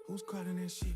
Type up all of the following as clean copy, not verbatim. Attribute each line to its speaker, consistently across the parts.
Speaker 1: Who's calling that shit?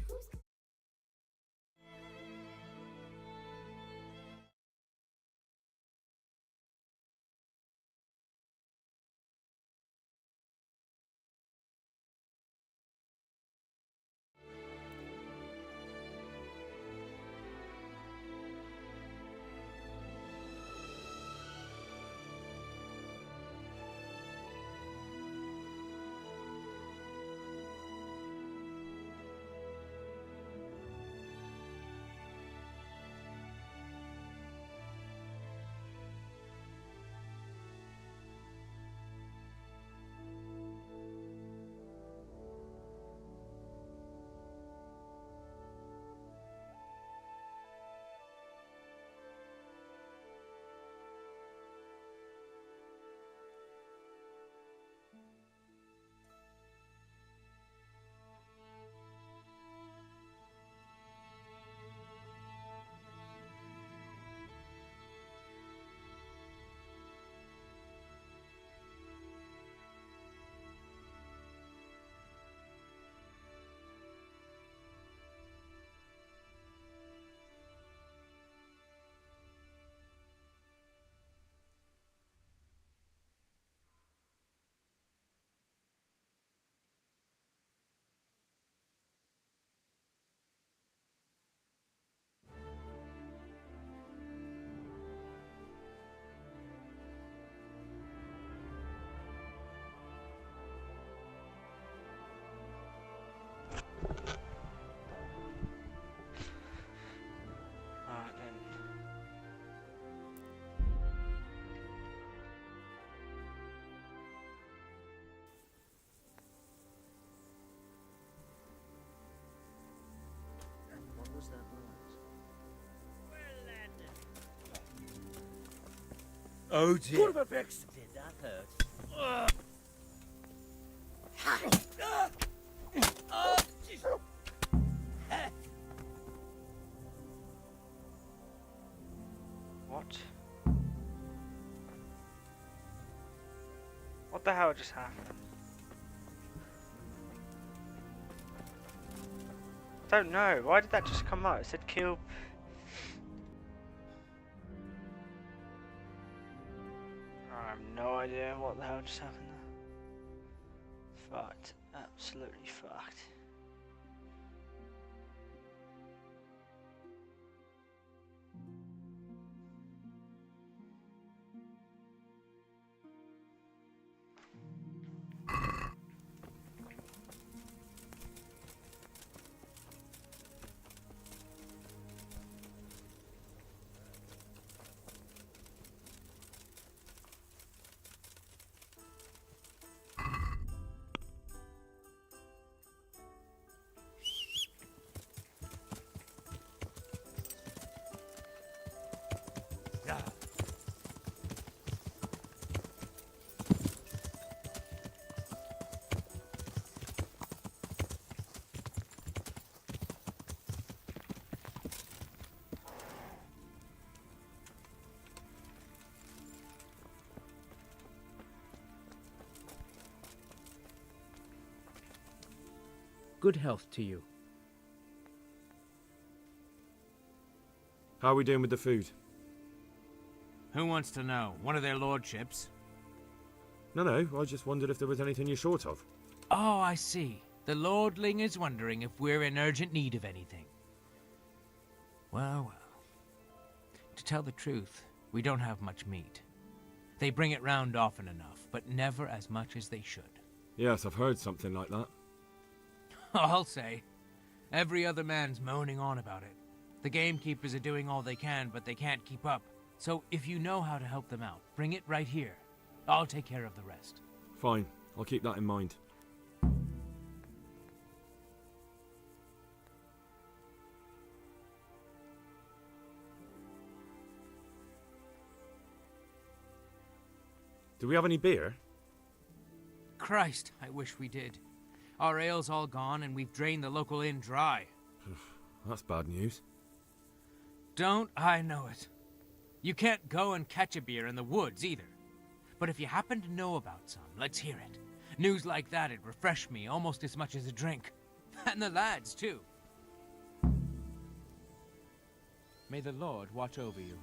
Speaker 2: Alright then.
Speaker 3: And what was that noise?
Speaker 2: Oh dear.
Speaker 3: Did that hurt?
Speaker 2: What? What the hell just happened? I don't know. Why did that just come out? It said kill. I have no idea what the hell just happened there. Fucked. Absolutely fucked.
Speaker 4: Good health to you.
Speaker 5: How are we doing with the food?
Speaker 6: Who wants to know? One of their lordships?
Speaker 5: No, I just wondered if there was anything you're short of.
Speaker 6: Oh, I see. The lordling is wondering if we're in urgent need of anything. Well. To tell the truth, we don't have much meat. They bring it round often enough, but never as much as they should.
Speaker 5: Yes, I've heard something like that.
Speaker 6: I'll say. Every other man's moaning on about it. The gamekeepers are doing all they can, but they can't keep up. So if you know how to help them out, bring it right here. I'll take care of the rest.
Speaker 5: Fine, I'll keep that in mind. Do we have any beer?
Speaker 6: Christ, I wish we did. Our ale's all gone, and we've drained the local inn dry.
Speaker 5: That's bad news.
Speaker 6: Don't I know it? You can't go and catch a beer in the woods, either. But if you happen to know about some, let's hear it. News like that'd refresh me almost as much as a drink. And the lads, too. May the Lord watch over you.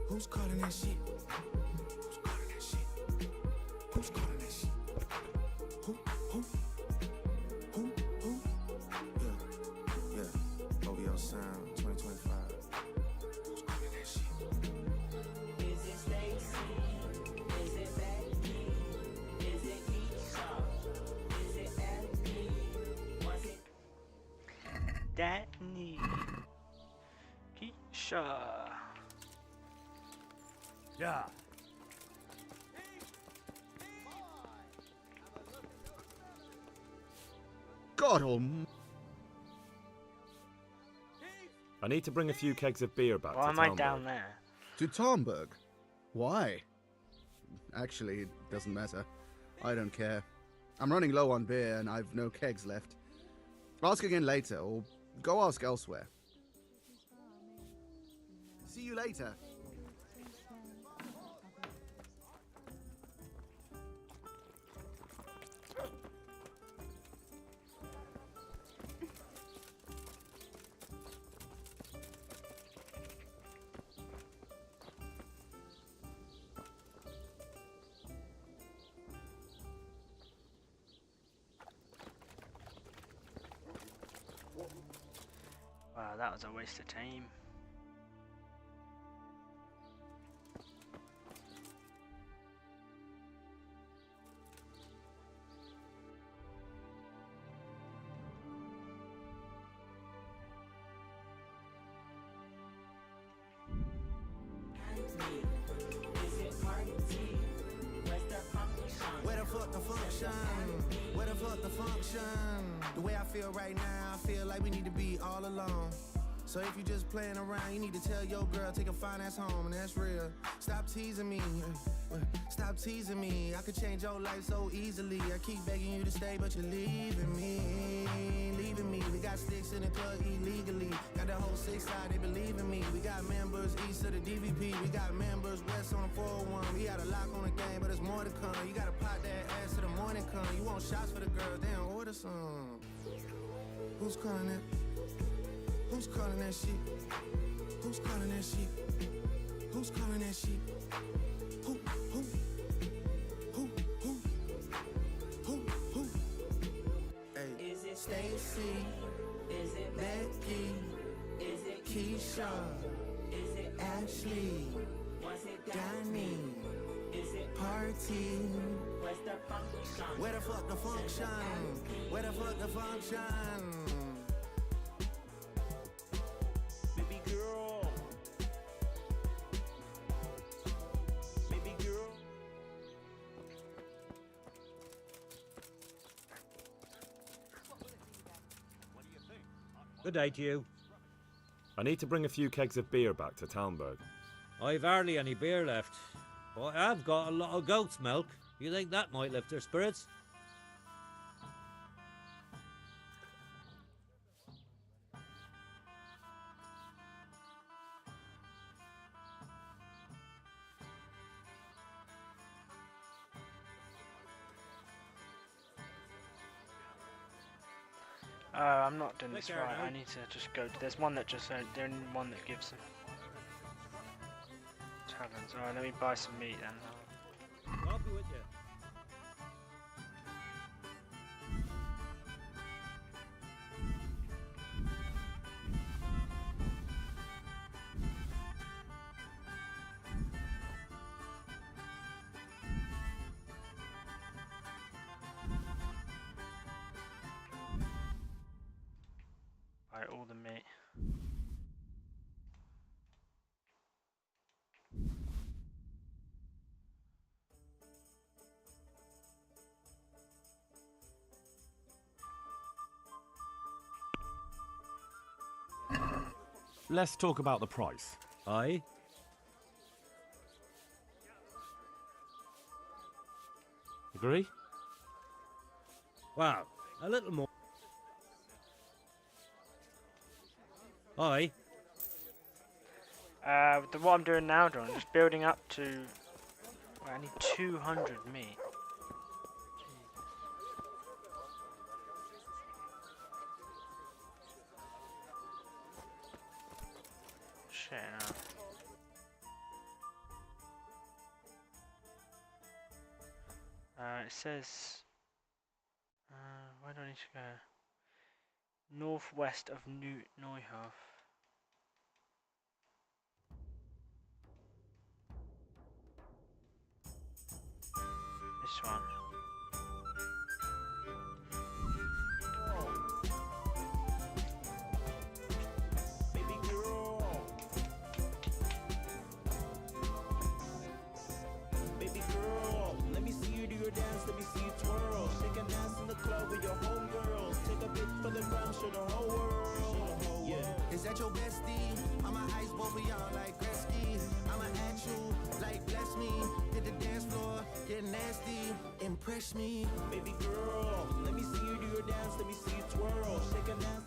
Speaker 1: Who's calling that shit? Who's calling that shit? Who's calling that shit? Who? Who? Yeah. OVO Sound 2025. Who's calling that shit?
Speaker 4: Is it Stacy? Is it Becky? Is it Keisha? Is it Anthony? Was it
Speaker 2: Danny. Keisha.
Speaker 3: Yeah.
Speaker 7: God almighty.
Speaker 5: I need to bring a few kegs of beer back
Speaker 2: Why
Speaker 5: to
Speaker 2: am I
Speaker 5: Talmberg.
Speaker 2: down there?
Speaker 7: To Talmberg? Why? Actually, it doesn't matter. I don't care. I'm running low on beer and I've no kegs left. Ask again later, or go ask elsewhere. See you later.
Speaker 2: Wow, that was a waste of time.
Speaker 4: Anthony? Is it Marty? Where's the function?
Speaker 1: Where the fuck the function? Where the fuck the function? The way I feel right now, I feel like we need to be all alone. So if you just playing around, you need to tell your girl, take a fine ass home, and that's real. Stop teasing me, stop teasing me. I could change your life so easily. I keep begging you to stay, but you're leaving me, leaving me. We got sticks in the club illegally. Got the whole 6 side, they believe in me. We got members east of the DVP. We got members west on the 401. We got a lock on the game, but there's more to come. You gotta pop that ass to the morning come. You want shots for the girls, damn, order some. Who's calling that? Who's calling that shit? Who's calling that shit? Who's calling that shit? Who? Who? Who? Who? Who? Who? Hey.
Speaker 4: Is it
Speaker 1: Stacy,
Speaker 4: Is it
Speaker 1: Becky,
Speaker 4: Is it
Speaker 1: Keisha,
Speaker 4: Is it
Speaker 1: Ashley,
Speaker 4: Was it
Speaker 1: Danny,
Speaker 4: Is it
Speaker 1: Party.
Speaker 4: Where's the function?
Speaker 1: Where the fuck the function? Where the fuck the function?
Speaker 3: Baby girl. Baby girl.
Speaker 8: Good day to you.
Speaker 5: I need to bring a few kegs of beer back to Talmberg.
Speaker 8: I've hardly any beer left, but I have got a lot of goat's milk. You think that might lift their spirits?
Speaker 2: I'm not doing this
Speaker 8: Take care
Speaker 2: right.
Speaker 8: now.
Speaker 2: I need to just go. There's one that just the only one that gives them taverns. Alright, let me buy some meat then.
Speaker 8: I'll be with you.
Speaker 2: Buy all the meat.
Speaker 9: let's talk about the price.
Speaker 8: Aye.
Speaker 9: Agree?
Speaker 8: Wow, a little more. Aye.
Speaker 2: What I'm doing now, John, just building up to. Well, I need 200 meat. Shit, no. It says. Where do I need to go? Northwest of Neuhof. This one.
Speaker 3: Baby girl. Baby girl. Let me see you do your dance, let me see you twirl. Shake and dance in the club with your homegirls. Take a bit for the gram, show the whole world. Yeah.
Speaker 1: Is that your bestie? I'm a ice boy beyond like Gretzky. I'ma at you like bless me. Hit the dance floor, get nasty, impress me.
Speaker 3: Baby girl. Let me see you do your dance, let me see you twirl. Shake and dance.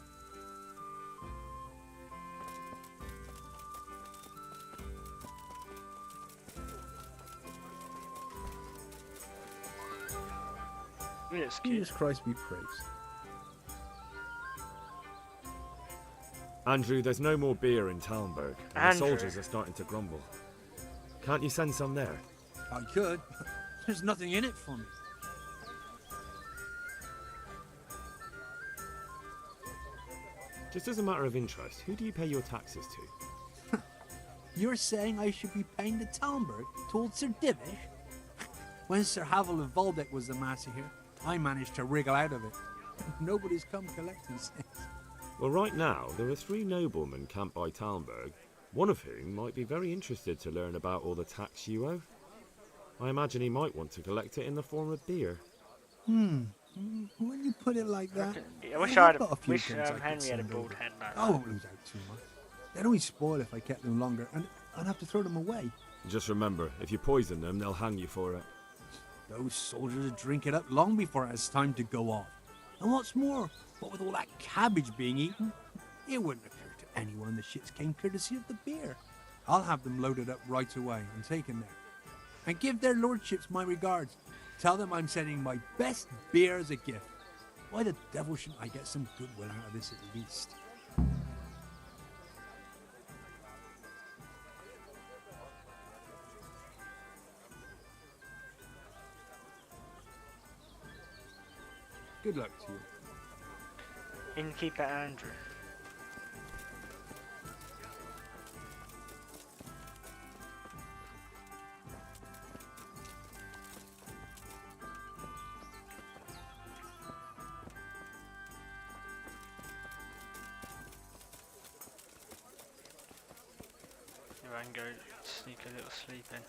Speaker 2: It's cute.
Speaker 10: Jesus Christ be praised.
Speaker 5: Andrew, there's no more beer in Talmberg, and the
Speaker 2: Andrew.
Speaker 5: soldiers are starting to grumble. Can't you send some there?
Speaker 6: I could. There's nothing in it for me.
Speaker 5: Just as a matter of interest, who do you pay your taxes to?
Speaker 10: You're saying I should be paying the Talmberg to old Sir Divish? When Sir Havel of Waldeck was the master here, I managed to wriggle out of it. Nobody's come collecting since.
Speaker 5: Well, right now, there are 3 noblemen camped by Talmberg, one of whom might be very interested to learn about all the tax you owe. I imagine he might want to collect it in the form of beer.
Speaker 10: When you put it like that,
Speaker 2: I wish
Speaker 10: have
Speaker 2: I
Speaker 10: got a few
Speaker 2: wish
Speaker 10: things I could
Speaker 2: Henry had a
Speaker 10: send
Speaker 2: bald
Speaker 10: over.
Speaker 2: head like
Speaker 10: I
Speaker 2: that.
Speaker 10: won't lose out too much. They'd only spoil if I kept them longer, and I'd have to throw them away.
Speaker 5: Just remember, if you poison them, they'll hang you for it.
Speaker 10: Those soldiers would drink it up long before it has time to go off. And what's more, what with all that cabbage being eaten, it wouldn't occur to anyone the shits came courtesy of the beer. I'll have them loaded up right away and taken there. And give their lordships my regards. Tell them I'm sending my best beer as a gift. Why the devil shouldn't I get some goodwill out of this at least? Good luck to you.
Speaker 2: Innkeeper Andrew. If I can go sneak a little sleep in.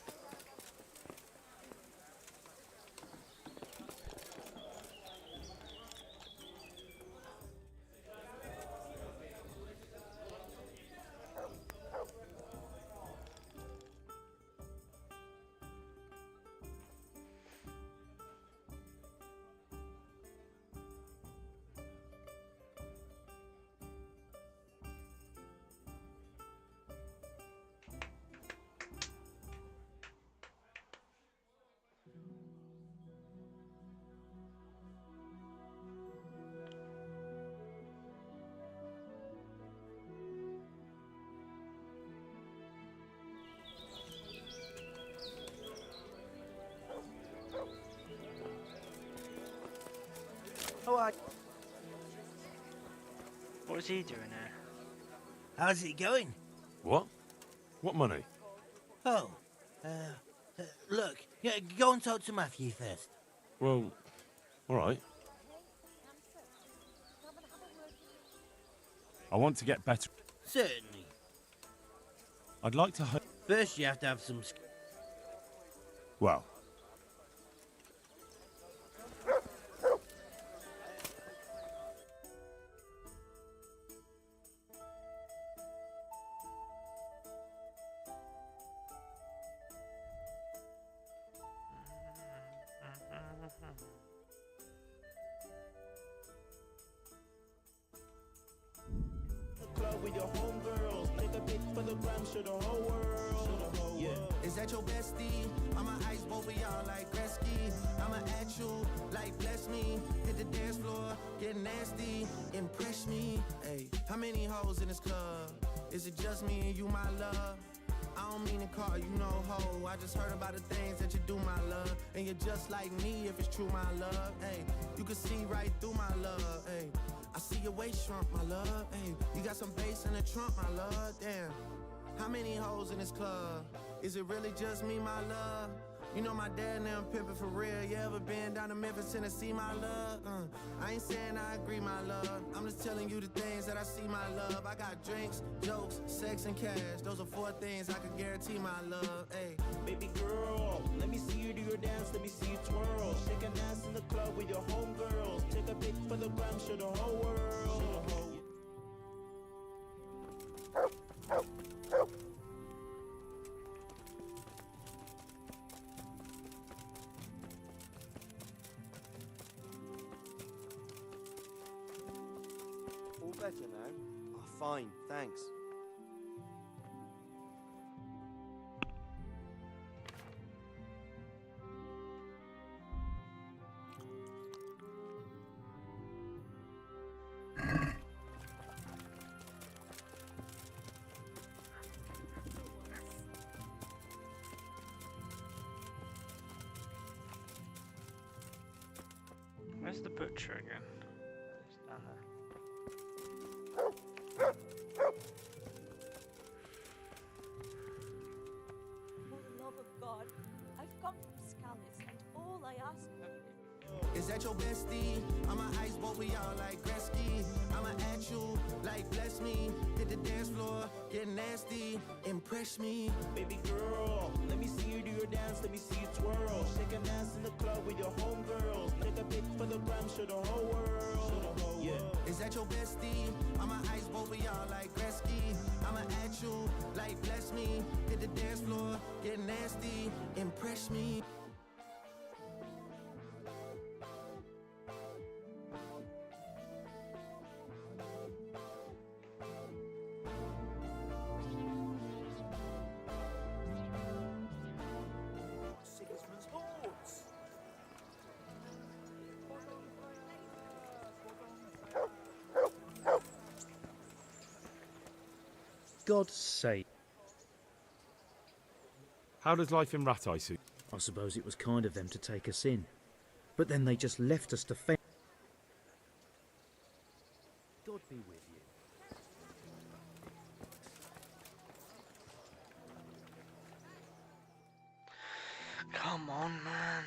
Speaker 2: What's he doing there?
Speaker 3: How's it going?
Speaker 9: What? What money?
Speaker 3: Oh, look, yeah, go and talk to Matthew first.
Speaker 9: Well, alright. I want to get better.
Speaker 3: Certainly.
Speaker 9: I'd like to
Speaker 3: First, you have to have some.
Speaker 9: well,
Speaker 3: pic for the gram, show the whole world. Yeah.
Speaker 1: Is that your bestie? I'ma ice both of y'all like Gretzky. I'ma at you like bless me. Hit the dance floor, get nasty, impress me. Hey, how many hoes in this club? Is it just me and you, my love? I don't mean to call you no hoe. I just heard about the things that you do, my love. And you're just like me if it's true, my love. Hey, you can see right through my love. Hey, I see your waist shrunk, my love. Hey, you got some bass in the trunk, my love. Damn. How many hoes in this club? Is it really just me, my love? You know my dad and them pimpin' for real. You ever been down to Memphis, Tennessee, my love? I ain't saying I agree, my love. I'm just telling you the things that I see, my love. I got drinks, jokes, sex, and cash. Those are 4 things I can guarantee, my love. Hey,
Speaker 3: Baby girl, let me see you do your dance, let me see you twirl. Shake an ass in the club with your homegirls. Take a pic for the gram, show the whole world.
Speaker 11: All better now? Oh, fine, thanks.
Speaker 2: Where's the butcher again? He's down there.
Speaker 12: For the love of God, I've come from Scallis, and all I ask of you
Speaker 1: is that your bestie? I'ma ice both of y'all like Gretzky. I'ma at you like bless me. Hit the dance floor, get nasty, impress me.
Speaker 3: Baby girl, let me see you do your dance, let me see you twirl. Shake an ass in the club with your homegirls. Take a pic for the gram, show the whole world. Yeah.
Speaker 1: Is that your bestie? I'ma ice both of y'all like Gretzky. I'ma at you like bless me. Hit the dance floor, get nasty, impress me.
Speaker 3: Sigismund's horse.
Speaker 13: God's sake.
Speaker 5: How does life in Rattay suit?
Speaker 13: I suppose it was kind of them to take us in. But then they just left us to fend. God be with you.
Speaker 2: Come on, man.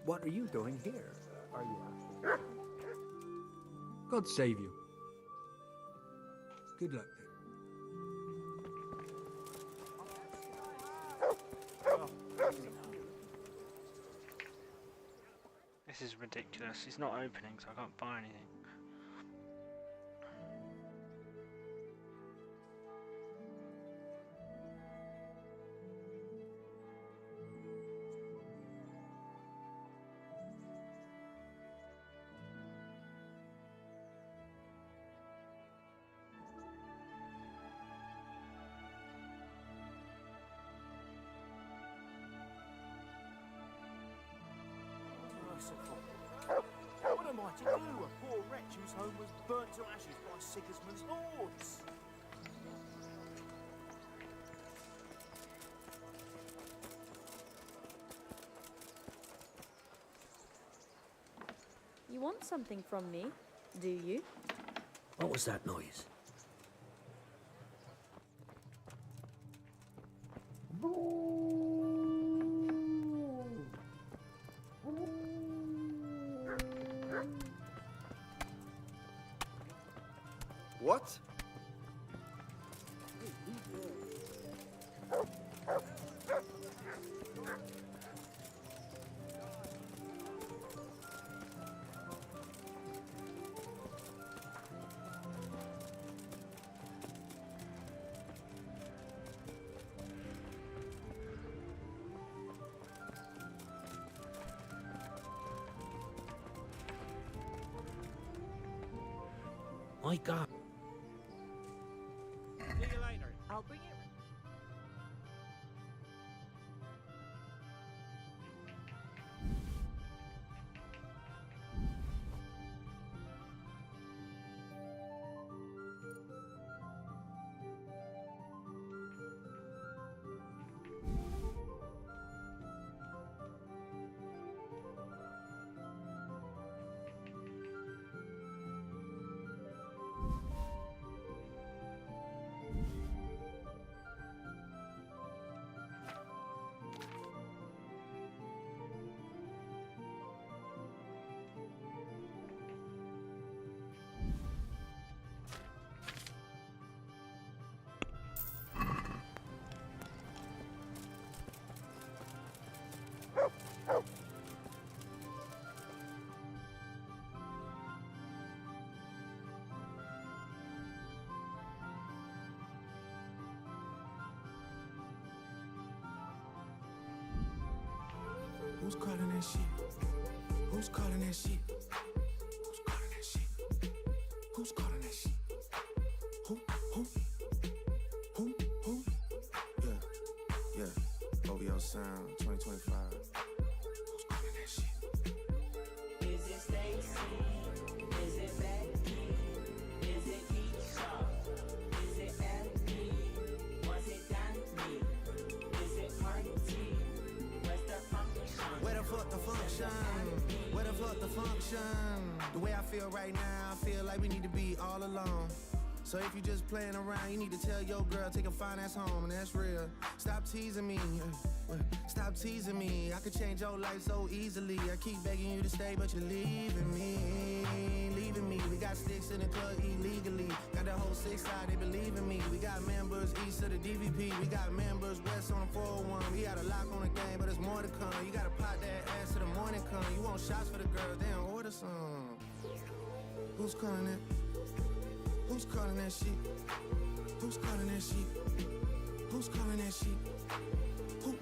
Speaker 10: What are you doing here? Are you asking? God save you. Good luck then.
Speaker 2: This is ridiculous. It's not opening, so I can't buy anything.
Speaker 11: Merciful.
Speaker 14: mighty do? A poor wretch whose home was burnt to ashes by Sigismund's hordes.
Speaker 12: You want something from me, do you?
Speaker 13: What was that noise?
Speaker 11: What?
Speaker 13: My God.
Speaker 8: See you later.
Speaker 12: I'll bring it.
Speaker 1: Who's calling that shit? Who's calling that shit? Who's calling that shit? Who's calling that shit? Who? Yeah. OVO Sound 2025. Who's calling that shit?
Speaker 4: Is it Stacy? Is it Becky? Is it Keisha? Is it Ellie? Was it Danny? Is it Marty? Where's the function?
Speaker 1: Where the fuck the function? Where the fuck the function? The way I feel right now, I feel like we need to be all alone. So if you just playing around, you need to tell your girl, take a fine ass home, and that's real. Stop teasing me, stop teasing me. I could change your life so easily. I keep begging you to stay, but you're leaving me. We got sticks in the club illegally. Got the whole 6 side, they believe in me. We got members east of the DVP. We got members west on the 401. We got a lock on the game, but there's more to come. You gotta pop that ass till the morning come. You want shots for the girls, they don't order some. Who's calling it? Who's calling that shit? Who's calling that shit? Who's calling that shit? Who?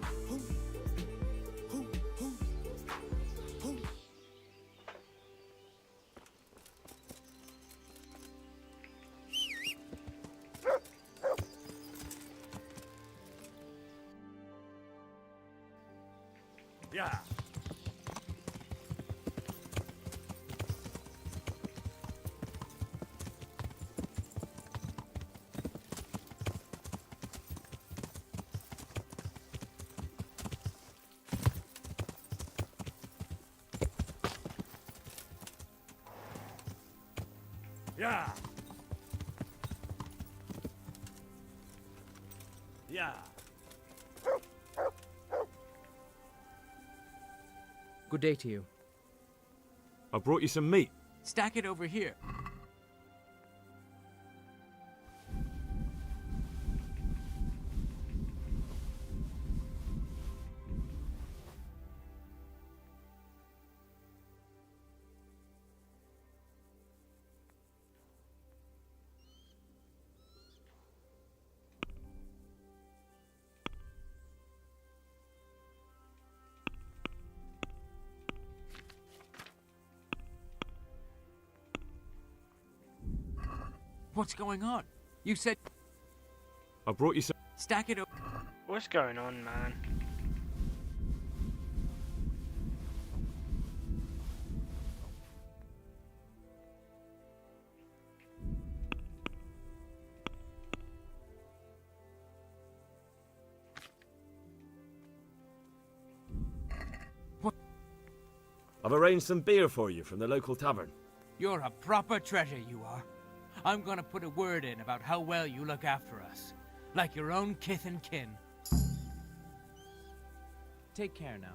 Speaker 9: Yeah. Yeah. Yeah.
Speaker 6: Good day to you.
Speaker 5: I brought you some meat.
Speaker 6: Stack it over here. What's going on? You said...
Speaker 5: I brought you some...
Speaker 6: Stack it over...
Speaker 2: What's going on, man?
Speaker 5: I've arranged some beer for you from the local tavern.
Speaker 6: You're a proper treasure, you are. I'm gonna put a word in about how well you look after us. Like your own kith and kin. Take care now.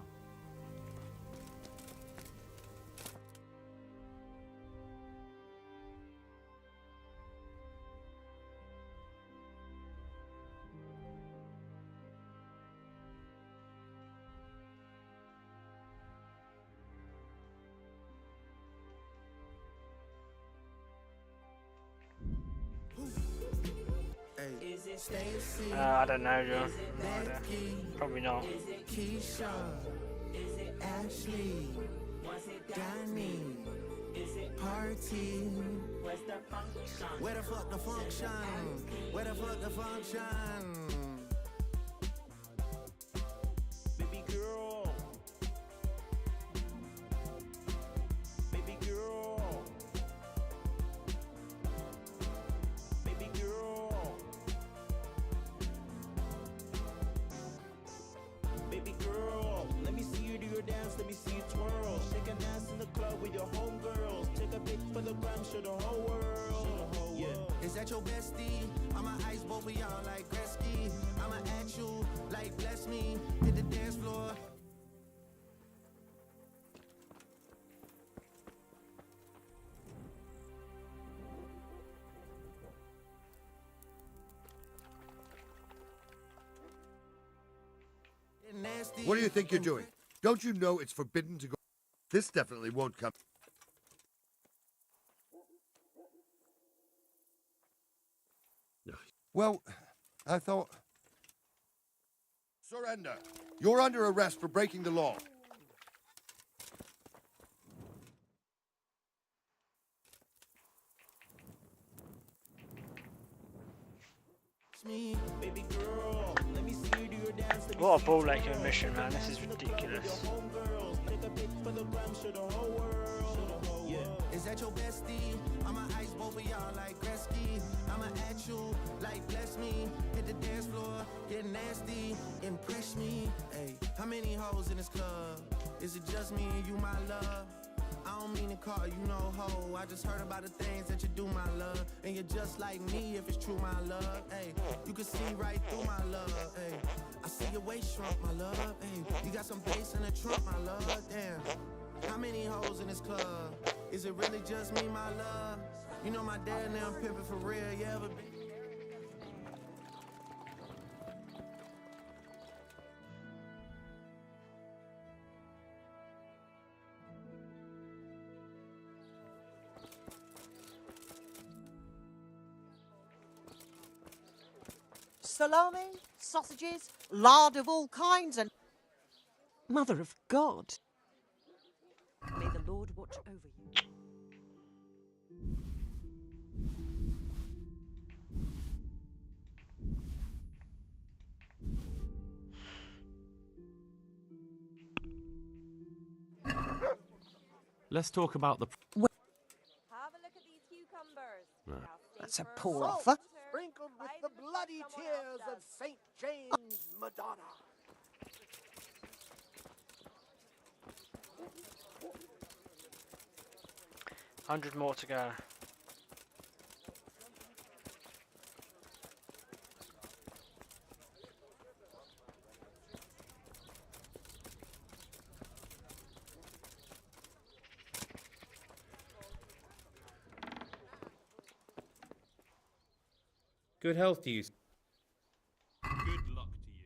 Speaker 2: I don't know, John. No idea. Probably not.
Speaker 1: Keisha, Ashley, Danny, Party. Where the fuck the function? Where the fuck the function?
Speaker 3: Baby girl. Baby girl. Baby girl. Baby girl, let me see you do your dance, let me see you twirl. Shake and dance in the club with your homegirls. Take a pic for the gram, show the whole world. Yeah.
Speaker 1: Is that your bestie? I'ma ice both of y'all like Gretzky. I'ma at you like bless me. Hit the dance floor.
Speaker 15: What do you think you're doing? Don't you know it's forbidden to go? This definitely won't come. Well, I thought... Surrender. You're under arrest for breaking the law.
Speaker 1: Me,
Speaker 3: baby girl, let me see you do your dance.
Speaker 2: What a ball like mission, man. This is ridiculous.
Speaker 3: Take a pic for the gram, show the whole world. Yeah.
Speaker 1: Is that your bestie? I'ma ice both of y'all like Gretzky. I'ma at you like bless me. Hit the dance floor, get nasty, impress me. Hey, how many hoes in this club? Is it just me and you, my love? I don't mean to call you no hoe. I just heard about the things that you do, my love. And you're just like me if it's true, my love. Hey, you can see right through my love. Hey, I see your waist shrunk, my love. Hey, you got some bass in the trunk, my love. Damn, how many hoes in this club? Is it really just me, my love? You know my dad and them pimping for real, yeah, but...
Speaker 16: Salami, sausages, lard of all kinds, and... Mother of God. May the Lord watch over you.
Speaker 5: Let's talk about the...
Speaker 12: Have a look at these cucumbers.
Speaker 16: That's a poor offer.
Speaker 14: Sprinkled with the bloody tears of St. James Madonna.
Speaker 2: $100 more to go.
Speaker 8: Good health to you.
Speaker 10: Good luck to you.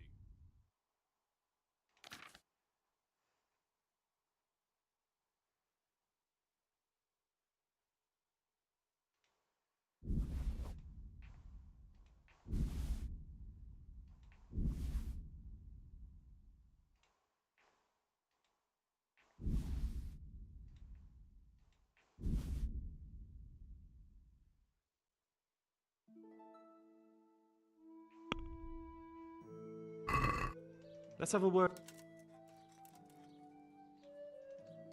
Speaker 5: Let's have a word.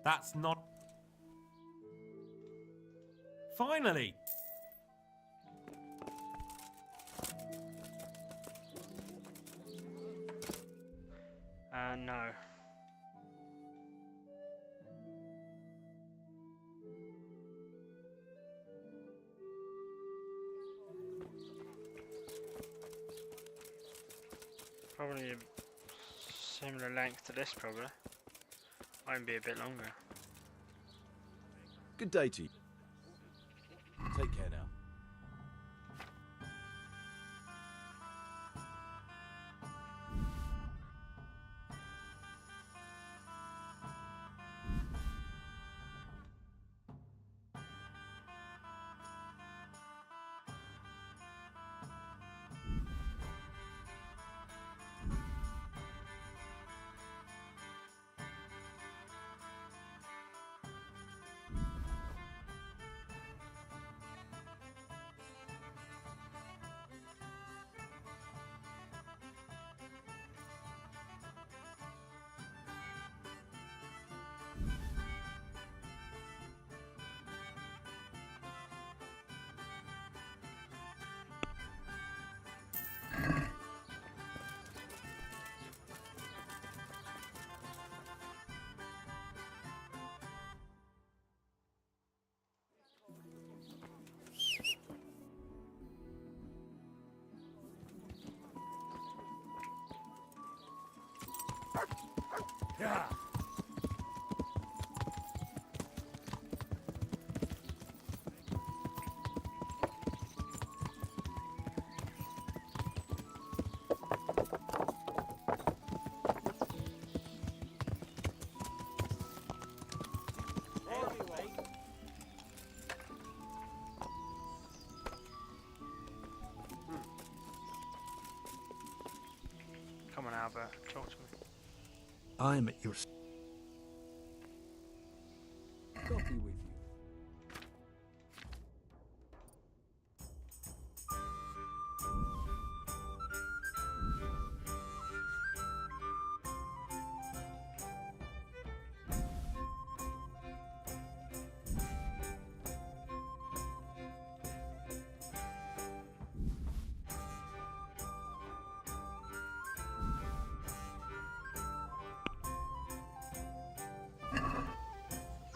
Speaker 9: That's not... Finally!
Speaker 2: No. Probably a similar length to this, probably. Might be a bit longer.
Speaker 17: Good day to you. Take care now.
Speaker 9: Yeah.
Speaker 2: Come on, Albert, talk to me.
Speaker 10: I am at your. God be with you.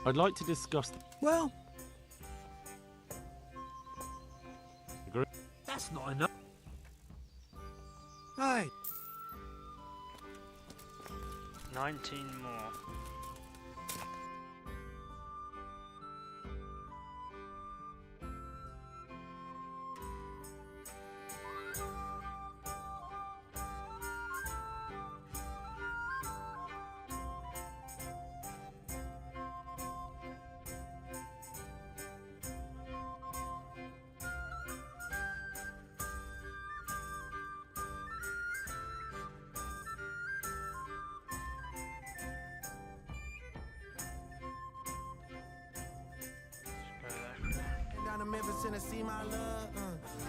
Speaker 5: I'd like to discuss.
Speaker 10: Well,
Speaker 5: Agree?
Speaker 10: that's not enough. Hey,
Speaker 2: 19 more.
Speaker 1: Down to Memphis, Tennessee, my love.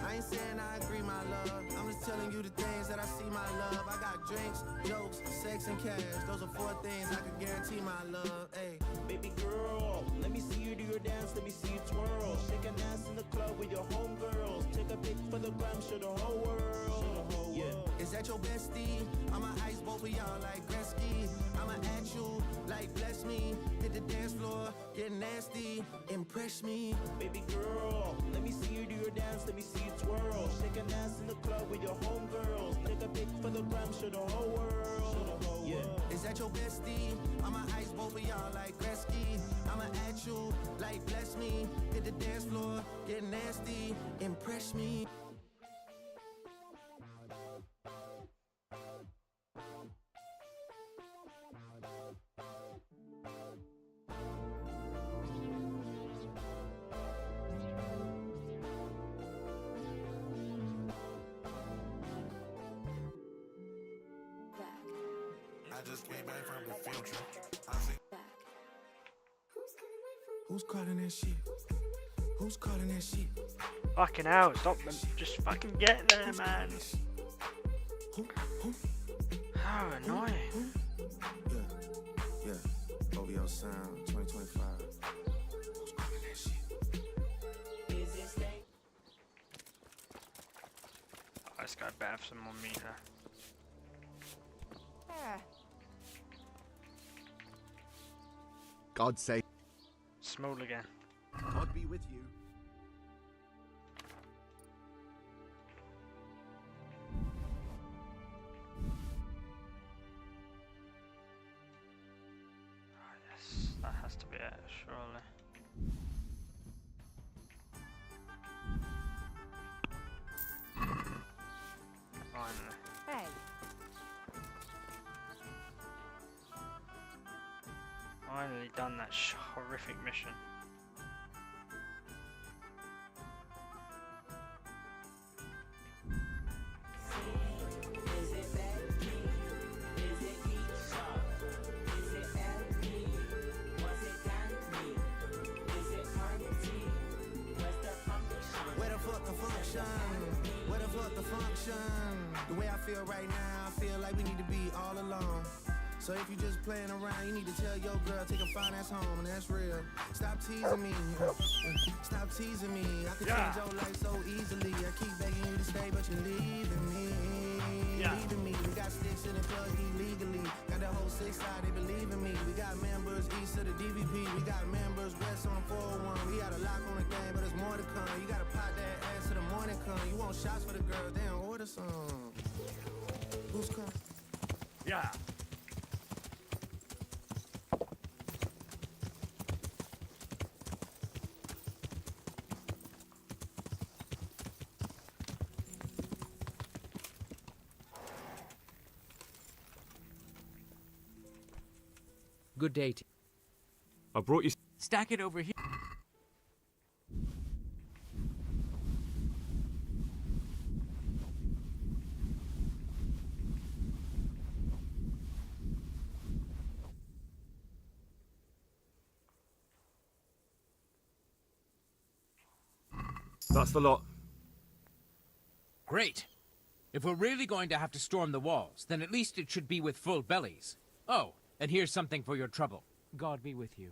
Speaker 1: I ain't saying I agree, my love. I'm just telling you the things that I see, my love. I got drinks, jokes, sex, and cash. Those are 4 things I can guarantee, my love. Hey,
Speaker 3: Baby girl, let me see you do your dance, let me see you twirl. Shake and dance in the club with your homegirls. Take a pic for the gram, show the whole world. Yeah.
Speaker 1: is that your bestie? I'ma ice both of y'all like Gretzky. I'ma at you like bless me. Hit the dance floor, get nasty, impress me.
Speaker 3: Baby girl, let me see you do your dance, let me see you twirl. Shake and dance in the club with your homegirls. Take a pic for the gram, show the whole world. Yeah.
Speaker 1: Is that your bestie? I'ma ice both of y'all like Gretzky. I'ma at you like bless me. Hit the dance floor, get nasty, impress me. I just came back from the field trip. I see. Who's calling that shit? Who's calling that shit?
Speaker 2: Fucking hell, stop them. Just fucking get there, man. How annoying.
Speaker 1: Yeah. OVO Sound 2025. Who's calling that shit?
Speaker 2: Oh, this guy better have some more meat there.
Speaker 7: God save.
Speaker 2: Small again.
Speaker 7: God be with you.
Speaker 2: horrific mission.
Speaker 4: Is it Becky? Is it Keisha? Is it Ellie? Was it Danny? Is it Party? Where's the function?
Speaker 1: Where the fuck the function? Where the fuck the function? The way I feel right now, I feel like we need to be all alone. So if you just playing around, you need to tell your girl, take a fine ass home, and that's real. Stop teasing me. Stop teasing me. I could change your life so easily. I keep begging you to stay, but you're leaving me. Leaving me. We got sticks in the plug illegally. Got the whole 6 side, they believe in me. We got members east of the DVP. We got members west on the 401. We got a lock on the game, but there's more to come. You gotta pot that ass till the morning come. You want shots for the girl, then order some. Who's coming?
Speaker 9: Yeah.
Speaker 6: Good day.
Speaker 5: I brought you.
Speaker 6: Stack it over here.
Speaker 5: That's the lot.
Speaker 6: Great. If we're really going to have to storm the walls, then at least it should be with full bellies. Oh, and here's something for your trouble. God be with you.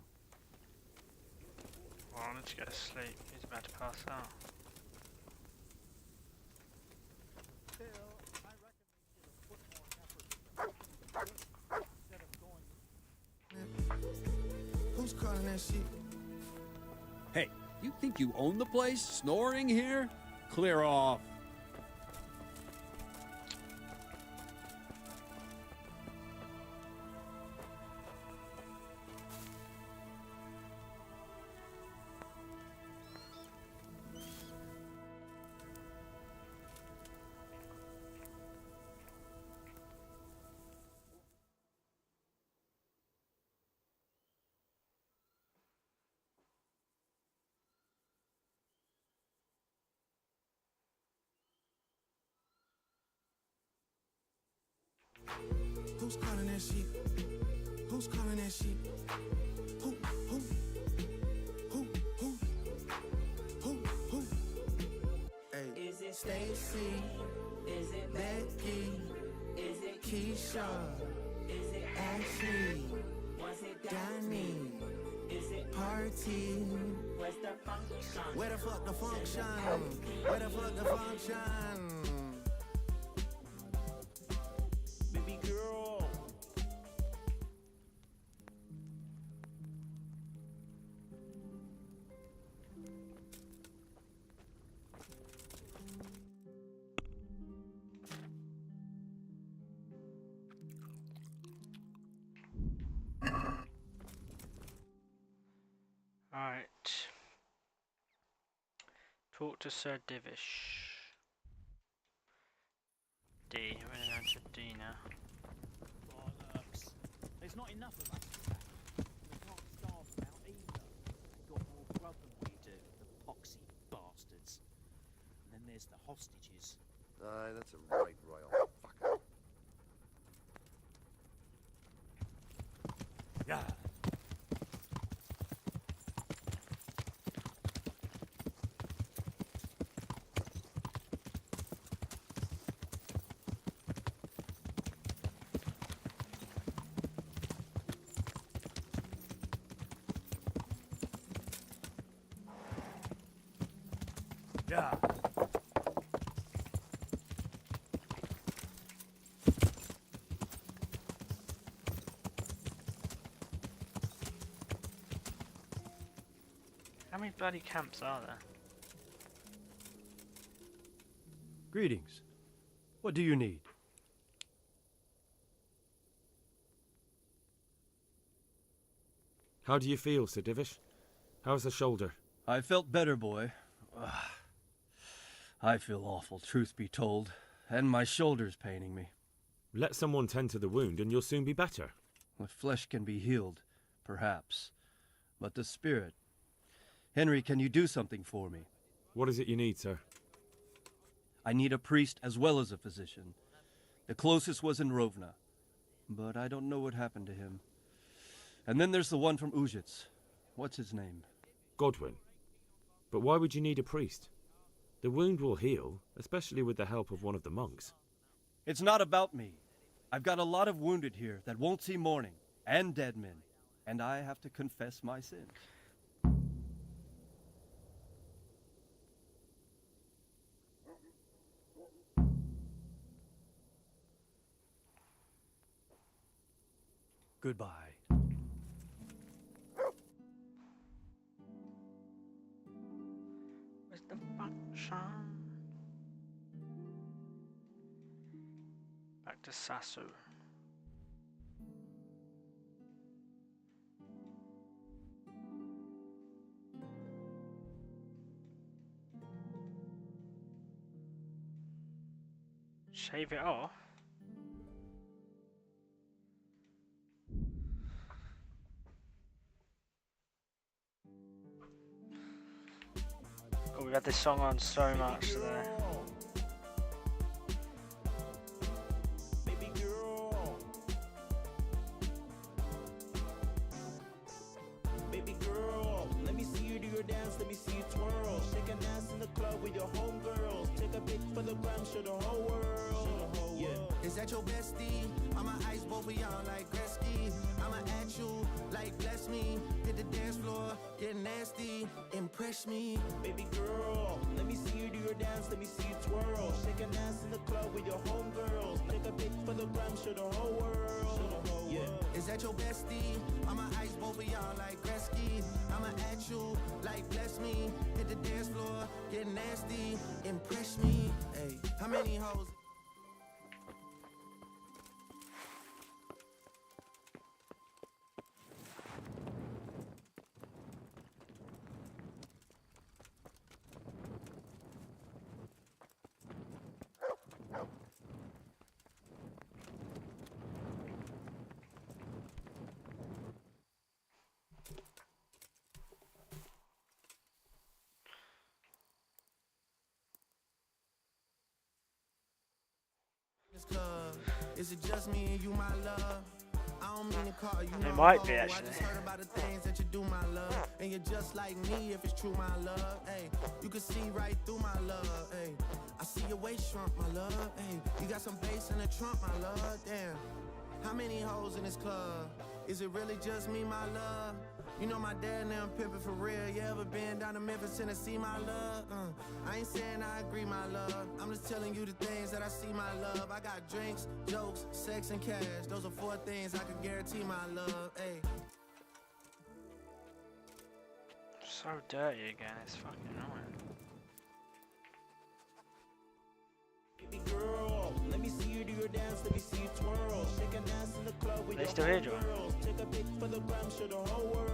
Speaker 2: Well, let's go to sleep. He's about to pass out.
Speaker 1: Who's calling that shit?
Speaker 10: Hey, you think you own the place, snoring here? Clear off.
Speaker 1: Who's calling that shit? Who's calling that shit? Who? Who? Who? Who? Who? Who? Hey,
Speaker 4: Is it
Speaker 1: Stacy?
Speaker 4: Is it
Speaker 1: Becky?
Speaker 4: Is it
Speaker 1: Keisha?
Speaker 4: Is it
Speaker 1: Ashley?
Speaker 4: Was it
Speaker 1: Danny?
Speaker 4: Is it
Speaker 1: Party?
Speaker 4: Where's the function?
Speaker 1: Where the fuck the function? Where the fuck the function?
Speaker 14: Baby girl.
Speaker 2: Alright. Talk to Sir Divish. D. We're going down to D now.
Speaker 14: Bollocks. There's not enough of us. We can't starve them out either. They've got more grub than we do, the poxy bastards. And then there's the hostages.
Speaker 15: Aye, that's a right royal fucker.
Speaker 9: Yeah. Yeah.
Speaker 2: How many bloody camps are there?
Speaker 18: Greetings. What do you need?
Speaker 5: How do you feel, Sir Divish? How's the shoulder?
Speaker 18: I felt better, boy. I feel awful, truth be told, and my shoulder's paining me.
Speaker 5: Let someone tend to the wound and you'll soon be better.
Speaker 18: The flesh can be healed, perhaps, but the spirit. Henry, can you do something for me?
Speaker 5: What is it you need, sir?
Speaker 18: I need a priest as well as a physician. The closest was in Rovna, but I don't know what happened to him. And then there's the one from Ujits. What's his name?
Speaker 5: Godwin. But why would you need a priest? The wound will heal, especially with the help of one of the monks.
Speaker 18: It's not about me. I've got a lot of wounded here that won't see morning, and dead men, and I have to confess my sins. Goodbye.
Speaker 2: Where's the function? Back to Sasu. Shave it off. Oh, we got this song on so much today.
Speaker 3: Baby girl. Baby girl, let me see you do your dance, let me see you twirl. Shake a dance in the club with your homegirls. Take a pic for the gram, show the whole world. Yeah.
Speaker 1: Is that your bestie? I'ma ice both of y'all like Gretzky. I'ma at you like bless me. Hit the dance floor, get nasty, impress me.
Speaker 3: Baby girl, let me see you do your dance, let me see you twirl. Shake a dance in the club with your homegirls. Take a pic for the gram, show the whole world. Yeah.
Speaker 1: Is that your bestie? I'ma ice both of y'all like Gretzky. I'ma at you like bless me. Hit the dance floor, get nasty, impress me. Hey, how many hoes? Club. Is it just me and you, my love? I don't mean to call you.
Speaker 2: It might be,
Speaker 1: I
Speaker 2: actually.
Speaker 1: just heard about the things that you do, my love. And you're just like me if it's true, my love. Hey, you can see right through my love. Hey, I see your waist shrunk, my love. Hey, you got some bass in the trunk, my love. Damn, how many hoes in this club? Is it really just me, my love? You know my dad and them pimpin' for real. You ever been down to Memphis, Tennessee, my love? I ain't saying I agree, my love. I'm just telling you the things that I see, my love. I got drinks, jokes, sex, and cash. Those are 4 things I can guarantee, my love. Hey.
Speaker 2: So dirty again, it's fucking annoying.
Speaker 3: Baby girl, let me see you do your dance, let me see you twirl. Shake a dance in the club with
Speaker 2: They
Speaker 3: your
Speaker 2: still here, John?
Speaker 3: homegirls. Take a pic for the gram, show the whole world.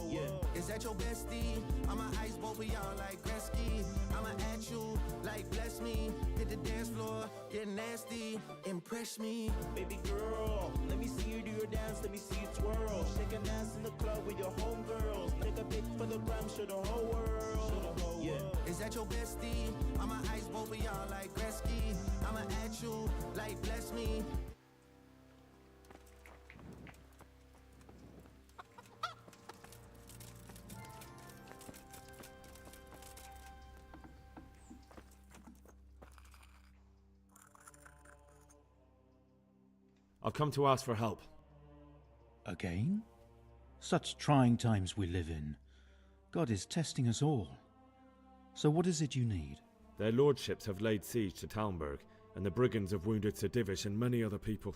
Speaker 3: Yeah.
Speaker 1: Is that your bestie? I'ma ice both of y'all like Gretzky. I'ma at you like bless me. Hit the dance floor, get nasty, impress me.
Speaker 3: Baby girl, let me see you do your dance, let me see you twirl. Shake a dance in the club with your homegirls. Take a pic for the gram, show the whole world. Yeah.
Speaker 1: Is that your bestie? I'ma ice both of y'all like Gretzky. I'ma at you like bless me.
Speaker 5: I've come to ask for help.
Speaker 13: Again? Such trying times we live in. God is testing us all. So what is it you need?
Speaker 5: Their lordships have laid siege to Talmberg, and the brigands have wounded Sir Divish and many other people.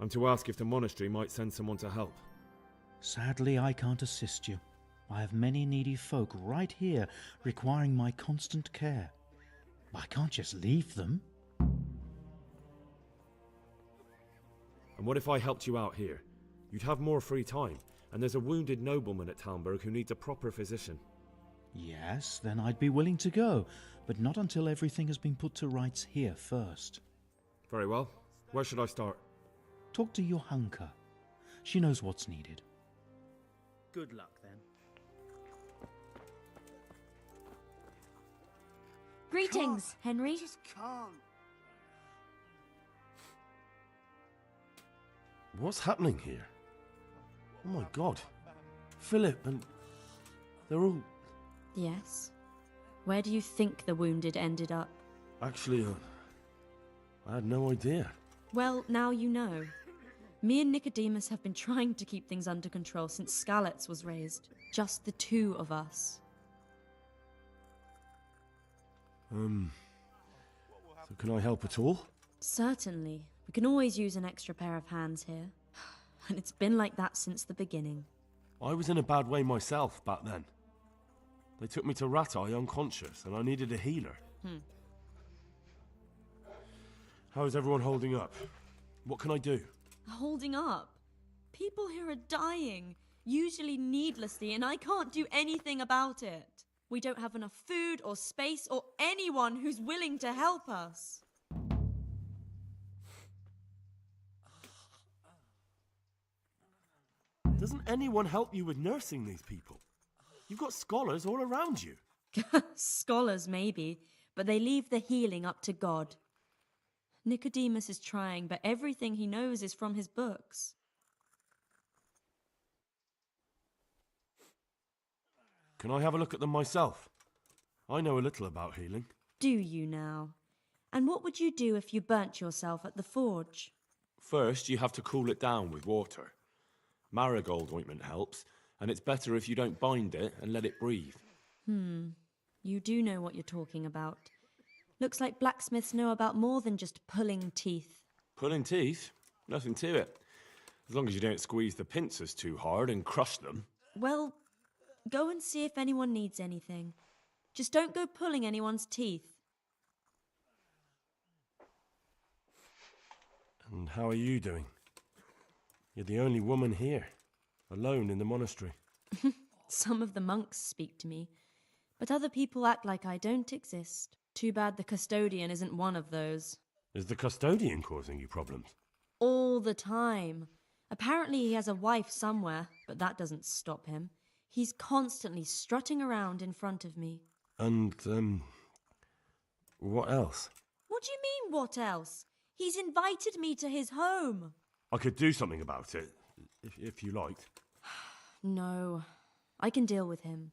Speaker 5: I'm to ask if the monastery might send someone to help.
Speaker 13: Sadly, I can't assist you. I have many needy folk right here requiring my constant care. I can't just leave them.
Speaker 5: And what if I helped you out here? You'd have more free time, and there's a wounded nobleman at Talmberg who needs a proper physician.
Speaker 13: Yes, then I'd be willing to go, but not until everything has been put to rights here first.
Speaker 5: Very well. Where should I start?
Speaker 13: Talk to Johanka. She knows what's needed.
Speaker 14: Good luck then.
Speaker 19: Greetings, Henry.
Speaker 15: Just can't.
Speaker 20: What's happening here? Oh my god. Philip and... they're all...
Speaker 19: Yes. Where do you think the wounded ended up?
Speaker 20: Actually, I had no idea.
Speaker 19: Well, now you know. Me and Nicodemus have been trying to keep things under control since Skalitz was raised. Just the two of us.
Speaker 20: So can I help at all?
Speaker 19: Certainly. We can always use an extra pair of hands here. And it's been like that since the beginning.
Speaker 20: I was in a bad way myself back then. They took me to Rattay unconscious, and I needed a healer. How is everyone holding up? What can I do?
Speaker 19: Holding up? People here are dying, usually needlessly, and I can't do anything about it. We don't have enough food or space or anyone who's willing to help us.
Speaker 20: Doesn't anyone help you with nursing these people? You've got scholars all around you.
Speaker 19: Scholars, maybe, but they leave the healing up to God. Nicodemus is trying, but everything he knows is from his books.
Speaker 20: Can I have a look at them myself? I know a little about healing.
Speaker 19: Do you now? And what would you do if you burnt yourself at the forge?
Speaker 5: First, you have to cool it down with water. Marigold ointment helps, and it's better if you don't bind it and let it breathe.
Speaker 19: You do know what you're talking about. Looks like blacksmiths know about more than just pulling teeth.
Speaker 5: Pulling teeth? Nothing to it. As long as you don't squeeze the pincers too hard and crush them.
Speaker 19: Well, go and see if anyone needs anything. Just don't go pulling anyone's teeth.
Speaker 20: And how are you doing? You're the only woman here, alone in the monastery.
Speaker 19: Some of the monks speak to me, but other people act like I don't exist. Too bad the custodian isn't one of those.
Speaker 20: Is the custodian causing you problems?
Speaker 19: All the time. Apparently he has a wife somewhere, but that doesn't stop him. He's constantly strutting around in front of me.
Speaker 20: And, what else?
Speaker 19: What do you mean, what else? He's invited me to his home.
Speaker 20: I could do something about it, if you liked.
Speaker 19: No, I can deal with him.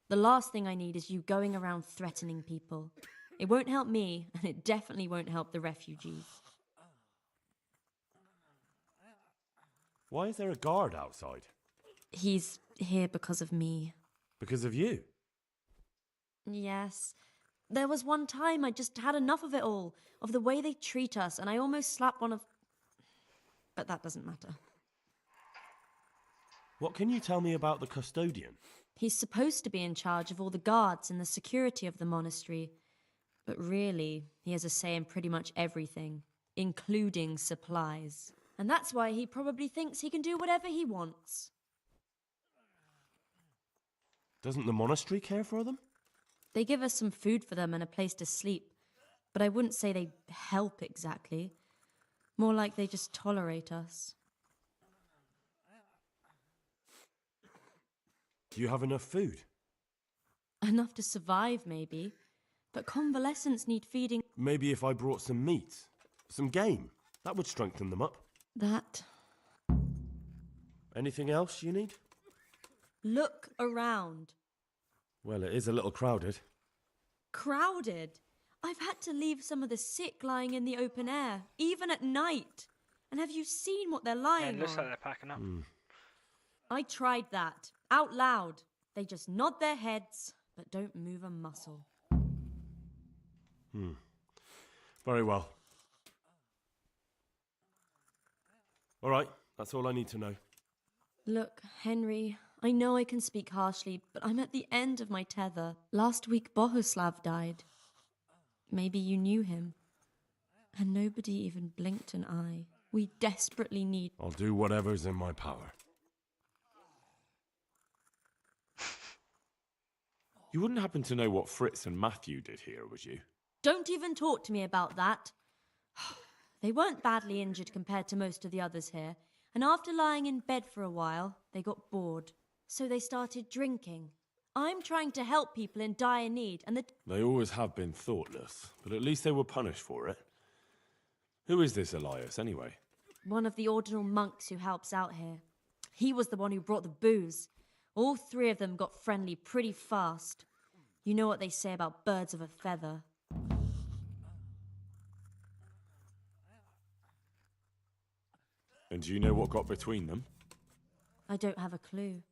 Speaker 19: The last thing I need is you going around threatening people. It won't help me, and it definitely won't help the refugees.
Speaker 20: Why is there a guard outside?
Speaker 19: He's here because of me.
Speaker 20: Because of you?
Speaker 19: Yes. There was one time I just had enough of it all, of the way they treat us, and I almost slapped one of... But that doesn't matter.
Speaker 20: What can you tell me about the custodian?
Speaker 19: He's supposed to be in charge of all the guards and the security of the monastery. But really, he has a say in pretty much everything, including supplies. And that's why he probably thinks he can do whatever he wants.
Speaker 20: Doesn't the monastery care for them?
Speaker 19: They give us some food for them and a place to sleep. But I wouldn't say they help exactly. More like they just tolerate us.
Speaker 20: Do you have enough food?
Speaker 19: Enough to survive, maybe. But convalescents need feeding.
Speaker 20: Maybe if I brought some meat, some game, that would strengthen them up.
Speaker 19: That.
Speaker 20: Anything else you need?
Speaker 19: Look around.
Speaker 20: Well, it is a little crowded.
Speaker 19: Crowded? I've had to leave some of the sick lying in the open air, even at night. And have you seen what they're lying
Speaker 2: It looks
Speaker 19: on?
Speaker 2: like they're packing up.
Speaker 19: I tried that, out loud. They just nod their heads, but don't move a muscle.
Speaker 20: Very well. All right, that's all I need to know.
Speaker 19: Look, Henry, I know I can speak harshly, but I'm at the end of my tether. Last week, Bohuslav died. Maybe you knew him. And nobody even blinked an eye. We desperately need...
Speaker 20: I'll do whatever's in my power.
Speaker 5: You wouldn't happen to know what Fritz and Matthew did here, would you?
Speaker 19: Don't even talk to me about that. They weren't badly injured compared to most of the others here, and after lying in bed for a while, they got bored. So they started drinking. I'm trying to help people in dire need, and
Speaker 20: They always have been thoughtless, but at least they were punished for it. Who is this Elias, anyway?
Speaker 19: one of the ordinal monks who helps out here. He was the one who brought the booze. All three of them got friendly pretty fast. You know what they say about birds of a feather.
Speaker 20: And do you know what got between them?
Speaker 19: I don't have a clue.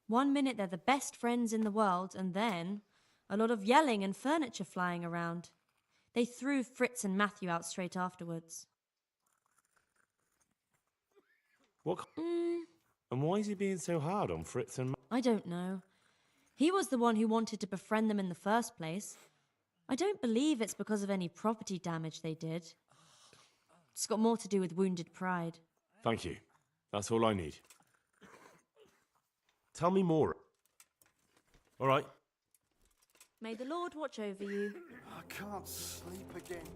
Speaker 19: 1 minute they're the best friends in the world, and then a lot of yelling and furniture flying around. They threw Fritz and Matthew out straight afterwards.
Speaker 20: What? And why is he being so hard on Fritz and
Speaker 19: I don't know. He was the one who wanted to befriend them in the first place. I don't believe it's because of any property damage they did. It's got more to do with wounded pride.
Speaker 20: Thank you. That's all I need. Tell me more. All right.
Speaker 19: May the Lord watch over you.
Speaker 11: I can't sleep again.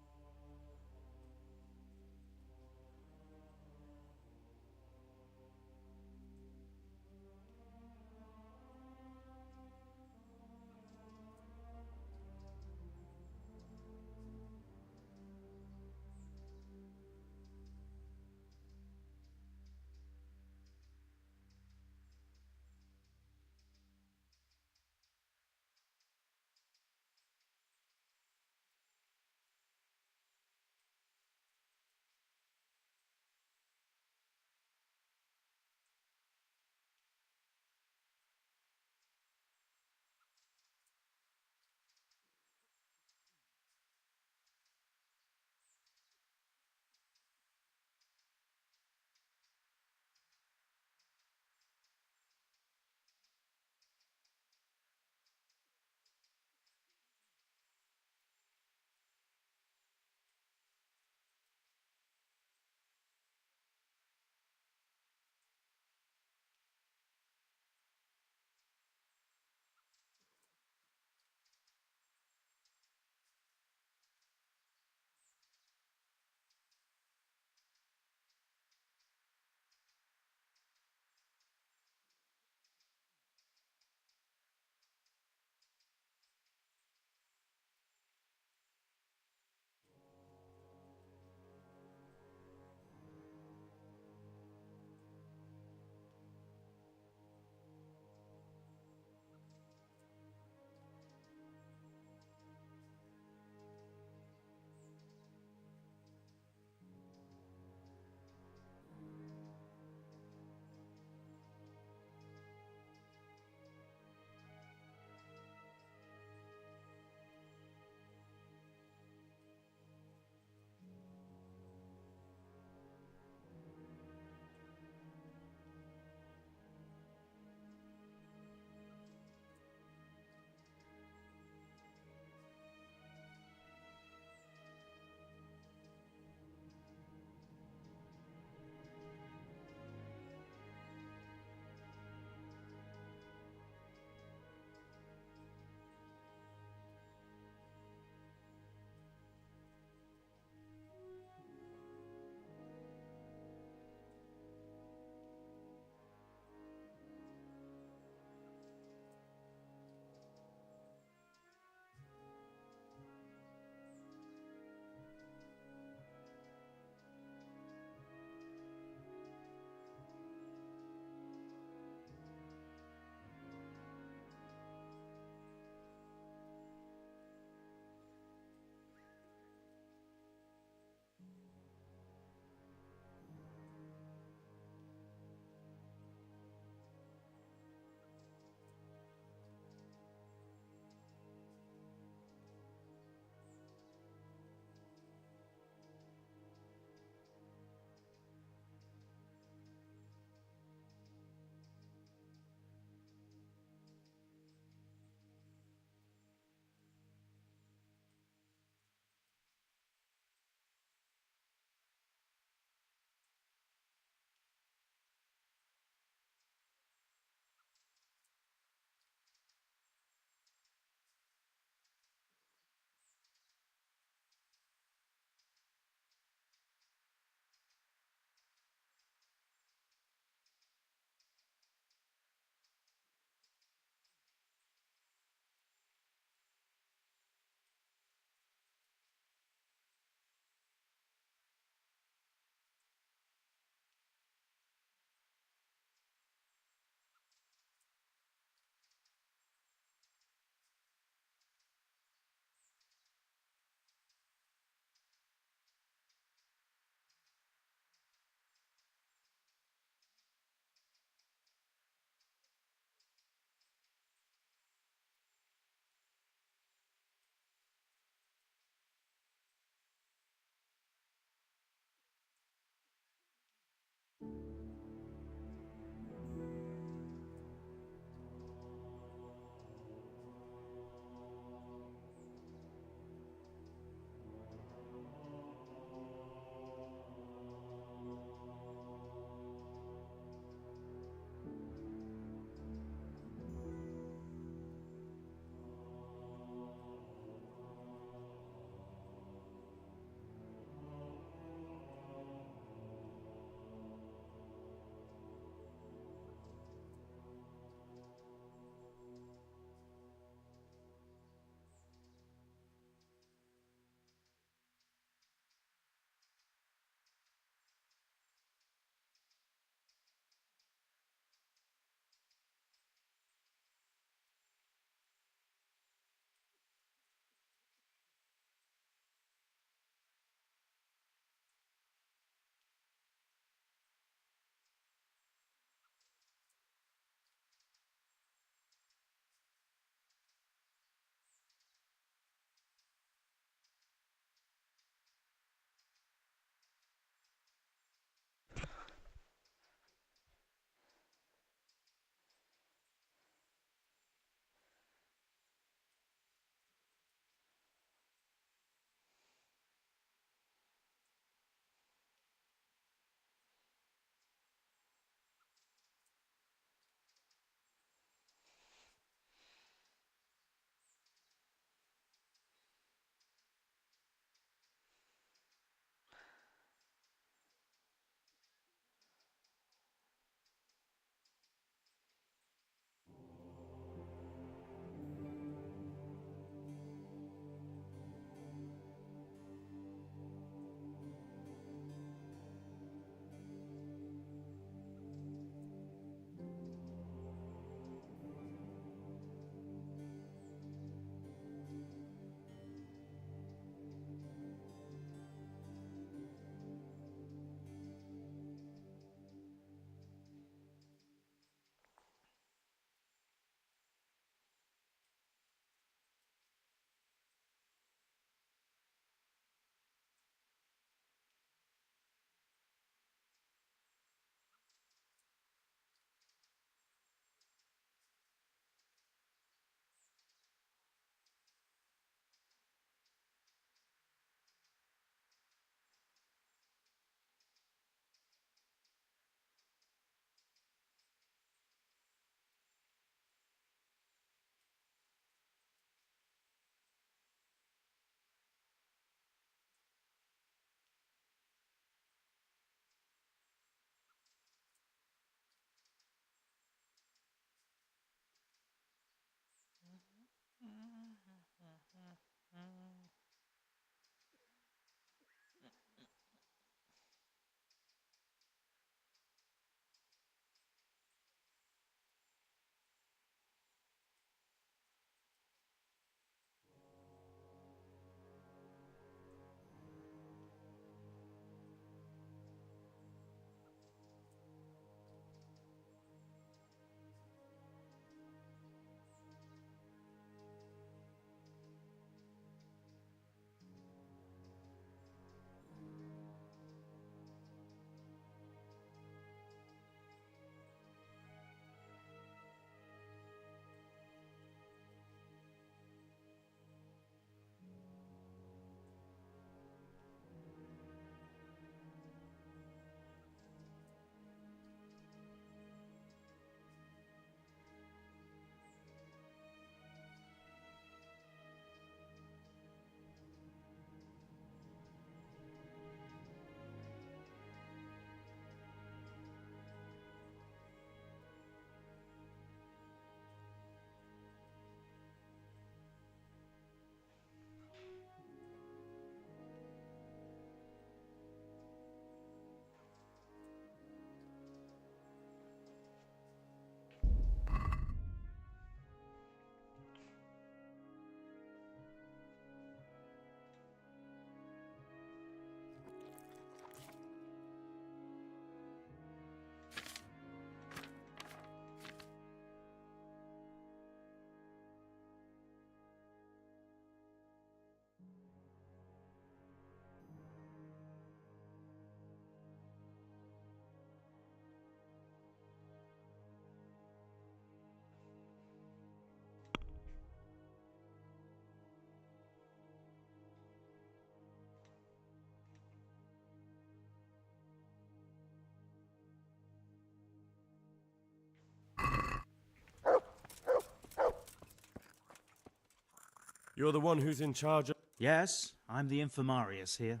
Speaker 20: You're the one who's in charge of...
Speaker 13: Yes, I'm the infirmarius here.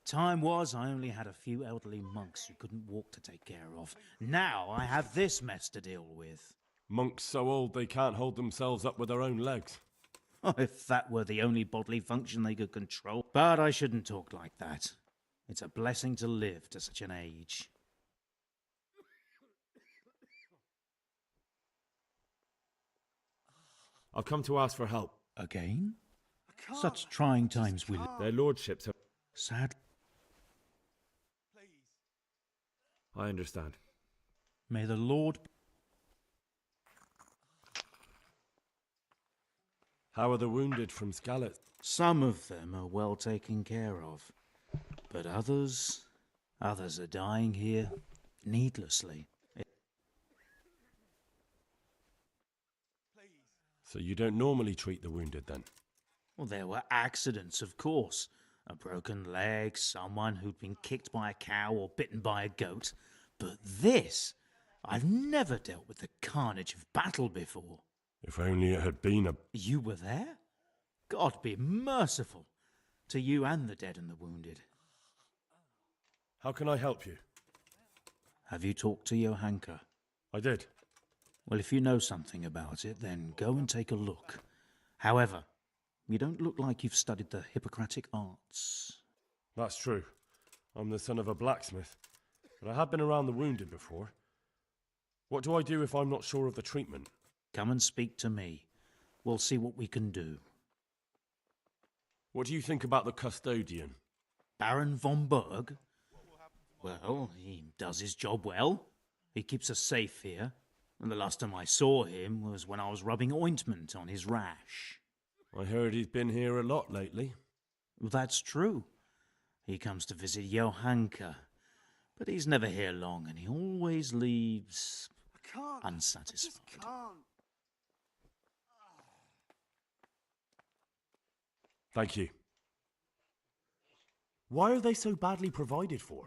Speaker 13: Time was I only had a few elderly monks who couldn't walk to take care of. Now I have this mess to deal with.
Speaker 20: Monks so old they can't hold themselves up with their own legs.
Speaker 13: Oh, if that were the only bodily function they could control. But I shouldn't talk like that. It's a blessing to live to such an age.
Speaker 20: I've come to ask for help.
Speaker 13: Again? Such trying times we live.
Speaker 20: Their lordships are...
Speaker 13: Sad.
Speaker 20: I understand.
Speaker 13: May the Lord...
Speaker 20: How are the wounded from Skalitz?
Speaker 13: Some of them are well taken care of. But others are dying here needlessly.
Speaker 20: So you don't normally treat the wounded then?
Speaker 13: Well, there were accidents, of course. A broken leg, someone who'd been kicked by a cow or bitten by a goat. But this, I've never dealt with the carnage of battle before.
Speaker 20: If only it had been a...
Speaker 13: You were there? God be merciful to you and the dead and the wounded.
Speaker 20: How can I help you?
Speaker 13: Have you talked to Johanka?
Speaker 20: I did.
Speaker 13: Well, if you know something about it, then go and take a look. However, you don't look like you've studied the Hippocratic arts.
Speaker 20: That's true. I'm the son of a blacksmith. But I have been around the wounded before. What do I do if I'm not sure of the treatment?
Speaker 13: Come and speak to me. We'll see what we can do.
Speaker 20: What do you think about the custodian?
Speaker 13: Baron von Berg? Well, he does his job well. He keeps us safe here. And the last time I saw him was when I was rubbing ointment on his rash.
Speaker 20: I heard he's been here a lot lately.
Speaker 13: That's true. He comes to visit Johanka. But he's never here long, and he always leaves unsatisfied.
Speaker 20: Thank you. Why are they so badly provided for?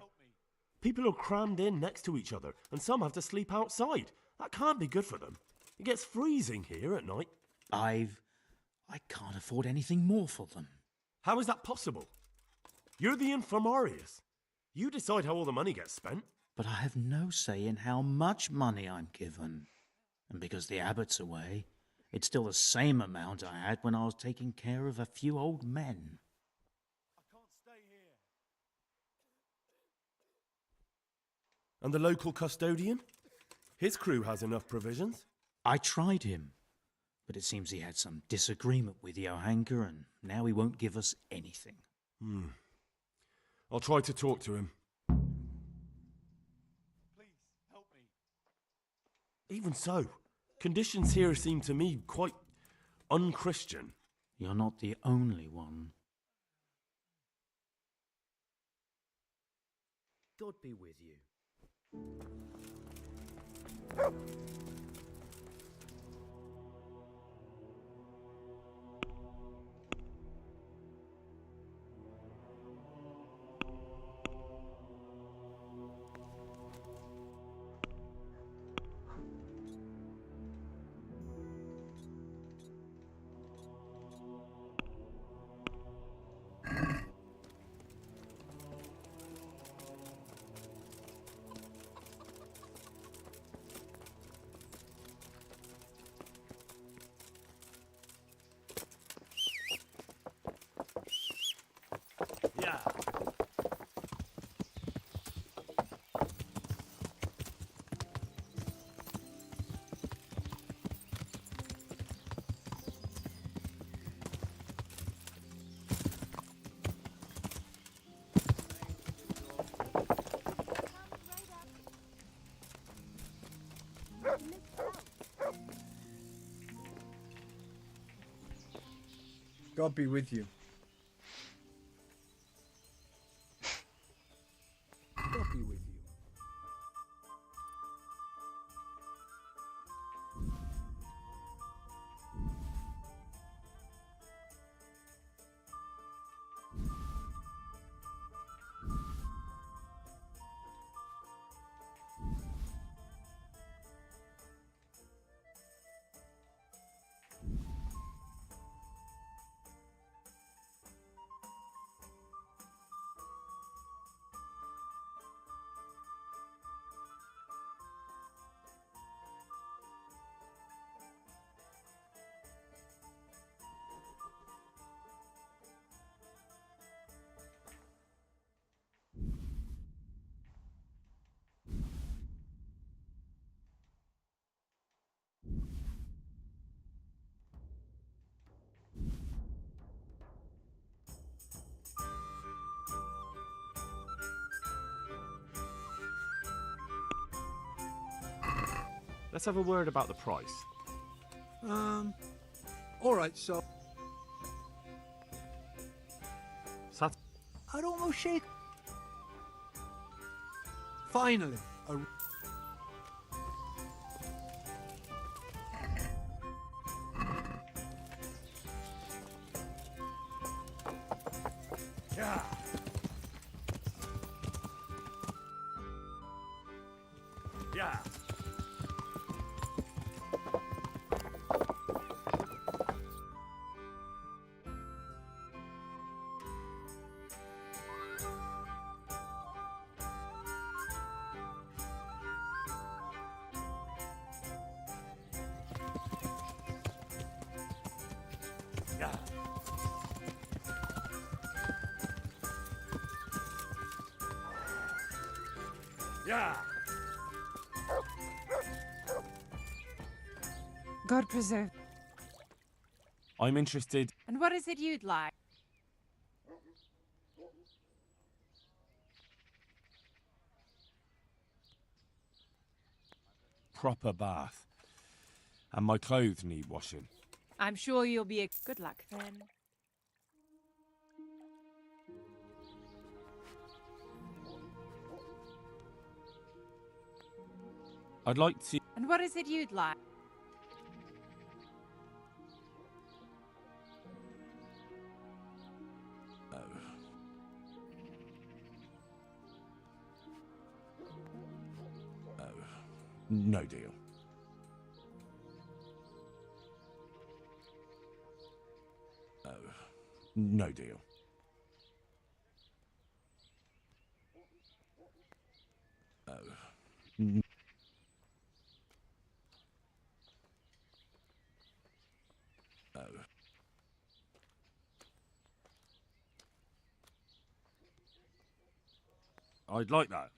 Speaker 20: People are crammed in next to each other, and some have to sleep outside. That can't be good for them. It gets freezing here at night.
Speaker 13: I can't afford anything more for them.
Speaker 20: How is that possible? You're the infirmarius. You decide how all the money gets spent.
Speaker 13: But I have no say in how much money I'm given. And because the abbot's away, It's still the same amount I had when I was taking care of a few old men.
Speaker 20: And the local custodian? His crew has enough provisions.
Speaker 13: I tried him, but it seems he had some disagreement with Johanka, and now he won't give us anything.
Speaker 20: I'll try to talk to him. Even so, conditions here seem to me quite unchristian.
Speaker 13: You're not the only one.
Speaker 17: God be with you.
Speaker 20: Yeah.
Speaker 10: God be with you. God be with you.
Speaker 5: Let's have a word about the price.
Speaker 10: Alright, so.
Speaker 5: Sat-
Speaker 10: I don't know, Sheikh. Finally, a.
Speaker 9: Yeah. Yeah. Yeah. Yeah.
Speaker 21: God preserve.
Speaker 5: I'm interested.
Speaker 21: And what is it you'd like?
Speaker 5: Proper bath. And my clothes need washing.
Speaker 21: I'm sure you'll be a good luck then.
Speaker 5: I'd like to.
Speaker 21: And what is it you'd like?
Speaker 5: No deal. No deal.
Speaker 9: I'd like that.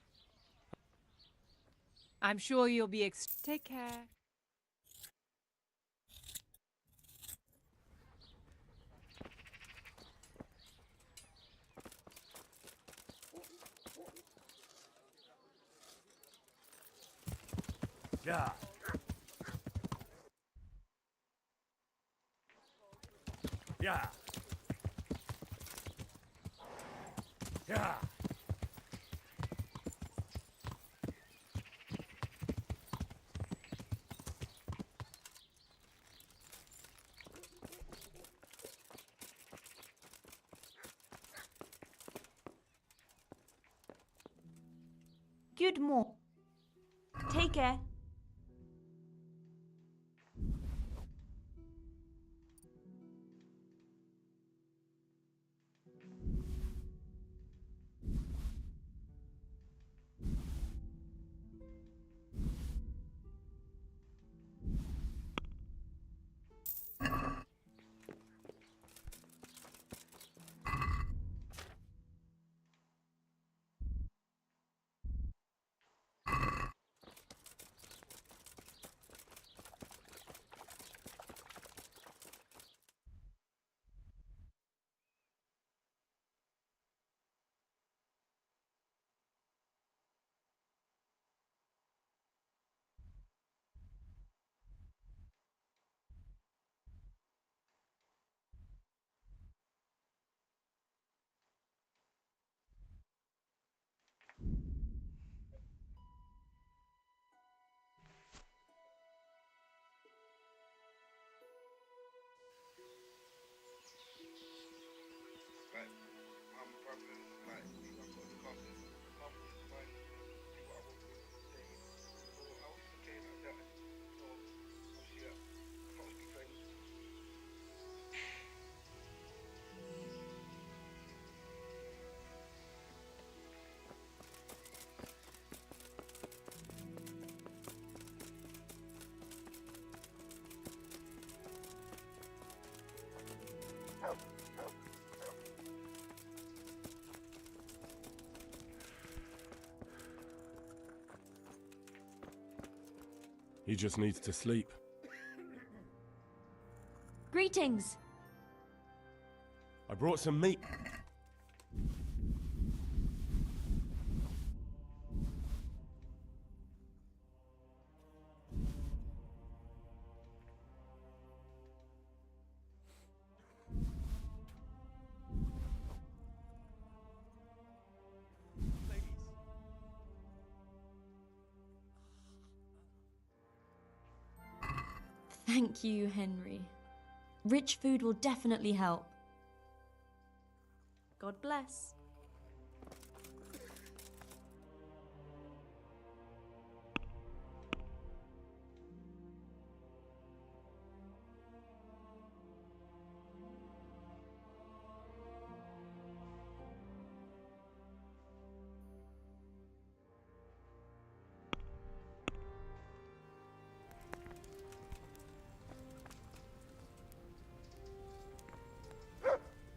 Speaker 21: I'm sure you'll be Take care.
Speaker 9: Yeah. Yeah. Yeah.
Speaker 12: Good morning. Take care.
Speaker 20: He just needs to sleep.
Speaker 12: Greetings.
Speaker 20: I brought some meat.
Speaker 19: Thank you, Henry. Rich food will definitely help. God bless.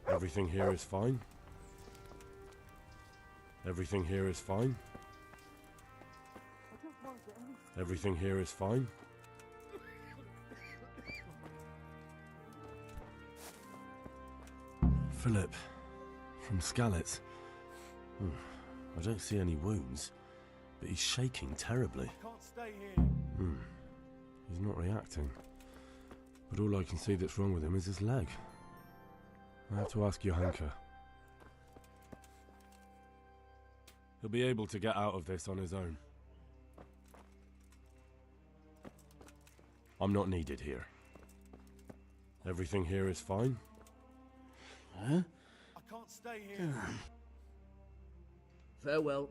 Speaker 20: Everything here is fine. Everything here is fine. Everything here is fine. Philip, from Skalitz. I don't see any wounds, but he's shaking terribly.
Speaker 9: Can't stay here.
Speaker 20: He's not reacting. But all I can see that's wrong with him is his leg. I have to ask Johanka. He'll be able to get out of this on his own. I'm not needed here. Everything here is fine.
Speaker 18: Huh?
Speaker 9: I can't stay here.
Speaker 18: Farewell.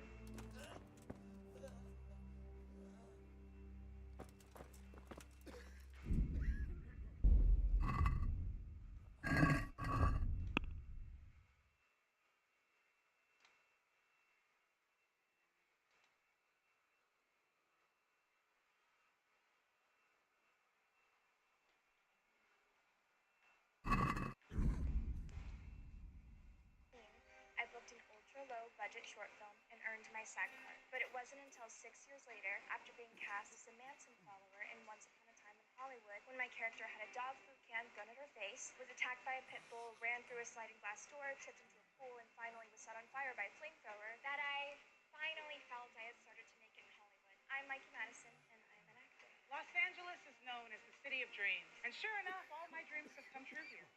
Speaker 22: I booked an ultra-low budget
Speaker 16: budget short film and earned my SAG card. But it wasn't until 6 years later, after being cast as a Manson follower in Once Upon a Time in Hollywood, when my character had a dog food can gun at her face, was attacked by a pit bull, ran through a sliding glass door, tripped into a pool, and finally was set on fire by a flamethrower, that I finally felt I had started to make it in Hollywood. I'm Mikey Madison, and I'm an actor.
Speaker 22: Los Angeles is known as the city of dreams. And sure enough, all my dreams have come true here.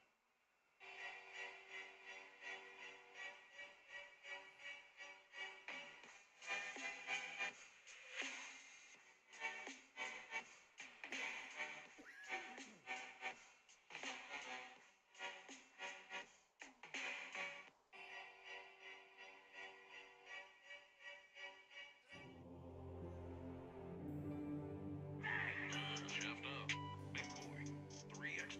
Speaker 23: Shaft up. Big boy. 3 extra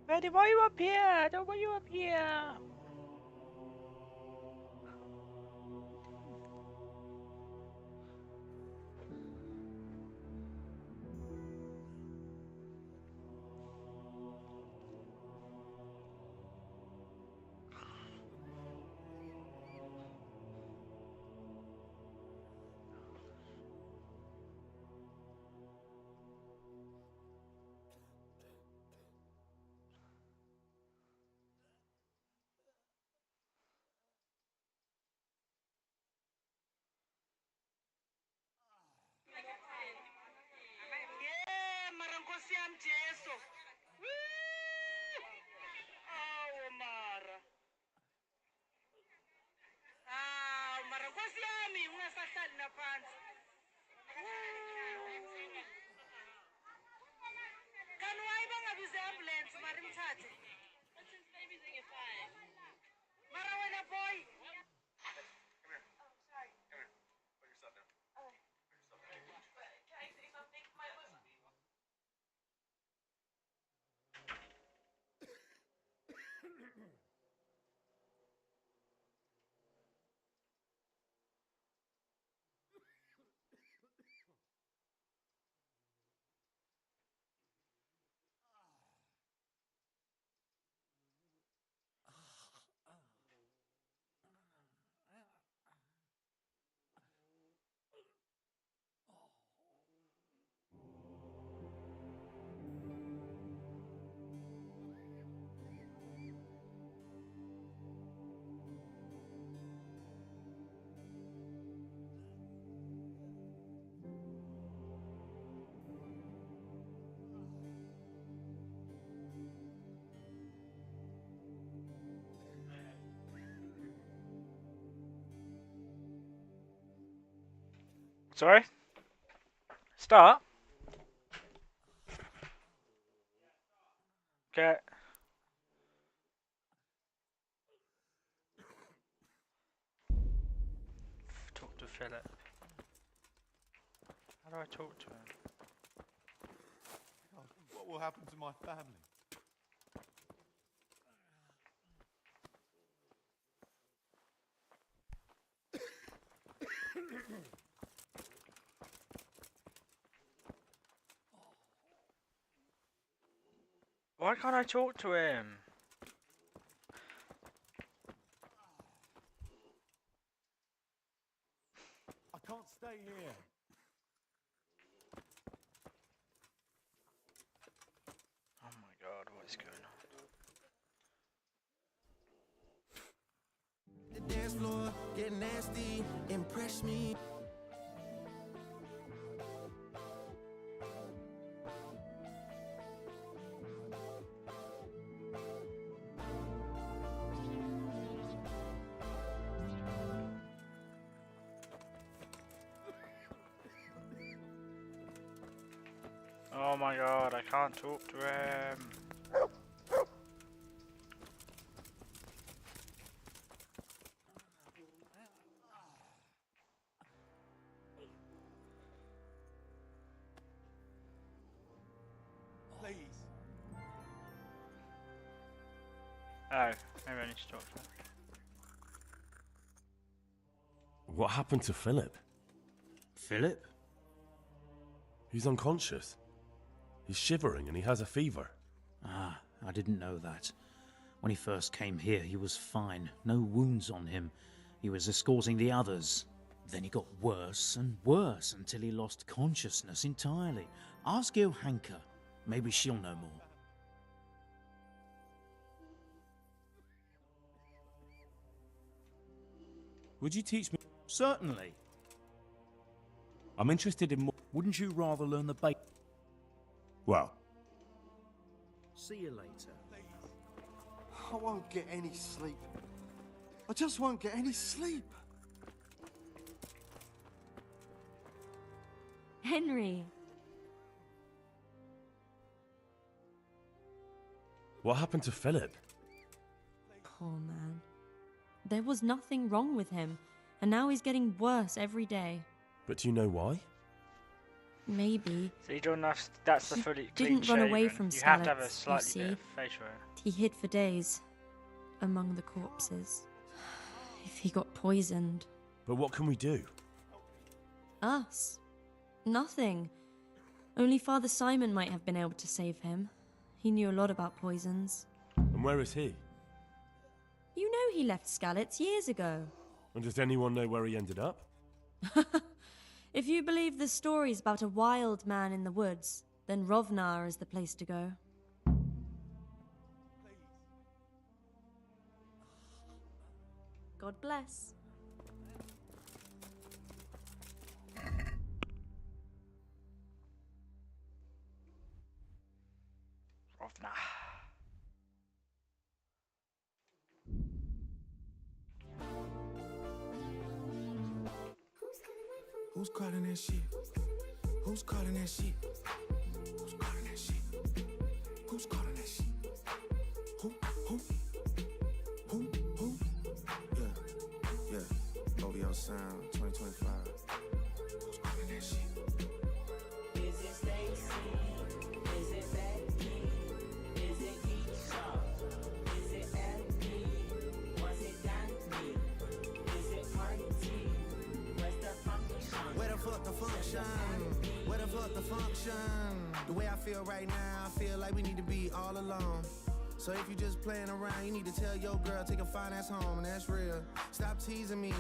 Speaker 2: Eddie, why are you up here? I don't want you up here. Sorry? Start? Okay. Talk to Philip. How do I talk to him?
Speaker 9: What will happen to my family?
Speaker 2: Why can't I talk to him?
Speaker 9: I can't stay here.
Speaker 2: Oh my god, what is going on?
Speaker 1: The dance floor, get nasty, impress me.
Speaker 2: Oh my god, I can't talk to him.
Speaker 9: Please.
Speaker 2: Oh, maybe I need to talk to him.
Speaker 20: What happened to Philip?
Speaker 13: Philip?
Speaker 20: He's unconscious. He's shivering and he has a fever.
Speaker 13: Ah, I didn't know that. When he first came here, he was fine. No wounds on him. He was escorting the others. Then he got worse and worse until he lost consciousness entirely. Ask Johanka. Maybe she'll know more.
Speaker 18: Would you teach me?
Speaker 14: Certainly.
Speaker 18: I'm interested in more.
Speaker 14: Wouldn't you rather learn the basics?
Speaker 18: Well,
Speaker 14: See you later.
Speaker 15: I won't get any sleep. I just won't get any sleep.
Speaker 19: Henry.
Speaker 20: What happened to Philip?
Speaker 19: Poor man. There was nothing wrong with him, and now he's getting worse every day.
Speaker 20: But do you know why?
Speaker 19: Maybe.
Speaker 2: So you don't have. That's the fully clean
Speaker 19: Didn't run away
Speaker 2: shaven.
Speaker 19: from
Speaker 2: You have to have a
Speaker 19: Skalitz,
Speaker 2: slightly bit
Speaker 19: you
Speaker 2: of facial hair.
Speaker 19: He hid for days among the corpses. If he got poisoned.
Speaker 20: But what can we do?
Speaker 19: Us? Nothing. Only Father Simon might have been able to save him. He knew a lot about poisons.
Speaker 20: And where is he?
Speaker 19: You know he left Skalitz years ago.
Speaker 20: And does anyone know where he ended up?
Speaker 19: If you believe the stories about a wild man in the woods, then Rovnar is the place to go. God bless.
Speaker 2: Rovna.
Speaker 1: Who's calling that shit? Who's calling that shit? Who's calling that shit? Who's calling that shit? Who? Who? Yeah. OVO Sound 2025. Who's calling that shit?
Speaker 4: Is it Stacy? Is it Becky? Is it Keisha? Is it Effie? Was it Daphne? Is it Party? Where's the function?
Speaker 1: Where the fuck the function? Where the fuck the function? The way I feel right now, I feel like we need to be all alone. So if you just playing around, you need to tell your girl, take a fine ass home, and that's real. Stop teasing me,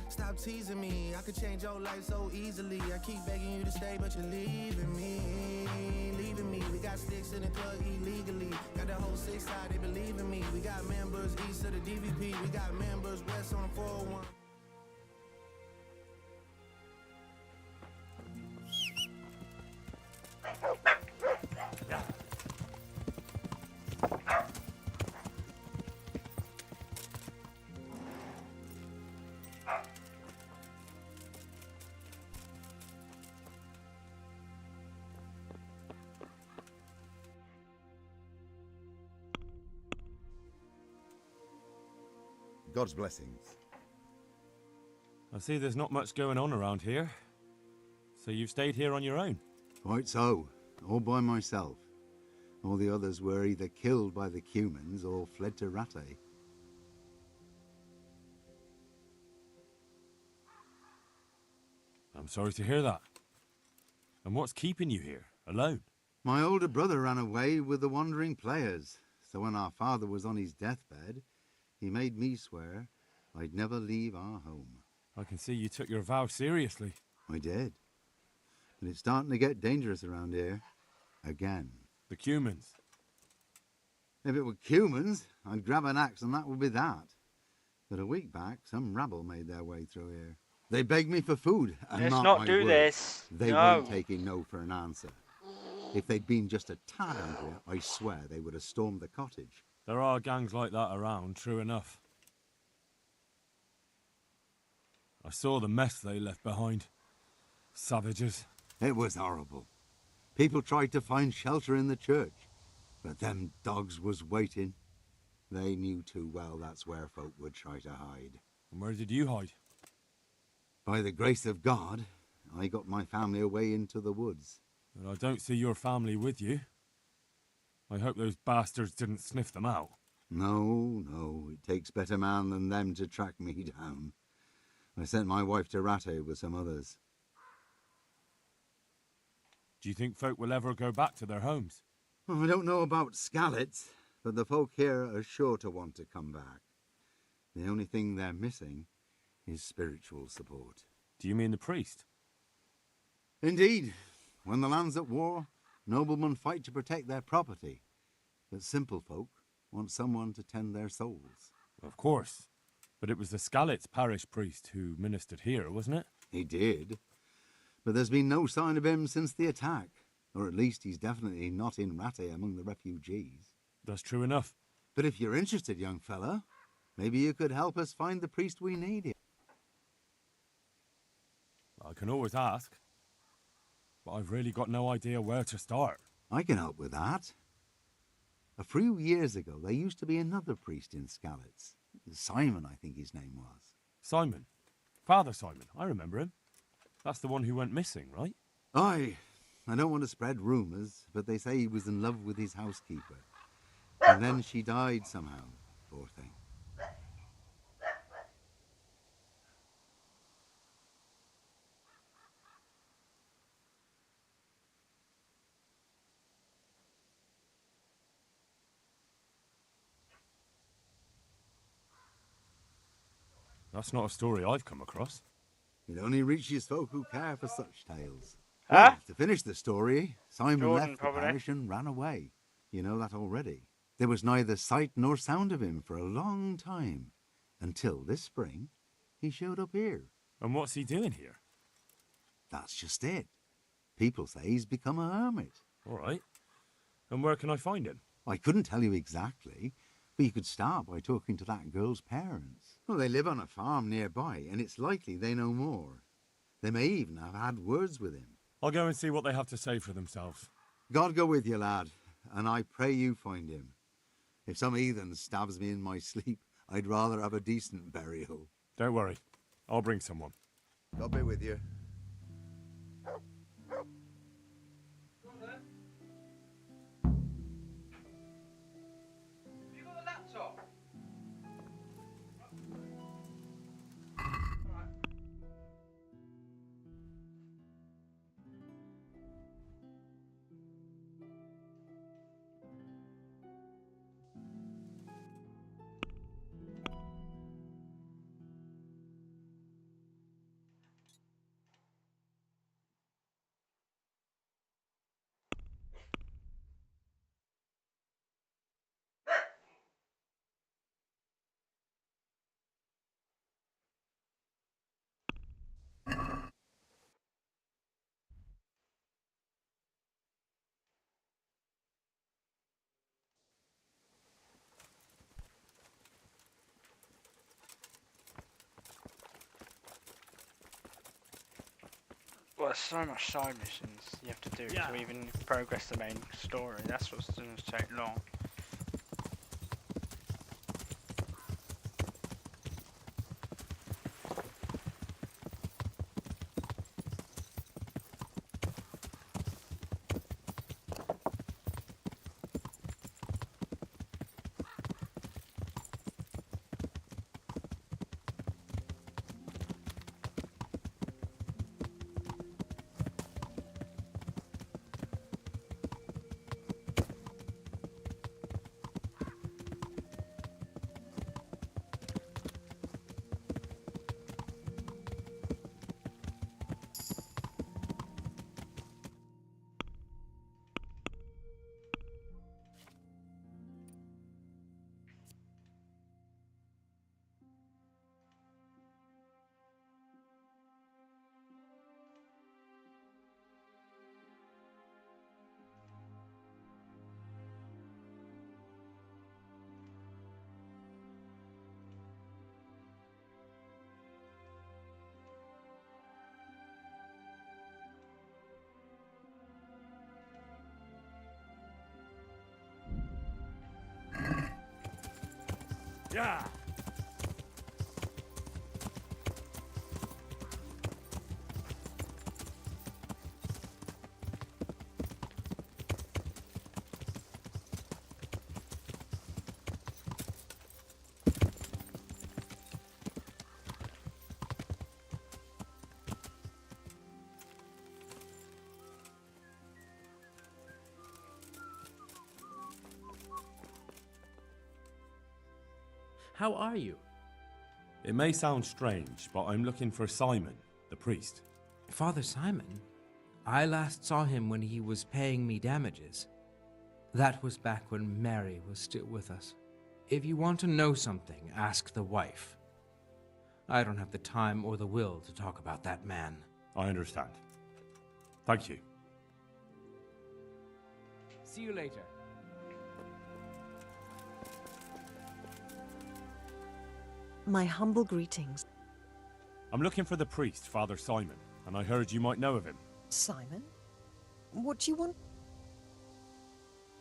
Speaker 1: stop teasing me. I could change your life so easily. I keep begging you to stay, but you're leaving me. We got sticks in the club illegally. Got the whole 6 side, they believe in me. We got members east of the DVP. We got members west on the 401.
Speaker 7: God's blessings.
Speaker 5: I see there's not much going on around here. So you've stayed here on your own?
Speaker 7: Quite so. All by myself. All the others were either killed by the Cumans or fled to Rattay.
Speaker 5: I'm sorry to hear that. And what's keeping you here, alone?
Speaker 7: My older brother ran away with the wandering players. So when our father was on his deathbed, he made me swear I'd never leave our home.
Speaker 5: I can see you took your vow seriously.
Speaker 7: I did. But it's starting to get dangerous around here. Again.
Speaker 5: The Cumans?
Speaker 7: If it were Cumans, I'd grab an axe and that would be that. But a week back, some rabble made their way through here. They begged me for food, and
Speaker 2: Let's
Speaker 7: mark
Speaker 2: not
Speaker 7: my
Speaker 2: do
Speaker 7: words,
Speaker 2: this.
Speaker 7: They
Speaker 2: No.
Speaker 7: weren't taking no for an answer. If they'd been just a tad hungrier, I swear they would have stormed the cottage.
Speaker 5: There are gangs like that around, true enough. I saw the mess they left behind. Savages.
Speaker 7: It was horrible. People tried to find shelter in the church, but them dogs was waiting. They knew too well that's where folk would try to hide.
Speaker 5: And where did you hide?
Speaker 7: By the grace of God, I got my family away into the woods.
Speaker 5: But I don't see your family with you. I hope those bastards didn't sniff them out.
Speaker 7: No, it takes better man than them to track me down. I sent my wife to Rattay with some others.
Speaker 5: Do you think folk will ever go back to their homes?
Speaker 7: I don't know about Skalitz, but the folk here are sure to want to come back. The only thing they're missing is spiritual support.
Speaker 5: Do you mean the priest?
Speaker 7: Indeed. When the land's at war, noblemen fight to protect their property, but simple folk want someone to tend their souls.
Speaker 5: Of course. But it was the Skalitz parish priest who ministered here, wasn't it?
Speaker 7: He did. But there's been no sign of him since the attack. Or at least he's definitely not in Rattay among the refugees.
Speaker 5: That's true enough.
Speaker 7: But if you're interested, young fella, maybe you could help us find the priest we need here.
Speaker 5: I can always ask. But I've really got no idea where to start.
Speaker 7: I can help with that. A few years ago, there used to be another priest in Skalitz. Simon, I think his name was.
Speaker 5: Simon? Father Simon, I remember him. That's the one who went missing, right?
Speaker 7: Aye, I don't want to spread rumours, but they say he was in love with his housekeeper. And then she died somehow, poor thing.
Speaker 20: That's not a story I've come across.
Speaker 7: It only reaches folk who care for such tales.
Speaker 2: Huh?
Speaker 7: Well, to finish the story, Simon
Speaker 2: Jordan,
Speaker 7: left
Speaker 2: probably.
Speaker 7: the parish and ran away. You know that already. There was neither sight nor sound of him for a long time, until this spring he showed up here.
Speaker 20: And what's he doing here?
Speaker 7: That's just it. People say he's become a hermit.
Speaker 20: All right. And where can I find him?
Speaker 7: I couldn't tell you exactly, but you could start by talking to that girl's parents. Well, they live on a farm nearby, and it's likely they know more. They may even have had words with him.
Speaker 20: I'll go and see what they have to say for themselves.
Speaker 7: God go with you, lad, and I pray you find him. If some heathen stabs me in my sleep, I'd rather have a decent burial.
Speaker 20: Don't worry. I'll bring someone.
Speaker 7: God be with you.
Speaker 18: You got a laptop?
Speaker 2: Well, there's so much side missions you have to do to even progress the main story. That's what's going to take long.
Speaker 20: Yeah.
Speaker 6: How are you?
Speaker 20: It may sound strange, but I'm looking for Simon, the priest.
Speaker 6: Father Simon? I last saw him when he was paying me damages. That was back when Mary was still with us. If you want to know something, ask the wife. I don't have the time or the will to talk about that man.
Speaker 20: I understand. Thank you.
Speaker 6: See you later.
Speaker 8: My humble greetings.
Speaker 20: I'm looking for the priest, Father Simon, and I heard you might know of him.
Speaker 8: Simon? What do you want?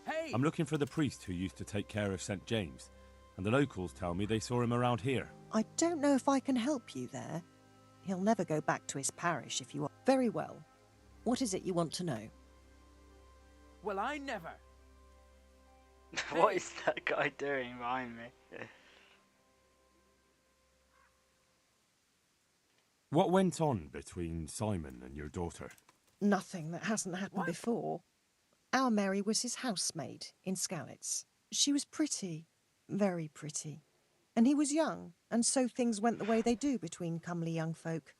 Speaker 6: Hey!
Speaker 20: I'm looking for the priest who used to take care of St. James, and the locals tell me they saw him around here.
Speaker 8: I don't know if I can help you there. He'll never go back to his parish if you are. Very well. What is it you want to know?
Speaker 14: Well, I never.
Speaker 2: What is that guy doing behind me?
Speaker 5: What went on between Simon and your daughter?
Speaker 8: Nothing that hasn't happened before. Our Mary was his housemaid in Skalitz. She was pretty, very pretty. And he was young, and so things went the way they do between comely young folk.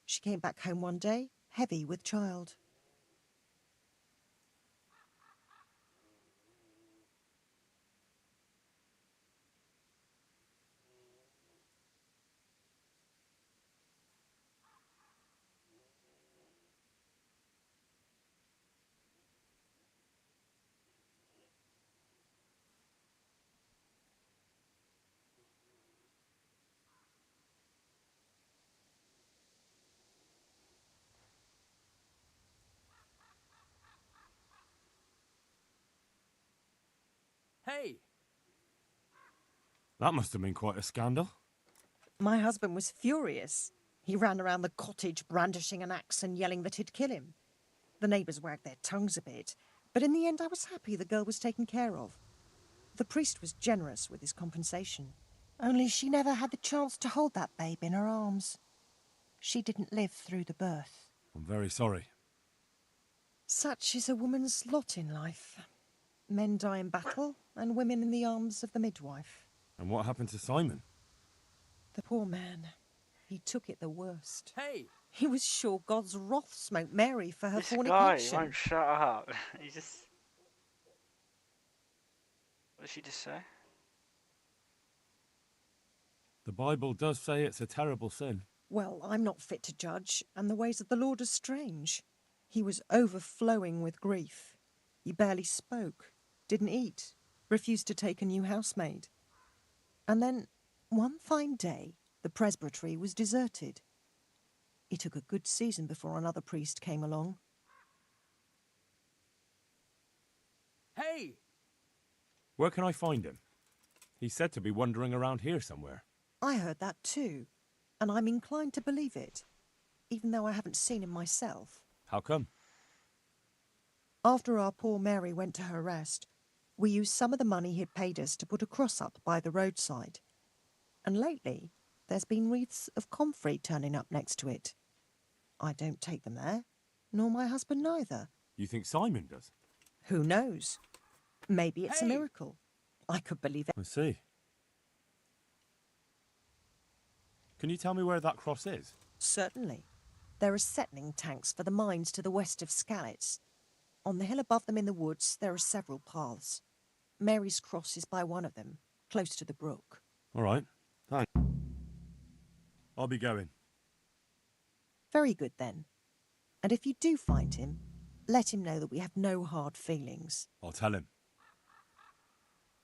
Speaker 8: She came back home one day, heavy with child.
Speaker 14: Hey!
Speaker 5: That must have been quite a scandal.
Speaker 8: My husband was furious. He ran around the cottage brandishing an axe and yelling that he'd kill him. The neighbours wagged their tongues a bit, but in the end I was happy the girl was taken care of. The priest was generous with his compensation. Only she never had the chance to hold that babe in her arms. She didn't live through the birth.
Speaker 5: I'm very sorry.
Speaker 8: Such is a woman's lot in life. Men die in battle, and women in the arms of the midwife.
Speaker 5: And what happened to Simon?
Speaker 8: The poor man. He took it the worst.
Speaker 14: Hey!
Speaker 8: He was sure God's wrath smote Mary for her
Speaker 2: This guy
Speaker 8: fornication.
Speaker 2: won't shut up. He just... What did she just say?
Speaker 5: The Bible does say it's a terrible sin.
Speaker 8: Well, I'm not fit to judge, and the ways of the Lord are strange. He was overflowing with grief. He barely spoke, didn't eat, refused to take a new housemaid. And then, one fine day, the presbytery was deserted. It took a good season before another priest came along.
Speaker 14: Hey!
Speaker 5: Where can I find him? He's said to be wandering around here somewhere.
Speaker 8: I heard that too, and I'm inclined to believe it, even though I haven't seen him myself.
Speaker 5: How come?
Speaker 8: After our poor Mary went to her rest, we used some of the money he'd paid us to put a cross up by the roadside. And lately, there's been wreaths of comfrey turning up next to it. I don't take them there, nor my husband neither.
Speaker 5: You think Simon does?
Speaker 8: Who knows? Maybe it's a miracle. I could believe it.
Speaker 5: I see. Can you tell me where that cross is?
Speaker 8: Certainly. There are settling tanks for the mines to the west of Skalitz. On the hill above them in the woods, there are several paths. Mary's cross is by one of them, close to the brook.
Speaker 5: All right. Thanks. I'll be going.
Speaker 8: Very good, then. And if you do find him, let him know that we have no hard feelings.
Speaker 5: I'll tell him.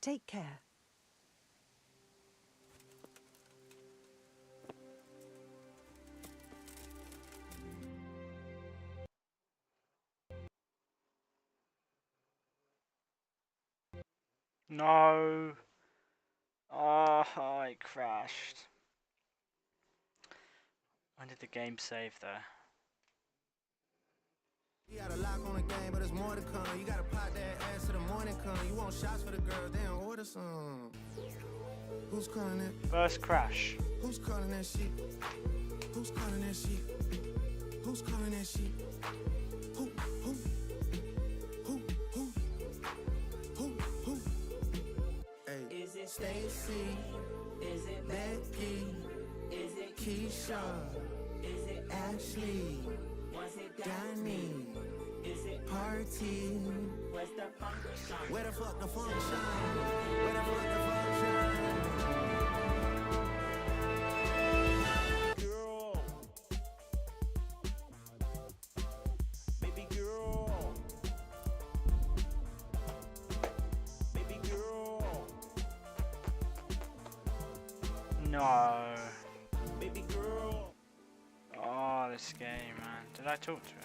Speaker 8: Take care.
Speaker 2: No. Oh, I crashed. When did the game save there?
Speaker 1: You got a lock on the game, but there's more to come. You gotta pop that ass till the morning come. You want shots for the girls, then order some. Who's calling it?
Speaker 2: First crash.
Speaker 1: Who's calling that shit? Who's calling that shit? Who's calling that shit? Who? Who? Who? Who? Who? Who? Hey.
Speaker 4: Is it
Speaker 1: Stacy?
Speaker 4: Is it
Speaker 1: Becky?
Speaker 4: Is it
Speaker 1: Keisha?
Speaker 4: Is it
Speaker 1: Ashley?
Speaker 4: Was it
Speaker 1: Danny?
Speaker 4: Is it
Speaker 1: Party?
Speaker 4: Where's the function?
Speaker 1: Where the fuck the function? Where the fuck the function?
Speaker 9: Girl. Baby girl. Baby girl.
Speaker 2: No.
Speaker 9: Baby girl.
Speaker 2: Oh, this game, man. Did I talk to her?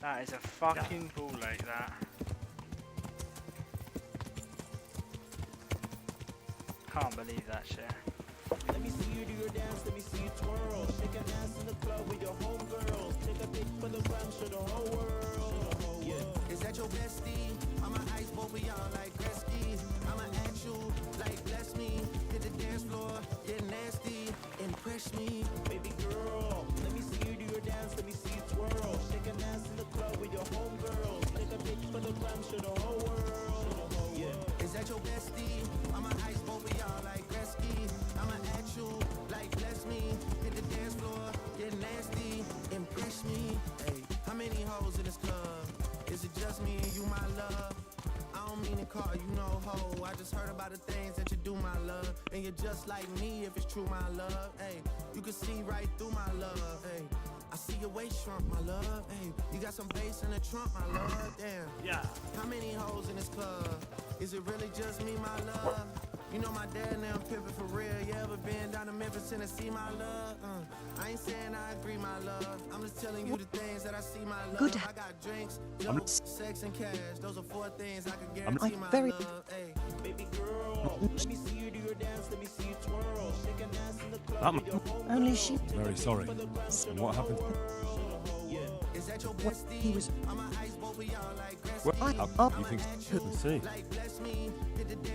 Speaker 2: That is a fucking ball like that. Can't believe that shit.
Speaker 9: Let me see you do your dance, let me see you twirl. Shake an ass in the club with your homegirls. Take a pic for the gram, show the whole world. Yeah.
Speaker 1: Is that your bestie? I'ma ice both of y'all like Gretzky. I'ma at you like bless me. Hit the dance floor, get nasty, impress me.
Speaker 9: Baby girl, let me see you do your dance, let me see you twirl. Shake an ass in the club with your homegirls. Take a pic for the gram, show the whole world. Yeah.
Speaker 1: Is that your bestie? I'ma ice both of y'all like Gretzky. I'ma at you like bless me. Hit the dance floor, get nasty, impress me. Hey, how many hoes in this club? Is it just me and you, my love? I don't mean to call you no hoe. I just heard about the things that you do, my love. And you're just like me if it's true, my love. Hey, you can see right through my love. Hey, I see your waist shrunk, my love. Hey, you got some bass in the trunk, my love. Damn.
Speaker 20: Yeah.
Speaker 1: How many hoes in this club? Is it really just me, my love? You know my dad now pimpin' for real. You ever been down to Memphis, Tennessee, my love? I ain't saying I agree, my love. I'm just telling you the things that I see, my love.
Speaker 8: Good.
Speaker 1: I got drinks, jokes, sex, and cash. Those are 4 things I can guarantee, my
Speaker 8: very
Speaker 1: love. Hey.
Speaker 9: Baby girl, let me see you do your dance, let me see you twirl. Shake an ass in the club with your homegirls.
Speaker 8: Only she.
Speaker 10: Very sorry. What happened?
Speaker 1: Is that your
Speaker 8: What
Speaker 1: bestie?
Speaker 8: he was.
Speaker 1: I'ma ice both of y'all like
Speaker 10: Well,
Speaker 1: Gretzky.
Speaker 10: you think? Let's see.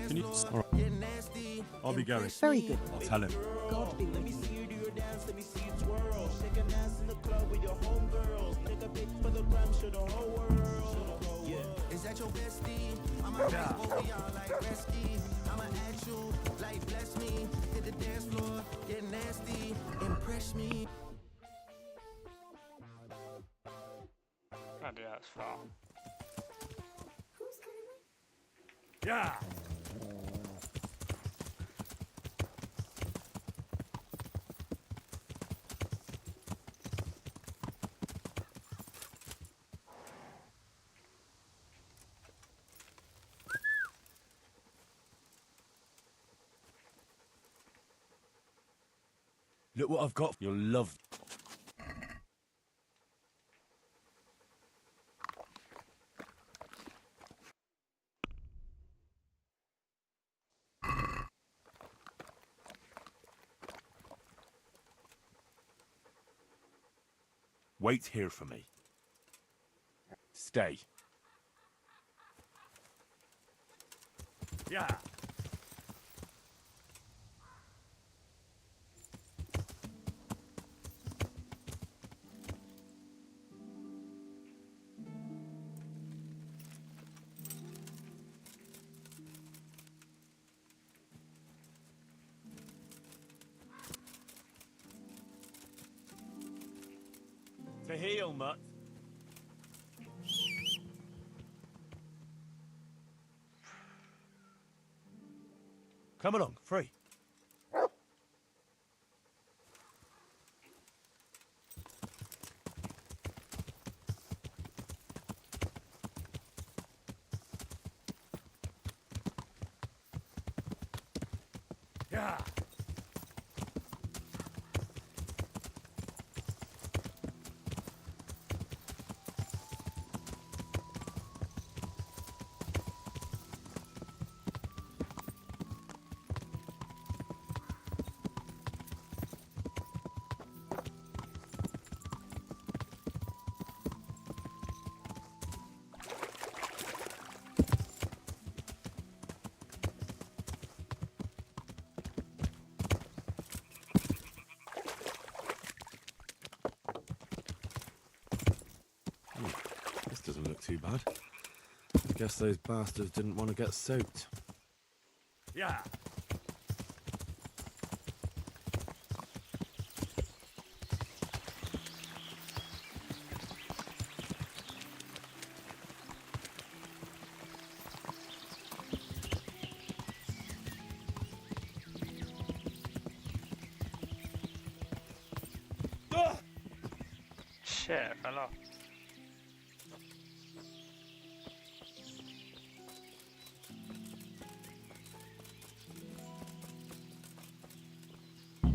Speaker 10: Can you? All right.
Speaker 1: Get nasty.
Speaker 10: I'll be Gary.
Speaker 8: Very good.
Speaker 10: I'll tell him.
Speaker 8: God be
Speaker 9: Let
Speaker 8: with
Speaker 9: me
Speaker 8: you.
Speaker 9: see you do your dance, let me see you twirl. Shake an ass in the club with your homegirls. Take a pic for the gram, show the whole world. Yeah.
Speaker 1: Is that your bestie? I'ma ice both of y'all like Gretzky. I'ma at you like bless me. Hit the dance floor, get nasty, impress me.
Speaker 2: Bloody hell, that's far.
Speaker 20: Yeah.
Speaker 10: Look what I've got. You'll love.
Speaker 20: Wait here for me. Stay. Yeah. To heal, Mutt. Come along, free. Yeah.
Speaker 5: This doesn't look too bad. I guess those bastards didn't want to get soaked.
Speaker 20: Yeah.
Speaker 2: Shit, I fell off.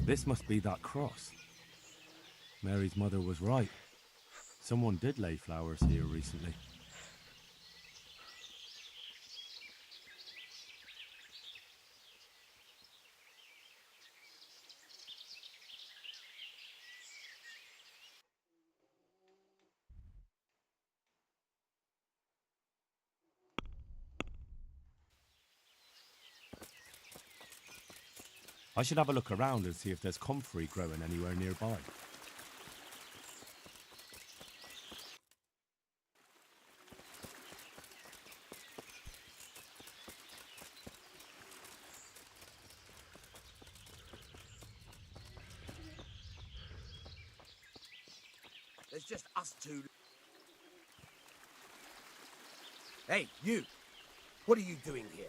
Speaker 5: This must be that cross. Mary's mother was right. Someone did lay flowers here recently.
Speaker 20: I should have a look around and see if there's comfrey growing anywhere nearby.
Speaker 3: There's just us two. Hey, you! What are you doing here?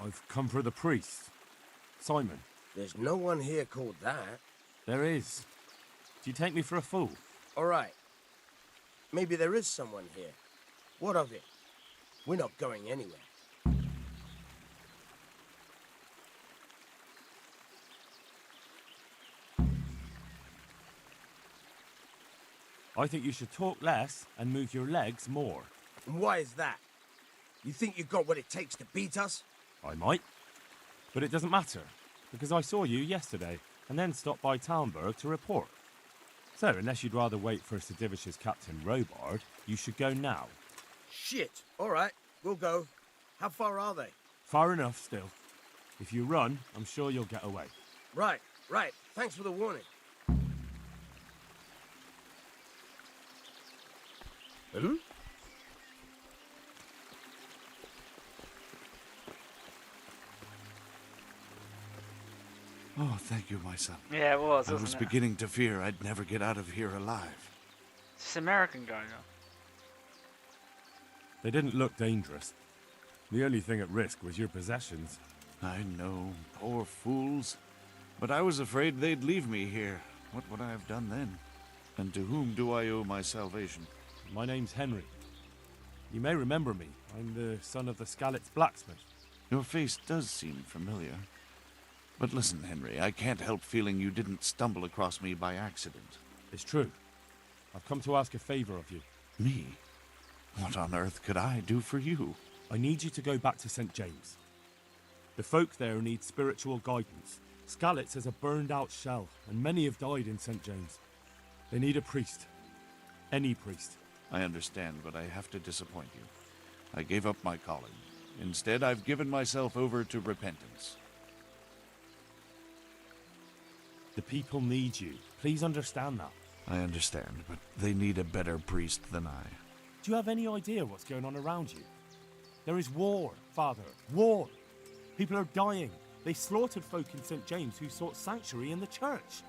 Speaker 20: I've come for the priest. Simon.
Speaker 3: There's no one here called that.
Speaker 20: There is. Do you take me for a fool?
Speaker 3: All right. Maybe there is someone here. What of it? We're not going anywhere.
Speaker 20: I think you should talk less and move your legs more.
Speaker 3: And why is that? You think you've got what it takes to beat us?
Speaker 20: I might. But it doesn't matter, because I saw you yesterday, and then stopped by Talmberg to report. So, unless you'd rather wait for Sedivish's Captain Robard, you should go now.
Speaker 3: Shit! All right, we'll go. How far are they?
Speaker 20: Far enough, still. If you run, I'm sure you'll get away.
Speaker 3: Right. Thanks for the warning. Hmm?
Speaker 11: Oh, thank you, my son.
Speaker 2: Yeah, it was,
Speaker 11: I
Speaker 2: wasn't
Speaker 11: was
Speaker 2: it?
Speaker 11: beginning to fear I'd never get out of here alive.
Speaker 2: It's this American guy now.
Speaker 20: They didn't look dangerous. The only thing at risk was your possessions.
Speaker 11: I know, poor fools. But I was afraid they'd leave me here. What would I have done then? And to whom do I owe my salvation?
Speaker 20: My name's Henry. You may remember me. I'm the son of the Skalitz blacksmith.
Speaker 11: Your face does seem familiar. But listen, Henry, I can't help feeling you didn't stumble across me by accident.
Speaker 20: It's true. I've come to ask a favor of you.
Speaker 11: Me? What on earth could I do for you?
Speaker 20: I need you to go back to St. James. The folk there need spiritual guidance. Skalitz has a burned-out shell, and many have died in St. James. They need a priest. Any priest.
Speaker 11: I understand, but I have to disappoint you. I gave up my calling. Instead, I've given myself over to repentance.
Speaker 20: The people need you. Please understand that.
Speaker 11: I understand, but they need a better priest than I.
Speaker 20: Do you have any idea what's going on around you? There is war, Father. War. People are dying. They slaughtered folk in St. James who sought sanctuary in the church.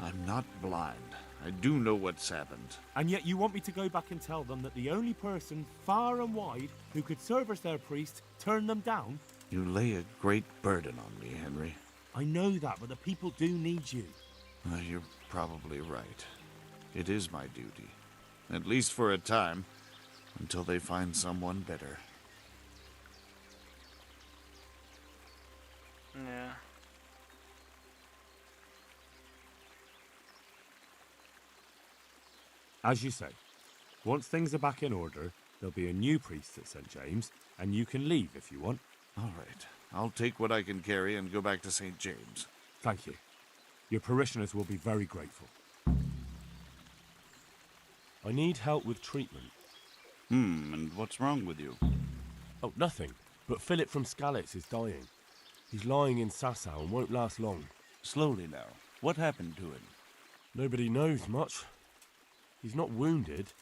Speaker 11: I'm not blind. I do know what's happened.
Speaker 20: And yet you want me to go back and tell them that the only person, far and wide, who could serve as their priest turned them down?
Speaker 11: You lay a great burden on me, Henry.
Speaker 20: I know that, but the people do need you.
Speaker 11: You're probably right. It is my duty. At least for a time. Until they find someone better.
Speaker 2: Yeah.
Speaker 20: As you say, once things are back in order, there'll be a new priest at St. James, and you can leave if you want.
Speaker 11: All right. I'll take what I can carry and go back to St. James.
Speaker 20: Thank you. Your parishioners will be very grateful. I need help with treatment.
Speaker 11: And what's wrong with you?
Speaker 20: Oh, nothing. But Philip from Skalitz is dying. He's lying in Sasau and won't last long.
Speaker 11: Slowly now. What happened to him?
Speaker 20: Nobody knows much. He's not wounded,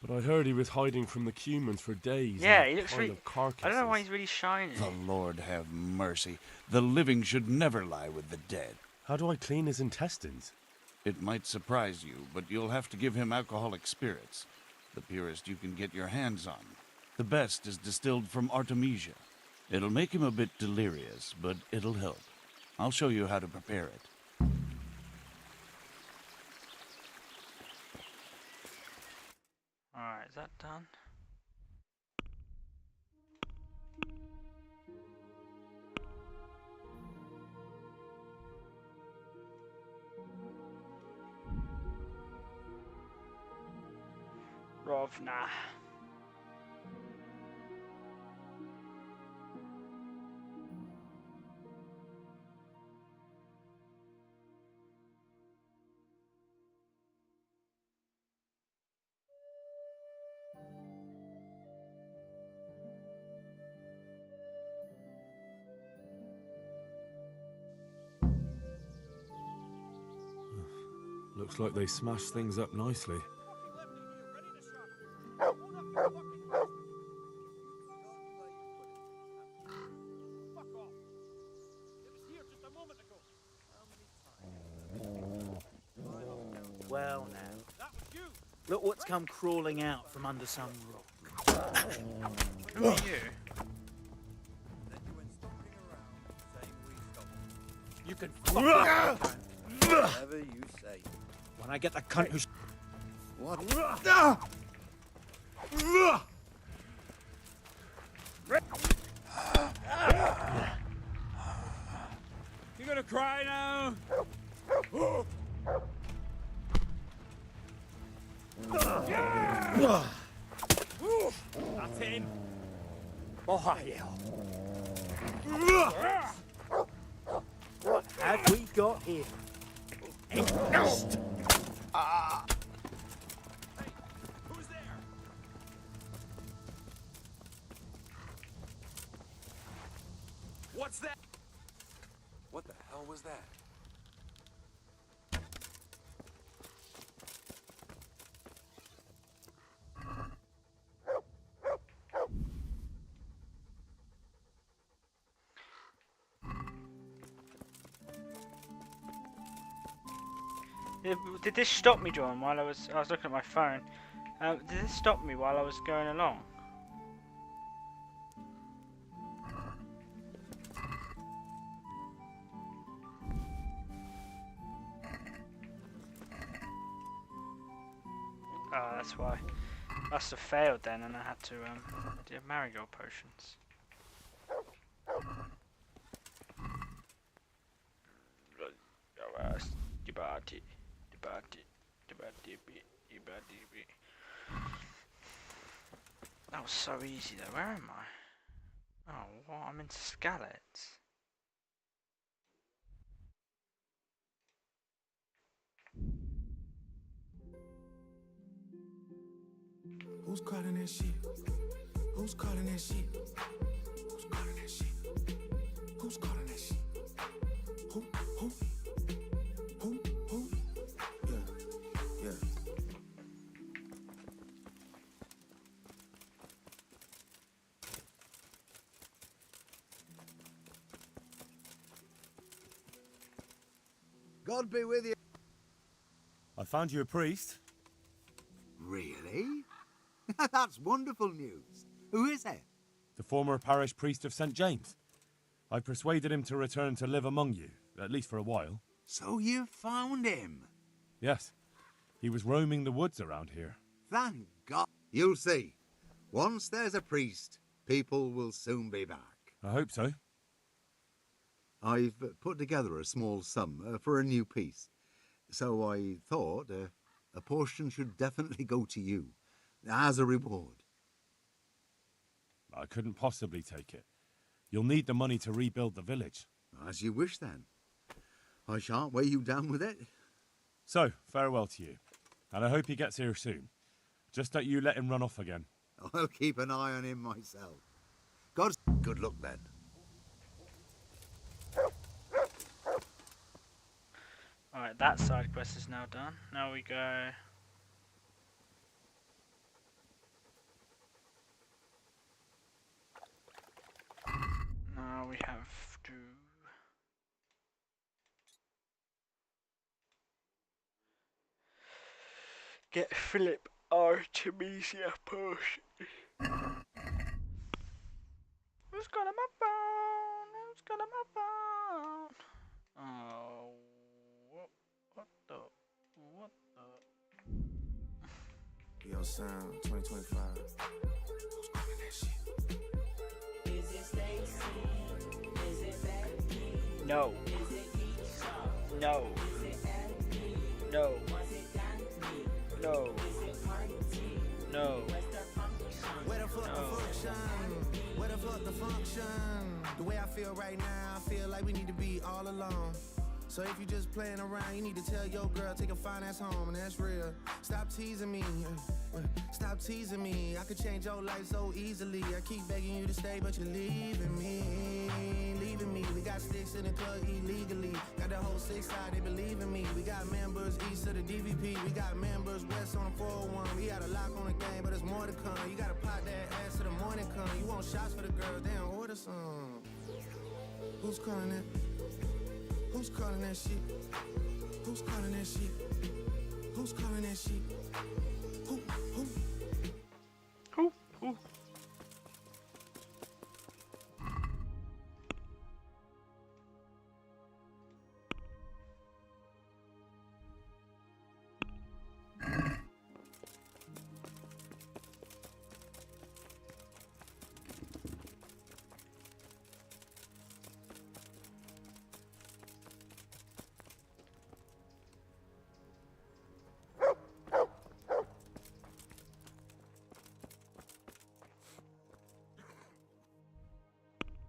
Speaker 20: but I heard he was hiding from the Cumans for days.
Speaker 2: Yeah,
Speaker 20: in
Speaker 2: he looks
Speaker 20: pile
Speaker 2: really.
Speaker 20: of carcasses.
Speaker 2: I don't know why he's really shiny.
Speaker 11: The Lord have mercy. The living should never lie with the dead.
Speaker 20: How do I clean his intestines?
Speaker 11: It might surprise you, but you'll have to give him alcoholic spirits. The purest you can get your hands on. The best is distilled from Artemisia. It'll make him a bit delirious, but it'll help. I'll show you how to prepare it.
Speaker 2: Alright, is that done? Rovna.
Speaker 20: Looks like they smashed things up nicely.
Speaker 14: Well now, look what's come crawling out from under some rock.
Speaker 2: Who are you?
Speaker 10: You can
Speaker 15: Whatever you say.
Speaker 10: when I get the cunt who's...
Speaker 15: What?
Speaker 10: You gonna cry now? That's in. Ohio.
Speaker 14: What have we got here?
Speaker 10: A nest.
Speaker 14: Who's there?
Speaker 10: What's that?
Speaker 17: What the hell was that?
Speaker 2: Did this stop me, John, while I was looking at my phone? Did this stop me while I was going along? Oh, that's why. Must have failed then, and I had to do marigold potions. That was so easy though. Where am I? Oh, what? I'm into Skalitz.
Speaker 1: Who's calling that shit? Who's calling that shit? Who's calling that shit? Who's calling that shit? Who? Who? Who? Who? Yeah. Yeah.
Speaker 7: God be with you.
Speaker 20: I found you a priest.
Speaker 7: Really? That's wonderful news. Who is it?
Speaker 20: The former parish priest of St. James. I persuaded him to return to live among you, at least for a while.
Speaker 7: So you found him?
Speaker 20: Yes. He was roaming the woods around here.
Speaker 7: Thank God. You'll see. Once there's a priest, people will soon be back.
Speaker 20: I hope so.
Speaker 7: I've put together a small sum for a new piece. So I thought a portion should definitely go to you, as a reward.
Speaker 20: I couldn't possibly take it. You'll need the money to rebuild the village.
Speaker 7: As you wish, then. I shan't weigh you down with it.
Speaker 20: So, farewell to you. And I hope he gets here soon. Just don't you let him run off again.
Speaker 7: I'll keep an eye on him myself. God's good luck, then.
Speaker 2: Alright, that side quest is now done. Now we go... Now we have to... get Philip Artemisia potion. Who's got my phone? Who's got my phone? Oh, what the?
Speaker 1: Yo, sound 2025. Who's calling that shit?
Speaker 4: Is it Stacy? Is it Becky?
Speaker 2: No.
Speaker 4: Is it Keisha?
Speaker 2: No.
Speaker 4: Is it Emily?
Speaker 2: No.
Speaker 4: Was it Danny?
Speaker 2: No.
Speaker 4: Is it Marty?
Speaker 2: No.
Speaker 4: Where's the function?
Speaker 1: Where the fuck the function? Where the fuck the function? The way I feel right now, I feel like we need to be all alone. So if you just playing around, you need to tell your girl, take a fine ass home, and that's real. Stop teasing me, stop teasing me. I could change your life so easily. I keep begging you to stay, but you're leaving me, leaving me. We got sticks in the club illegally. Got the whole 6 side, they believe in me. We got members east of the DVP. We got members west on the 401. We got a lock on the game, but there's more to come. You gotta pot that ass till the morning come. You want shots for the girls, damn, order some. Who's calling that? Who's calling that shit? Who's calling that shit? Who's calling that shit? Who?
Speaker 2: Who?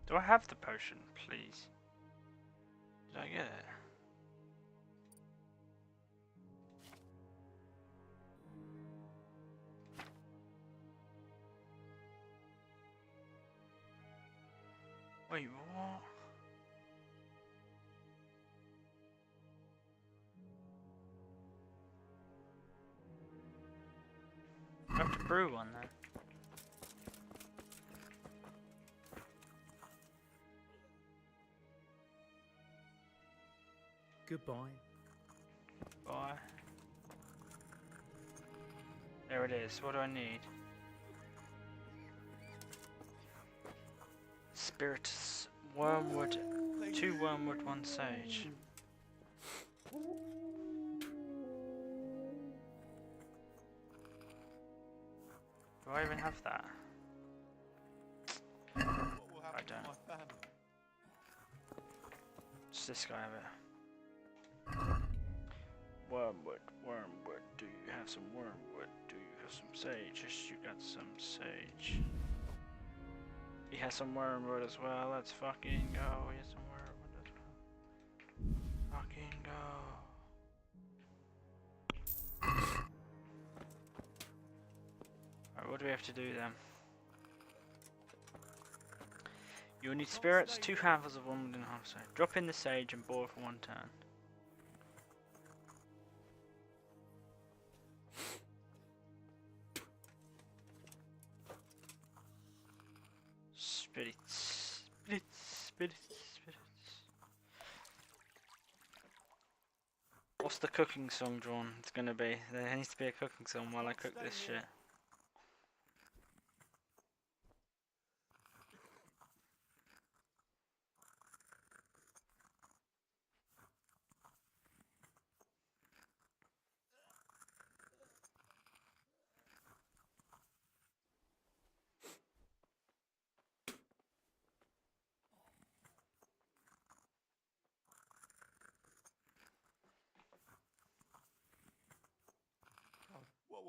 Speaker 2: Do I have the potion, please? Did I get it? Wait, what? I have to brew one then.
Speaker 14: Goodbye.
Speaker 2: Bye. There it is. What do I need? Spiritus, wormwood, 2 wormwood, 1 sage. Do I even have that? I don't. Does this guy have it? Wormwood, do you have some wormwood? Do you have some sage? Yes, you got some sage. He has some wormwood as well, let's fucking go. He has some wormwood as well. Fucking go. Alright, what do we have to do then? You will need spirits, 2 handfuls of wormwood and half sage. Drop in the sage and boil for 1 turn. Spirits. What's the cooking song, John? It's gonna be. There needs to be a cooking song while I cook this shit.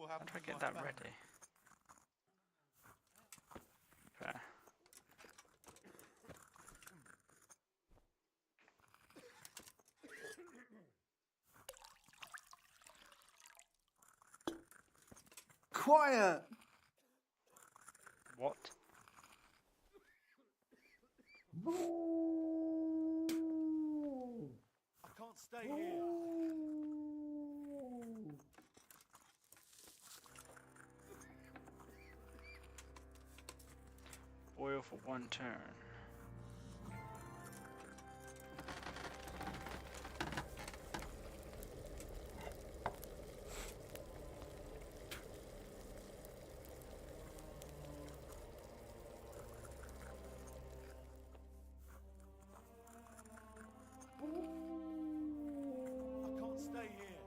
Speaker 2: How do I get that ready? Fair.
Speaker 15: Quiet!
Speaker 2: What?
Speaker 9: I can't stay here.
Speaker 2: Boil for 1 turn.
Speaker 9: I can't stay here.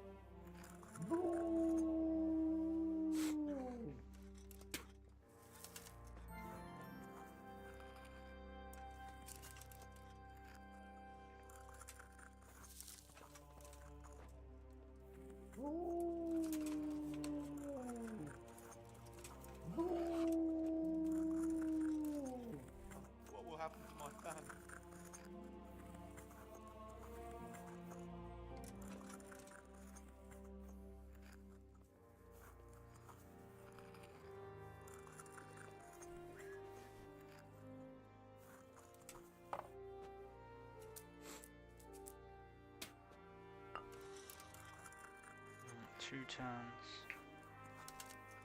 Speaker 2: 2 turns.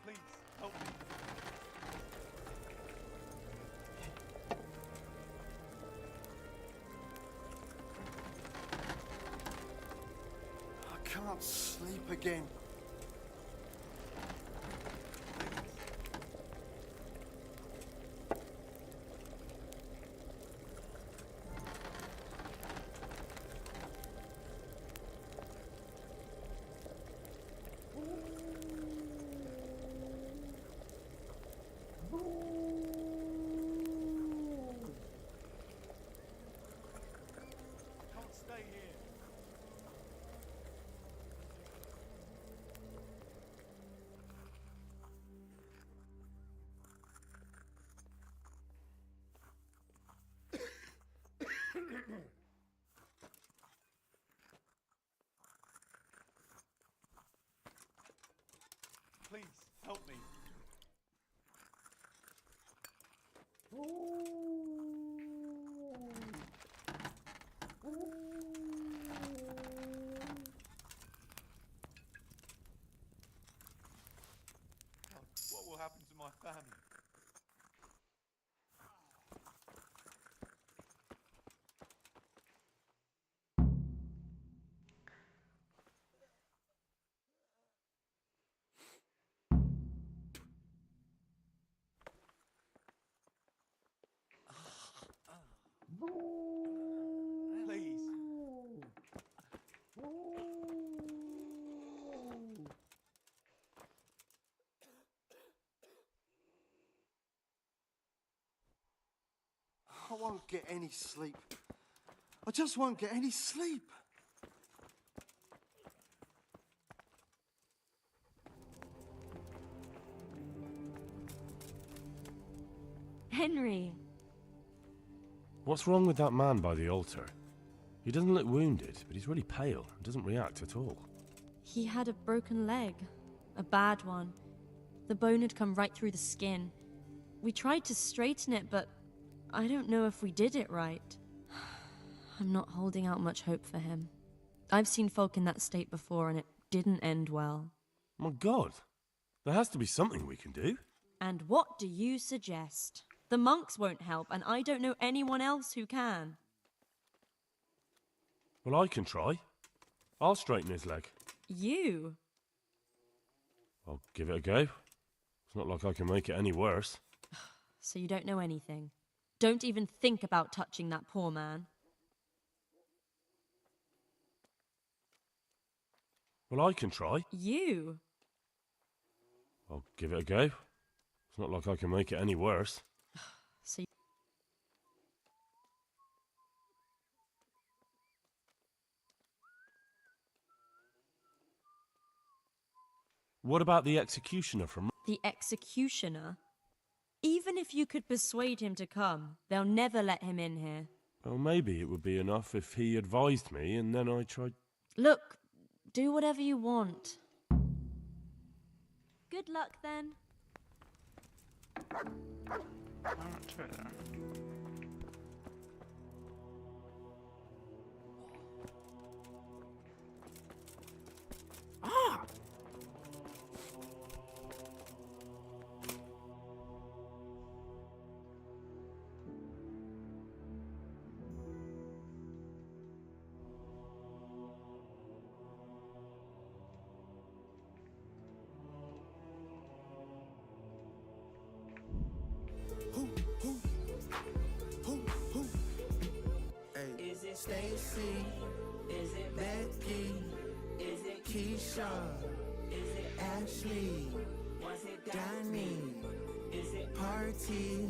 Speaker 15: Please, help me. I can't sleep again. Can't stay here. Please, help me. What will happen to my family? Please. I won't get any sleep. I just won't get any sleep.
Speaker 19: Henry!
Speaker 20: What's wrong with that man by the altar? He doesn't look wounded, but he's really pale and doesn't react at all.
Speaker 19: He had a broken leg. A bad one. The bone had come right through the skin. We tried to straighten it, but I don't know if we did it right. I'm not holding out much hope for him. I've seen folk in that state before, and it didn't end well.
Speaker 20: My God! There has to be something we can do.
Speaker 19: And what do you suggest? The monks won't help, and I don't know anyone else who can.
Speaker 20: Well, I can try. I'll straighten his leg.
Speaker 19: You?
Speaker 20: I'll give it a go. It's not like I can make it any worse.
Speaker 19: So you don't know anything. Don't even think about touching that poor man.
Speaker 20: Well, I can try.
Speaker 19: You?
Speaker 20: I'll give it a go. It's not like I can make it any worse.
Speaker 19: So you...
Speaker 20: What about the executioner from...
Speaker 19: The executioner? Even if you could persuade him to come, they'll never let him in here.
Speaker 20: Well, maybe it would be enough if he advised me and then I tried...
Speaker 19: Look, do whatever you want. Good luck, then.
Speaker 10: Ah!
Speaker 1: Is it Stacy? Is it Becky? Is it Keisha? Is it Ashley? Was it Danny? Is it Party?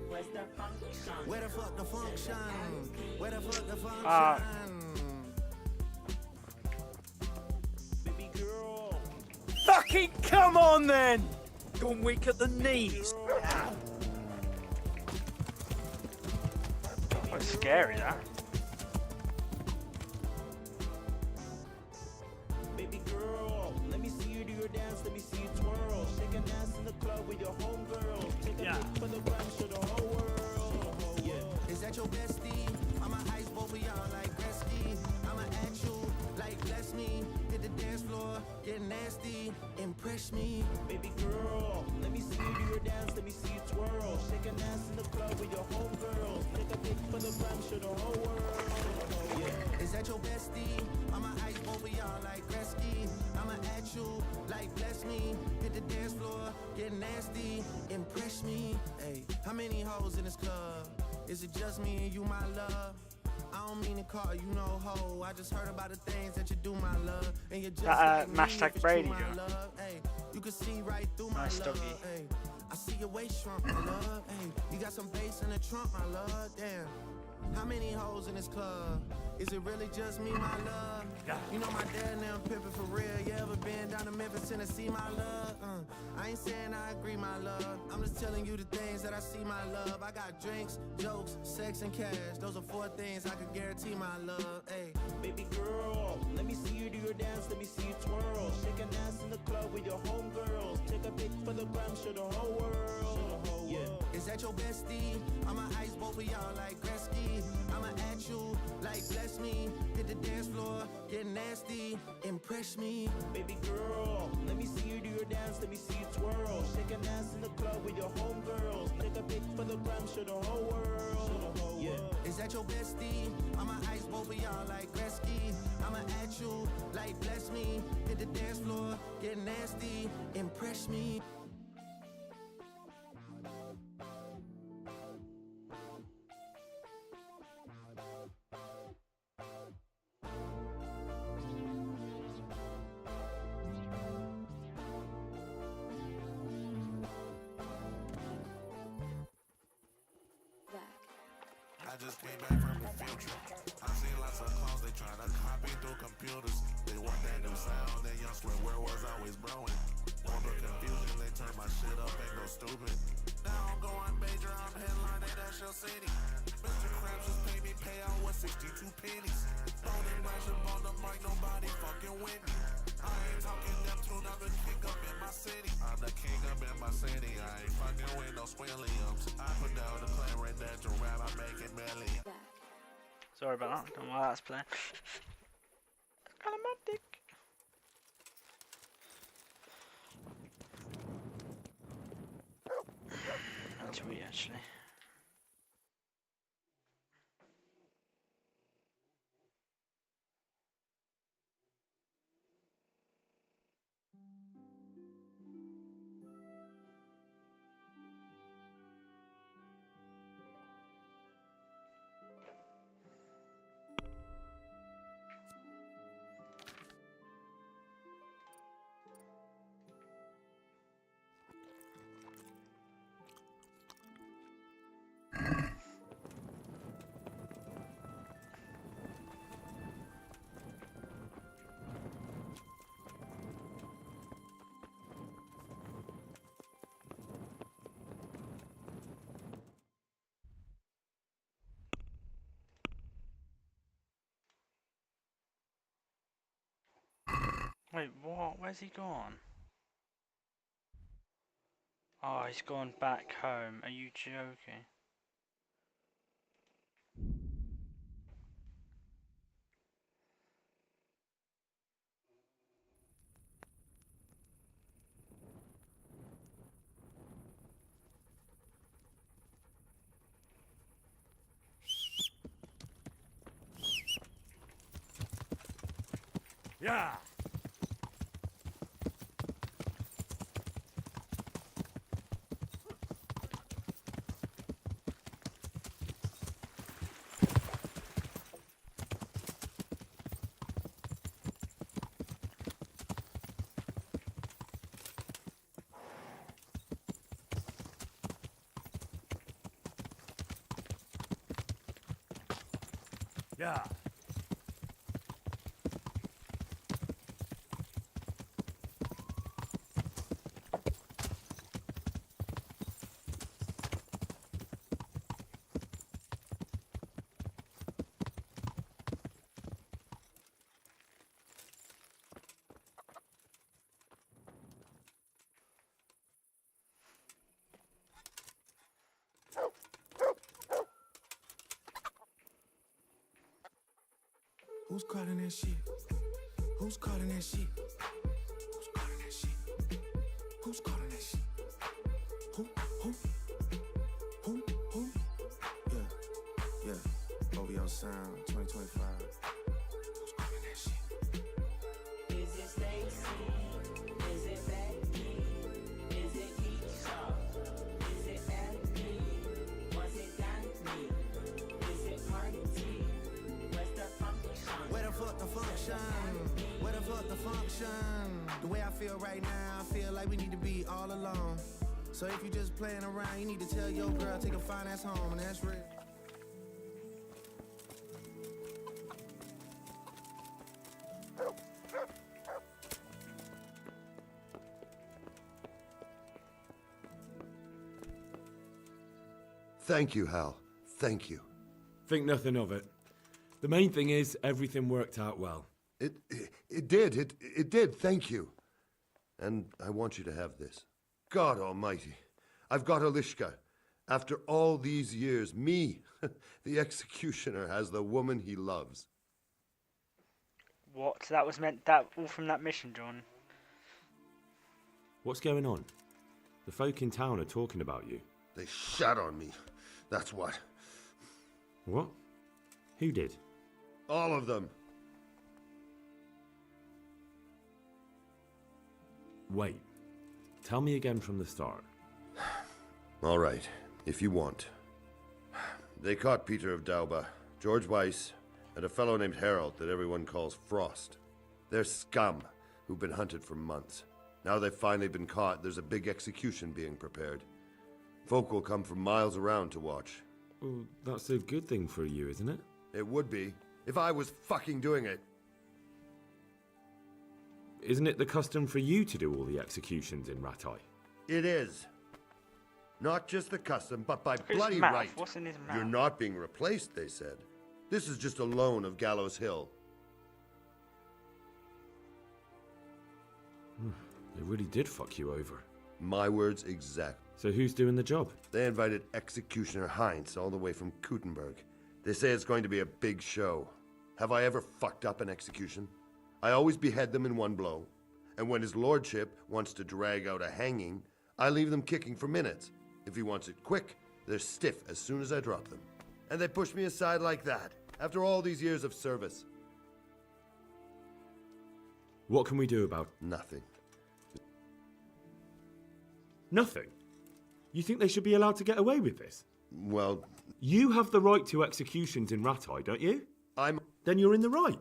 Speaker 1: Where's the function? Where the fuck the function? Where the fuck the function?
Speaker 9: Baby girl.
Speaker 10: Fucking come on then! Gone weak at the knees.
Speaker 2: Quite scary, that.
Speaker 9: Baby girl, let me see you do your dance, let me see you twirl. Shake an ass in the club with your homegirl. Take a pic for the gram, show the whole world. Yeah.
Speaker 1: Is that your bestie? I'ma ice both of y'all like Gretzky. I'ma act you like bless me. Hit the dance floor, yeah. get nasty, impress me.
Speaker 9: Baby girl, let me see you do your dance, let me see you twirl. Shake an ass in the club with your homegirls. Take a pic for the gram, show the whole world. Yeah.
Speaker 1: Is that your bestie? I'ma ice over y'all like Gretzky. I'ma at you like bless me. Hit the dance floor, get nasty, impress me. Hey, how many hoes in this club? Is it just me and you, my love? I don't mean to call you no hoe. I just heard about the things that you do, my love. And you're just like me,
Speaker 2: Mashtag
Speaker 1: if it's
Speaker 2: Brady,
Speaker 1: true, my
Speaker 2: yeah.
Speaker 1: love. Hey, you can see right through my
Speaker 2: Nice
Speaker 1: love.
Speaker 2: doggy.
Speaker 1: Hey, I see your waist shrunk, my love. Hey, you got some bass in the trunk, my love. Damn. How many hoes in this club? Is it really just me, my love? You know my dad now pimpin' for real. You ever been down to Memphis, Tennessee, my love? I ain't saying I agree, my love. I'm just telling you the things that I see, my love. I got drinks, jokes, sex, and cash. Those are 4 things I could guarantee, my love. Hey,
Speaker 9: Baby girl, let me see you do your dance, let me see you twirl. Shake an ass in the club with your homegirls. Take a pic for the gram, show the whole world. Yeah.
Speaker 1: is that your bestie? I'ma ice both of y'all like Gretzky. I'ma at you like bless me. Hit the dance floor, get nasty, impress me.
Speaker 9: Baby girl, let me see you do your dance, let me see you twirl. Shake an ass in the club with your homegirls. Take a pic for the gram, show the whole world. Yeah.
Speaker 1: Is that your bestie? I'ma ice both of y'all like Gretzky. I'ma at you like bless me. Hit the dance floor, get nasty, impress me.
Speaker 12: I just came back from the future. I seen lots of clones, they tryna copy through computers. They want that new sound, they young swear where was always blowing. Want the confusion, they turn my shit up and go stupid. Now I'm going major, I'm headlining that Shell City. Mr. Krabs just paid me payout with 62 pennies. Rolling Marshall on the mic, nobody fucking with me. I ain't talking Neptune, I'm the king up in my city. I'm the king up in my city, I ain't fucking with no Swilliams. I put down the plan, red that to rap, I make it million.
Speaker 2: Sorry about that, don't know why that's playing. Calamatic. That's we actually. Wait, what? Where's he gone? Oh, he's gone back home. Are you joking?
Speaker 20: Yeah. Yeah.
Speaker 1: Who's calling that shit? Who's calling that shit? function? Where the fuck the function? The way I feel right now, I feel like we need to be all alone. So if you just playing around, you need to tell your girl, take a fine ass home, and that's real.
Speaker 16: Thank you, Hal. Thank you.
Speaker 20: Think nothing of it. The main thing is everything worked out well.
Speaker 16: It did. It did. Thank you. And I want you to have this. God almighty. I've got Alishka. After all these years, me, the executioner, has the woman he loves.
Speaker 2: What? That was meant that all from that mission, John.
Speaker 5: What's going on? The folk in town are talking about you.
Speaker 16: They shat on me. That's what.
Speaker 5: What? Who did?
Speaker 16: All of them.
Speaker 5: Wait. Tell me again from the start.
Speaker 16: All right, if you want. They caught Peter of Dauba, George Weiss, and a fellow named Harold that everyone calls Frost. They're scum who've been hunted for months. Now they've finally been caught, there's a big execution being prepared. Folk will come from miles around to watch.
Speaker 5: Well, that's a good thing for you, isn't it?
Speaker 16: It would be, if I was fucking doing it.
Speaker 5: Isn't it the custom for you to do all the executions in Rattay?
Speaker 16: It is. Not just the custom, but by
Speaker 2: His
Speaker 16: bloody
Speaker 2: mouth.
Speaker 16: right.
Speaker 2: What's in his mouth?
Speaker 16: You're not being replaced, they said. This is just a loan of Gallows Hill.
Speaker 5: They really did fuck you over.
Speaker 16: My words exact.
Speaker 5: So who's doing the job?
Speaker 16: They invited Executioner Heinz all the way from Kuttenberg. They say it's going to be a big show. Have I ever fucked up an execution? I always behead them in one blow. And when his lordship wants to drag out a hanging, I leave them kicking for minutes. If he wants it quick, they're stiff as soon as I drop them. And they push me aside like that, after all these years of service.
Speaker 5: What can we do about
Speaker 16: Nothing.
Speaker 5: Nothing? You think they should be allowed to get away with this?
Speaker 16: Well...
Speaker 5: You have the right to executions in Rattay, don't you? Then you're in the right.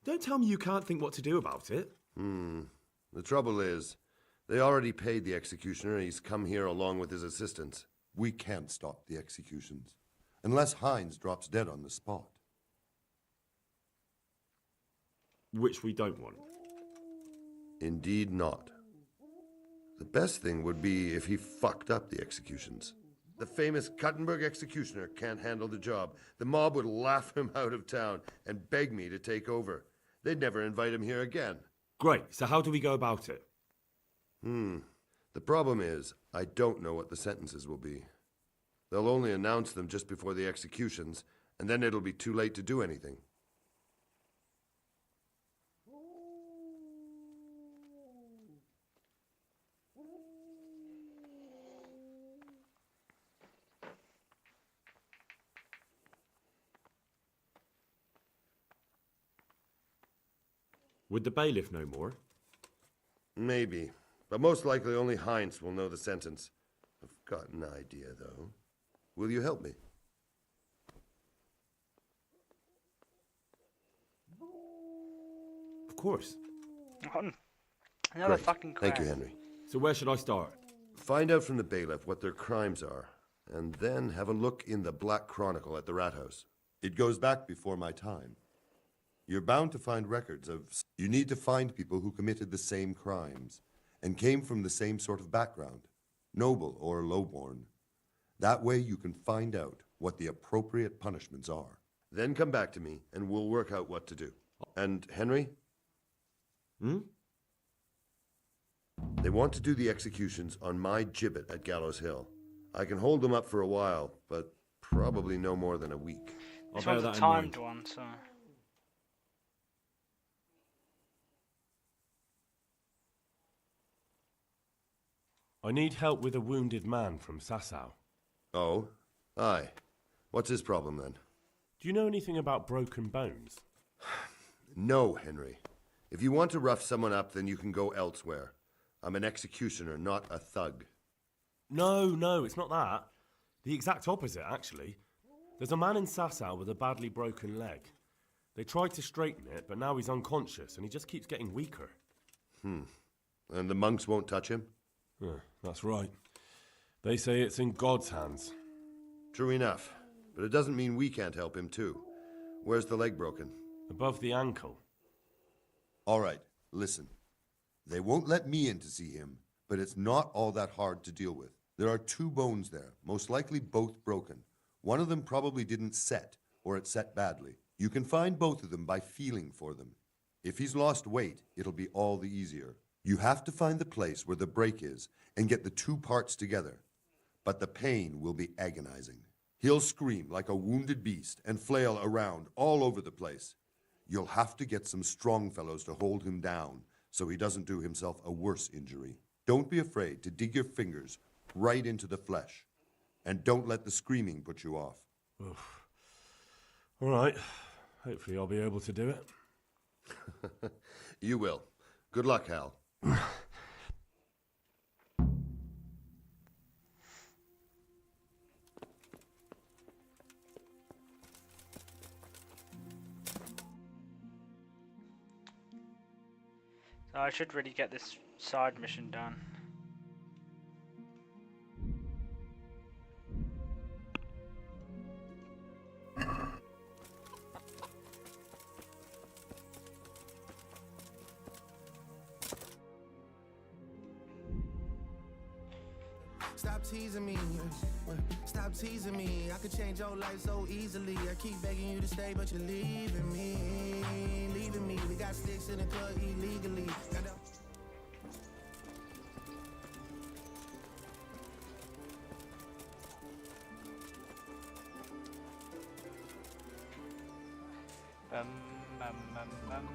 Speaker 5: Don't tell me you can't think what to do about it.
Speaker 16: The trouble is, they already paid the executioner and he's come here along with his assistants.
Speaker 21: We can't stop the executions, unless Heinz drops dead on the spot.
Speaker 5: Which we don't want.
Speaker 16: Indeed not. The best thing would be if he fucked up the executions. The famous Kuttenberg executioner can't handle the job. The mob would laugh him out of town and beg me to take over. They'd never invite him here again.
Speaker 5: Great, so how do we go about it?
Speaker 16: The problem is, I don't know what the sentences will be. They'll only announce them just before the executions, and then it'll be too late to do anything.
Speaker 5: Would the bailiff know more?
Speaker 16: Maybe, but most likely only Heinz will know the sentence. I've got an idea, though. Will you help me?
Speaker 5: Of course.
Speaker 2: Another
Speaker 16: Great.
Speaker 2: fucking
Speaker 16: Thank you,
Speaker 2: crap.
Speaker 16: Henry.
Speaker 5: So where should I start?
Speaker 16: Find out from the bailiff what their crimes are, and then have a look in the Black Chronicle at the Rat House.
Speaker 21: It goes back before my time. You're bound to find records of... You need to find people who committed the same crimes and came from the same sort of background, noble or lowborn. That way you can find out what the appropriate punishments are.
Speaker 16: Then come back to me, and we'll work out what to do. And, Henry? They want to do the executions on my gibbet at Gallows Hill. I can hold them up for a while, but probably no more than a week.
Speaker 2: This one's a timed one, so...
Speaker 20: I need help with a wounded man from Sasau.
Speaker 16: Oh? Aye. What's his problem, then?
Speaker 20: Do you know anything about broken bones?
Speaker 16: No, Henry. If you want to rough someone up, then you can go elsewhere. I'm an executioner, not a thug.
Speaker 20: No, it's not that. The exact opposite, actually. There's a man in Sasau with a badly broken leg. They tried to straighten it, but now he's unconscious and he just keeps getting weaker.
Speaker 16: And the monks won't touch him?
Speaker 20: That's right. They say it's in God's hands.
Speaker 16: True enough. But it doesn't mean we can't help him, too. Where's the leg broken?
Speaker 20: Above the ankle.
Speaker 16: All right, listen. They won't let me in to see him, but it's not all that hard to deal with. There are 2 bones there, most likely both broken. One of them probably didn't set, or it set badly. You can find both of them by feeling for them. If he's lost weight, it'll be all the easier. You have to find the place where the break is and get the 2 parts together. But the pain will be agonizing. He'll scream like a wounded beast and flail around all over the place. You'll have to get some strong fellows to hold him down so he doesn't do himself a worse injury. Don't be afraid to dig your fingers right into the flesh. And don't let the screaming put you off.
Speaker 20: Oof. All right. Hopefully I'll be able to do it.
Speaker 16: You will. Good luck, Hal.
Speaker 2: So I should really get this side mission done.
Speaker 1: Stop teasing me. Stop teasing me. I could change your life so easily. I keep begging you to stay, but you're leaving me. Leaving me. We got sticks in the club illegally.
Speaker 2: Bum, bum, bum, bum.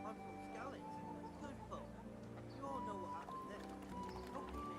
Speaker 9: I'm from Scarlet. Good folk. You all know what happened there. Don't be me.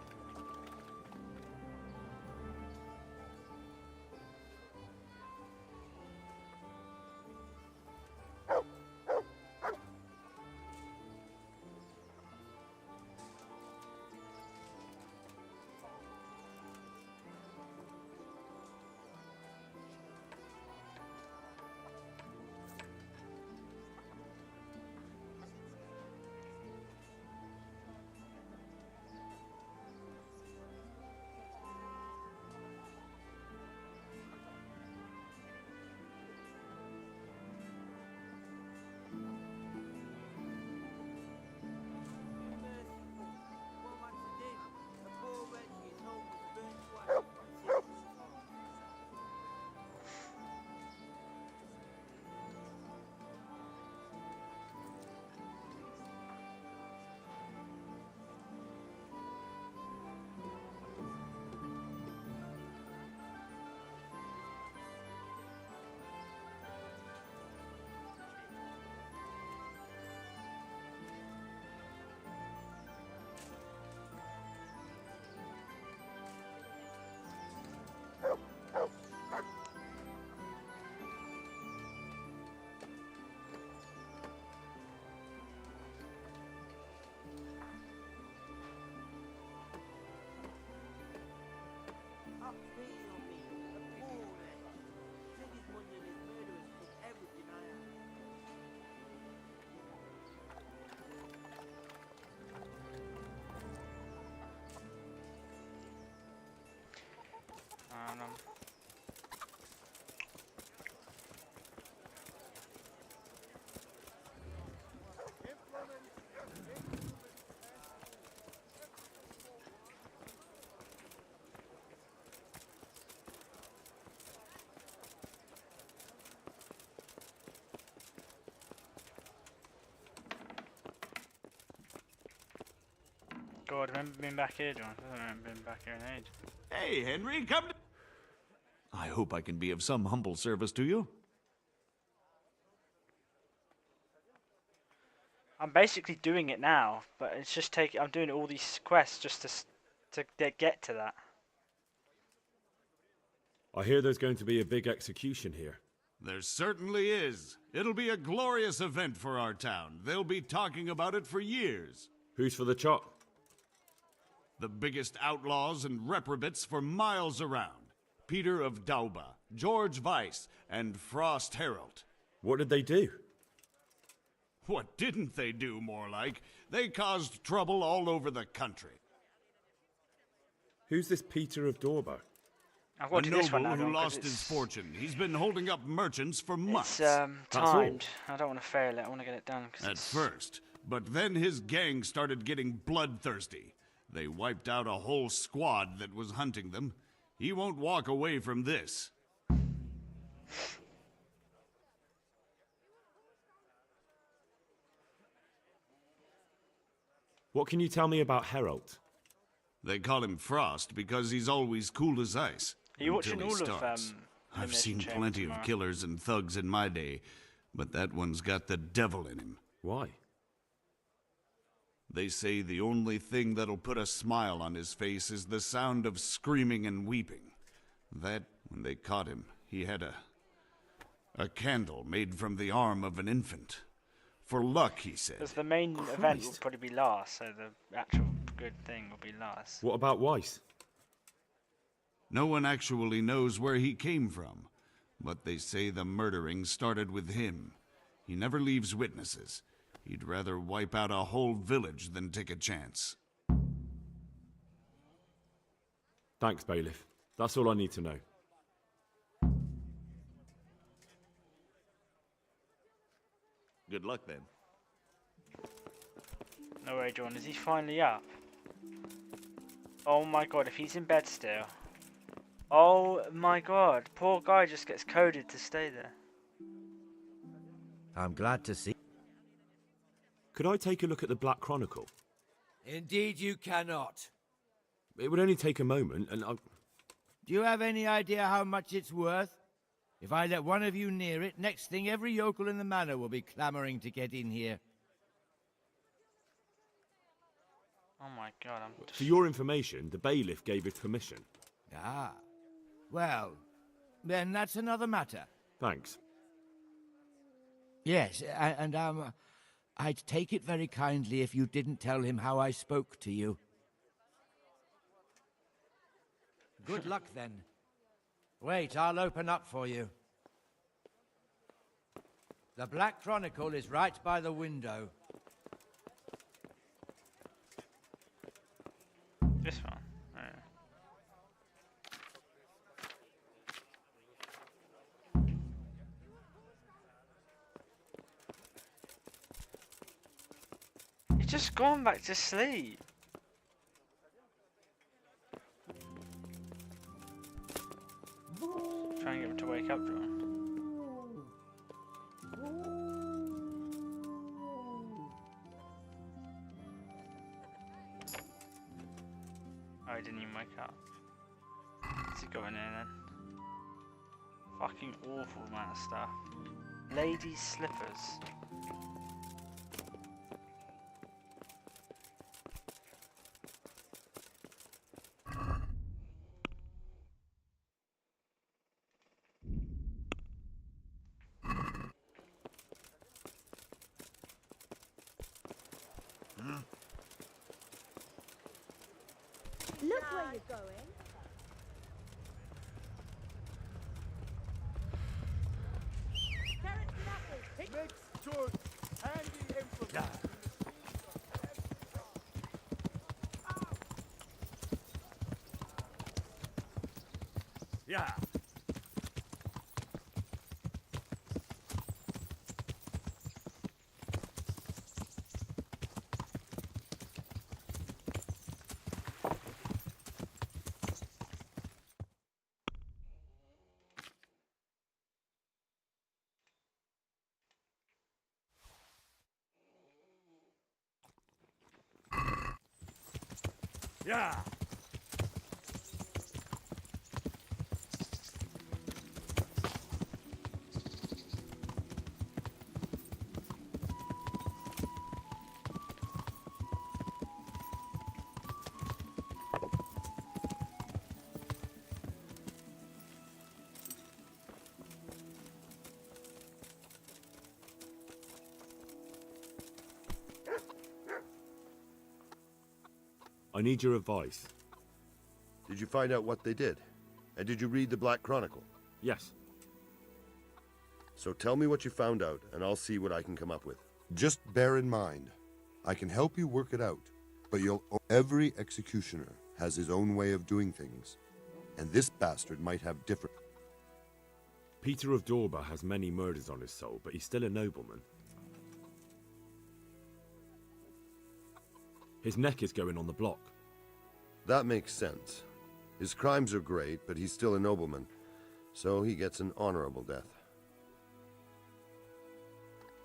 Speaker 2: God, remember being back here, John? I don't remember being back here in age.
Speaker 11: Hey, Henry, come to... I hope I can be of some humble service to you.
Speaker 2: I'm basically doing it now, but it's just taking. I'm doing all these quests just to get to that.
Speaker 5: I hear there's going to be a big execution here.
Speaker 11: There certainly is. It'll be a glorious event for our town. They'll be talking about it for years.
Speaker 5: Who's for the chop?
Speaker 11: The biggest outlaws and reprobates for miles around. Peter of Dauba, George Weiss, and Frost Herald.
Speaker 5: What did they do?
Speaker 11: What didn't they do, more like? They caused trouble all over the country.
Speaker 5: Who's this Peter of Dauba?
Speaker 2: I've
Speaker 11: A
Speaker 2: got to do this one
Speaker 11: noble
Speaker 2: now,
Speaker 11: who
Speaker 2: John, 'cause
Speaker 11: lost his
Speaker 2: it's-
Speaker 11: fortune. He's been holding up merchants for months.
Speaker 2: It's timed. I don't want to fail it. I want to get it done. 'Cause
Speaker 11: At
Speaker 2: it's...
Speaker 11: first, but then his gang started getting bloodthirsty. They wiped out a whole squad that was hunting them. He won't walk away from this.
Speaker 5: What can you tell me about Herald?
Speaker 11: They call him Frost because he's always cool as ice.
Speaker 2: Are you
Speaker 11: until
Speaker 2: watching
Speaker 11: he
Speaker 2: all of,
Speaker 11: starts. I've
Speaker 2: Elimination
Speaker 11: seen
Speaker 2: Chamber
Speaker 11: plenty
Speaker 2: tomorrow?
Speaker 11: of killers and thugs in my day, but that one's got the devil in him.
Speaker 5: Why?
Speaker 11: They say the only thing that'll put a smile on his face is the sound of screaming and weeping. That, when they caught him, he had a candle made from the arm of an infant. For luck, he said.
Speaker 2: Because the main event will probably be last, so the actual good thing will be last.
Speaker 5: What about Weiss?
Speaker 11: No one actually knows where he came from, but they say the murdering started with him. He never leaves witnesses. He'd rather wipe out a whole village than take a chance.
Speaker 5: Thanks, Bailiff. That's all I need to know.
Speaker 11: Good luck, then.
Speaker 2: No way, John. Is he finally up? Oh my god, if he's in bed still. Oh my god, poor guy just gets coded to stay there.
Speaker 13: I'm glad to see.
Speaker 5: Could I take a look at the Black Chronicle?
Speaker 13: Indeed, you cannot.
Speaker 5: It would only take a moment, and I...
Speaker 13: Do you have any idea how much it's worth? If I let one of you near it, next thing every yokel in the manor will be clamoring to get in here.
Speaker 2: Oh my god,
Speaker 5: For your information, the bailiff gave it permission.
Speaker 13: Ah. Well, then that's another matter.
Speaker 5: Thanks.
Speaker 13: Yes, and I'd take it very kindly if you didn't tell him how I spoke to you. Good luck, then. Wait, I'll open up for you. The Black Chronicle is right by the window.
Speaker 2: This one? Oh. He's just gone back to sleep. Try and get him to wake up, John. Oh, he didn't even wake up. What's he got in there then? Fucking awful amount of stuff. Ladies' slippers.
Speaker 22: Look where you're going. Carrots and apples. Mixed good. Handy implement.
Speaker 13: Yeah. Yeah.
Speaker 5: I need your advice.
Speaker 16: Did you find out what they did? And did you read the Black Chronicle?
Speaker 5: Yes.
Speaker 16: So tell me what you found out, and I'll see what I can come up with. Just bear in mind, I can help you work it out, but every executioner has his own way of doing things, and this bastard might have different...
Speaker 5: Peter of Dorba has many murders on his soul, but he's still a nobleman. His neck is going on the block.
Speaker 16: That makes sense. His crimes are great, but he's still a nobleman, so he gets an honorable death.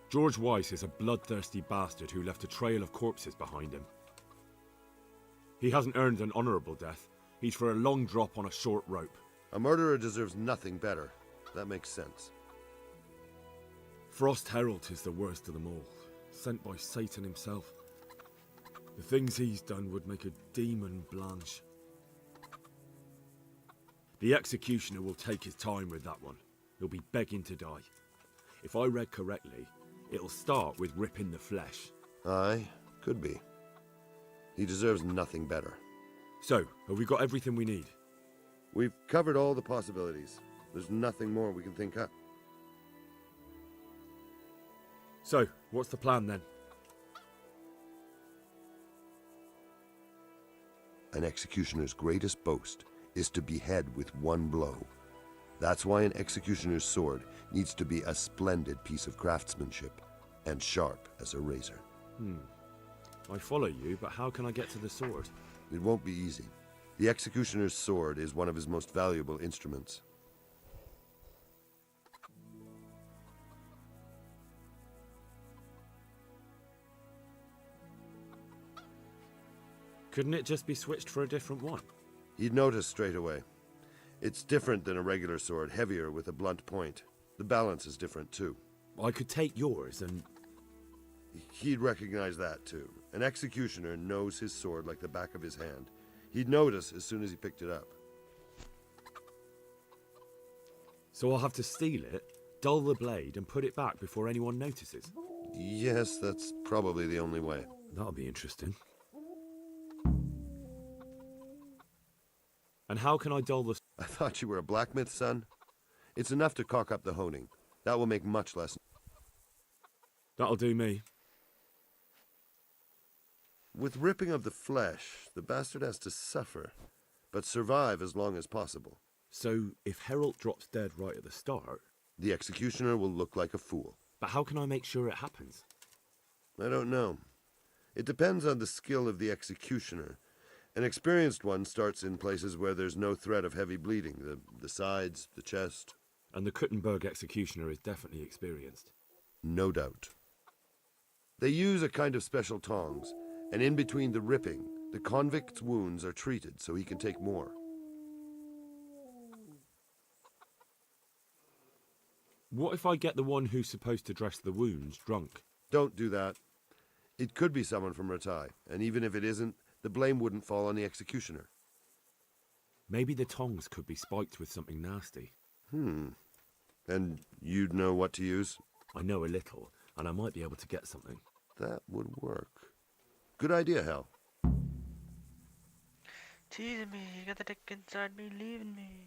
Speaker 5: George Weiss is a bloodthirsty bastard who left a trail of corpses behind him. He hasn't earned an honorable death. He's for a long drop on a short rope.
Speaker 16: A murderer deserves nothing better. That makes sense.
Speaker 5: Frost Herald is the worst of them all, sent by Satan himself. The things he's done would make a demon blanch. The executioner will take his time with that one. He'll be begging to die. If I read correctly, it'll start with ripping the flesh.
Speaker 16: Aye, could be. He deserves nothing better.
Speaker 5: So, have we got everything we need?
Speaker 16: We've covered all the possibilities. There's nothing more we can think up.
Speaker 5: So, what's the plan then?
Speaker 16: An executioner's greatest boast is to behead with one blow. That's why an executioner's sword needs to be a splendid piece of craftsmanship and sharp as a razor.
Speaker 5: I follow you, but how can I get to the sword?
Speaker 16: It won't be easy. The executioner's sword is one of his most valuable instruments.
Speaker 5: Couldn't it just be switched for a different one?
Speaker 16: He'd notice straight away. It's different than a regular sword, heavier with a blunt point. The balance is different too.
Speaker 5: I could take yours and...
Speaker 16: He'd recognize that too. An executioner knows his sword like the back of his hand. He'd notice as soon as he picked it up.
Speaker 5: So I'll have to steal it, dull the blade, and put it back before anyone notices?
Speaker 16: Yes, that's probably the only way.
Speaker 5: That'll be interesting. And how can I dull the...
Speaker 16: I thought you were a blacksmith, son. It's enough to caulk up the honing. That will make much less...
Speaker 5: That'll do me.
Speaker 16: With ripping of the flesh, the bastard has to suffer, but survive as long as possible.
Speaker 5: So, if Herald drops dead right at the start...
Speaker 16: The executioner will look like a fool.
Speaker 5: But how can I make sure it happens?
Speaker 16: I don't know. It depends on the skill of the executioner. An experienced one starts in places where there's no threat of heavy bleeding, the sides, the chest.
Speaker 5: And the Kuttenberg executioner is definitely experienced.
Speaker 16: No doubt. They use a kind of special tongs, and in between the ripping, the convict's wounds are treated so he can take more.
Speaker 5: What if I get the one who's supposed to dress the wounds drunk?
Speaker 16: Don't do that. It could be someone from Ratai, and even if it isn't, the blame wouldn't fall on the executioner.
Speaker 5: Maybe the tongs could be spiked with something nasty.
Speaker 16: And you'd know what to use?
Speaker 5: I know a little, and I might be able to get something.
Speaker 16: That would work. Good idea, Hal.
Speaker 2: Teasing me, you got the dick inside me, leaving me.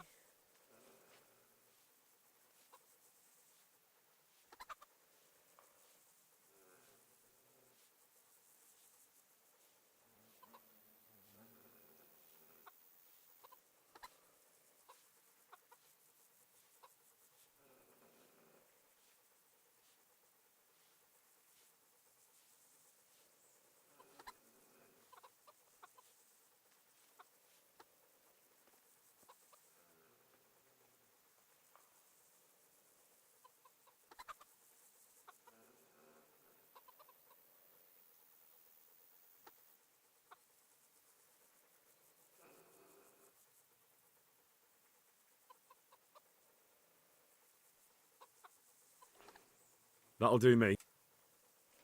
Speaker 5: That'll do me.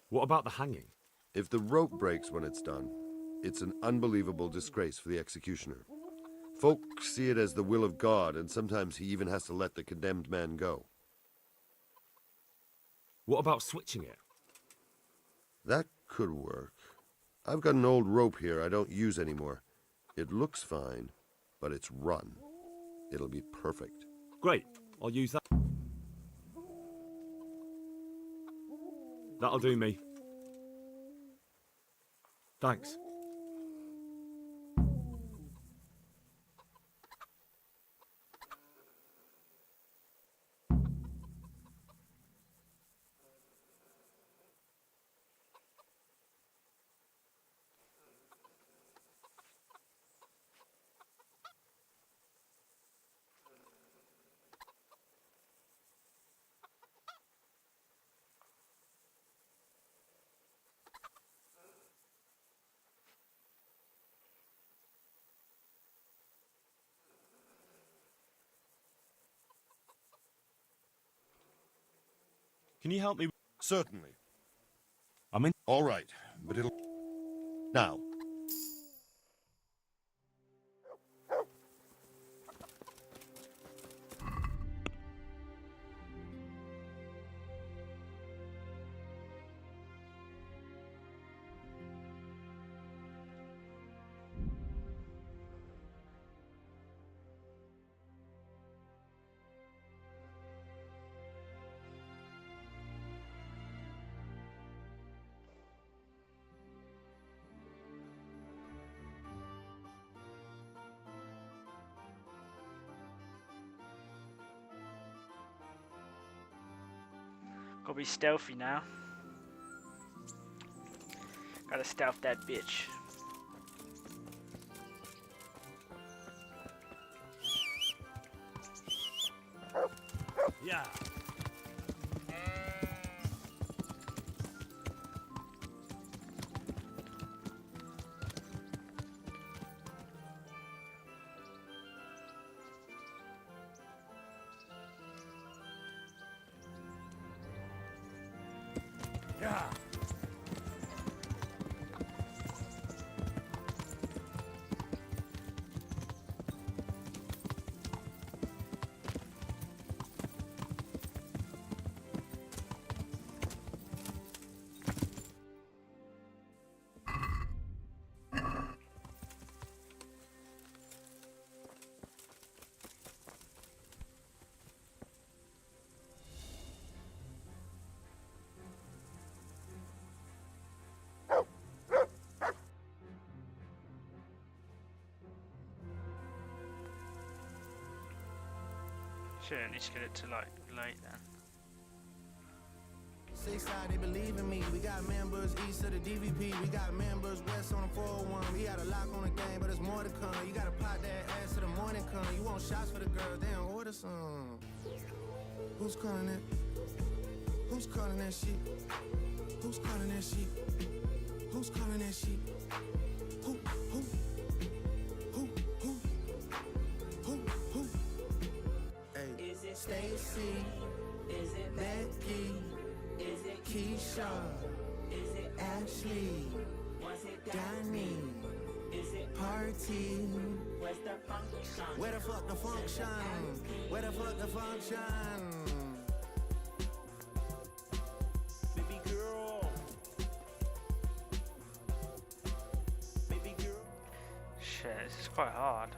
Speaker 5: What about the hanging?
Speaker 16: If the rope breaks when it's done, it's an unbelievable disgrace for the executioner. Folk see it as the will of God, and sometimes he even has to let the condemned man go.
Speaker 5: What about switching it?
Speaker 16: That could work.
Speaker 21: I've got an old rope here I don't use anymore. It looks fine, but it's run. It'll be perfect.
Speaker 5: Great, I'll use that. That'll do me. Thanks. Can you help me?
Speaker 21: Certainly.
Speaker 20: I'm in.
Speaker 21: All right, but it'll... Now.
Speaker 2: Gotta be stealthy now. Gotta stealth that bitch.
Speaker 5: Yeah.
Speaker 20: Yeah.
Speaker 2: Shit, I need to get it to like late then.
Speaker 1: Six side, they believe in me. We got members east of the DVP. We got members west on the 401. We got a lock on the game, but there's more to come. You gotta pot that ass to the morning come. You want shots for the girls, then order some. Who's calling that? Who's calling that shit? Who's calling that shit? Who's calling that shit? Who? Who? Who? Who? Who? Who? Hey,
Speaker 4: Is it
Speaker 1: Stacy?
Speaker 4: Is it
Speaker 1: Becky?
Speaker 4: Is it
Speaker 1: Keisha?
Speaker 4: Is it
Speaker 1: Ashley?
Speaker 4: Was it
Speaker 1: Danny?
Speaker 4: Is it
Speaker 1: Party?
Speaker 4: Where's the function?
Speaker 1: Where the fuck the function? Where the fuck the function?
Speaker 9: Baby girl. Baby girl.
Speaker 2: Shit, this is quite hard.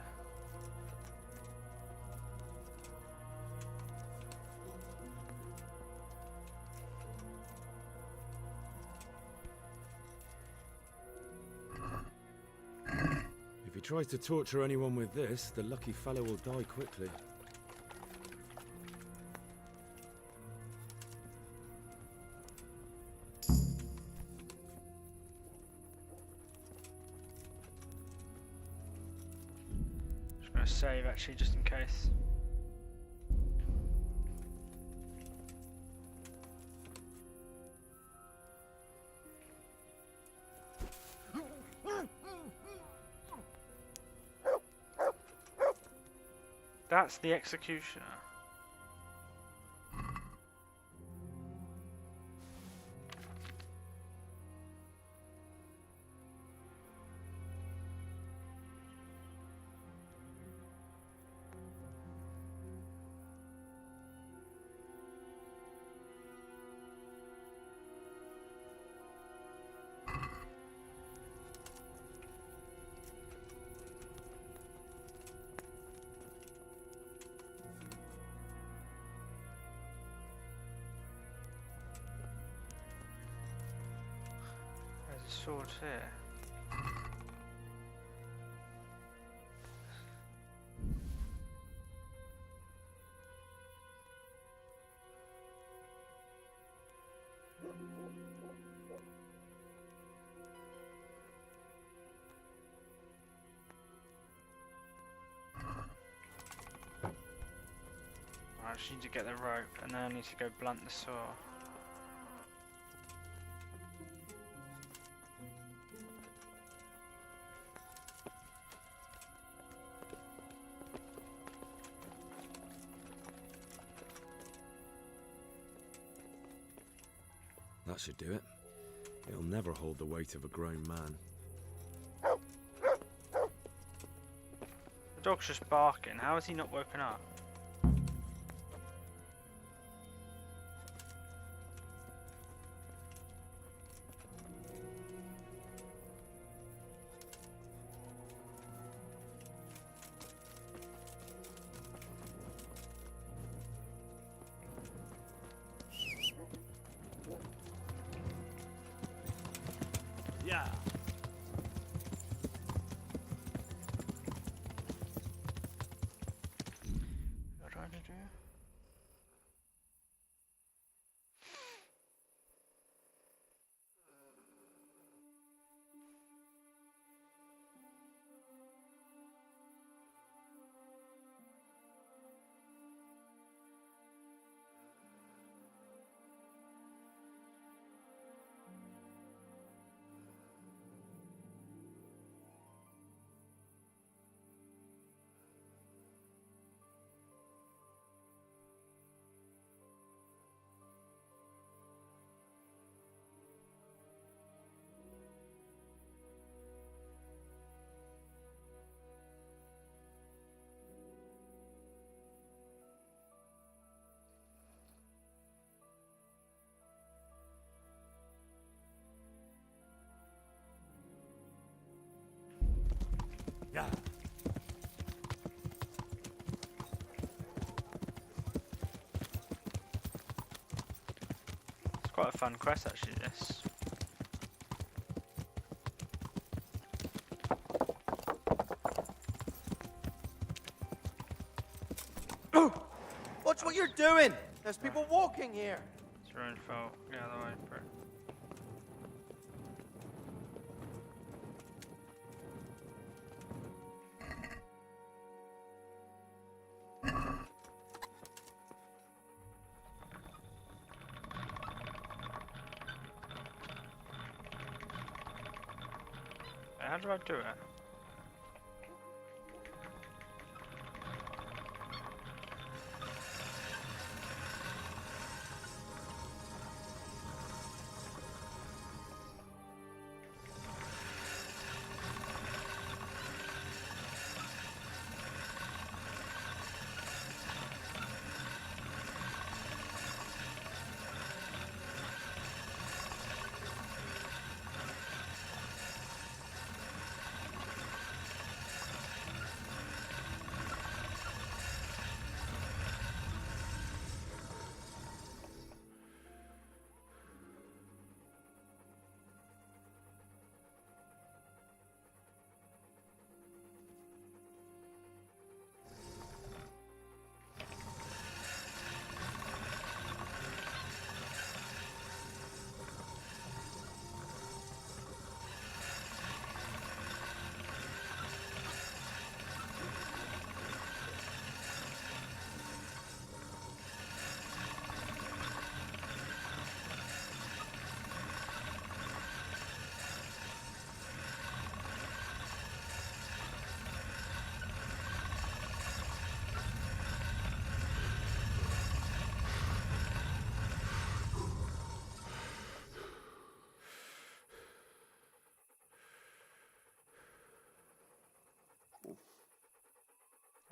Speaker 5: If he tries to torture anyone with this, the lucky fellow will die quickly.
Speaker 2: Just gonna save actually, just in case. That's the executioner. swords here. I just need to get the rope, and then I need to go blunt the saw.
Speaker 5: That should do it. It'll never hold the weight of a grown man.
Speaker 2: The dog's just barking. How is he not woken up?
Speaker 10: Yeah.
Speaker 2: What do I do?
Speaker 10: Yeah.
Speaker 2: It's quite a fun quest actually, this.
Speaker 15: Watch what you're doing! There's people walking here!
Speaker 2: It's your own fault. Get out of the way, bro. How do I do it?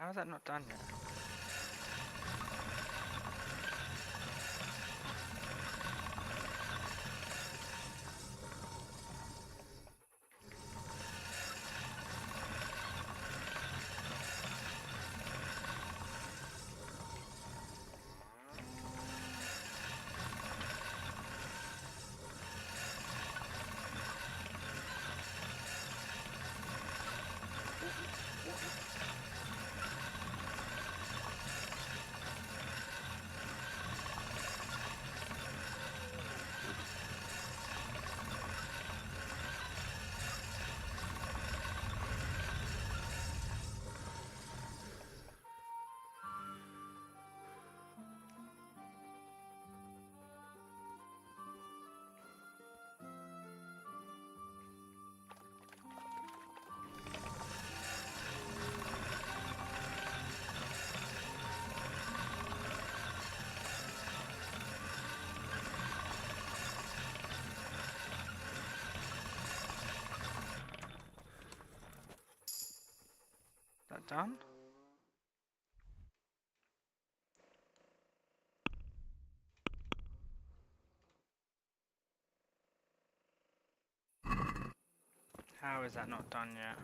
Speaker 2: How is that not done yet? that done? How is that not done yet?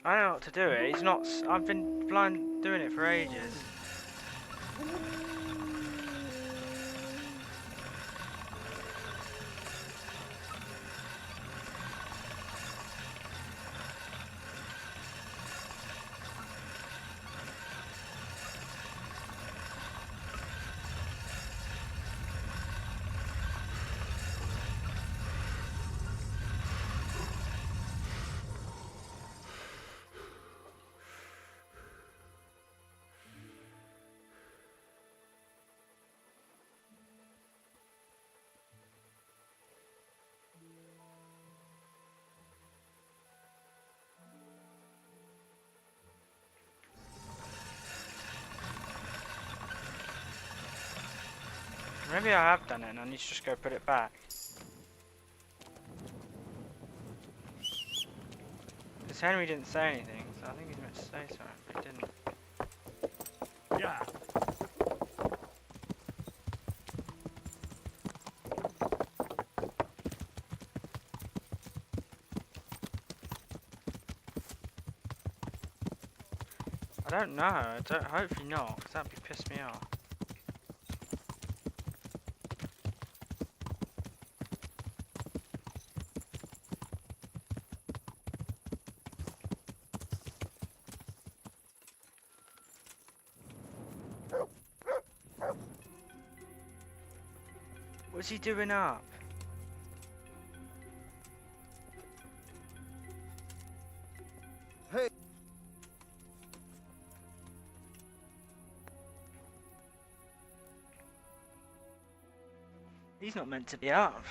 Speaker 2: I don't know what to do it. He's not. I've been blind doing it for ages. Maybe I have done it and I need to just go put it back. Because Henry didn't say anything, so I think he's meant to say something, but he didn't.
Speaker 20: Yeah.
Speaker 2: I don't know, hopefully not, because that'd be pissed me off. What's he doing up?
Speaker 15: Hey.
Speaker 2: He's not meant to be up.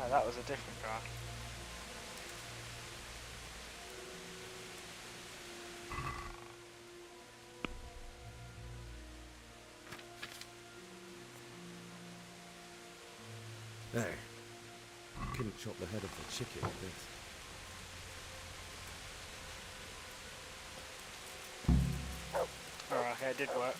Speaker 2: Oh, that was a different guy.
Speaker 5: There. Couldn't chop the head off the chicken with this.
Speaker 2: Alright, okay, it did work.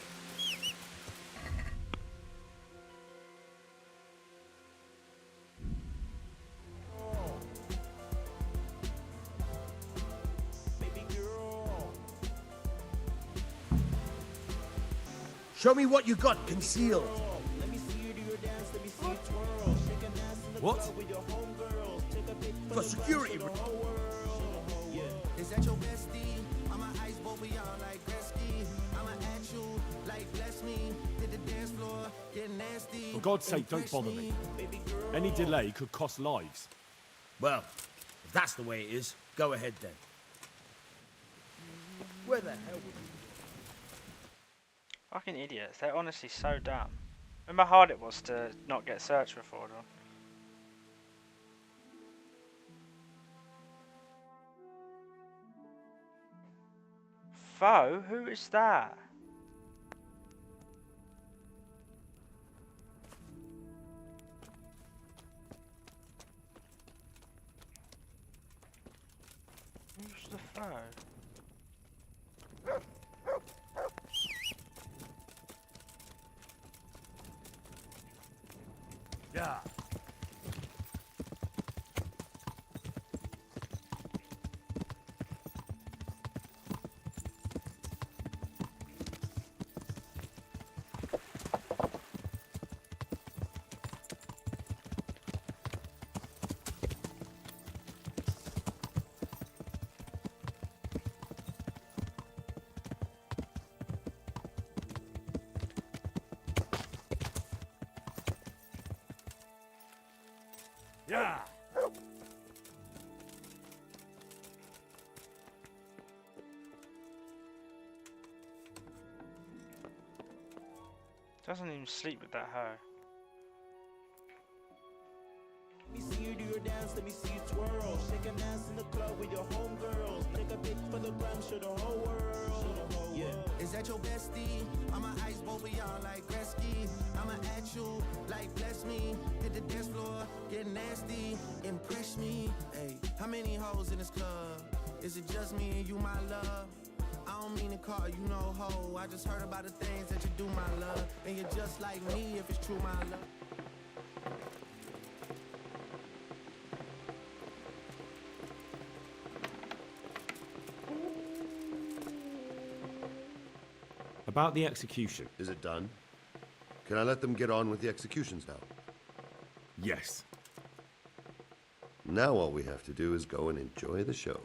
Speaker 3: Show me what you got concealed.
Speaker 20: What?
Speaker 3: For security.
Speaker 1: Is that your bestie? I'm an ice boy, we all like Gretzky. I'ma at you, like bless me. Hit the dance floor, get nasty.
Speaker 20: For God's sake, don't bother me. Any delay could cost lives.
Speaker 3: Well, if that's the way it is, go ahead then. Where the hell were you?
Speaker 2: Fucking idiots, they're honestly so dumb. Remember how hard it was to not get search referred on? Foe? Who is that? Who's the foe?
Speaker 20: Yeah. Yeah.
Speaker 2: Doesn't even sleep with that hoe.
Speaker 9: Let me see you do your dance, let me see you twirl. Shake an ass in the club with your homegirls. Take a pic for the gram, show the whole world. Yeah.
Speaker 1: Is that your bestie? I'm an ice boy, we all like Gretzky. I'ma at you, like bless me. Hit the dance floor, get nasty. Impress me. Hey, how many hoes in this club? Is it just me and you, my love? I don't mean to call you no hoe. I just heard about the things that you do, my love. And you're just like me if it's true, my love.
Speaker 5: About the execution.
Speaker 21: Is it done? Can I let them get on with the executions now?
Speaker 5: Yes.
Speaker 21: Now all we have to do is go and enjoy the show.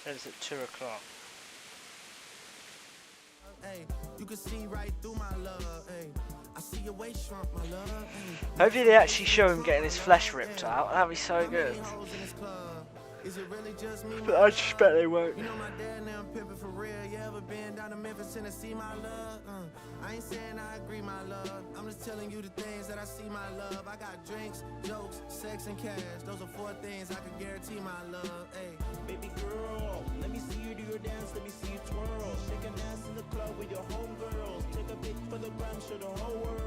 Speaker 2: It's at 2 o'clock.
Speaker 1: Hey, you can see right through my love. Hey, I see your waist shrunk, my love. Hey.
Speaker 2: Hopefully they actually show him getting his flesh ripped out. That'd be so good.
Speaker 1: Is it really just me?
Speaker 2: But I suspect they won't.
Speaker 1: You know my dad now pimping for real. You ever been down to Memphis, Tennessee, my love? I ain't saying I agree, my love. I'm just telling you the things that I see, my love. I got drinks, jokes, sex, and cash. Those are 4 things I can guarantee, my love. Hey,
Speaker 9: Baby girl, let me see you do your dance, let me see you twirl. Shake an ass in the club with your homegirls. Take a pic for the gram, show the whole world.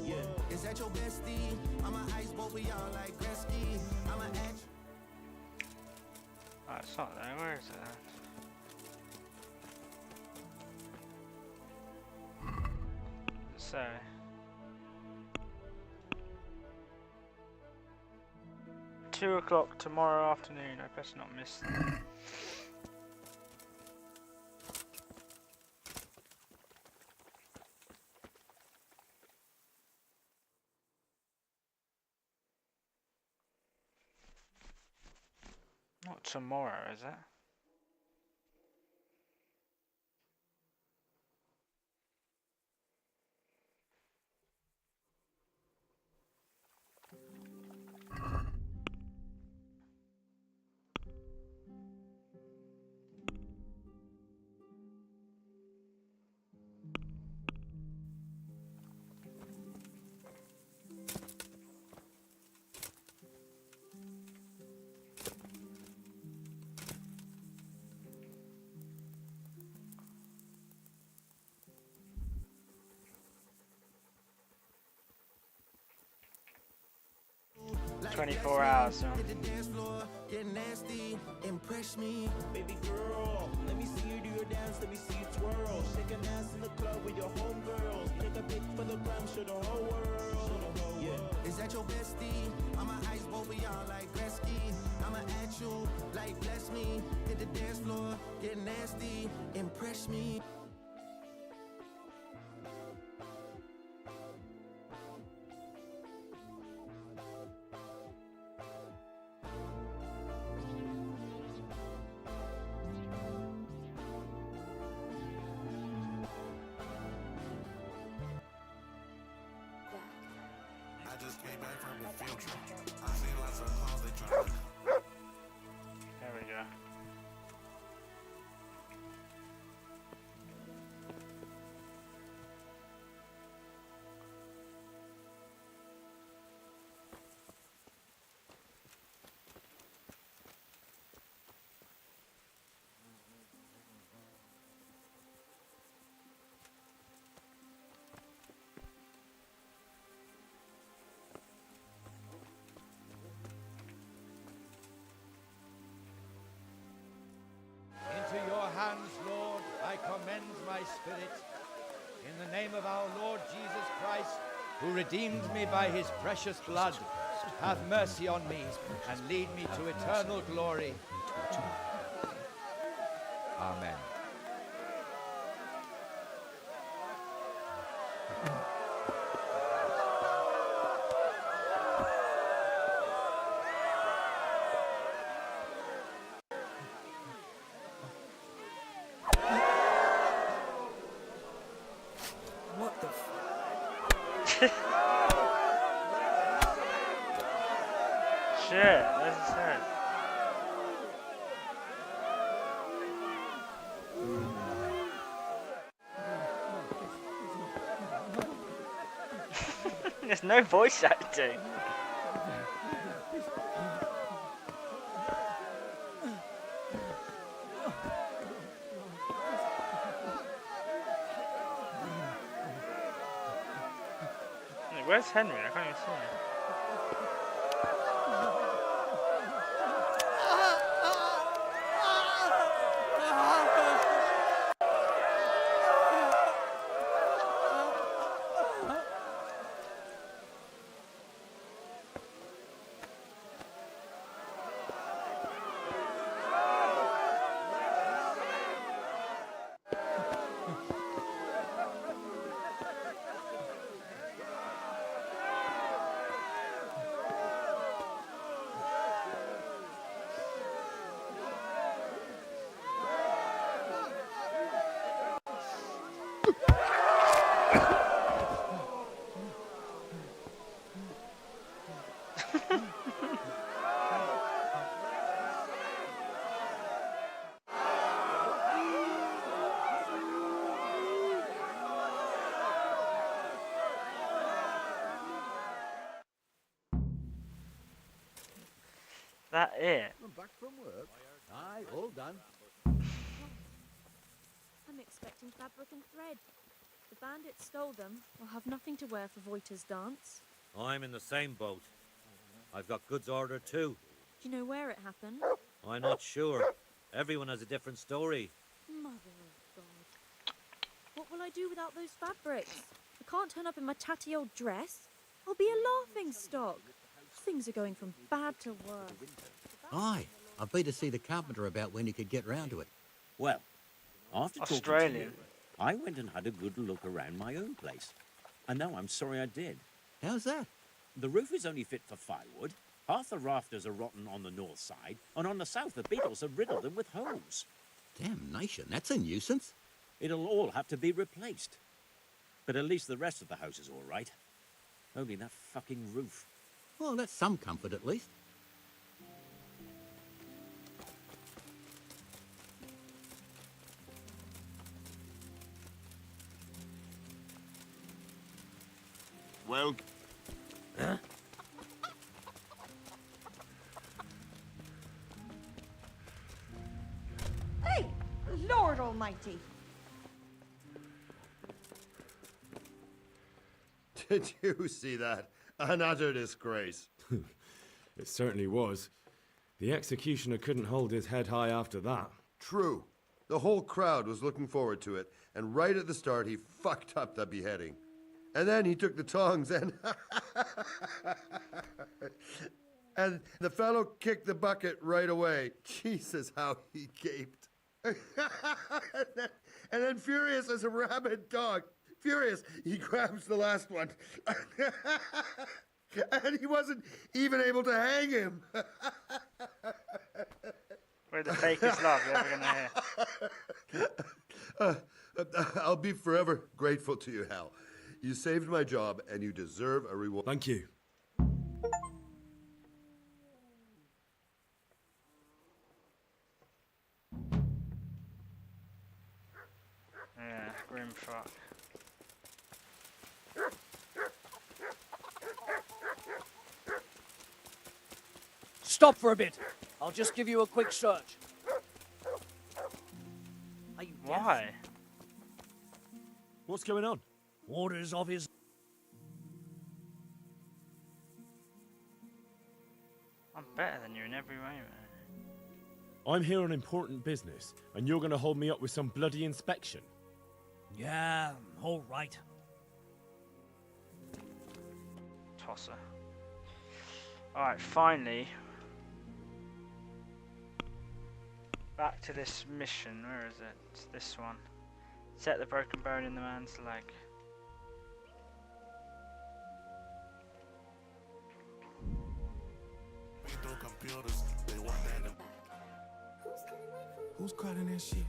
Speaker 9: Yeah.
Speaker 1: is that your bestie? I'm an ice boy, we all like Gretzky. I'm an action.
Speaker 2: Oh, it's not there. Where is it? So. $2 tomorrow afternoon. I best not miss that. Not tomorrow, is it? 24 hours. So.
Speaker 1: Hit the dance floor, get nasty, impress me.
Speaker 9: Baby girl, let me see you do your dance, let me see you twirl. Shake an ass in the club with your homegirls. Take a pic for the gram, show the whole world. Yeah.
Speaker 1: Is that your bestie? I'ma ice both of y'all like Gretzky. I'ma at you like bless me. Hit the dance floor, get nasty, impress me.
Speaker 12: I just came back from the future. I seen lots of clones they trying to.
Speaker 2: There we go.
Speaker 13: Into your hands, Lord, I commend my spirit. In the name of our Lord Jesus Christ, who redeemed me by his precious blood, have mercy on me and lead me to eternal glory. Amen.
Speaker 14: What the
Speaker 2: Shit, this is hurt. There's no voice acting. Wait, where's Henry? I can't even see him. That it?
Speaker 6: I'm back from work. Aye, all done.
Speaker 18: I'm expecting fabric and thread. The bandits stole them. I'll have nothing to wear for Voita's dance.
Speaker 23: I'm in the same boat. I've got goods ordered too.
Speaker 18: Do you know where it happened?
Speaker 23: I'm not sure. Everyone has a different story.
Speaker 18: Mother of God. What will I do without those fabrics? I can't turn up in my tatty old dress. I'll be a laughing stock. Things are going from bad to worse.
Speaker 6: Aye, I've been to see the carpenter about when he could get round to it.
Speaker 24: Well, after talking to
Speaker 2: Australian.
Speaker 24: you, I went and had a good look around my own place. And now I'm sorry I did.
Speaker 6: How's that?
Speaker 24: The roof is only fit for firewood. Half the rafters are rotten on the north side, and on the south the beetles have riddled them with holes.
Speaker 6: Damnation, that's a nuisance.
Speaker 24: It'll all have to be replaced. But at least the rest of the house is all right. Only that fucking roof.
Speaker 6: Well, that's some comfort at least.
Speaker 16: Well...
Speaker 24: Huh?
Speaker 8: Hey, Lord Almighty!
Speaker 16: Did you see that? An utter disgrace.
Speaker 5: It certainly was. The executioner couldn't hold his head high after that.
Speaker 16: True. The whole crowd was looking forward to it, and right at the start he fucked up the beheading. And then he took the tongs and... and the fellow kicked the bucket right away. Jesus, how he gaped. and then furious as a rabid dog, furious, he grabs the last one. And he wasn't even able to hang him.
Speaker 2: We're the fakest love you're ever gonna hear.
Speaker 16: I'll be forever grateful to you, Hal. You saved my job, and you deserve a reward.
Speaker 5: Thank you.
Speaker 2: Yeah, grim fuck.
Speaker 14: Stop for a bit. I'll just give you a quick search. Are you deaf?
Speaker 2: Why?
Speaker 20: What's going on?
Speaker 14: Orders of his...
Speaker 2: I'm better than you in every way, man.
Speaker 20: I'm here on important business, and you're going to hold me up with some bloody inspection.
Speaker 14: Yeah, all right.
Speaker 2: Tosser. Alright, finally. Back to this mission. Where is it? It's this one. Set the broken bone in the man's leg.
Speaker 1: Who's calling that shit?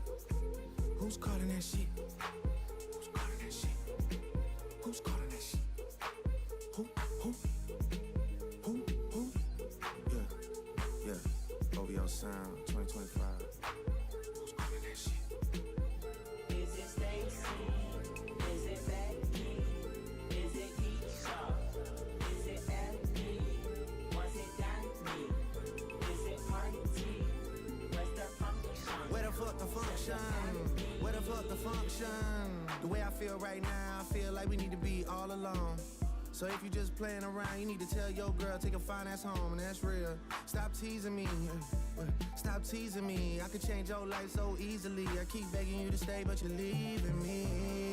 Speaker 1: Who's calling that shit? Who's calling that shit? Who's calling that shit? Who? Yeah. OVO Sound 2025. Who's calling that shit?
Speaker 4: Is it Stacy? Is it Becky? Is it Keisha? Is it Effie? Was it Danny? Is it Marty? Where's the function?
Speaker 1: Where the fuck the function? Where the fuck the function? The way I feel right now, I feel like we need to be all alone. So if you just playing around, you need to tell your girl, take a fine ass home, and that's real. Stop teasing me, stop teasing me. I could change your life so easily. I keep begging you to stay, but you're leaving me,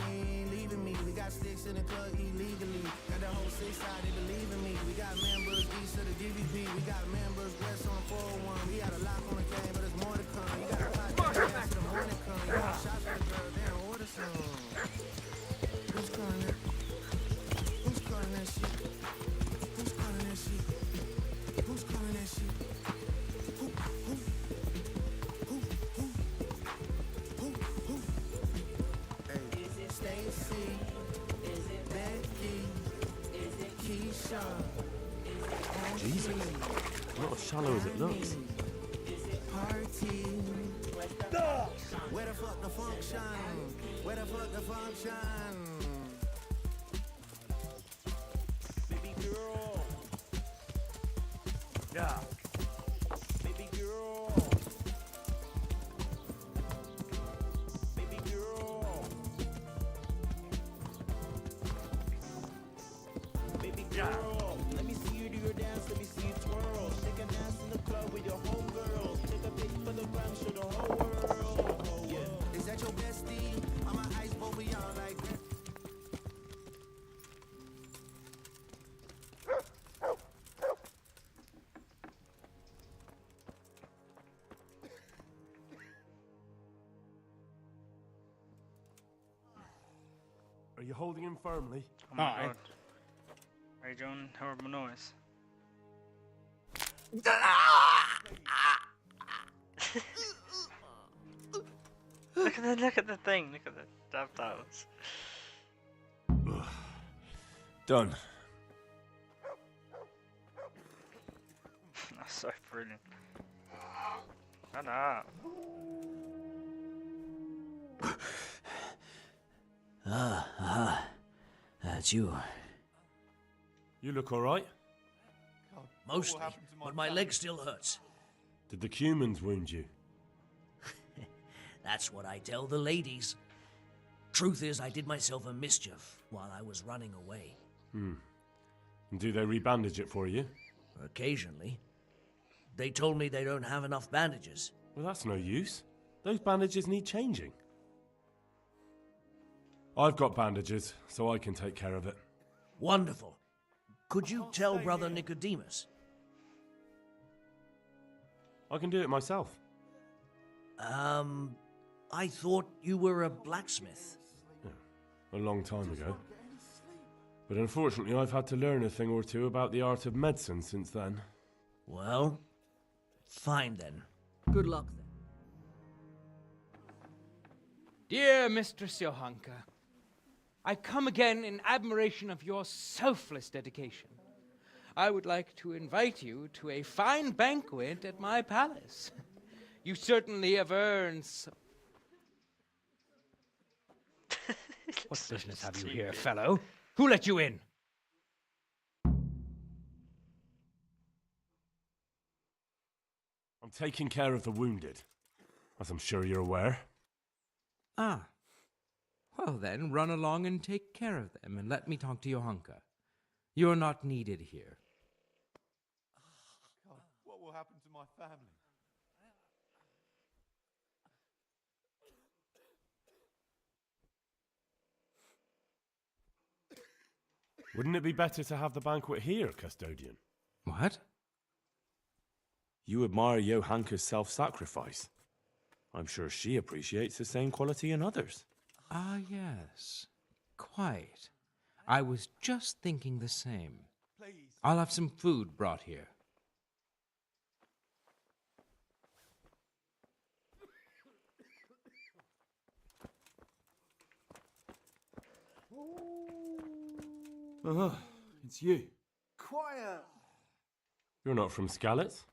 Speaker 1: leaving me. We got sticks in the club illegally. Got the whole 6 side, they believe in me. We got members east of the DVP. We got members west on 401. We got a lock on the game, but there's more to come. You got a podcast after the morning come. You want shots for the girl, then order some. Who's calling it? Who's calling that shit? Who's calling that shit? Who's calling that shit? Who? Hey.
Speaker 4: Is it
Speaker 1: Stacy?
Speaker 4: Is it
Speaker 1: Becky?
Speaker 4: Is it
Speaker 1: Keisha?
Speaker 20: Jesus, not as shallow as it looks.
Speaker 1: Party? Where the fuck the function? Where the fuck the function?
Speaker 9: Baby girl.
Speaker 14: Yeah.
Speaker 9: Baby girl. Baby girl. Baby girl. Let me see you do your dance, let me see you twirl. Shake an ass in the club with your homegirls. Take a pic for the gram, show the whole world. Yeah.
Speaker 1: Is that your bestie? I'ma ice both of y'all like that.
Speaker 20: Are you holding him firmly?
Speaker 2: Oh my god. Are you doing horrible noise? Look at the thing, look at the subtitles.
Speaker 20: Done.
Speaker 2: That's so brilliant. Shut up.
Speaker 14: That's you.
Speaker 20: You look alright?
Speaker 14: Mostly, but my leg still hurts.
Speaker 20: Did the humans wound you?
Speaker 14: That's what I tell the ladies. Truth is, I did myself a mischief while I was running away.
Speaker 20: And do they rebandage it for you?
Speaker 14: Occasionally.
Speaker 7: They told me they don't have enough bandages.
Speaker 20: Well, that's no use. Those bandages need changing. I've got bandages, so I can take care of it.
Speaker 7: Wonderful. Could you tell Brother Nicodemus?
Speaker 20: I can do it myself.
Speaker 7: I thought you were a blacksmith.
Speaker 20: A long time ago. But unfortunately, I've had to learn a thing or two about the art of medicine since then.
Speaker 7: Well, fine then.
Speaker 11: Good luck then.
Speaker 17: Dear Mistress Johanka, I come again in admiration of your selfless dedication. I would like to invite you to a fine banquet at my palace. You certainly have earned some... What business have you here, fellow? Who let you in?
Speaker 20: I'm taking care of the wounded, as I'm sure you're aware.
Speaker 19: Ah. Well then, run along and take care of them, and let me talk to Johanka. You're not needed here.
Speaker 22: God, what will happen to my family?
Speaker 20: Wouldn't it be better to have the banquet here, Custodian?
Speaker 19: What?
Speaker 20: You admire Johanka's self-sacrifice. I'm sure she appreciates the same quality in others.
Speaker 19: Ah, yes. Quite. I was just thinking the same.
Speaker 22: Please.
Speaker 19: I'll have some food brought here.
Speaker 10: It's you.
Speaker 15: Quiet!
Speaker 20: You're not from Skalitz?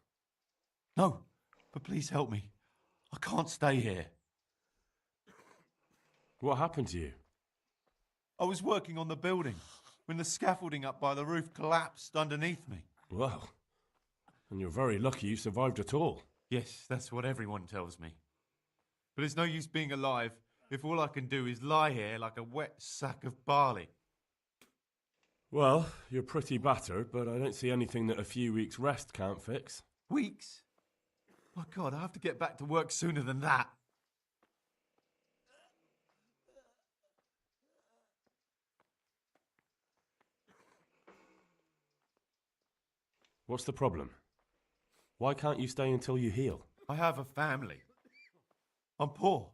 Speaker 10: No, but please help me. I can't stay here.
Speaker 20: What happened to you?
Speaker 10: I was working on the building when the scaffolding up by the roof collapsed underneath me.
Speaker 20: Well, and you're very lucky you survived at all.
Speaker 10: Yes, that's what everyone tells me. But it's no use being alive if all I can do is lie here like a wet sack of barley.
Speaker 20: Well, you're pretty battered, but I don't see anything that a few weeks' rest can't fix.
Speaker 10: Weeks? My God, I have to get back to work sooner than that.
Speaker 20: What's the problem? Why can't you stay until you heal?
Speaker 10: I have a family. I'm poor.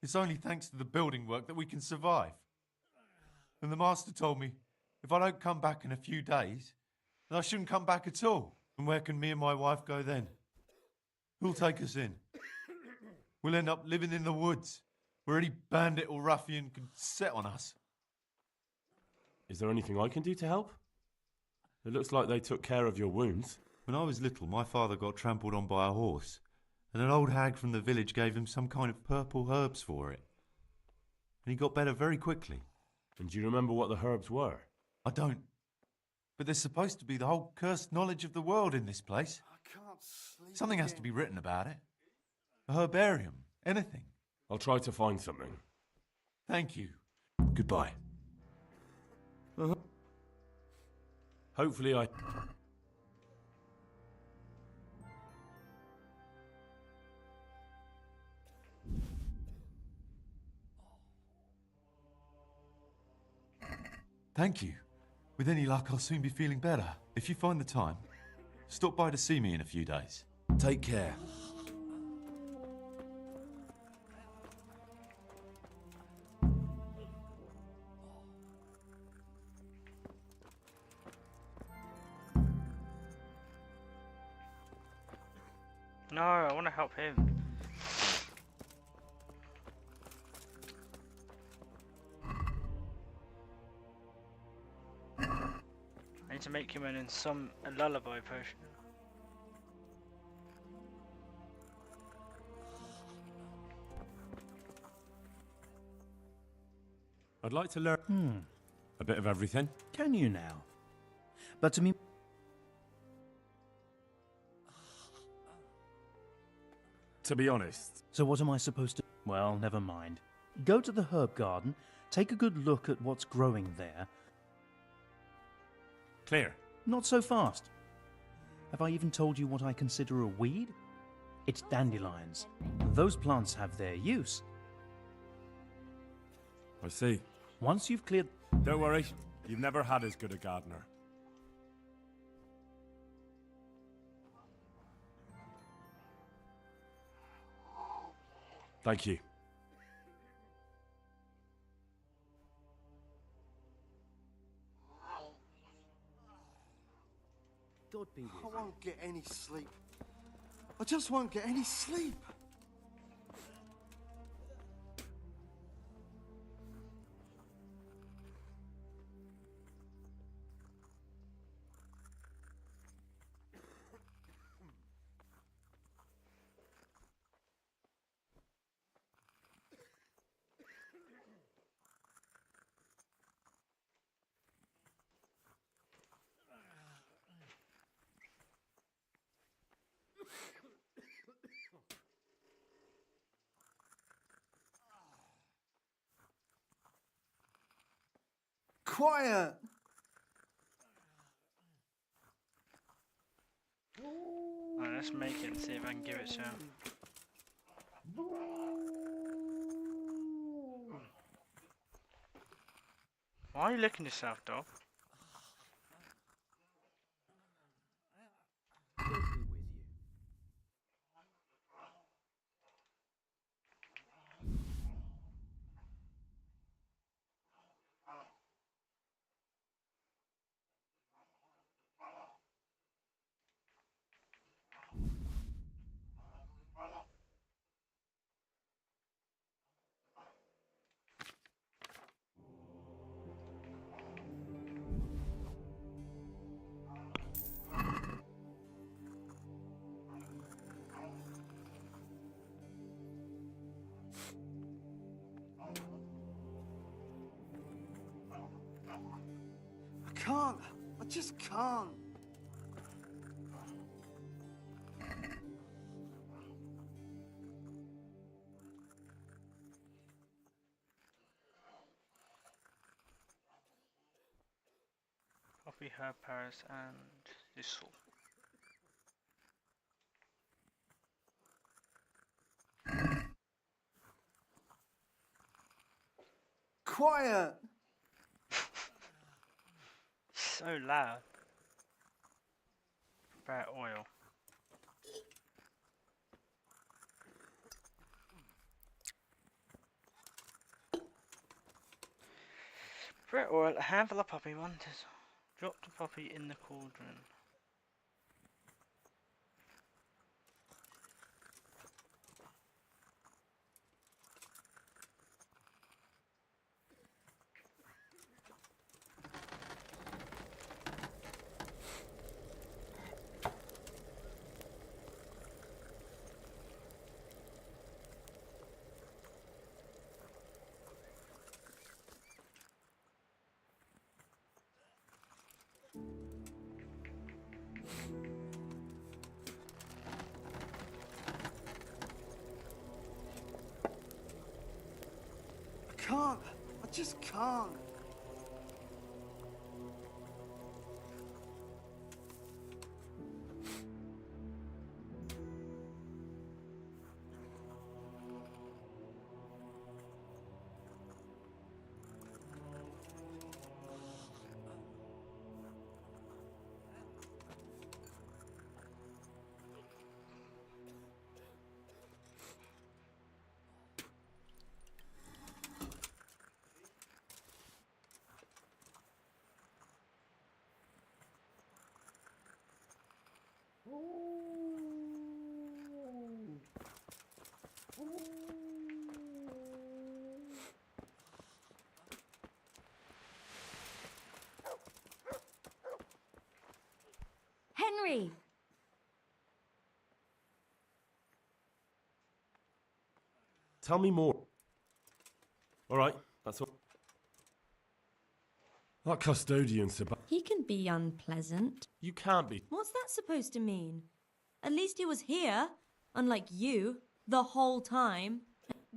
Speaker 10: It's only thanks to the building work that we can survive. And the master told me if I don't come back in a few days, then I shouldn't come back at all. And where can me and my wife go then? Who'll take us in? We'll end up living in the woods, where any bandit or ruffian can set on us.
Speaker 20: Is there anything I can do to help? It looks like they took care of your wounds.
Speaker 10: When I was little, my father got trampled on by a horse, and an old hag from the village gave him some kind of purple herbs for it. And he got better very quickly.
Speaker 20: And do you remember what the herbs were?
Speaker 10: I don't. But there's supposed to be the whole cursed knowledge of the world in this place.
Speaker 15: I can't sleep.
Speaker 10: Something has to be written about it. A herbarium. Anything.
Speaker 20: I'll try to find something.
Speaker 10: Thank you.
Speaker 20: Goodbye. Hopefully I...
Speaker 10: Thank you. With any luck, I'll soon be feeling better. If you find the time, stop by to see me in a few days.
Speaker 7: Take care.
Speaker 2: No, I want to help him. I need to make him a lullaby potion.
Speaker 20: I'd like to learn a bit of everything.
Speaker 14: Can you now? But to me...
Speaker 20: To be honest.
Speaker 14: So what am I supposed to... Well, never mind. Go to the herb garden, take a good look at what's growing there.
Speaker 20: Clear.
Speaker 14: Not so fast. Have I even told you what I consider a weed? It's dandelions. Those plants have their use.
Speaker 20: I see.
Speaker 14: Once you've cleared...
Speaker 20: Don't worry, you've never had as good a gardener. Thank you.
Speaker 15: God be with you. I won't get any sleep. I just won't get any sleep. Quiet!
Speaker 2: Alright, let's make it and see if I can give it to him. Why are you licking yourself, dog?
Speaker 15: I can't. I just can't.
Speaker 2: Coffee, herb, Paris, and thistle.
Speaker 15: Quiet!
Speaker 2: So loud. Bad oil. Brett oil, a handful of poppy wanted. Drop the poppy in the cauldron.
Speaker 15: I can't. I just can't.
Speaker 3: Henry!
Speaker 20: Tell me more. All right, that's all. That custodian, Sebastian.
Speaker 3: He can be unpleasant.
Speaker 20: You can't be.
Speaker 3: What's that supposed to mean? At least he was here, unlike you, the whole time.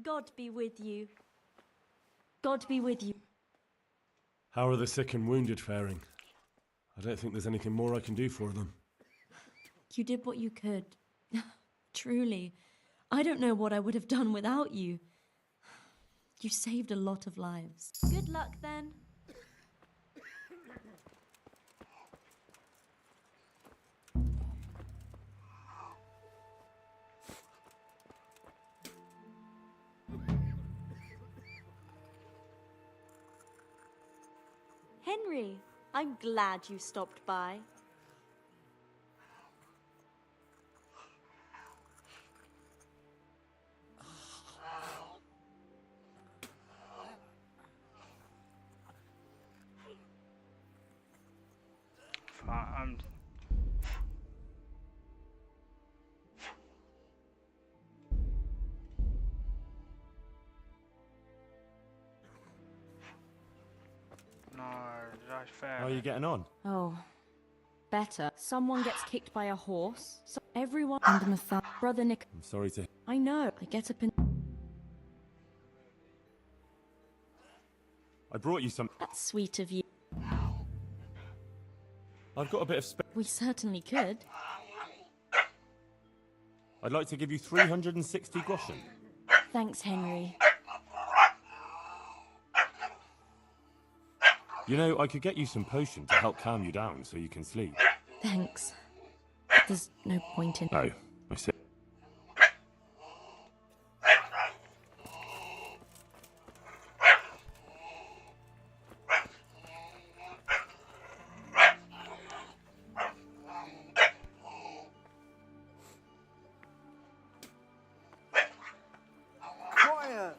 Speaker 3: God be with you. God be with you.
Speaker 20: How are the sick and wounded faring? I don't think there's anything more I can do for them.
Speaker 3: You did what you could. Truly. I don't know what I would have done without you. You saved a lot of lives. Good luck then.
Speaker 18: Henry, I'm glad you stopped by.
Speaker 2: No, that's fair.
Speaker 20: How are you getting on?
Speaker 18: Oh, better. Someone gets kicked by a horse. So everyone and Matthias, brother Nick.
Speaker 20: I'm sorry to.
Speaker 18: I know. I get up in.
Speaker 20: I brought you some.
Speaker 18: That's sweet of you.
Speaker 20: I've got a bit of space.
Speaker 18: We certainly could.
Speaker 20: I'd like to give you 360 groschen.
Speaker 18: Thanks, Henry.
Speaker 20: You know, I could get you some potion to help calm you down so you can sleep.
Speaker 18: Thanks. There's no point in.
Speaker 20: No, I see.
Speaker 15: Quiet!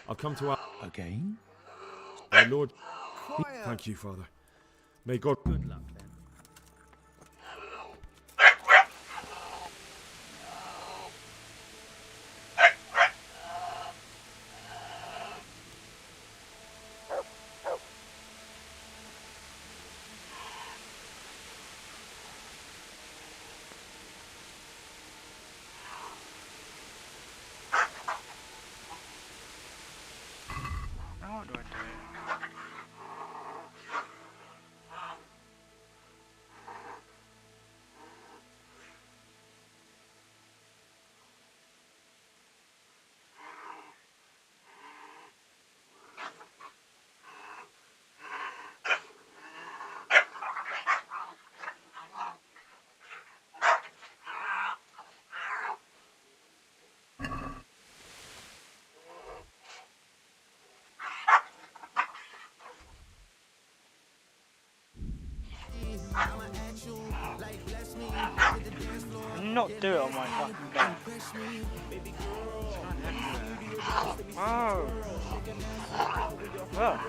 Speaker 20: I'll come to our.
Speaker 7: Again?
Speaker 20: My lord.
Speaker 15: Quiet!
Speaker 20: Thank you, Father. May God.
Speaker 7: Good luck then.
Speaker 2: Now what do I do? Not do it on my fucking back. Oh. Well.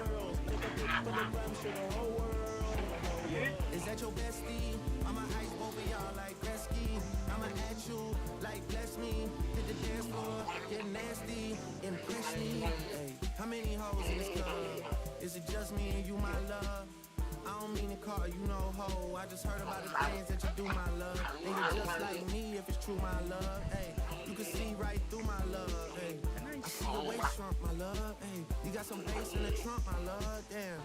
Speaker 1: Is that your bestie? I'ma ice over y'all like Gretzky. I'ma at you like bless me. Hit the dance floor, get nasty, impress me. Hey, how many hoes in this club? Is it just me and you, my love? I don't mean to call you no hoe. I just heard about the things that you do, my love. And you're just like me if it's true, my love. Hey, you can see right through my love. Hey, I see the waist shrunk, my love. Hey, you got some bass in the trunk, my love. Damn.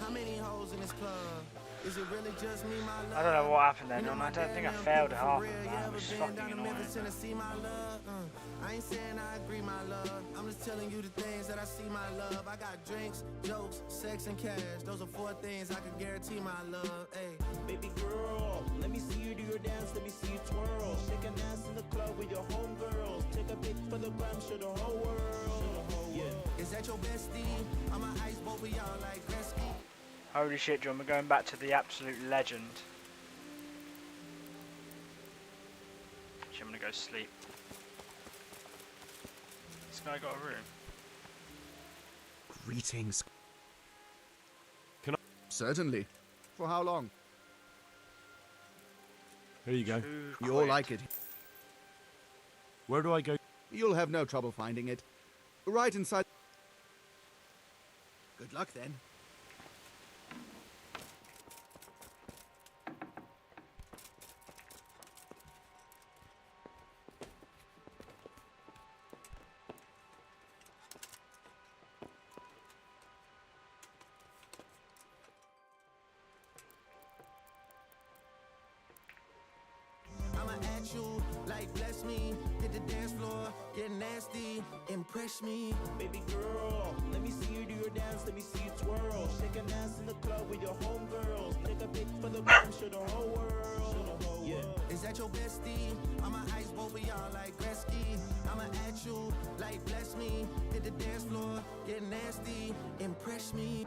Speaker 1: How many hoes in this club? Is it really just me, my love?
Speaker 2: I don't know what happened then, and I don't think I failed half of that. It was fucking annoying.
Speaker 1: Tennessee, my love. I ain't saying I agree, my love. I'm just telling you the things that I see, my love. I got drinks, jokes, sex, and cash. Those are 4 things I can guarantee, my love. Hey,
Speaker 9: Baby girl, let me see you do your dance, let me see you twirl. Shake an ass in the club with your homegirls. Take a pic for the gram, show the whole world. Yeah.
Speaker 1: Is that your bestie? I'ma ice both of y'all like Gretzky.
Speaker 2: Holy shit, John, we're going back to the absolute legend. Actually, I'm gonna go sleep. This guy got a room.
Speaker 11: Greetings.
Speaker 20: Can I?
Speaker 11: Certainly. For how long?
Speaker 20: Here you go.
Speaker 11: You'll like it.
Speaker 20: Where do I go?
Speaker 11: You'll have no trouble finding it. Right inside. Good luck then.
Speaker 1: I'ma at you like bless me. Hit the dance floor, get nasty, impress me.
Speaker 9: Baby girl, let me see you do your dance, let me see you twirl. Shake an ass in the club with your homegirls. Take a pic for the gram, show the whole world. Yeah.
Speaker 1: Is that your bestie? I'ma ice both of y'all like Gretzky. I'ma at you like bless me. Hit the dance floor, get nasty, impress me.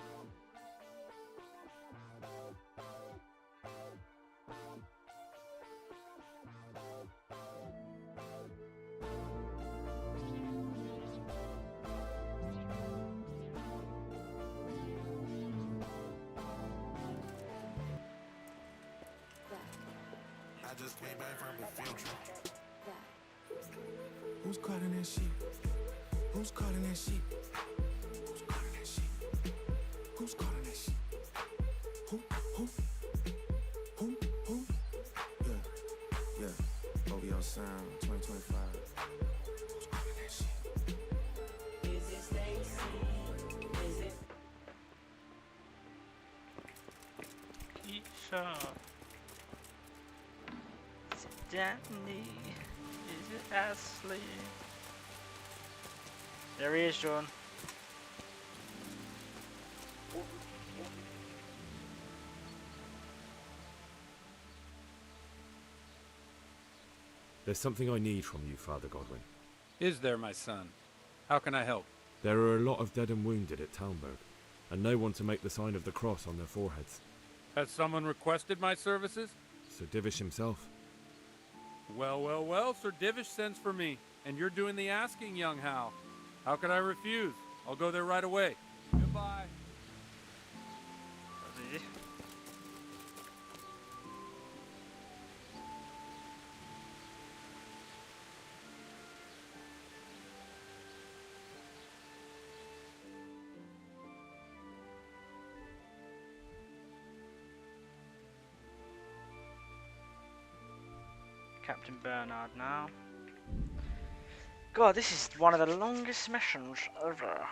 Speaker 1: I just came back from the field trip. Who's calling that sheep? Who's calling that sheep? Who's calling that sheep? Who's calling that sheep? Who? Who? Yeah. OVO Sound 2025. Who's calling that sheep?
Speaker 4: Is it Stacy? Is it?
Speaker 2: Keisha. Is it Danny? Is it Ashley? There he is, John.
Speaker 5: There's something I need from you, Father Godwin.
Speaker 10: Is there, my son? How can I help?
Speaker 5: There are a lot of dead and wounded at Talmberg, and no one to make the sign of the cross on their foreheads.
Speaker 10: Has someone requested my services?
Speaker 5: Sir Divish himself.
Speaker 10: Well, Sir Divish sends for me, and you're doing the asking, young Hal. How could I refuse? I'll go there right away. Goodbye.
Speaker 2: That's easy. Captain Bernard now. God, this is one of the longest missions ever.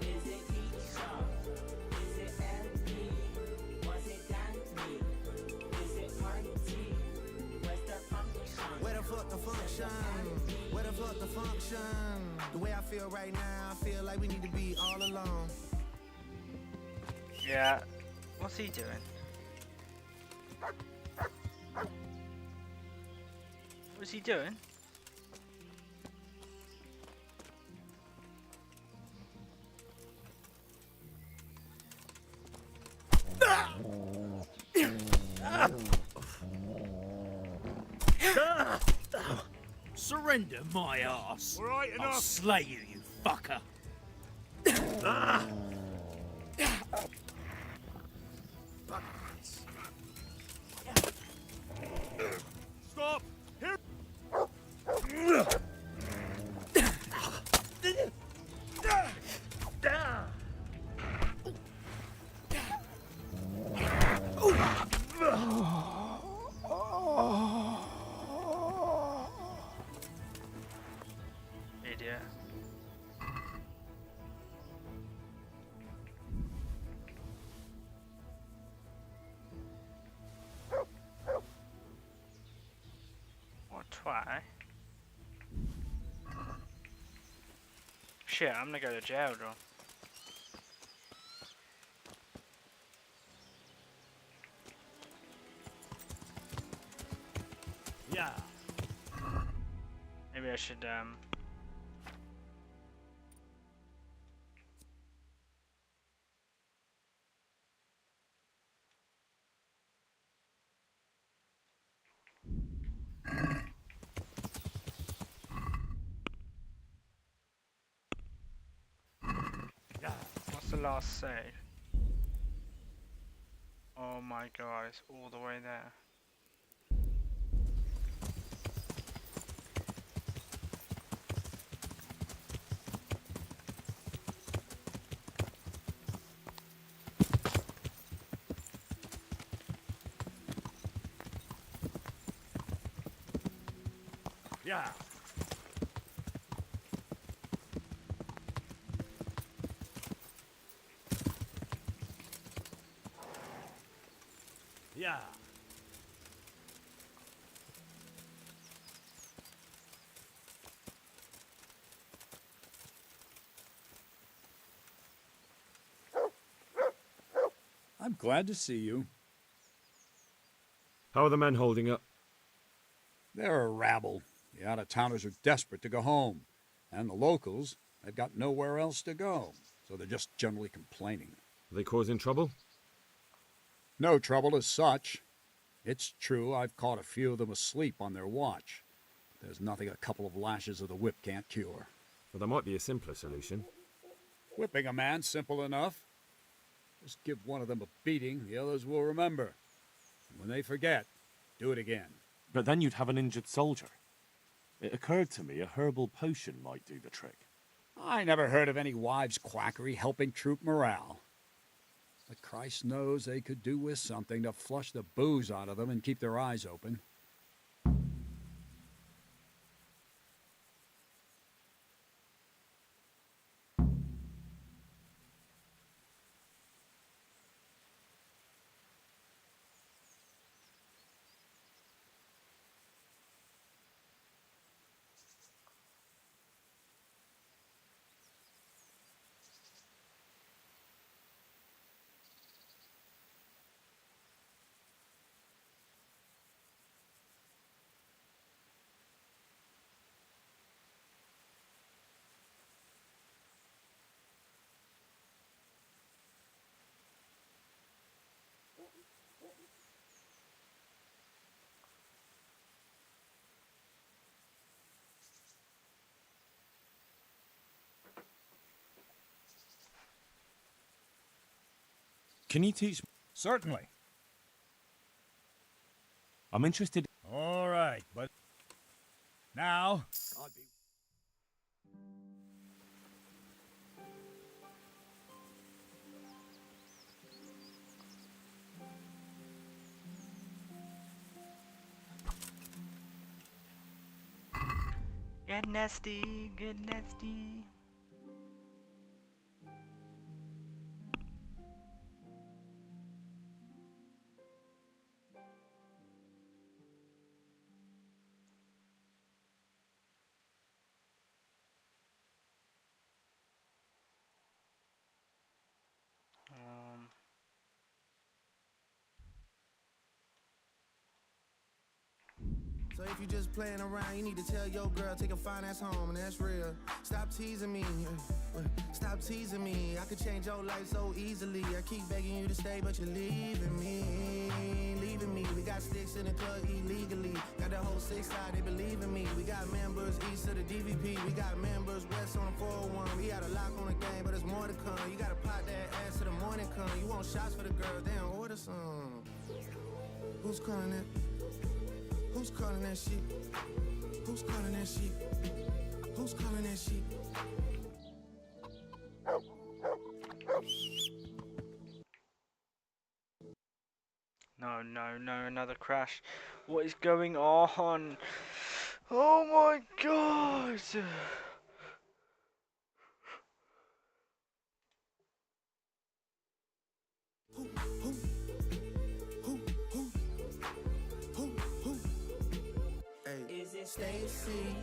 Speaker 4: Is it Keisha? Is it Andy? Was it Danny? Is it Party? Where's the function?
Speaker 1: Where the fuck the function? Where the fuck the function? The way I feel right now, I feel like we need to be all alone.
Speaker 2: Yeah. What's he doing? What's he doing?
Speaker 7: Surrender my ass.
Speaker 20: All right,
Speaker 7: I'll
Speaker 20: enough.
Speaker 7: slay you, you fucker.
Speaker 20: Stop! Here!
Speaker 2: Idiot. What twat? Shit, I'm gonna go to jail, John.
Speaker 20: Yeah.
Speaker 2: Maybe I should last save? Oh my god, it's all the way there.
Speaker 20: Yeah. Yeah.
Speaker 12: I'm glad to see you.
Speaker 5: How are the men holding up?
Speaker 12: They're a rabble. The out-of-towners are desperate to go home. And the locals, they've got nowhere else to go. So they're just generally complaining.
Speaker 5: Are they causing trouble?
Speaker 12: No trouble as such. It's true I've caught a few of them asleep on their watch. There's nothing a couple of lashes of the whip can't cure.
Speaker 5: Well, there might be a simpler solution.
Speaker 12: Whipping a man, simple enough. Just give one of them a beating, the others will remember. And when they forget, do it again.
Speaker 20: But then you'd have an injured soldier. It occurred to me a herbal potion might do the trick.
Speaker 12: I never heard of any wives' quackery helping troop morale. But Christ knows they could do with something to flush the booze out of them and keep their eyes open.
Speaker 20: Can you teach me?
Speaker 13: Certainly.
Speaker 20: I'm interested.
Speaker 13: All right, but now.
Speaker 2: Get nasty, get nasty.
Speaker 1: So if you just playing around, you need to tell your girl, take a fine ass home, and that's real. Stop teasing me, stop teasing me. I could change your life so easily. I keep begging you to stay, but you're leaving me, leaving me. We got sticks in the club illegally. Got the whole 6 side, they believe in me. We got members east of the DVP. We got members west on the 401. We got a lock on the game, but there's more to come. You gotta pot that ass till the morning come. You want shots for the girls, they don't order some. Who's calling it? Who's calling that shit? Who's calling that shit? Who's calling that shit?
Speaker 2: No, no, no, another crash. What is going on? Oh my god!
Speaker 1: Is it Stacy?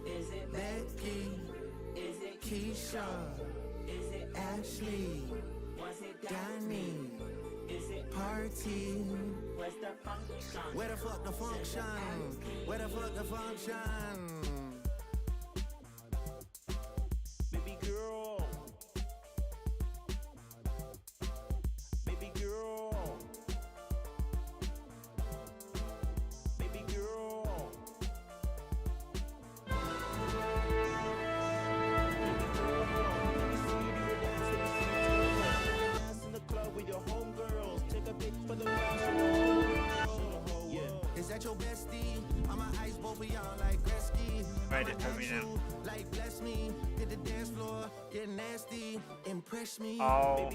Speaker 1: Is it Becky? Is it Keisha? Is it Ashley? Was it Danny? Is it Party? Where's the function? Where the fuck the function? Where the fuck the function?
Speaker 9: Baby girl. Baby girl. Baby girl. homegirls. Take a pic for the gram, show the whole world. Yeah.
Speaker 1: Is that your bestie? I'ma ice both of y'all like Gretzky.
Speaker 2: Right, it put me down.
Speaker 1: Like bless me, hit the dance floor, get nasty, impress me.
Speaker 2: Oh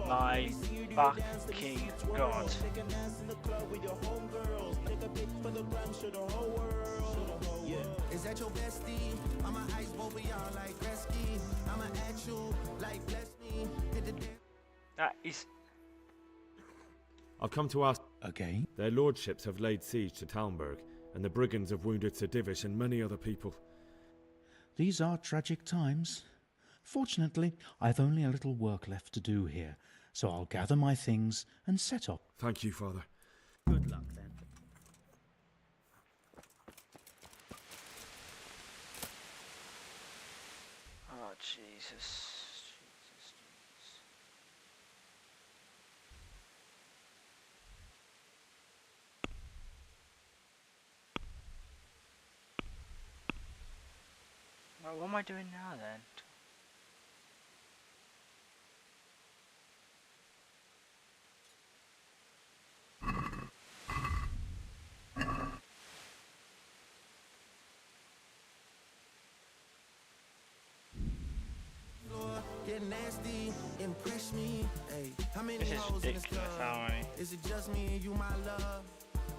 Speaker 2: my fucking god.
Speaker 9: Take a dance in the club with your homegirls. Take a pic for the gram, show the whole world. Yeah.
Speaker 1: Is that your bestie? I'ma ice both of y'all like Gretzky. I'ma at you like bless me, hit the dance.
Speaker 2: That is.
Speaker 5: I've come to ask.
Speaker 13: Okay.
Speaker 5: Their lordships have laid siege to Talmberg, and the brigands have wounded Sir Divish and many other people.
Speaker 6: These are tragic times. Fortunately, I've only a little work left to do here, so I'll gather my things and set off.
Speaker 5: Thank you, Father.
Speaker 14: Good luck then.
Speaker 2: Oh, Jesus. Well, what am I doing now then?
Speaker 1: Get nasty, impress me. Hey, how many
Speaker 2: This is
Speaker 1: hoes in this
Speaker 2: ridiculous,
Speaker 1: club?
Speaker 2: how many?
Speaker 1: Is it just me and you, my love?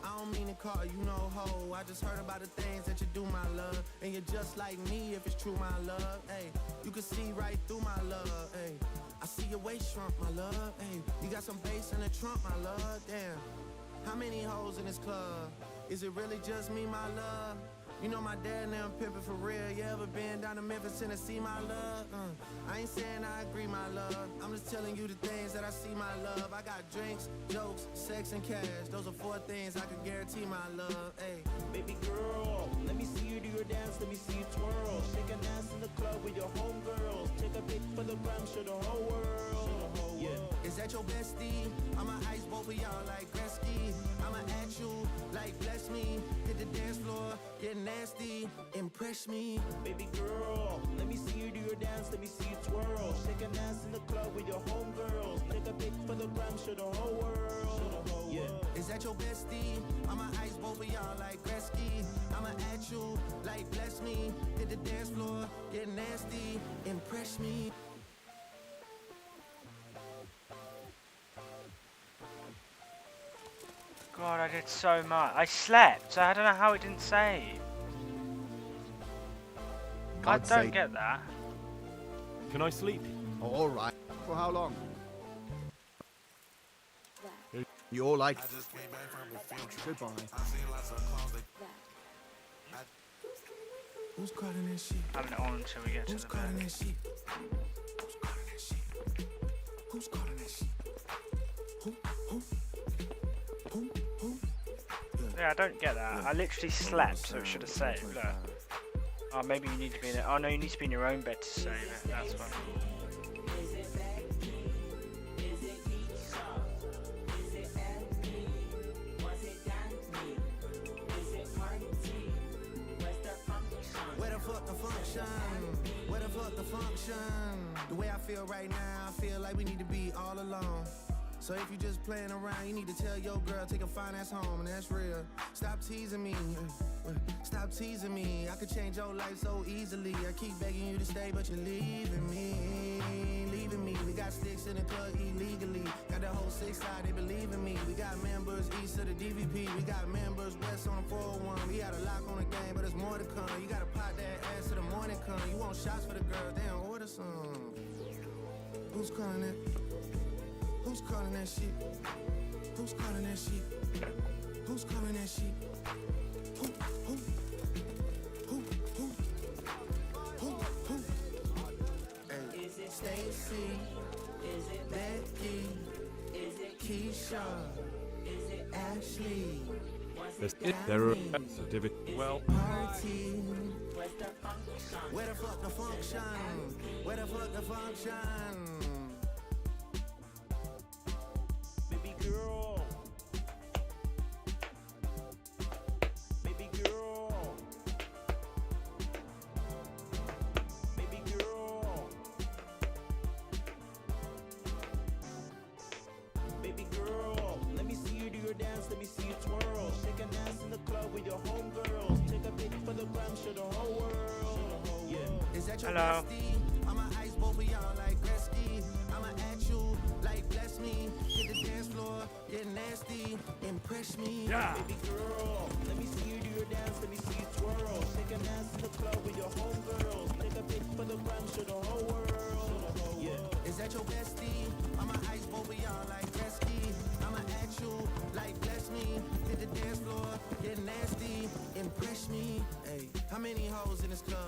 Speaker 1: I don't mean to call you no hoe. I just heard about the things that you do, my love. And you're just like me if it's true, my love. Hey, you can see right through my love. Hey, I see your waist shrunk, my love. Hey, you got some bass in the trunk, my love. Damn, how many hoes in this club? Is it really just me, my love? You know my dad and them pimpin' for real. You ever been down to Memphis, Tennessee, my love? I ain't saying I agree, my love. I'm just telling you the things that I see, my love. I got drinks, jokes, sex, and cash. Those are 4 things I can guarantee, my love. Hey,
Speaker 9: Baby girl, let me see you do your dance, let me see you twirl. Shake a dance in the club with your homegirls. Take a pic for the gram, show the whole world. Yeah.
Speaker 1: is that your bestie? I'ma ice both of y'all like Gretzky. I'ma at you like bless me. Hit the dance floor, get nasty, impress me.
Speaker 9: Baby girl, let me see you do your dance, let me see you twirl. Shake a dance in the club with your homegirls. Take a pic for the gram, show the whole world. Yeah.
Speaker 1: Is that your bestie? I'ma ice both of y'all like Gretzky. I'ma at you like bless me. Hit the dance floor, get nasty, impress me.
Speaker 2: God, I did so much. I slept, so I don't know how it didn't save. I
Speaker 11: God's
Speaker 2: don't
Speaker 11: sake.
Speaker 2: get that.
Speaker 5: Can I sleep?
Speaker 11: All right. For how long?
Speaker 15: There.
Speaker 11: You all like.
Speaker 15: Goodbye.
Speaker 1: Who's calling that shit?
Speaker 2: Having it on until we get to
Speaker 1: Who's
Speaker 2: the
Speaker 1: calling
Speaker 2: bed.
Speaker 1: that shit? Who's calling that shit? Who's calling that shit? Who?
Speaker 2: Yeah, I don't get that. I literally slept, so it should have saved. Look. Oh, maybe you need to be in it. Oh no, you need to be in your own bed to save it. That's fine.
Speaker 1: Where the fuck the function? Where the fuck the function? The way I feel right now, I feel like we need to be all alone. So if you just playing around, you need to tell your girl, take a fine ass home, and that's real. Stop teasing me, stop teasing me. I could change your life so easily. I keep begging you to stay, but you're leaving me, leaving me. We got sticks in the club illegally. Got the whole 6 side, they believe in me. We got members east of the DVP. We got members west on the 401. We got a lock on the game, but there's more to come. You gotta pot that ass till the morning come. You want shots for the girls, they don't order some. Who's calling it? Who's calling that shit? Who's calling that shit? Who's calling that shit? Who? Hey, is it Stacy? Is it Becky? Is it Keisha? Is it Ashley?
Speaker 5: There are Sir Divish. Well,
Speaker 1: Party. Where the fuck the function? Where the fuck the function?
Speaker 9: Baby girl. Baby girl. Baby girl. your dance, let me see you twirl. Shake an ass in the club with your homegirls. Take a pic for the gram, show the whole world. Yeah.
Speaker 1: Is that your
Speaker 2: Hello.
Speaker 1: bestie? I'ma ice both of y'all like Gretzky. I'ma at you like bless me. Hit the dance floor, get nasty, impress me.
Speaker 9: Yeah. Baby girl, let me see you do your dance, let me see you twirl. Shake an ass in the club with your homegirls. Take a pic for the gram, show the whole world. Yeah.
Speaker 1: Is that your bestie? I'ma ice both of y'all like Gretzky. I'ma at you like bless me. Hit the dance floor, get nasty, impress me. Hey, how many hoes in this club?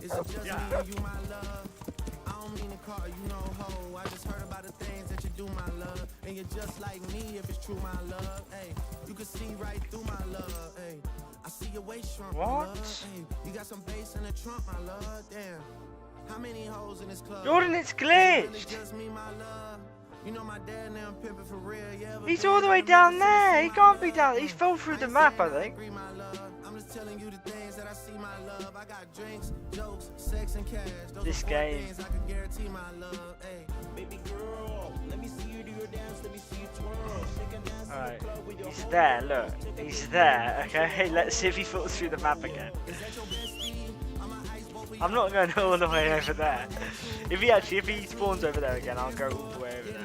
Speaker 1: Is it just me or you, my love? I don't mean to call you no hoe. I just heard about the things that you do, my love. And you're just like me if it's true, my love. Hey, you can see right through my love. Hey, I see your waist shrunk, my
Speaker 2: What?
Speaker 1: love. Hey, you got some bass in the trunk, my love. Damn. How many hoes in this club?
Speaker 2: Jordan, it's
Speaker 1: Is it really
Speaker 2: glitched.
Speaker 1: just me, my love? You know my dad now pimping for real, yeah. but
Speaker 2: He's
Speaker 1: baby,
Speaker 2: all the way
Speaker 1: I'm
Speaker 2: down
Speaker 1: just
Speaker 2: there. He
Speaker 1: my
Speaker 2: can't be
Speaker 1: love.
Speaker 2: down. He's fell through the map, I think.
Speaker 1: Agree, my love. I'm just telling you the things that I see, my love. I got drinks, jokes, sex, and cash. Those
Speaker 2: This
Speaker 1: are 4
Speaker 2: game.
Speaker 1: things I can guarantee, my love. Hey,
Speaker 9: Baby girl, let me see you do your dance, let me see you twirl. Shake an ass in
Speaker 2: Alright,
Speaker 9: the club with your
Speaker 2: he's there, look. He's there, okay? Let's see if he falls through the map again. I'm not going all the way over there. If he spawns over there again, I'll go all the way over there.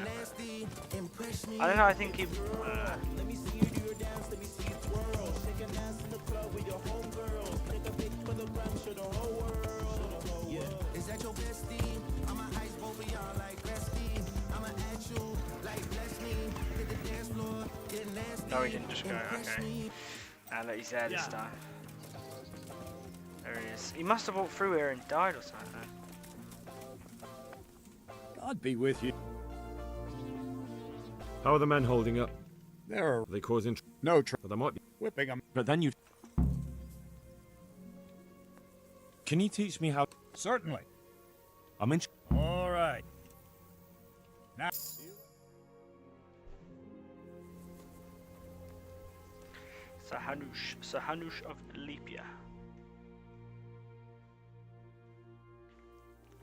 Speaker 2: I don't know, I think he...
Speaker 9: Let me see you do your dance, let me see you twirl. Shake an ass in the club with your homegirls. Take a pic for the gram, show the whole world. Yeah.
Speaker 1: is that your bestie? I'ma ice both of y'all like Gretzky. I'ma at you like bless me. Hit the dance floor, get nasty.
Speaker 2: No, he didn't just go,
Speaker 1: impress
Speaker 2: okay.
Speaker 1: me.
Speaker 2: And look, he's there this time. There he is. He must have walked through here and died or something.
Speaker 12: God be with you.
Speaker 5: How are the men holding up?
Speaker 12: They're
Speaker 5: Are they causing
Speaker 12: no
Speaker 5: But there might be.
Speaker 12: whipping them.
Speaker 20: But then you. Can you teach me how?
Speaker 13: Certainly.
Speaker 20: I'm in.
Speaker 13: All right. Now.
Speaker 2: Sahanush of Lepia.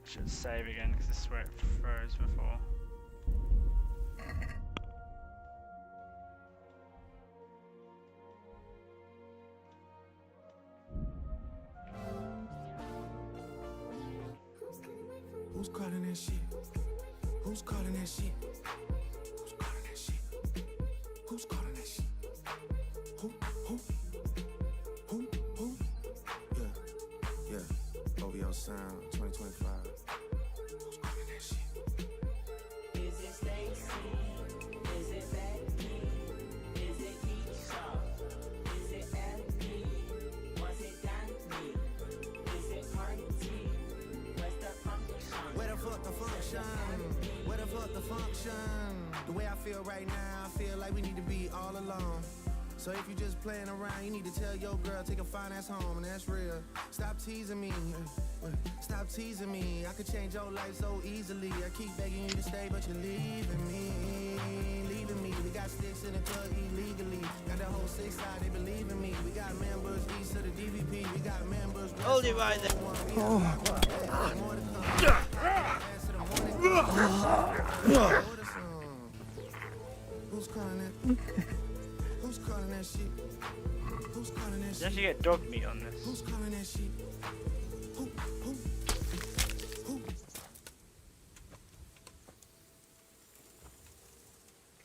Speaker 2: Should save again because this is where it froze before.
Speaker 1: Who's calling that shit? Who's calling that shit? Who's calling that shit? Who's calling that shit? Who? Yeah. OVO Sound 2025. Who's calling that shit?
Speaker 4: Is it Stacy? Is it Becky? Is it Keisha? Is it Effie? Was it Danny? Is it Marty? Where's the function?
Speaker 1: Where the fuck the function? Where the fuck the function? The way I feel right now, I feel like we need to be all alone. So if you just playing around, you need to tell your girl, take a fine ass home, and that's real. Stop teasing me, stop teasing me. I could change your life so easily. I keep begging you to stay, but you're leaving me. We got sticks in the club illegally. Got the whole 6 side, they believe in me. We got members east of the DVP. We got members.
Speaker 2: Hold it right there.
Speaker 1: Who's calling that? Who's calling that shit? Who's calling that
Speaker 2: You
Speaker 1: shit?
Speaker 2: actually get dog meat on this.
Speaker 1: Who's calling that shit? Who?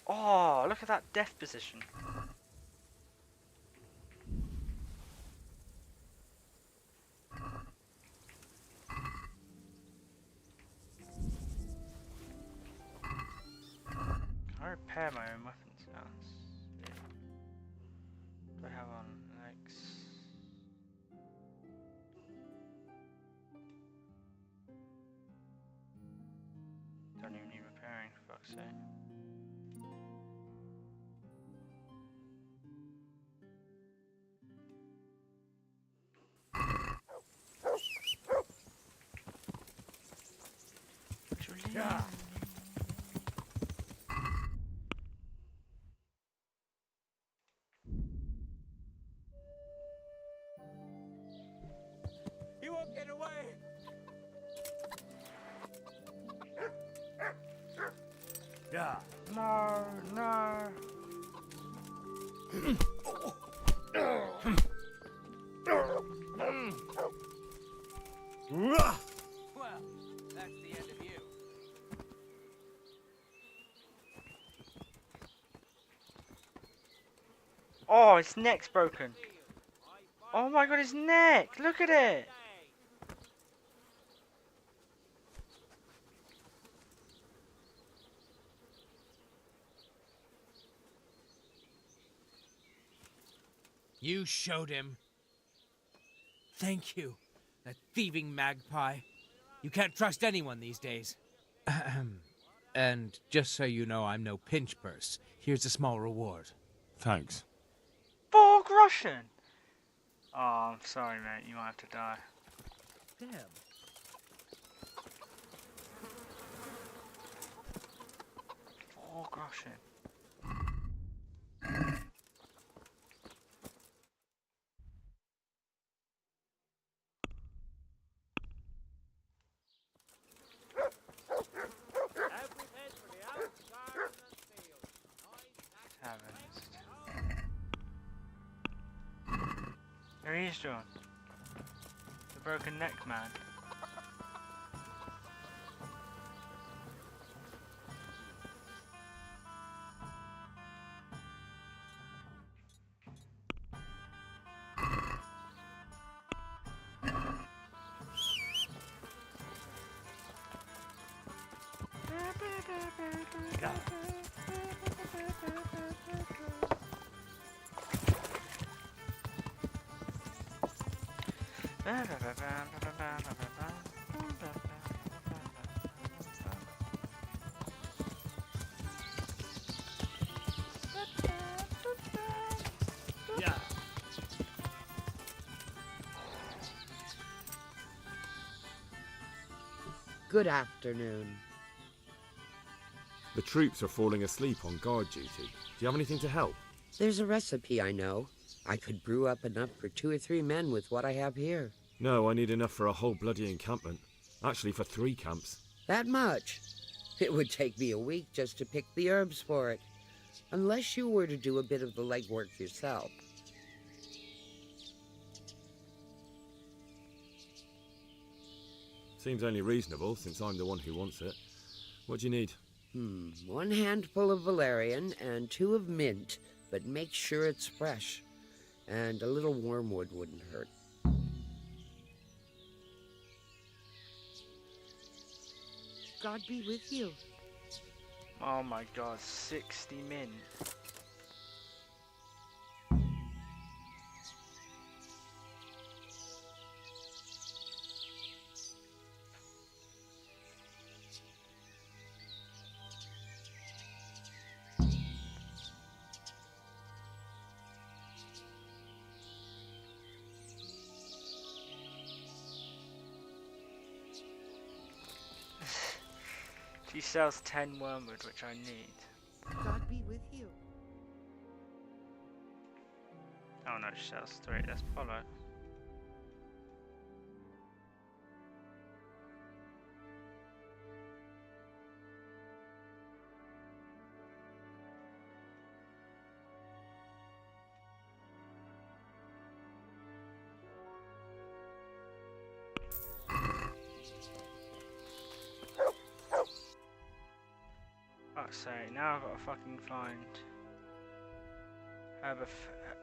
Speaker 2: Oh, look at that death position. Can I repair my own weapons now? Yeah. Do I have on legs? Don't even need repairing, for fuck's sake.
Speaker 13: Yeah.
Speaker 9: He won't get away.
Speaker 13: Yeah.
Speaker 2: No, no.
Speaker 17: Well, that's the end of you.
Speaker 2: Oh, his neck's broken. Oh my god, his neck! Look at it!
Speaker 17: You showed him. Thank you, that thieving magpie. You can't trust anyone these days. And just so you know, I'm no pinch purse. Here's a small reward.
Speaker 20: Thanks.
Speaker 2: 4 groschen! Oh, I'm sorry, mate. You might have to die.
Speaker 17: Damn.
Speaker 2: 4 groschen. There he is, John. The broken neck man.
Speaker 20: Yeah.
Speaker 8: Good afternoon.
Speaker 5: The troops are falling asleep on guard duty. Do you have anything to help?
Speaker 8: There's a recipe I know. I could brew up enough for 2 or 3 men with what I have here.
Speaker 5: No, I need enough for a whole bloody encampment. Actually, for 3 camps.
Speaker 8: That much? It would take me a week just to pick the herbs for it. Unless you were to do a bit of the legwork yourself.
Speaker 5: Seems only reasonable, since I'm the one who wants it. What do you need?
Speaker 8: 1 handful of valerian and 2 of mint, but make sure it's fresh. And a little wormwood wouldn't hurt. God be with you.
Speaker 2: Oh my god, 60 min. She sells 10 wormwood, which I need.
Speaker 8: God be with you.
Speaker 2: Oh no, she sells 3. Let's follow. Fuck's sake, now I've got to fucking find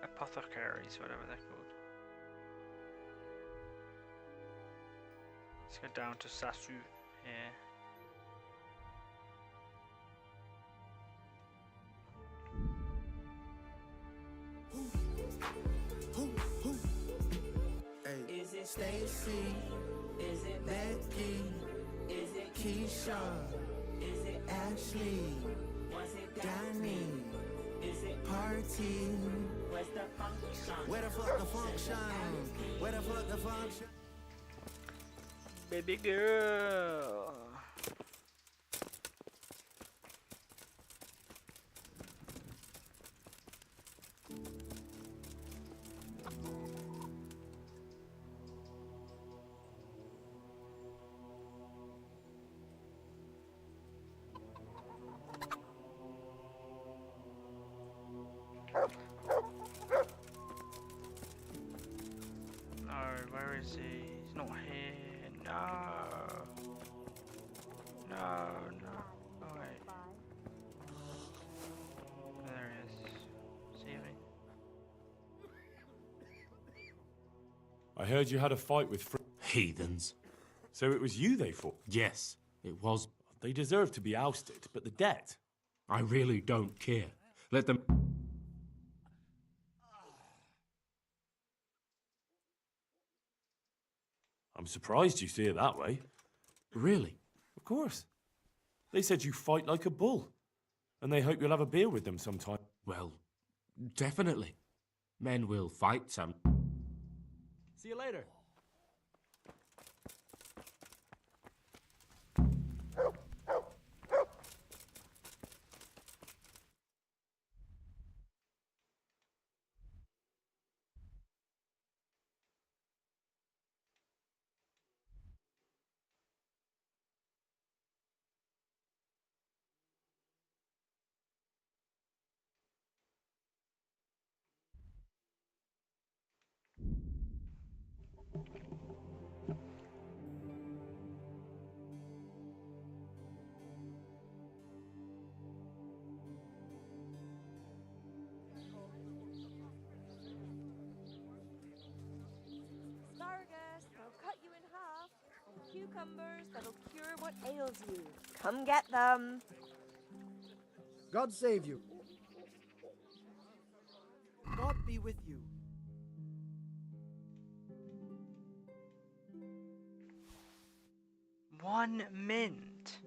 Speaker 2: apothecaries, whatever they're called. Let's go down to Sasu here.
Speaker 4: Is it Stacy? Is it Becky? Is it Keisha? Is it Ashley? Was it Danny? Is it Party? Where's the function?
Speaker 1: Where the fuck the function? Where the fuck the function?
Speaker 2: Baby girl. is he? He's not here. No. No, no. Oh, wait. There he is. See me?
Speaker 20: I heard you had a fight with
Speaker 16: Heathens.
Speaker 20: So it was you they fought?
Speaker 16: Yes, it was.
Speaker 20: They deserve to be ousted, but the debt?
Speaker 16: I really don't care. Let them...
Speaker 20: I'm surprised you see it that way.
Speaker 16: Really?
Speaker 20: Of course. They said you fight like a bull. And they hope you'll have a beer with them sometime.
Speaker 16: Well, definitely. Men will fight some...
Speaker 20: See you later.
Speaker 21: Asparagus, I'll cut you in half. And cucumbers, that'll cure what ails you. Come get them.
Speaker 15: God save you. God be with you.
Speaker 2: One mint?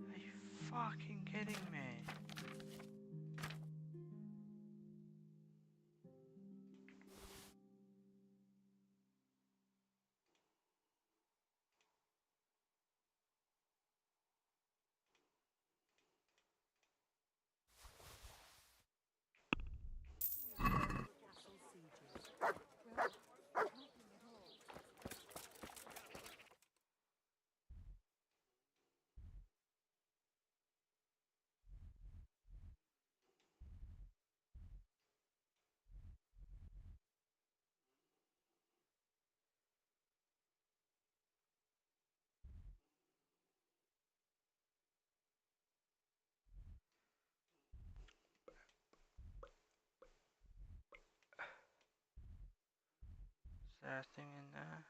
Speaker 2: Are you fucking kidding me? Is there a thing in there?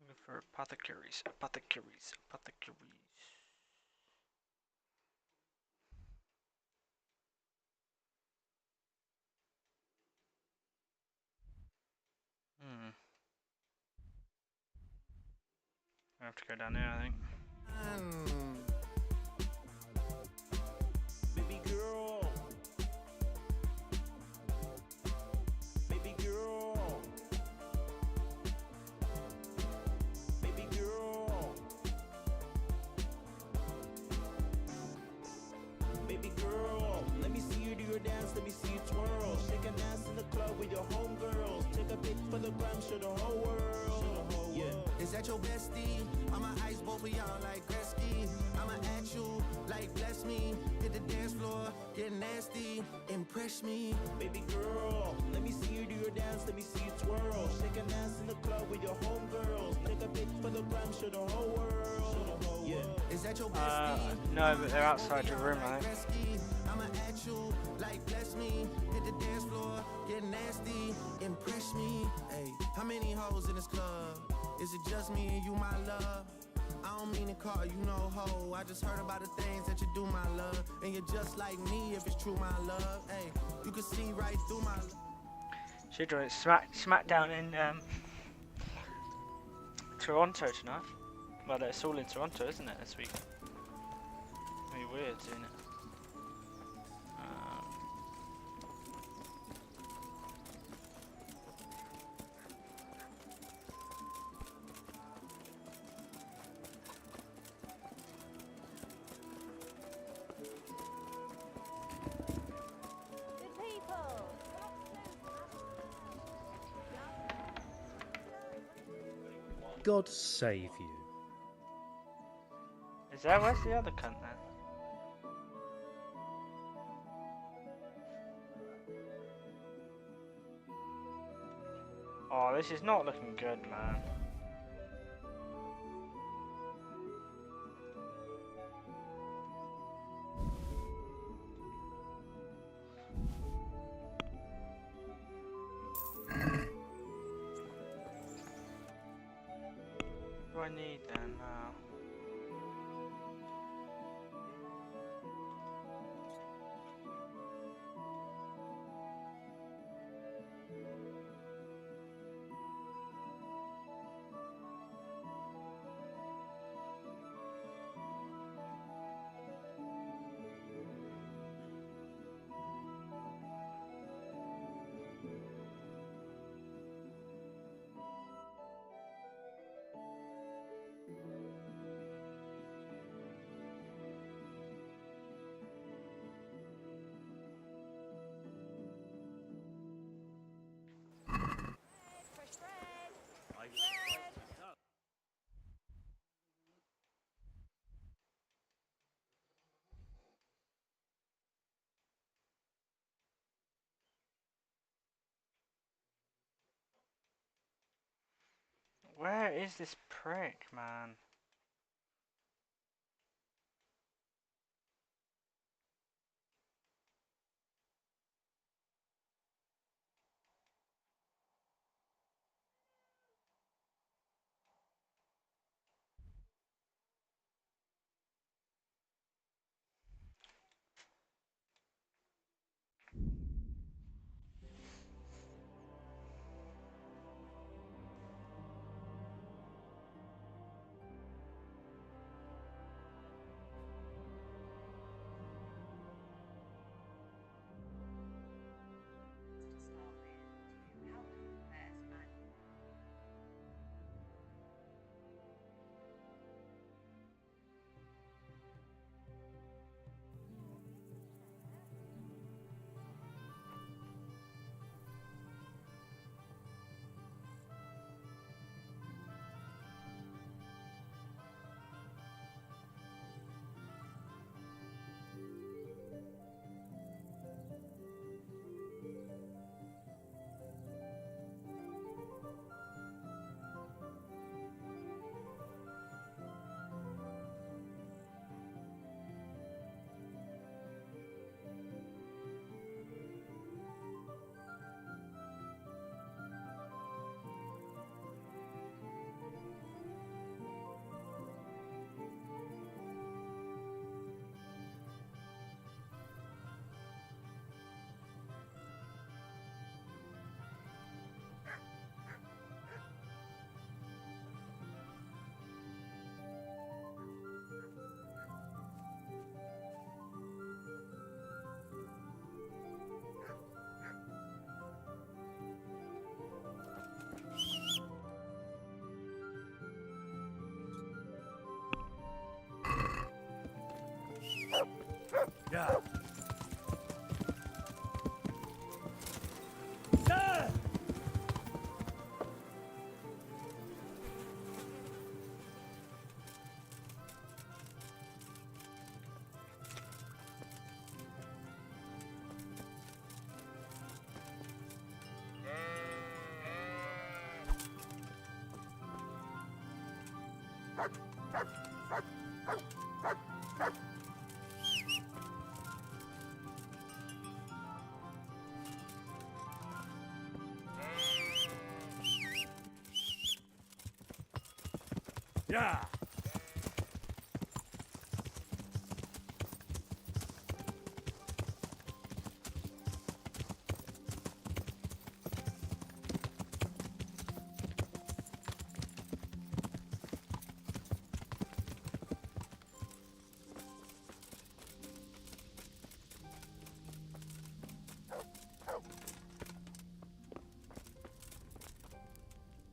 Speaker 2: Looking for apothecaries, apothecaries, apothecaries. I have to go down there, I think.
Speaker 9: Baby girl. Baby girl. Baby girl. Baby girl. Let me see you do your dance, let me see you twirl. Shake and dance in the club with your homegirls. Take a pic for the gram, show the whole world. Yeah.
Speaker 1: Is that your bestie? I'ma ice both of y'all like Gretzky. I'ma at you like bless me. Hit the dance floor, get nasty, impress me.
Speaker 9: Baby girl, let me see you do your dance, let me see you twirl. Shake and dance in the club with your homegirls. Take a pic for the gram, show the whole world. Yeah.
Speaker 1: Is that your bestie?
Speaker 2: No, but they're outside your room, I think.
Speaker 1: I'ma at you like bless me. Hit the dance floor, get nasty, impress me. Hey, how many hoes in this club? Is it just me and you, my love? I don't mean to call you no hoe. I just heard about the things that you do, my love. And you're just like me if it's true, my love. Hey, you can see right through my love.
Speaker 2: Should do it Smackdown in Toronto tonight. Well, it's all in Toronto, isn't it, this week? It'll be weird seeing it.
Speaker 6: God save you.
Speaker 2: Is that where's the other cunt then? Oh, this is not looking good, man. What do I need then now? Where is this prick, man?
Speaker 13: Yeah. Yeah.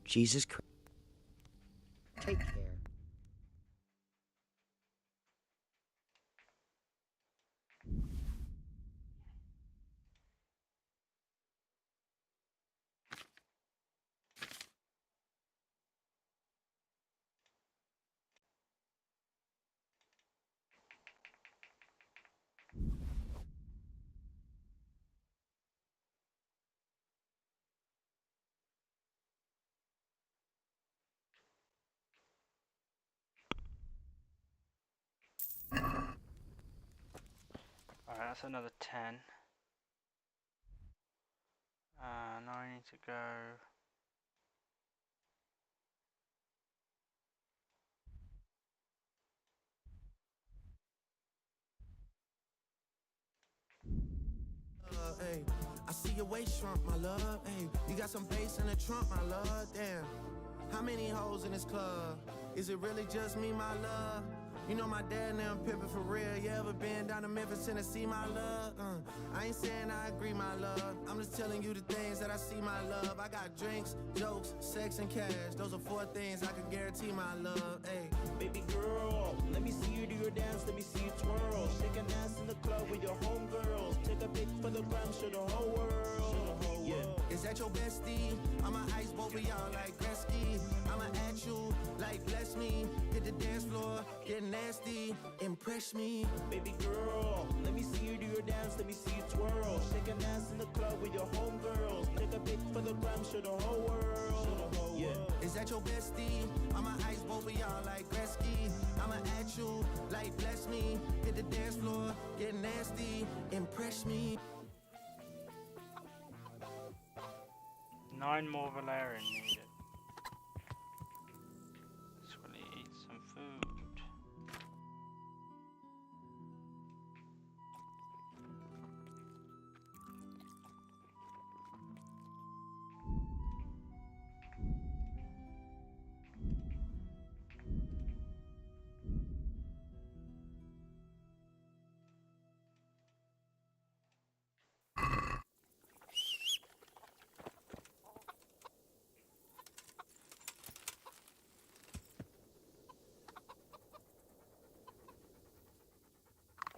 Speaker 8: Jesus Christ. Take care.
Speaker 2: that's another 10. Now I need to go.
Speaker 1: Hey, I see your waist shrunk, my love. Hey, you got some bass in the trunk, my love. Damn, how many hoes in this club? Is it really just me, my love? You know my dad now pimping for real. You ever been down to Memphis, Tennessee, my love? I ain't saying I agree, my love. I'm just telling you the things that I see, my love. I got drinks, jokes, sex, and cash. Those are 4 things I can guarantee, my love. Hey,
Speaker 9: Baby girl, let me see you do your dance, let me see you twirl. Shake an ass in the club with your homegirls. Take a pic for the gram, show the whole world. Yeah.
Speaker 1: is that your bestie? I'ma ice both of y'all like Gretzky. I'ma at you like bless me. Hit the dance floor, get nasty, impress me.
Speaker 9: Baby girl, let me see you do your dance, let me see you twirl. Shake an ass in the club with your homegirls. Take a pic for the gram, show the whole world. Yeah.
Speaker 1: Is that your bestie? I'ma ice both of y'all like Gretzky. I'ma at you like bless me. Hit the dance floor, get nasty, impress me.
Speaker 2: 9 more Valerian needed. Let's really eat some food.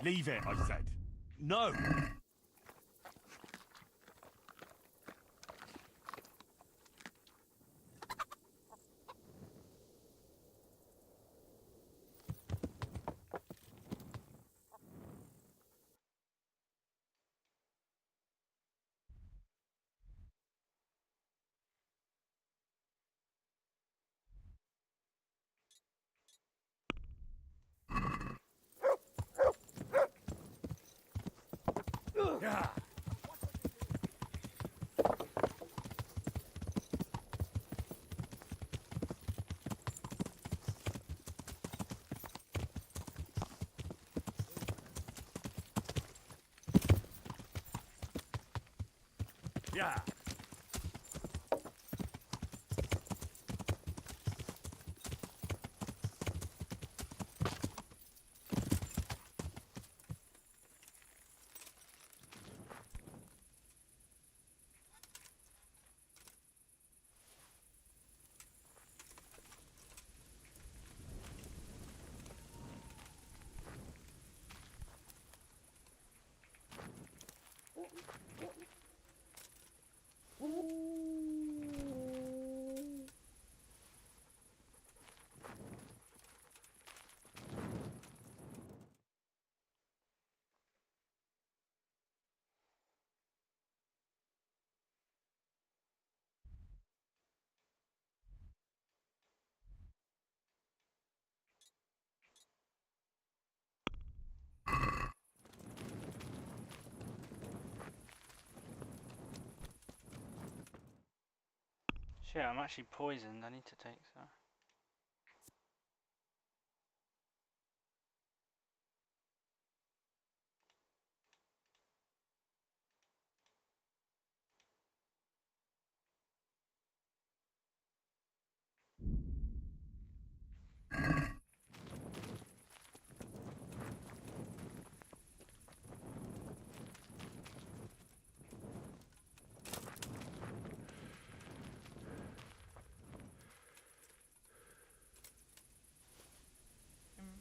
Speaker 20: Leave it, I said. No! Yeah. Yeah.
Speaker 2: Shit, I'm actually poisoned. I need to take some.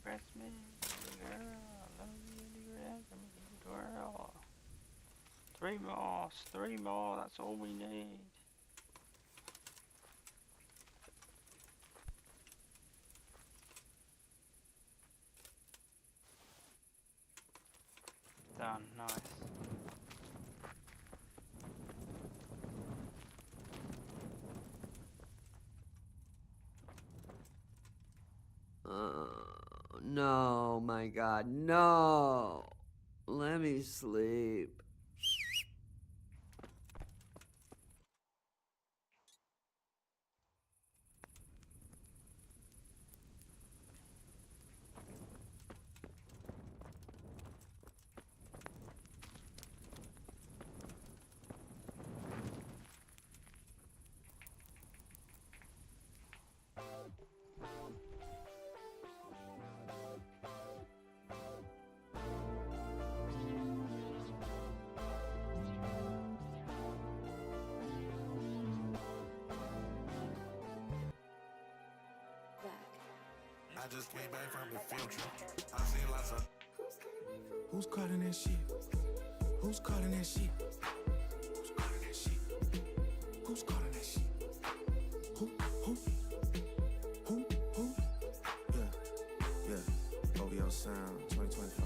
Speaker 2: Impress me, girl. Love you, girl. 3 more, 3 more. That's all we need. Done. Nice.
Speaker 8: No, my God, no. Let me sleep.
Speaker 1: I just came back from the future. I seen lots of. Who's calling that shit? Who's calling that shit? Who's calling that shit? Who's calling that shit? Who? Who? Yeah. OVO Sound 2025.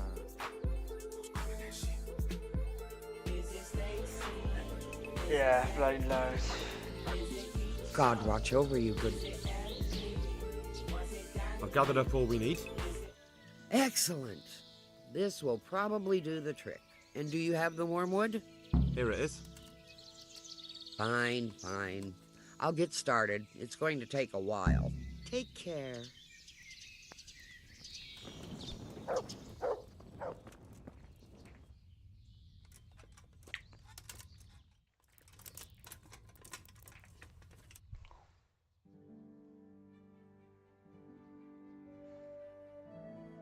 Speaker 1: Who's calling that shit?
Speaker 2: Yeah, bloody loads.
Speaker 8: God watch over you, good.
Speaker 5: I've gathered up all we need.
Speaker 8: Excellent. This will probably do the trick. And do you have the wormwood?
Speaker 5: Here it is.
Speaker 8: Fine. I'll get started. It's going to take a while. Take care.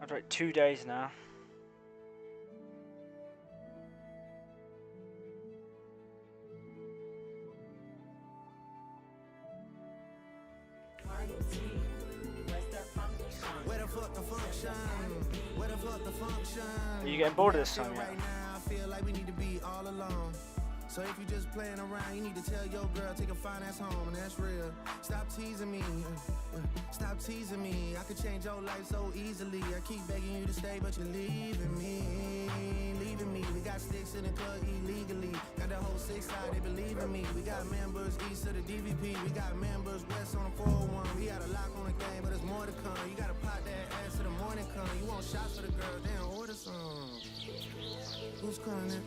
Speaker 2: I've wait 2 days now. Are you getting bored of this song yet?
Speaker 1: Right now, I feel like we need to be all alone. So if you just playing around, you need to tell your girl, take a fine ass home, and that's real. Stop teasing me, stop teasing me. I could change your life so easily. I keep begging you to stay, but you're leaving me. We got sticks in the club illegally. Got the whole 6 side, they believe in me. We got members east of the DVP. We got members west on the 401. We got a lock on the game, but there's more to come. You gotta pop that ass till the morning come. You want shots for the girls, then order some. Who's calling it?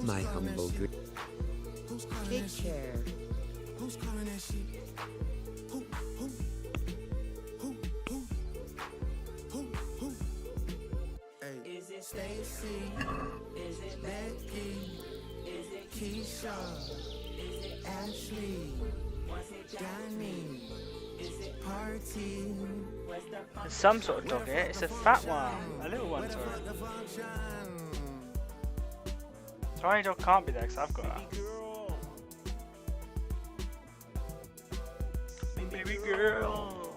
Speaker 8: My humble dream.
Speaker 1: Who's calling
Speaker 8: Take
Speaker 1: that shit?
Speaker 8: care.
Speaker 1: Who's calling that shit? Who? Hey, is it Stacy? Is it Becky? Is it Keisha? Is it Ashley? Was it Johnny? Is it Party?
Speaker 2: There's some sort of dog here. It's a fat one. A little one, sorry. Tiny dog can't be there because I've got her. Baby girl.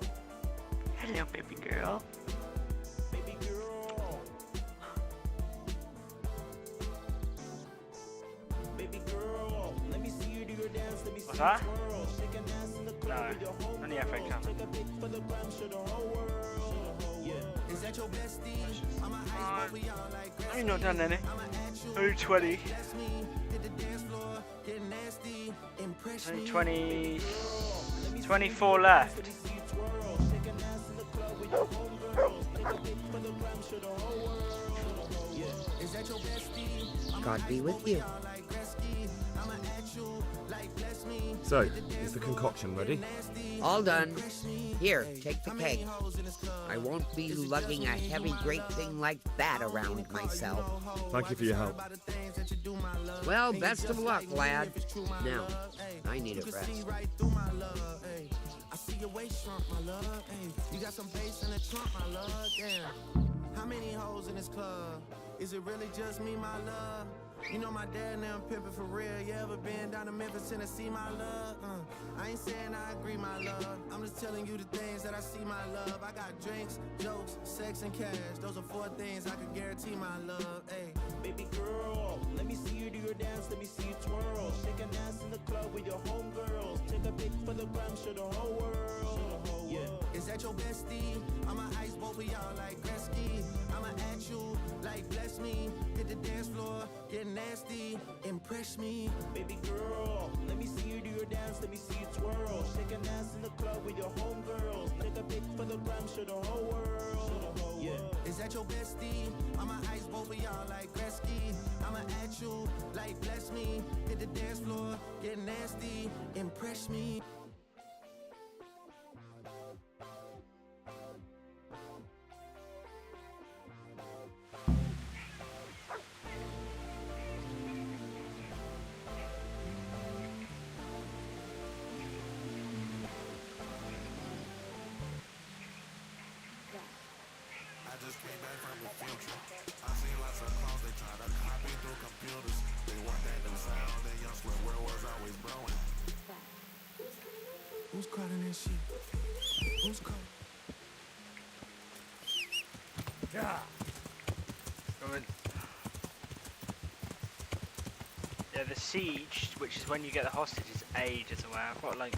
Speaker 2: Hello, baby girl. What's that? No, only FA Cup. I ain't not done any. Only 20. Only 20. 24 left.
Speaker 8: God be with you.
Speaker 5: So, is the concoction ready?
Speaker 8: All done. Here, take the cake. I won't be lugging a heavy great thing like that around myself.
Speaker 5: Thank you for your help.
Speaker 8: Well, best of luck, lad. Now, I need a rest.
Speaker 1: I see your waist shrunk, my love. You got some bass in the trunk, my love. Damn. How many hoes in this club? Is it really just me, my love? You know my dad now pimping for real. You ever been down to Memphis, Tennessee, my love? I ain't saying I agree, my love. I'm just telling you the things that I see, my love. I got drinks, jokes, sex, and cash. Those are 4 things I can guarantee, my love. Hey,
Speaker 9: Baby girl, let me see you do your dance, let me see you twirl. Shake an ass in the club with your homegirls. Take a pic for the gram, show the whole world. Yeah.
Speaker 1: Is that your bestie? I'ma ice both of y'all like Gretzky. I'ma at you like bless me. Hit the dance floor, get nasty, impress me.
Speaker 9: Baby girl, let me see you do your dance, let me see you twirl. Shake an ass in the club with your homegirls. Take a pic for the gram, show the whole world. Yeah.
Speaker 1: Is that your bestie? I'ma ice both of y'all like Gretzky. I'ma at you like bless me. Hit the dance floor, get nasty, impress me.
Speaker 19: I just came back from the future. I seen lots of clones, they try to copy through computers. They want that new sound, that young swear world was always blowing.
Speaker 1: Who's calling that shit? Who's calling?
Speaker 2: Yeah. Yeah, the siege, which is when you get the hostages, ages away. I've got like,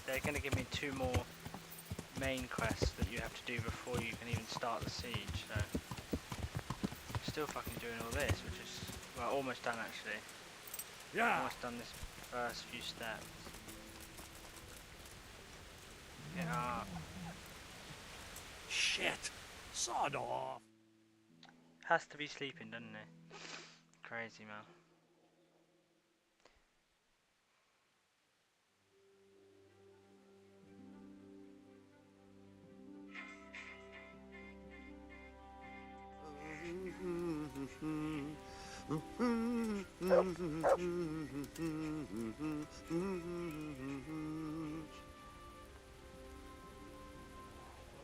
Speaker 2: they're gonna give me 2 more main quests that you have to do before you can even start the siege. So, still fucking doing all this, which is well almost done actually.
Speaker 13: Yeah.
Speaker 2: Almost done this first few steps. Get up.
Speaker 13: Shit. Sod off.
Speaker 2: Has to be sleeping, doesn't it? Crazy man.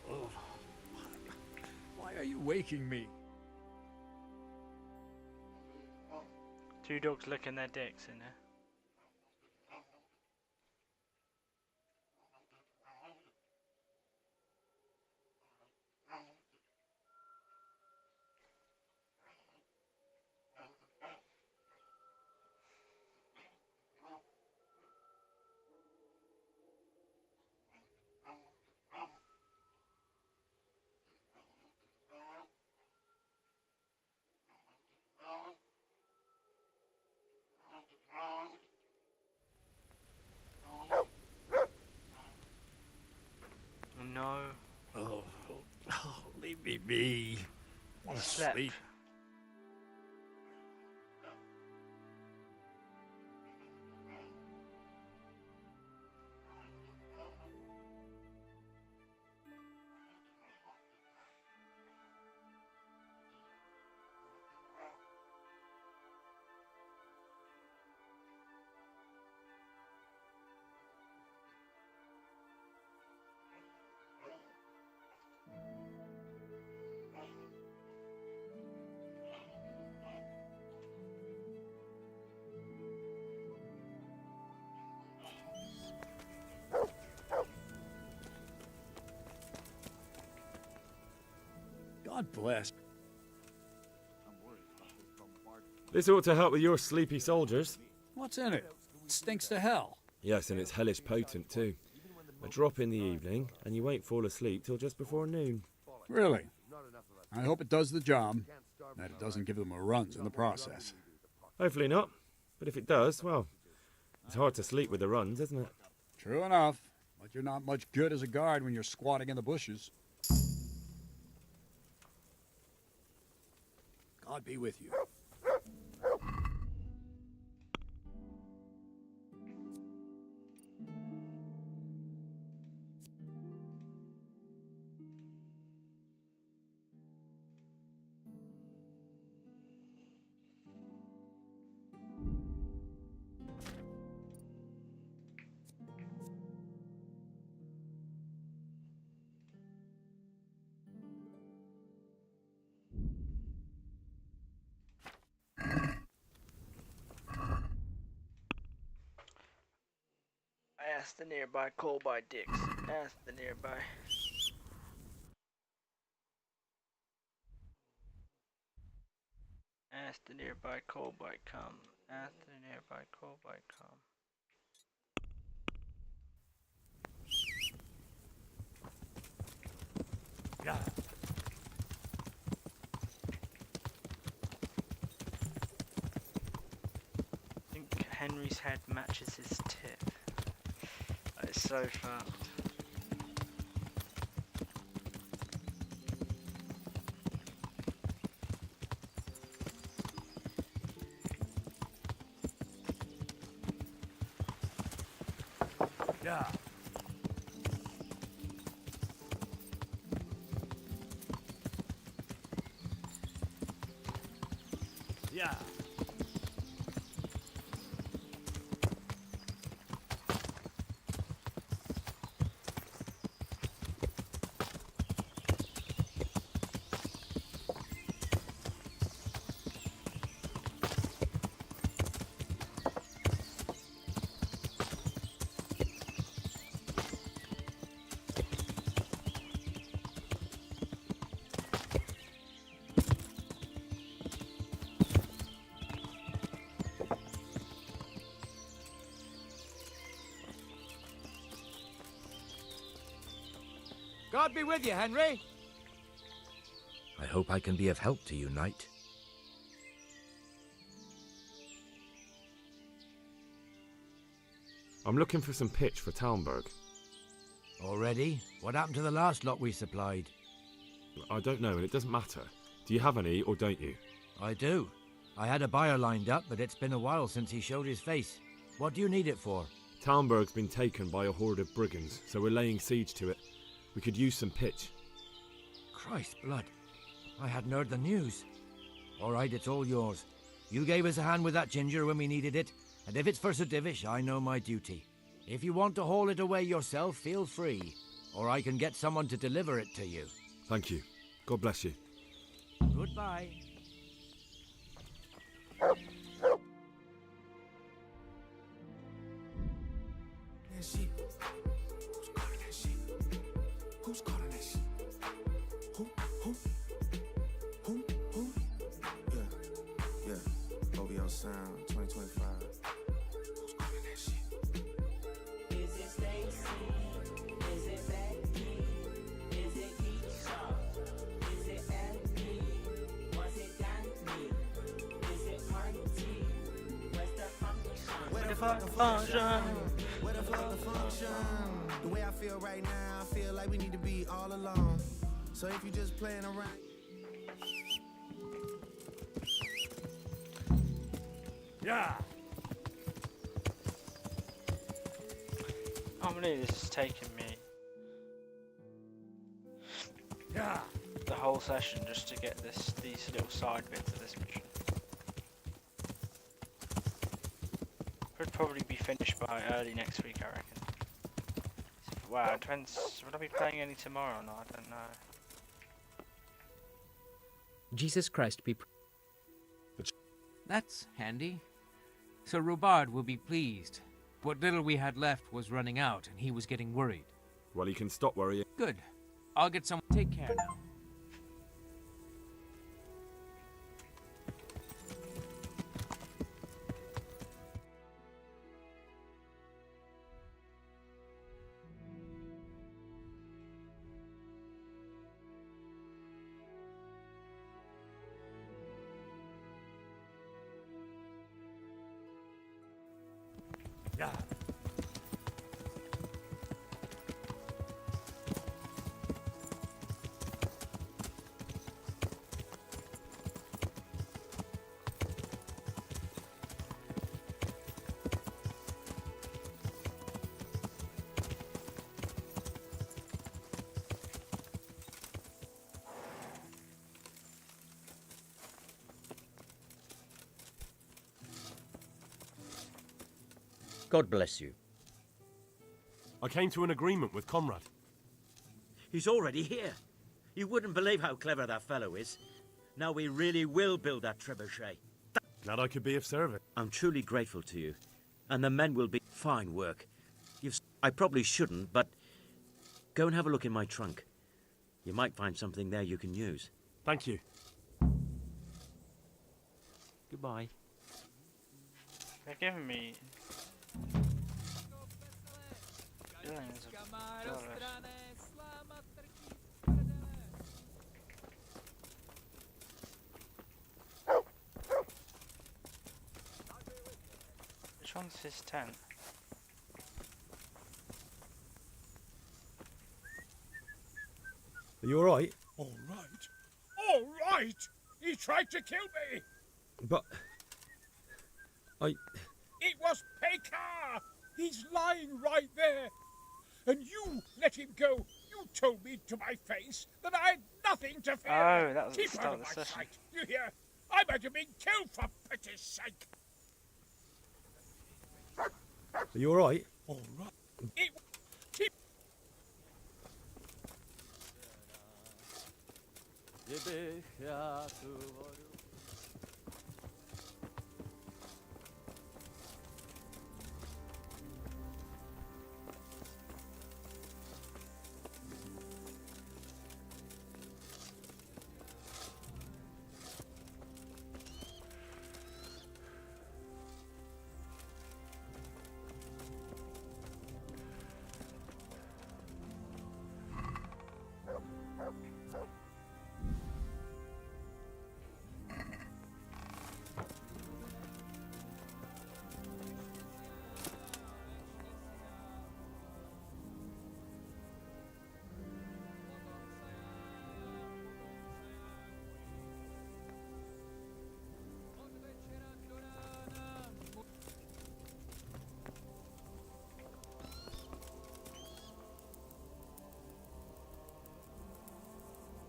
Speaker 12: Oh. Why are you waking me?
Speaker 2: 2 dogs licking their dicks in there. No.
Speaker 12: Oh, leave me be. I want to
Speaker 2: Slept.
Speaker 12: sleep. God bless.
Speaker 5: This ought to help with your sleepy soldiers.
Speaker 12: What's in it? It stinks to hell.
Speaker 5: Yes, and it's hellish potent too. A drop in the evening, and you won't fall asleep till just before noon.
Speaker 12: Really? I hope it does the job, that it doesn't give them a runs in the process.
Speaker 5: Hopefully not. But if it does, well, it's hard to sleep with the runs, isn't it?
Speaker 12: True enough, but you're not much good as a guard when you're squatting in the bushes. God be with you.
Speaker 2: Ask the nearby coal by dicks. Ask the nearby. Ask the nearby coal by come. Ask the nearby coal by come.
Speaker 13: Yeah.
Speaker 2: I think Henry's head matches his tip. That is so fucked.
Speaker 13: Yeah. Yeah.
Speaker 7: God be with you, Henry. I hope I can be of help to you, knight.
Speaker 5: I'm looking for some pitch for Talmberg.
Speaker 7: Already? What happened to the last lot we supplied?
Speaker 5: I don't know, and it doesn't matter. Do you have any, or don't you?
Speaker 7: I do. I had a buyer lined up, but it's been a while since he showed his face. What do you need it for?
Speaker 5: Talmberg's been taken by a horde of brigands, so we're laying siege to it. We could use some pitch.
Speaker 7: Christ blood. I hadn't heard the news. All right, it's all yours. You gave us a hand with that ginger when we needed it, and if it's for Sir Divish, I know my duty. If you want to haul it away yourself, feel free, or I can get someone to deliver it to you.
Speaker 5: Thank you. God bless you.
Speaker 7: Goodbye.
Speaker 1: That shit. Who's calling that shit? Who's calling that shit? Who? Yeah. OVO Sound 2025. Who's calling that shit?
Speaker 4: Is it Stacy? Is it Becky? Is it Keisha? Is it Effie? Was it Danny? Is it Party? Where's the function?
Speaker 1: Where the fuck the function? Where the fuck the function? The way I feel right now, I feel like we need to be all alone. So if you just playing around.
Speaker 13: Yeah.
Speaker 2: I believe this is taking me the whole session just to get these little side bits of this mission. Could probably be finished by early next week, I reckon. Wow, it depends. Would I be playing any tomorrow or not? I don't know.
Speaker 17: Jesus Christ be. That's handy. Sir Robard will be pleased. What little we had left was running out, and he was getting worried.
Speaker 5: Well, he can stop worrying.
Speaker 17: Good. I'll get some. Take care now.
Speaker 13: Yeah.
Speaker 3: God bless you.
Speaker 20: I came to an agreement with Conrad.
Speaker 3: He's already here. You wouldn't believe how clever that fellow is. Now we really will build that trebuchet.
Speaker 20: Glad I could be of service.
Speaker 3: I'm truly grateful to you. And the men will be fine work. I probably shouldn't, but go and have a look in my trunk. You might find something there you can use.
Speaker 20: Thank you.
Speaker 3: Goodbye.
Speaker 2: They're giving me billions of dollars. Which one's his tent?
Speaker 5: Are you alright?
Speaker 13: All right. All right. He tried to kill me.
Speaker 5: But...
Speaker 13: It was Pekar. He's lying right there. and you let him go. You told me to my face that I had nothing to fear.
Speaker 2: Oh, that was the
Speaker 13: Keep
Speaker 2: start
Speaker 13: out
Speaker 2: of
Speaker 13: of
Speaker 2: the
Speaker 13: my
Speaker 2: session.
Speaker 13: sight. You hear? I might have been killed for pity's sake.
Speaker 5: Are you alright?
Speaker 13: All right. Keep.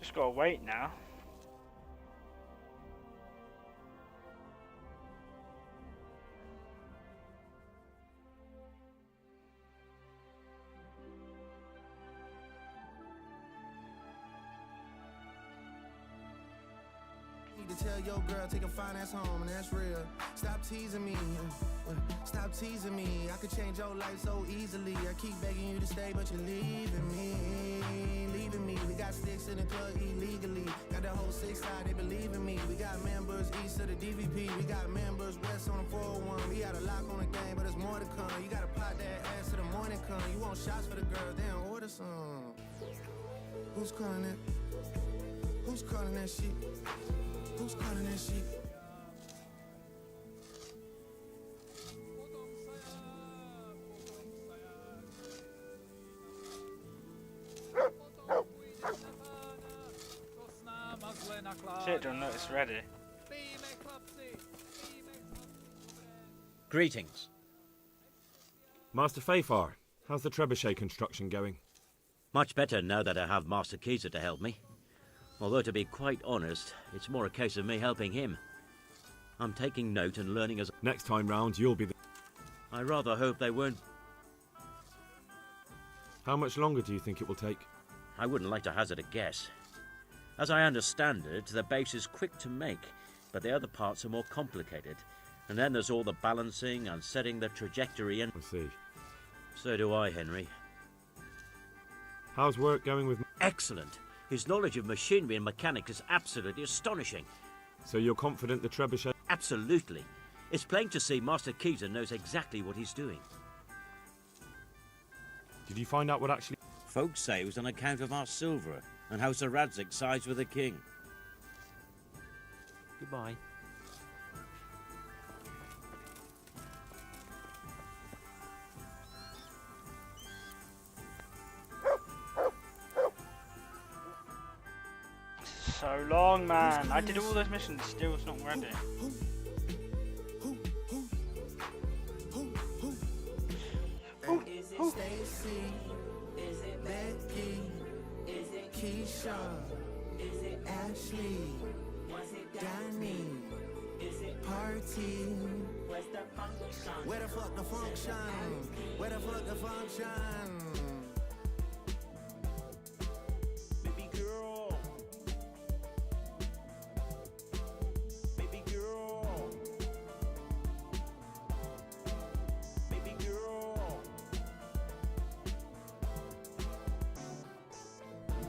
Speaker 2: Just gotta wait now.
Speaker 1: Need to tell your girl, take a finance home, and that's real. Stop teasing me. Stop teasing me. I could change your life so easily. I keep begging you to stay, but you're leaving me. Leaving me. We got sticks in the club illegally. Got the whole 6 side, they believe in me. We got members east of the DVP. We got members west on the 401. We got a lock on the game, but there's more to come. You gotta pot that ass till the morning come. You want shots for the girls, then order some. Who's calling it? Who's calling that shit? Who's calling that shit?
Speaker 2: Shit, don't know it's ready.
Speaker 3: Greetings.
Speaker 5: Master Fafar, how's the trebuchet construction going?
Speaker 3: Much better now that I have Master Keyser to help me. Although, to be quite honest, it's more a case of me helping him. I'm taking note and learning as...
Speaker 5: Next time round, you'll be the...
Speaker 3: I rather hope they won't...
Speaker 5: How much longer do you think it will take?
Speaker 3: I wouldn't like to hazard a guess. As I understand it, the base is quick to make, but the other parts are more complicated. And then there's all the balancing and setting the trajectory and...
Speaker 5: I see.
Speaker 3: So do I, Henry.
Speaker 5: How's work going with...
Speaker 3: Excellent. His knowledge of machinery and mechanics is absolutely astonishing.
Speaker 5: So you're confident the trebuchet...
Speaker 3: Absolutely. It's plain to see Master Keyser knows exactly what he's doing.
Speaker 5: Did you find out what actually...
Speaker 3: Folks say it was on account of our silver and how Sir Radzig sides with the king. Goodbye.
Speaker 2: So long, man. I did all those missions, still it's not ready.
Speaker 4: Is it Stacy? Is it Becky? Is it Keisha? Is it Ashley? Was it Danny? Is it Party? Where's the function?
Speaker 1: Where the fuck the function? Where the fuck the function?
Speaker 9: Baby girl. Baby girl. Baby girl.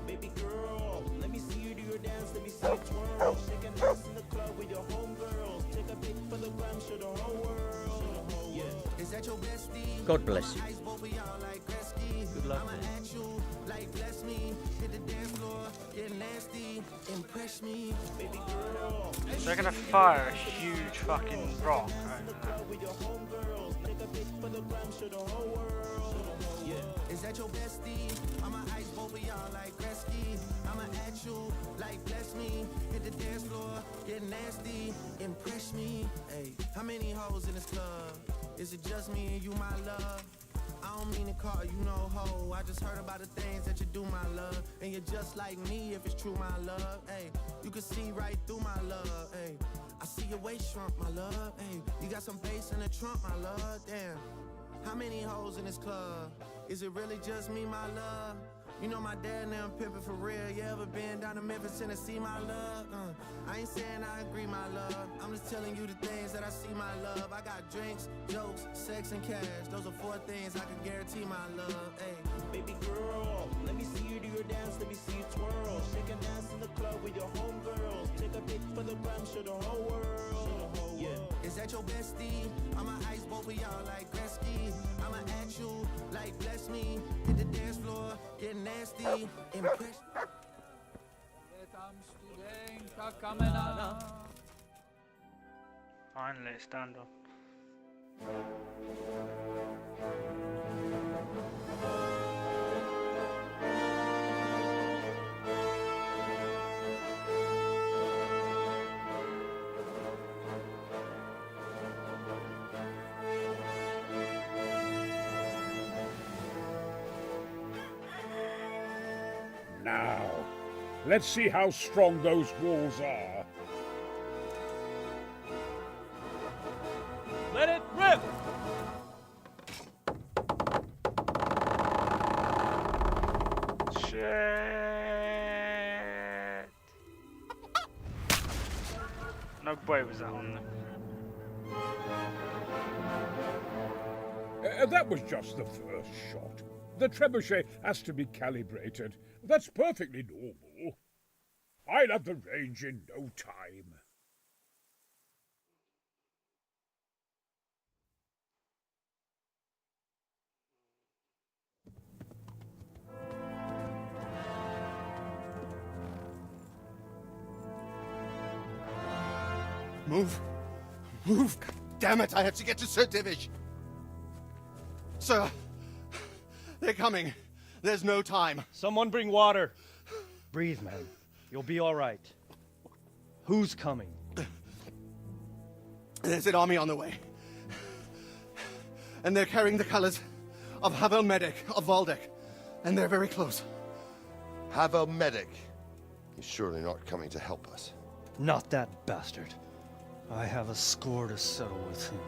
Speaker 9: Baby girl. Let me see you do your dance, let me see you twirl. Shake and dance in the club with your homegirls. Take a pic for the gram, show the whole world. Yeah.
Speaker 1: Is that your bestie?
Speaker 3: God bless you.
Speaker 1: Good luck, man. At you, like bless me. Hit the dance floor, get nasty, impress me, baby girl.
Speaker 2: So they're gonna fire a huge fucking rock.
Speaker 1: Is that your bestie? I'ma ice both of y'all like Gretzky. I'ma at you, like bless me. Hit the dance floor, get nasty, impress me. Hey, how many hoes in this club? Is it just me and you, my love? I I don't mean to call you no hoe. I just heard about the things that you do, my love. And you're just like me if it's true, my love. Hey, you can see right through my love. Hey, I see your waist shrunk, my love. Hey, you got some bass in the trunk, my love. Damn, how many hoes in this club? Is it really just me, my love? You know my dad and them pimpin' for real. You ever been down to Memphis, Tennessee, my love? I ain't saying I agree, my love. I'm just telling you the things that I see, my love. I got drinks, jokes, sex, and cash. Those are 4 things I can guarantee, my love. Hey,
Speaker 9: Baby girl, let me see you do your dance, let me see you twirl. Shake and dance in the club with your homegirls. Take a pic for the gram, show the whole world. Yeah.
Speaker 1: is that your bestie? I'ma ice both of y'all like Gretzky. I'ma at you like bless me. Hit the dance floor, get nasty. Impress.
Speaker 2: Finally, stand up.
Speaker 13: Now, let's see how strong those walls are.
Speaker 14: Let it rip!
Speaker 2: Shit! No boy was that on them.
Speaker 13: That was just the first shot. The trebuchet has to be calibrated. That's perfectly normal. I'll have the range in no time.
Speaker 11: Move. Move. God damn it, I have to get to Sir Divish. Sir, they're coming. There's no time.
Speaker 18: Someone bring water. Breathe, man. You'll be all right. Who's coming?
Speaker 11: There's an army on the way. And they're carrying the colors of Havel Medic of Valdek. And they're very close.
Speaker 22: Havel Medic? He's surely not coming to help us.
Speaker 18: Not that bastard. I have a score to settle with him.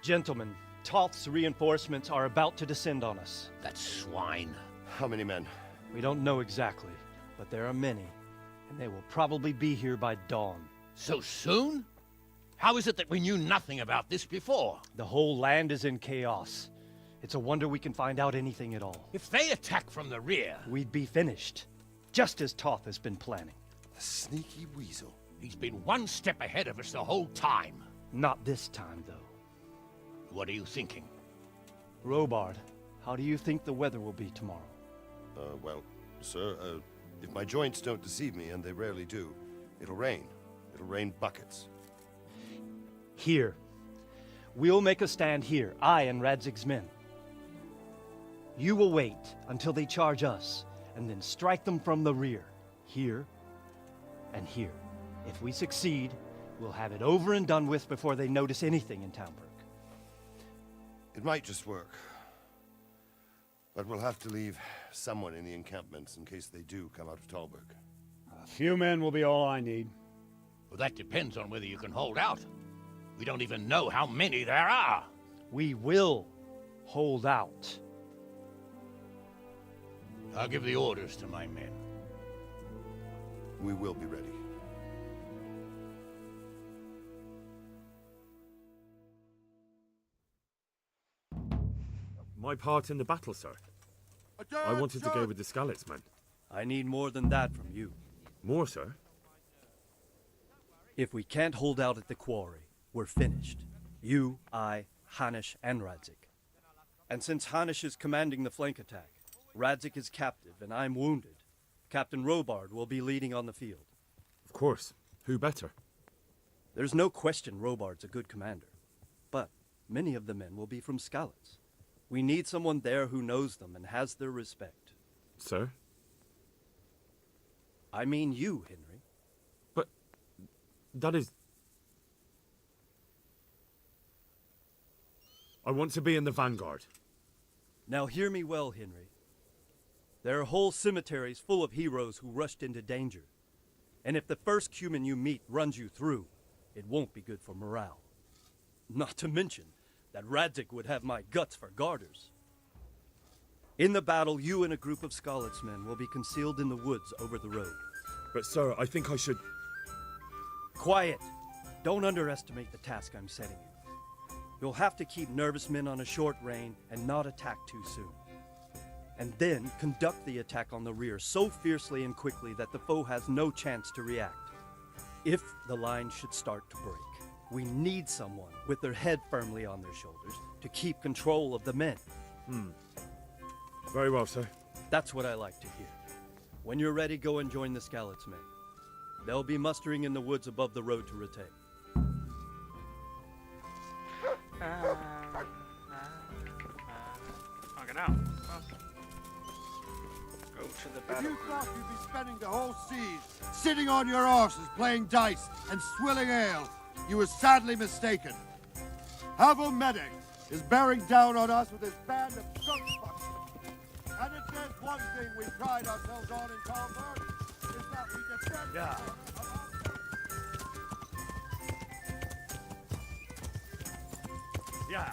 Speaker 18: Gentlemen, Toth's reinforcements are about to descend on us.
Speaker 22: That swine. How many men?
Speaker 18: We don't know exactly, but there are many, and they will probably be here by dawn.
Speaker 23: So soon? How is it that we knew nothing about this before?
Speaker 18: The whole land is in chaos. It's a wonder we can find out anything at all.
Speaker 23: If they attack from the rear...
Speaker 18: We'd be finished, just as Toth has been planning.
Speaker 22: The sneaky weasel.
Speaker 23: He's been one step ahead of us the whole time.
Speaker 18: Not this time, though.
Speaker 23: What are you thinking?
Speaker 18: Robard, how do you think the weather will be tomorrow?
Speaker 22: Well, sir, if my joints don't deceive me, and they rarely do, it'll rain. It'll rain buckets.
Speaker 18: Here. We'll make a stand here, I and Radzig's men. You will wait until they charge us, and then strike them from the rear. Here and here. If we succeed, we'll have it over and done with before they notice anything in Talmberg.
Speaker 22: It might just work. But we'll have to leave someone in the encampments in case they do come out of Talberg.
Speaker 10: A few men will be all I need.
Speaker 23: Well, that depends on whether you can hold out. We don't even know how many there are.
Speaker 18: We will hold out.
Speaker 23: I'll give the orders to my men.
Speaker 22: We will be ready.
Speaker 5: My part in the battle, sir. I wanted to go with the Skalitz men.
Speaker 18: I need more than that from you.
Speaker 5: More, sir?
Speaker 18: If we can't hold out at the quarry, we're finished. You, I, Hanush, and Radzik. And since Hanush is commanding the flank attack, Radzik is captive and I'm wounded, Captain Robard will be leading on the field.
Speaker 5: Of course. Who better?
Speaker 18: There's no question Robard's a good commander. But many of the men will be from Skalitz. We need someone there who knows them and has their respect.
Speaker 5: Sir?
Speaker 18: I mean you, Henry.
Speaker 5: But that is... I want to be in the vanguard.
Speaker 18: Now hear me well, Henry. There are whole cemeteries full of heroes who rushed into danger. And if the first human you meet runs you through, it won't be good for morale. Not to mention that Radzig would have my guts for garters. In the battle, you and a group of Skalitz men will be concealed in the woods over the road.
Speaker 5: But sir, I think I should...
Speaker 18: Quiet! Don't underestimate the task I'm setting you. You'll have to keep nervous men on a short rein and not attack too soon. And then conduct the attack on the rear so fiercely and quickly that the foe has no chance to react. If the line should start to break, we need someone with their head firmly on their shoulders to keep control of the men.
Speaker 5: Very well, sir.
Speaker 18: That's what I like to hear. When you're ready, go and join the Skalitz men. They'll be mustering in the woods above the road to Rattay.
Speaker 2: I'll get out. Go to the
Speaker 11: If
Speaker 2: battle.
Speaker 11: you thought you'd be spending the whole siege sitting on your arses playing dice and swilling ale, you were sadly mistaken. Havel Medic is bearing down on us with his band of skunk fucks. And if there's one thing we pride ourselves on in Talmberg, is that we defend...
Speaker 18: Yeah. Yeah.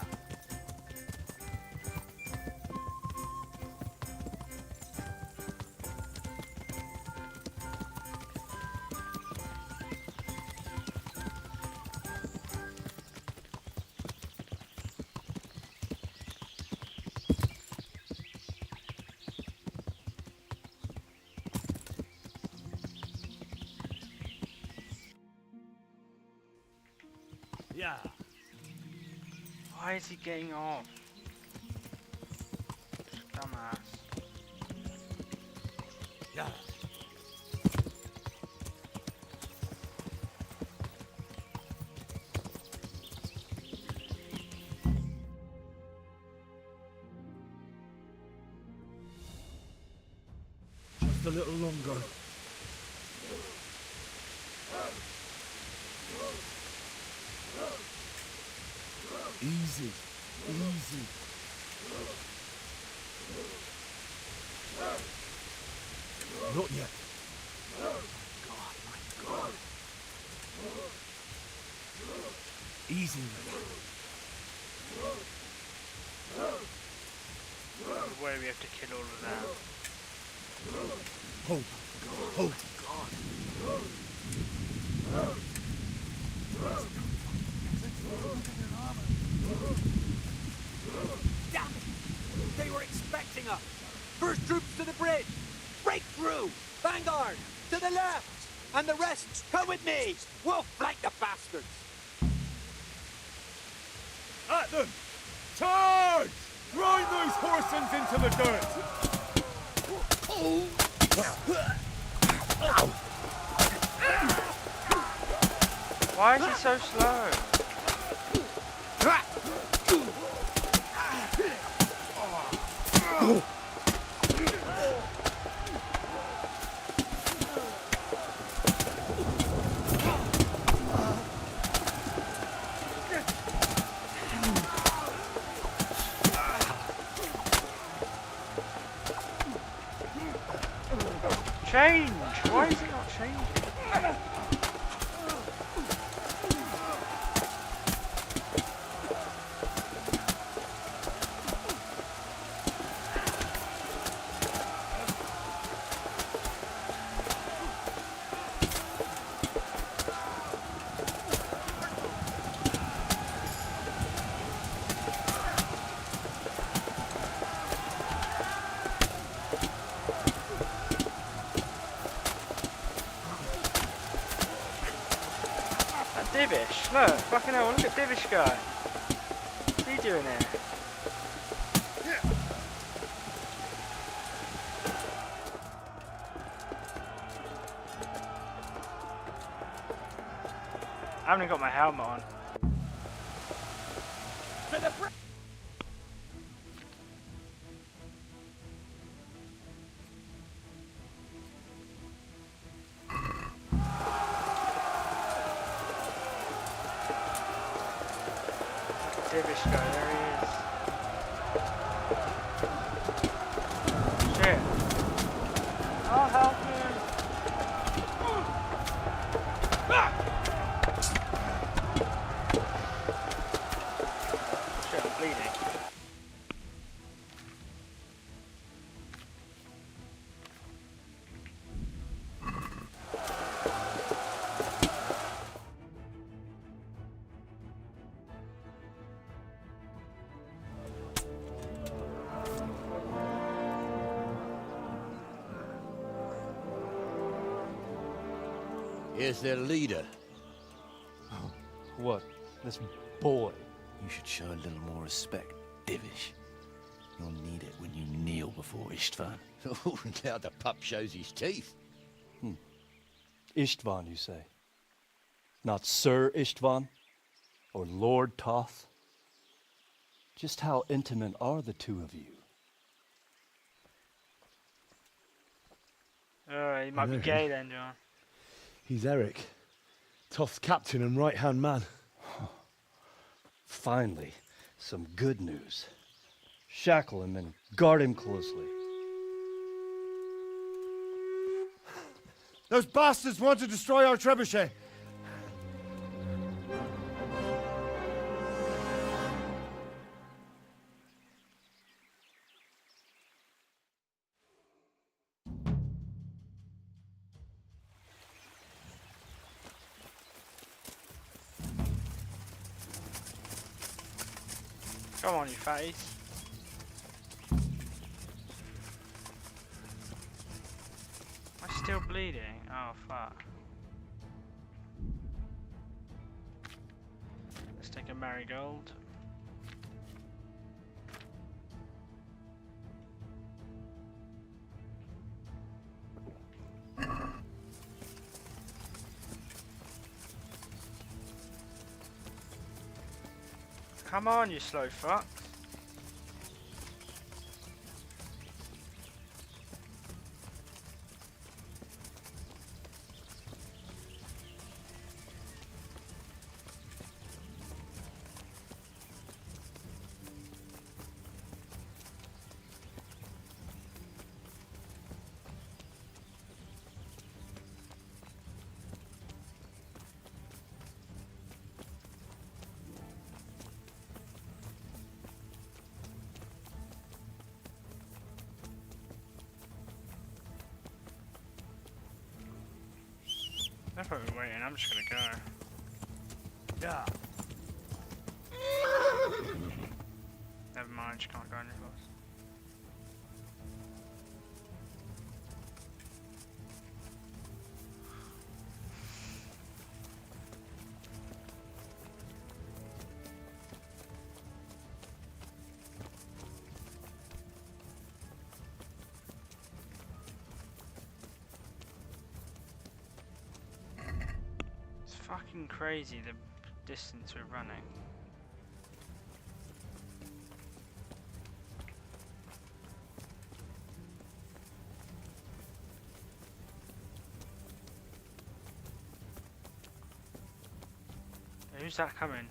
Speaker 2: Yeah. Why is he getting off? Dumbass.
Speaker 18: Yeah.
Speaker 5: Just a little longer. Easy, easy. Not yet. God, my God. Easy.
Speaker 2: Where we have to kill all of them.
Speaker 5: Hold, hold, God.
Speaker 7: Damn it! They were expecting us! First troops to the bridge! Break through! Vanguard! To the left! And the rest, come with me! We'll flank the bastards!
Speaker 13: At them! Charge! Grind those horsens into the dirt!
Speaker 2: Why is he so slow? Change! Why is it not changing? Divish, look, fucking hell, look at Divish guy. What's he doing here? I haven't got my helmet on. Divish guy, there he is. Shit. I'll help you. Shit, I'm bleeding.
Speaker 23: Here's their leader.
Speaker 18: What? This boy?
Speaker 15: You should show a little more respect, Divish. You'll need it when you kneel before Istvan.
Speaker 23: Oh, now the pup shows his teeth.
Speaker 18: Istvan, you say? Not Sir Istvan? Or Lord Toth? Just how intimate are the two of you?
Speaker 2: He might be gay then, John.
Speaker 20: He's Eric, Toth's captain and right-hand man.
Speaker 18: Finally, some good news. Shackle him and guard him closely.
Speaker 11: Those bastards want to destroy our trebuchet.
Speaker 2: Come on, you fatties. I'm still bleeding. Oh, fuck. Let's take a marigold. Come on, you slow fuck. That's what we're waiting. I'm just gonna go.
Speaker 11: Yeah.
Speaker 2: Never mind, she can't go any closer. It's fucking crazy the distance we're running. Who's that coming?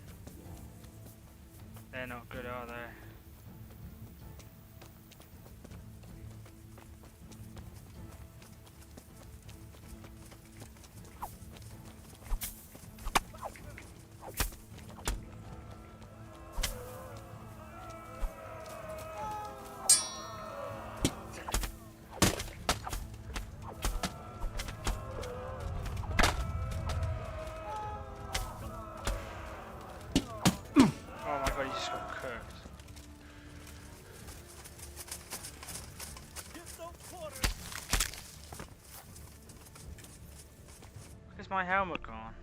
Speaker 2: They're not good, are they? Oh my god, he just got cooked. Where's my helmet gone?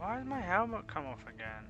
Speaker 2: Why did my helmet come off again?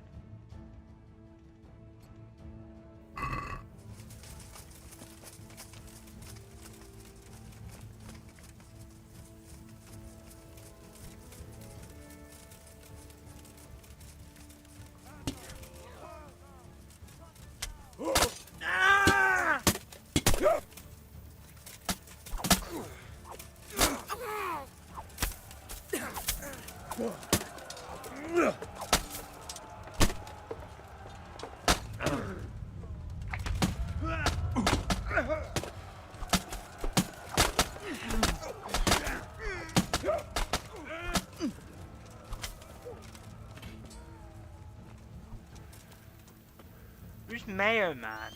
Speaker 2: Who's Mayo Man?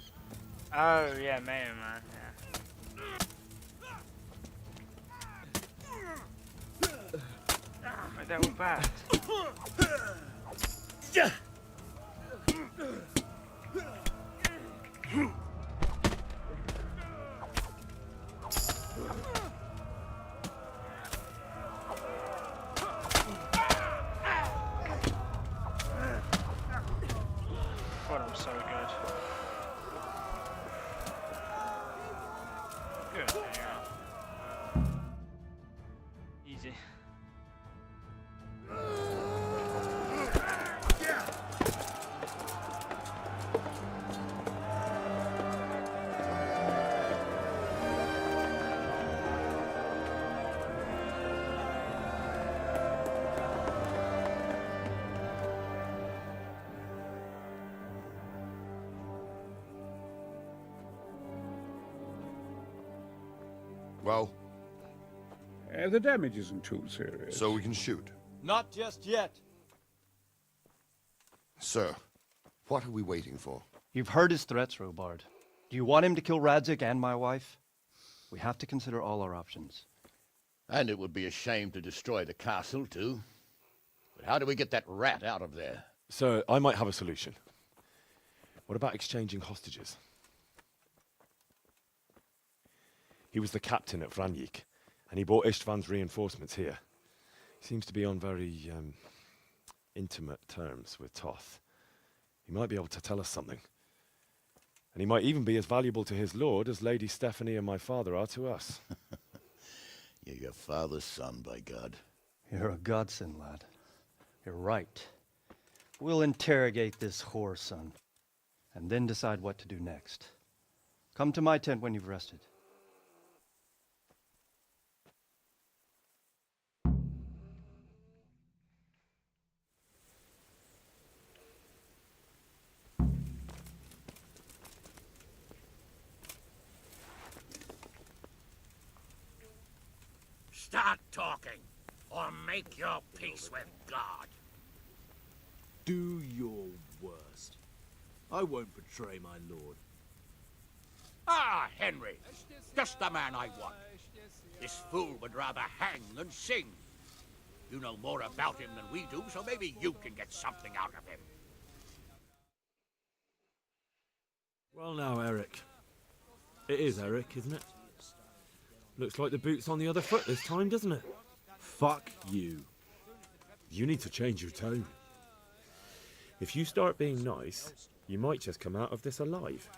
Speaker 2: Oh yeah, Mayo Man, yeah. But they're all bad. God, I'm so good. Good, there you go. Easy.
Speaker 22: Well,
Speaker 13: The damage isn't too serious.
Speaker 22: so we can shoot.
Speaker 18: Not just yet.
Speaker 22: Sir, what are we waiting for?
Speaker 18: You've heard his threats, Robard. Do you want him to kill Radzig and my wife? We have to consider all our options.
Speaker 23: And it would be a shame to destroy the castle, too. But how do we get that rat out of there?
Speaker 5: Sir, I might have a solution. What about exchanging hostages? He was the captain at Vranjik, and he brought Istvan's reinforcements here. He seems to be on very, intimate terms with Toth. He might be able to tell us something. And he might even be as valuable to his lord as Lady Stephanie and my father are to us.
Speaker 23: You're your father's son, by God.
Speaker 18: You're a godsend, lad. You're right. We'll interrogate this whore, son, and then decide what to do next. Come to my tent when you've rested.
Speaker 23: Start talking, or make your peace with God.
Speaker 6: Do your worst. I won't betray my lord.
Speaker 23: Ah, Henry, just the man I want. This fool would rather hang than sing. You know more about him than we do, so maybe you can get something out of him.
Speaker 20: Well now, Eric. It is Eric, isn't it? Looks like the boot's on the other foot this time, doesn't it?
Speaker 6: Fuck you.
Speaker 20: You need to change your tone. If you start being nice, you might just come out of this alive.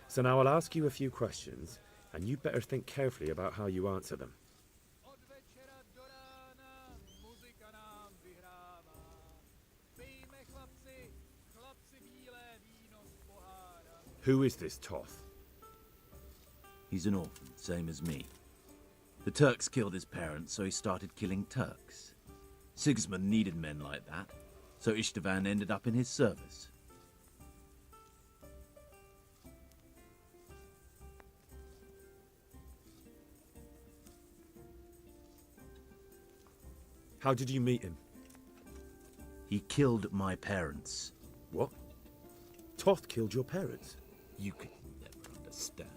Speaker 20: So now I'll ask you a few questions, and you better think carefully about how you answer them. Who is this Toth?
Speaker 6: He's an orphan, same as me. The Turks killed his parents, so he started killing Turks. Sigismund needed men like that, so Istvan ended up in his service.
Speaker 20: How did you meet him?
Speaker 6: He killed my parents.
Speaker 20: What? Toth killed your parents?
Speaker 6: You could never understand.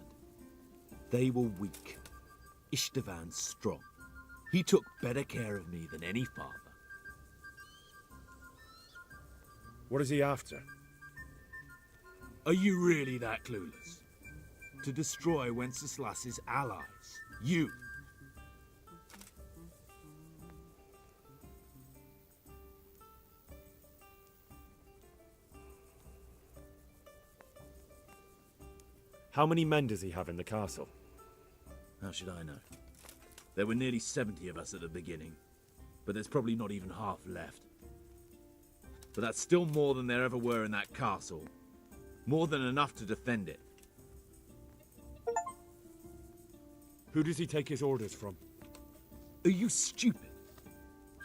Speaker 6: They were weak. Istvan strong. He took better care of me than any father.
Speaker 20: What is he after?
Speaker 6: Are you really that clueless? To destroy Wenceslas's allies. You.
Speaker 20: How many men does he have in the castle?
Speaker 6: How should I know? There were nearly 70 of us at the beginning, but there's probably not even half left. But that's still more than there ever were in that castle. More than enough to defend it.
Speaker 20: Who does he take his orders from?
Speaker 6: Are you stupid?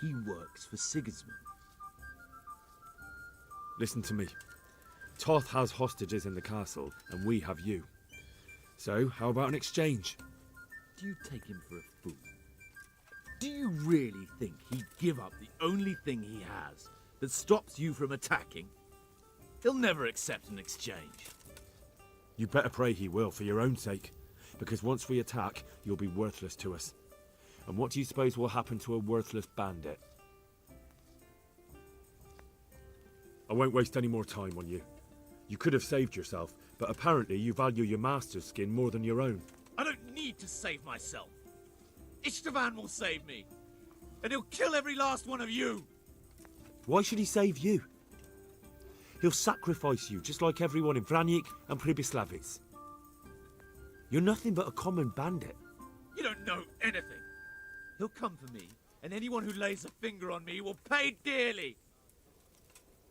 Speaker 6: He works for Sigismund.
Speaker 20: Listen to me. Toth has hostages in the castle, and we have you. So, how about an exchange?
Speaker 6: Do you take him for a fool? Do you really think he'd give up the only thing he has that stops you from attacking? He'll never accept an exchange.
Speaker 20: You better pray he will, for your own sake. Because once we attack, you'll be worthless to us. And what do you suppose will happen to a worthless bandit? I won't waste any more time on you. You could have saved yourself, but apparently you value your master's skin more than your own.
Speaker 6: I don't need to save myself. Istvan will save me. And he'll kill every last one of you.
Speaker 20: Why should he save you? He'll sacrifice you, just like everyone in Vranyik and Pribyslavitz. You're nothing but a common bandit.
Speaker 6: You don't know anything. He'll come for me, and anyone who lays a finger on me will pay dearly.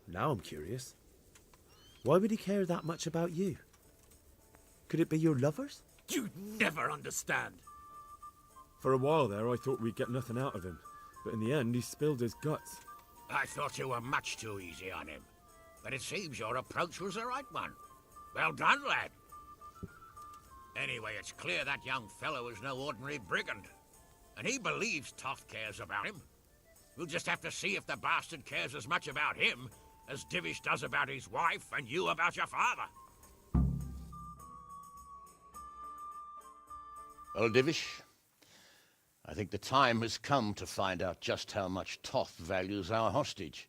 Speaker 20: Now I'm curious. Why would he care that much about you? Could it be your lovers?
Speaker 6: You'd never understand.
Speaker 20: For a while there, I thought we'd get nothing out of him. But in the end, he spilled his guts.
Speaker 23: I thought you were much too easy on him. But it seems your approach was the right one. Well done, lad. Anyway, it's clear that young fellow is no ordinary brigand. And he believes Toth cares about him. We'll just have to see if the bastard cares as much about him as Divish does about his wife and you about your father. Well, Divish, I think the time has come to find out just how much Toth values our hostage.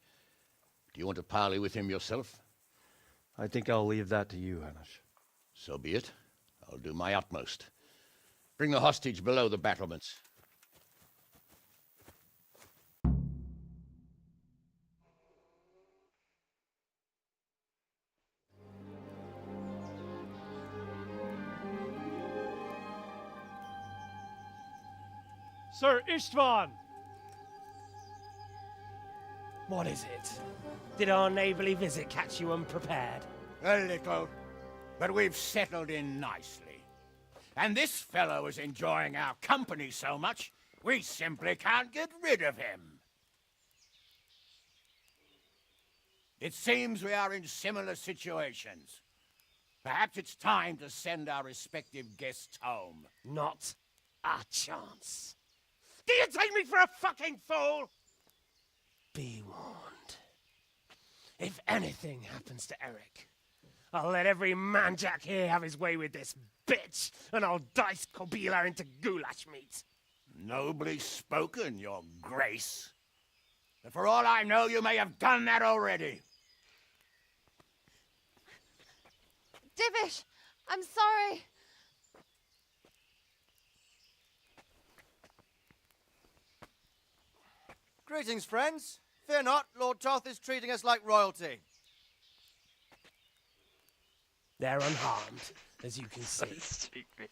Speaker 23: Do you want to parley with him yourself?
Speaker 18: I think I'll leave that to you, Hanush.
Speaker 23: So be it. I'll do my utmost. Bring the hostage below the battlements.
Speaker 18: Sir Istvan!
Speaker 8: What is it? Did our neighborly visit catch you unprepared?
Speaker 23: A little, but we've settled in nicely. And this fellow is enjoying our company so much, we simply can't get rid of him. It seems we are in similar situations. Perhaps it's time to send our respective guests home.
Speaker 8: Not a chance. Do you take me for a fucking fool? Be warned. If anything happens to Eric, I'll let every manjack here have his way with this bitch, and I'll dice Kobila into goulash meat.
Speaker 23: Nobly spoken, your grace. But for all I know, you may have done that already.
Speaker 16: Divish, I'm sorry.
Speaker 21: Greetings, friends. Fear not, Lord Toth is treating us like royalty.
Speaker 8: They're unharmed, as you can see. But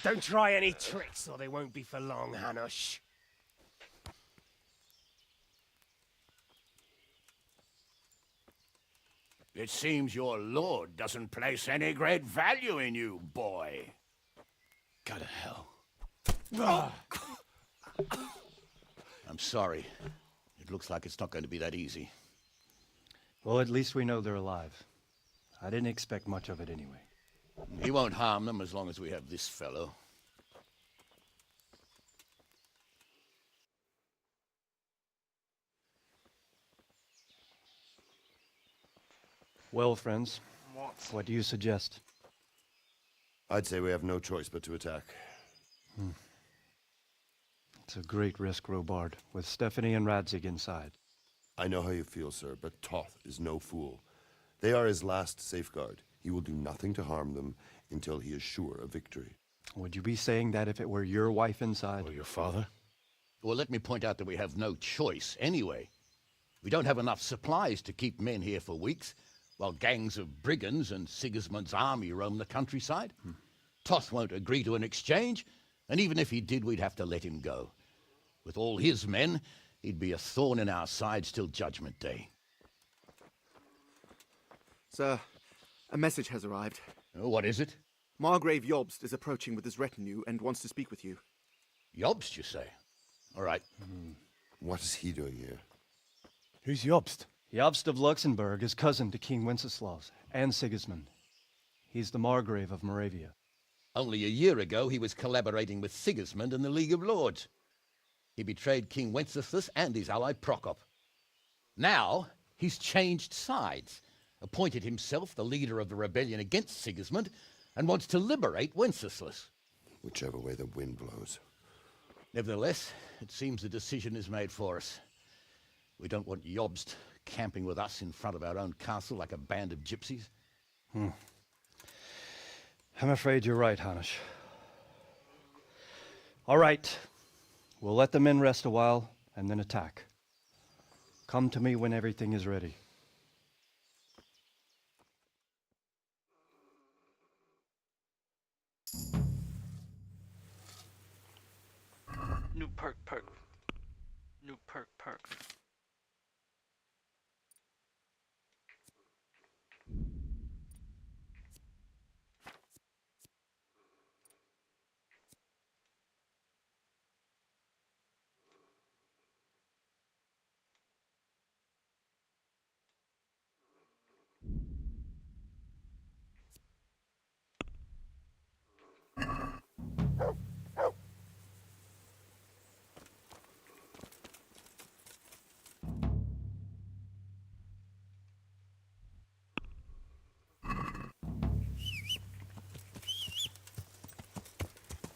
Speaker 8: don't try any tricks, or they won't be for long, Hanush.
Speaker 23: It seems your lord doesn't place any great value in you, boy.
Speaker 15: Go to hell.
Speaker 23: I'm sorry. It looks like it's not going to be that easy.
Speaker 18: Well, at least we know they're alive. I didn't expect much of it anyway.
Speaker 23: He won't harm them as long as we have this fellow.
Speaker 18: Well, friends, what do you suggest?
Speaker 22: I'd say we have no choice but to attack.
Speaker 18: It's a great risk, Robard, with Stephanie and Radzig inside.
Speaker 22: I know how you feel, sir, but Toth is no fool. They are his last safeguard. He will do nothing to harm them until he is sure of victory.
Speaker 18: Would you be saying that if it were your wife inside?
Speaker 22: Or your father?
Speaker 23: Well, let me point out that we have no choice anyway. We don't have enough supplies to keep men here for weeks. while gangs of brigands and Sigismund's army roam the countryside. Toth won't agree to an exchange, and even if he did, we'd have to let him go. With all his men, he'd be a thorn in our sides till Judgment Day.
Speaker 12: Sir, a message has arrived.
Speaker 23: What is it?
Speaker 12: Margrave Jobst is approaching with his retinue and wants to speak with you.
Speaker 23: Jobst, you say? All right.
Speaker 22: What is he doing here?
Speaker 5: Who's Jobst?
Speaker 18: Jobst of Luxembourg is cousin to King Wenceslaus and Sigismund. He's the Margrave of Moravia.
Speaker 23: Only a year ago, he was collaborating with Sigismund and the League of Lords. He betrayed King Wenceslas and his ally Prokop. Now, he's changed sides, appointed himself the leader of the rebellion against Sigismund, and wants to liberate Wenceslas.
Speaker 22: Whichever way the wind blows.
Speaker 23: Nevertheless, it seems the decision is made for us. We don't want Jobst camping with us in front of our own castle like a band of gypsies.
Speaker 18: I'm afraid you're right, Hanish. All right. We'll let the men rest a while and then attack. Come to me when everything is ready.
Speaker 2: New perk. New perk.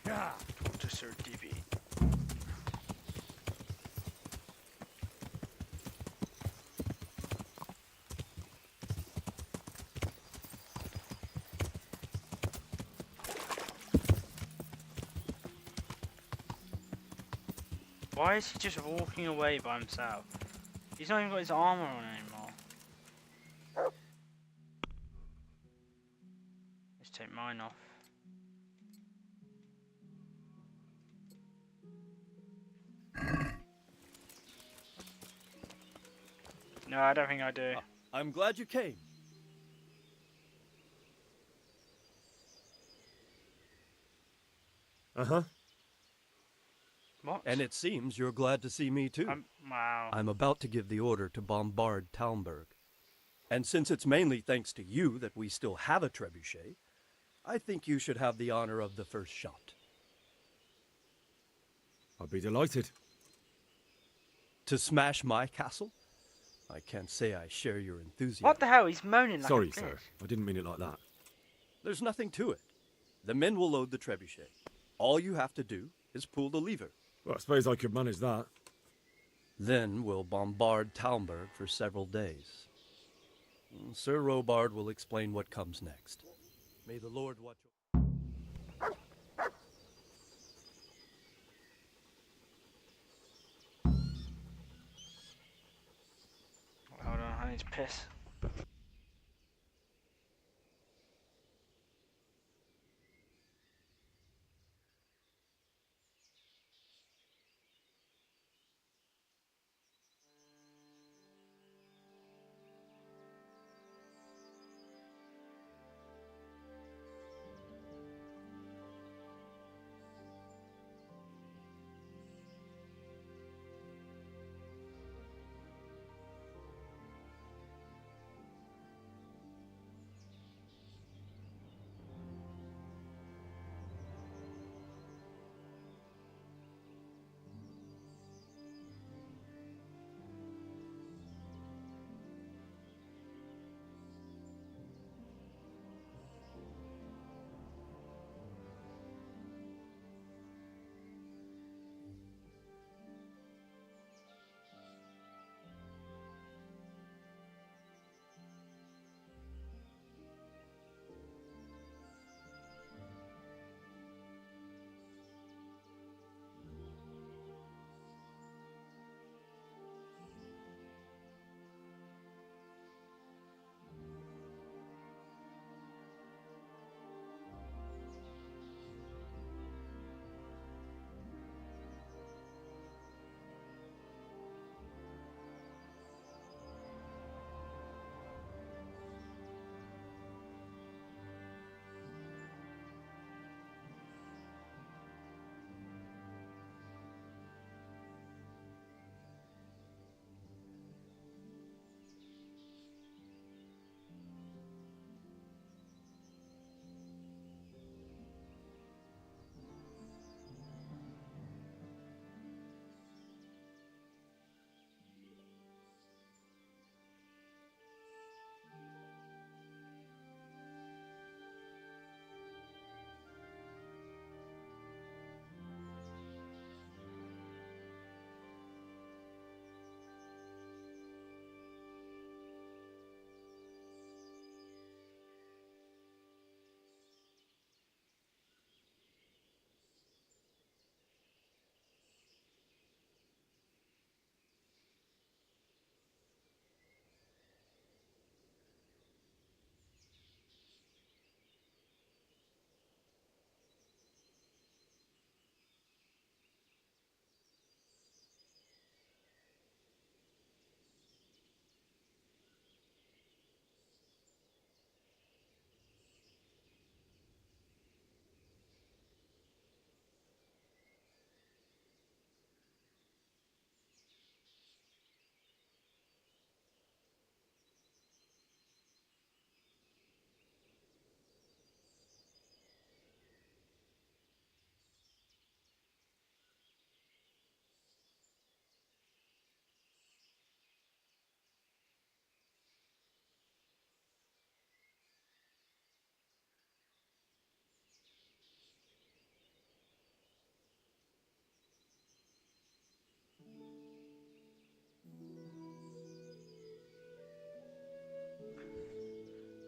Speaker 2: Talk to Sir Divi. Why is he just walking away by himself? He's not even got his armor on anymore. Let's take mine off. No, I don't think I do.
Speaker 17: I'm glad you came.
Speaker 20: Uh-huh.
Speaker 2: What?
Speaker 17: And it seems you're glad to see me too.
Speaker 2: Wow.
Speaker 17: I'm about to give the order to bombard Talmberg. And since it's mainly thanks to you that we still have a trebuchet, I think you should have the honor of the first shot.
Speaker 20: I'll be delighted.
Speaker 17: To smash my castle? I can't say I share your enthusiasm.
Speaker 2: What the hell? He's moaning like
Speaker 20: Sorry,
Speaker 2: a
Speaker 20: sir.
Speaker 2: bitch.
Speaker 20: I didn't mean it like that.
Speaker 17: There's nothing to it. The men will load the trebuchet. All you have to do is pull the lever.
Speaker 20: Well, I suppose I could manage that.
Speaker 17: Then we'll bombard Talmberg for several days. Sir Robard will explain what comes next. May the Lord watch over.
Speaker 2: Hold on, I need to piss.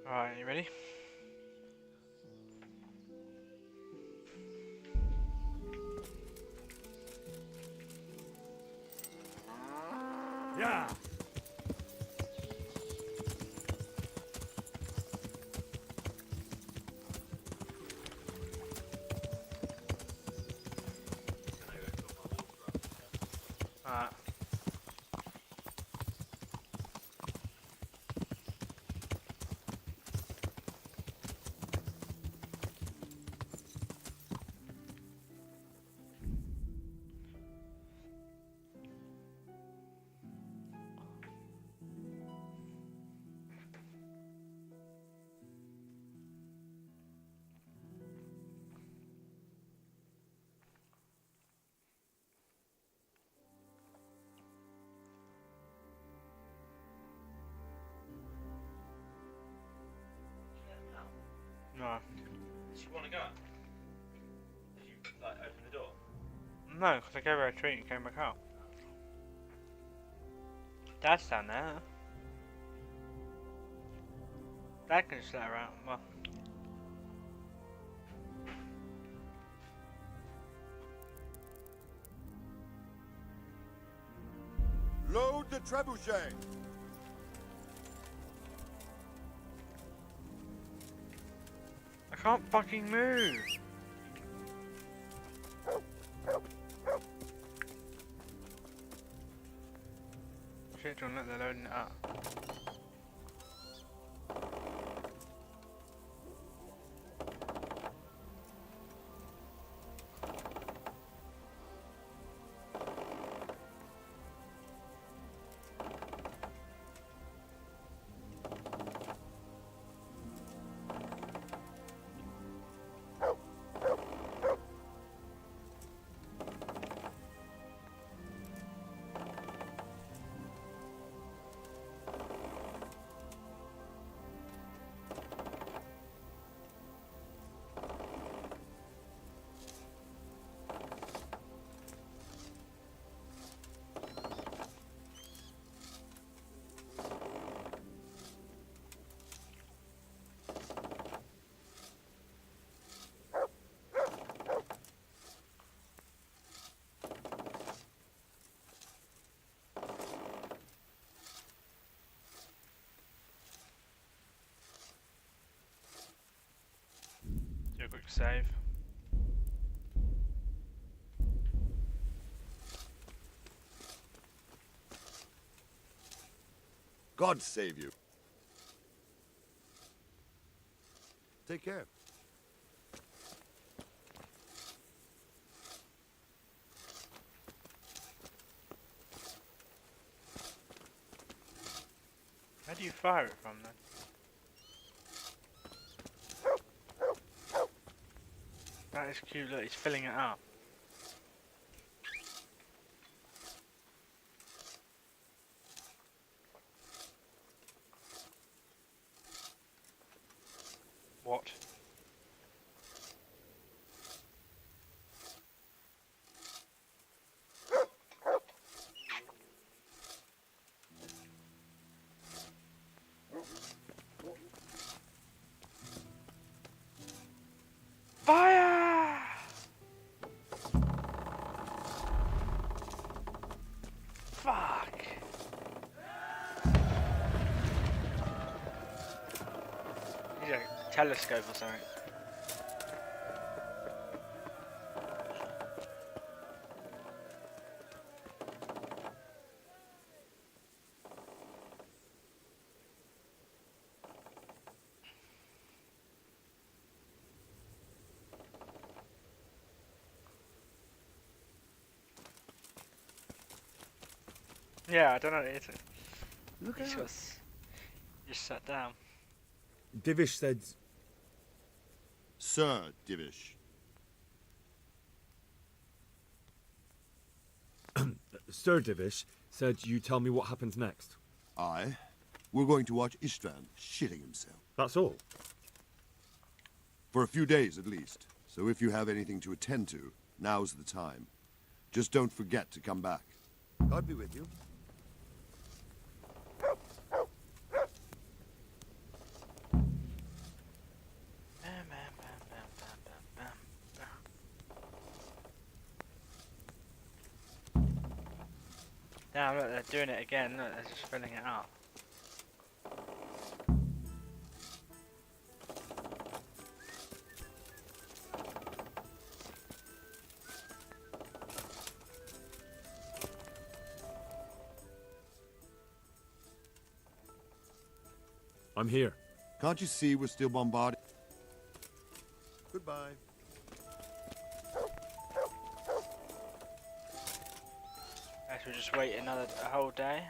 Speaker 2: Alright, you ready?
Speaker 20: Yeah.
Speaker 2: Alright. No.
Speaker 5: Did you want to go? Did you, like, open the door?
Speaker 2: No, because I gave her a treat and came back out. Dad's down there. Dad can just let her out. Well,
Speaker 11: Load the trebuchet.
Speaker 2: I can't fucking move. Shit, don't let they're loading it up. Do a quick save.
Speaker 11: God save you. Take care.
Speaker 2: Where do you fire it from then? That is cute, look, he's filling it up. What? Fire! Fuck! Need a telescope or something. Yeah, I don't know. It's
Speaker 11: Look
Speaker 2: he's
Speaker 11: out.
Speaker 2: just sat down.
Speaker 20: Divish said,
Speaker 11: Sir Divish.
Speaker 20: Sir Divish said you tell me what happens next.
Speaker 11: Aye. We're going to watch Istvan shitting himself.
Speaker 20: That's all.
Speaker 11: For a few days at least. So if you have anything to attend to, now's the time. Just don't forget to come back. God be with you.
Speaker 2: Damn, look, they're doing it again. Look, they're just filling it up.
Speaker 20: I'm here.
Speaker 11: Can't you see we're still bombarded? Goodbye.
Speaker 2: Guess we'll just wait a whole day.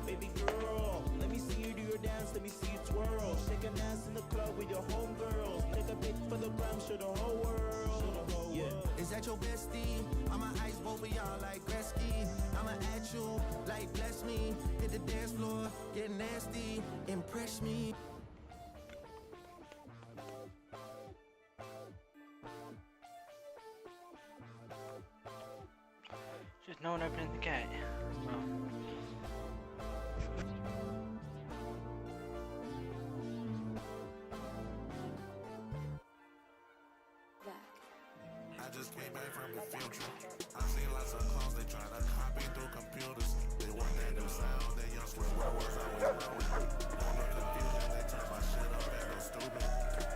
Speaker 9: Baby girl, let me see you do your dance, let me see you twirl. Shake an ass in the club with your homegirls. Take a pic for the gram, show the whole world. Yeah.
Speaker 1: Is that your bestie? I'ma ice both of y'all like Gretzky. I'ma at you like bless me. Hit the dance floor, get nasty, impress me.
Speaker 2: Just no one opening the gate. Oh.
Speaker 3: I just came back from the future. I seen lots of clones, they try to copy through computers. They want that new sound, they young swear where was I when growing. On the confusion, they turn my shit up and go stupid.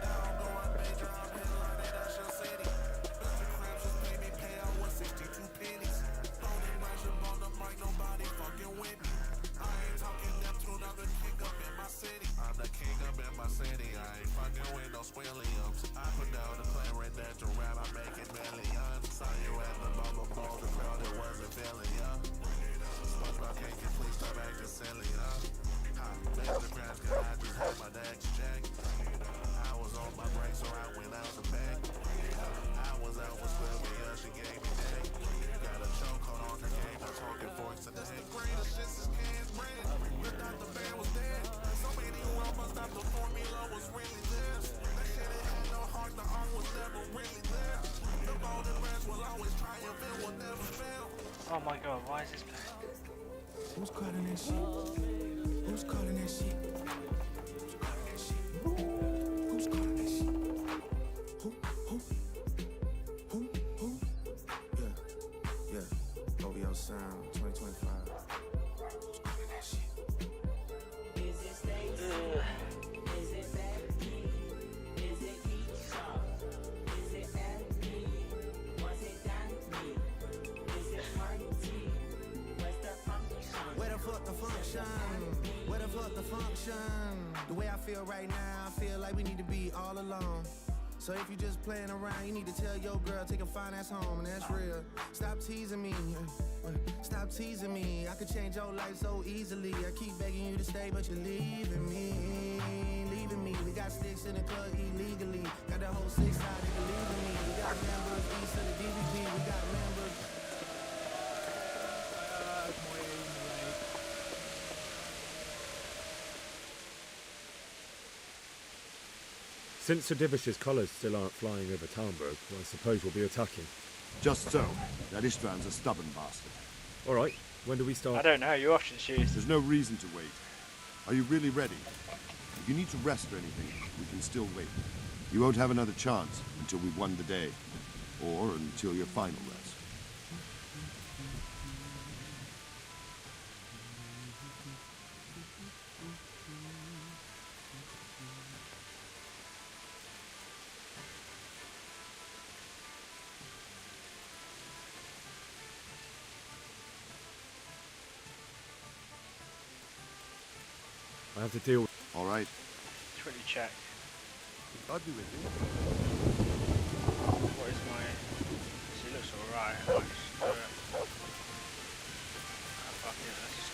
Speaker 3: Now I'm going major, I'm headlining, that's your city. Mr. Krabs just paid me payout 162 pennies. Holding Bishop on the mic, nobody fucking with me. I ain't talking Neptune, I'm the king up in my city. I'm the king up in my city, I ain't fucking with no squilliums. I put down the claret that to rap, I make it millions. Saw you at the bubble balls, the crowd that wasn't feeling ya. SpongeBob, can't you please stop acting silly, Mr. Krabs, can I just have my next check? I was on my break, so I went out to beg. I was out with Sylvia, she gave me neck. Got a chokehold on the game, I'm talking forks and neck. The greatest shit since Can's brand. Without the band was dead. So many rumors that the formula was really this. That shit ain't had no heart, the art was never really there. The golden branch will always triumph, it will never fail.
Speaker 2: Oh my god, why is this playing?
Speaker 1: Who's calling that shit? Who's calling that shit? Who's calling that shit? Who's calling that shit? Who? Yeah. OVO Sound 2025. Who's calling that shit?
Speaker 9: Is it Stacy? Is it Becky? Is it Keisha? Is it Andy? Was it Danny? Is it Marty? Where's the function?
Speaker 1: Where the fuck the function? Where the fuck the function? The way I feel right now, I feel like we need to be all alone. So if you just playing around, you need to tell your girl, take a fine ass home, and that's real. Stop teasing me, stop teasing me. I could change your life so easily. I keep begging you to stay, but you're leaving me, leaving me. We got sticks in the club illegally. Got the whole 6 side, they believe in me. We got members east of the DVP. We got members.
Speaker 5: Since Sir Divish's colours still aren't flying over Talmberg, I suppose we'll be attacking.
Speaker 11: Just so. That Ishtvan's a stubborn bastard.
Speaker 5: All right, when do we start?
Speaker 2: I don't know, you often choose.
Speaker 11: There's no reason to wait. Are you really ready? If you need to rest or anything, we can still wait. You won't have another chance until we've won the day. Or until your final rest.
Speaker 5: I have to deal with...
Speaker 11: All right.
Speaker 2: Quickly check.
Speaker 11: I'll be with you.
Speaker 2: What is my... She looks alright. I might just do it. Oh, fuck it, let's just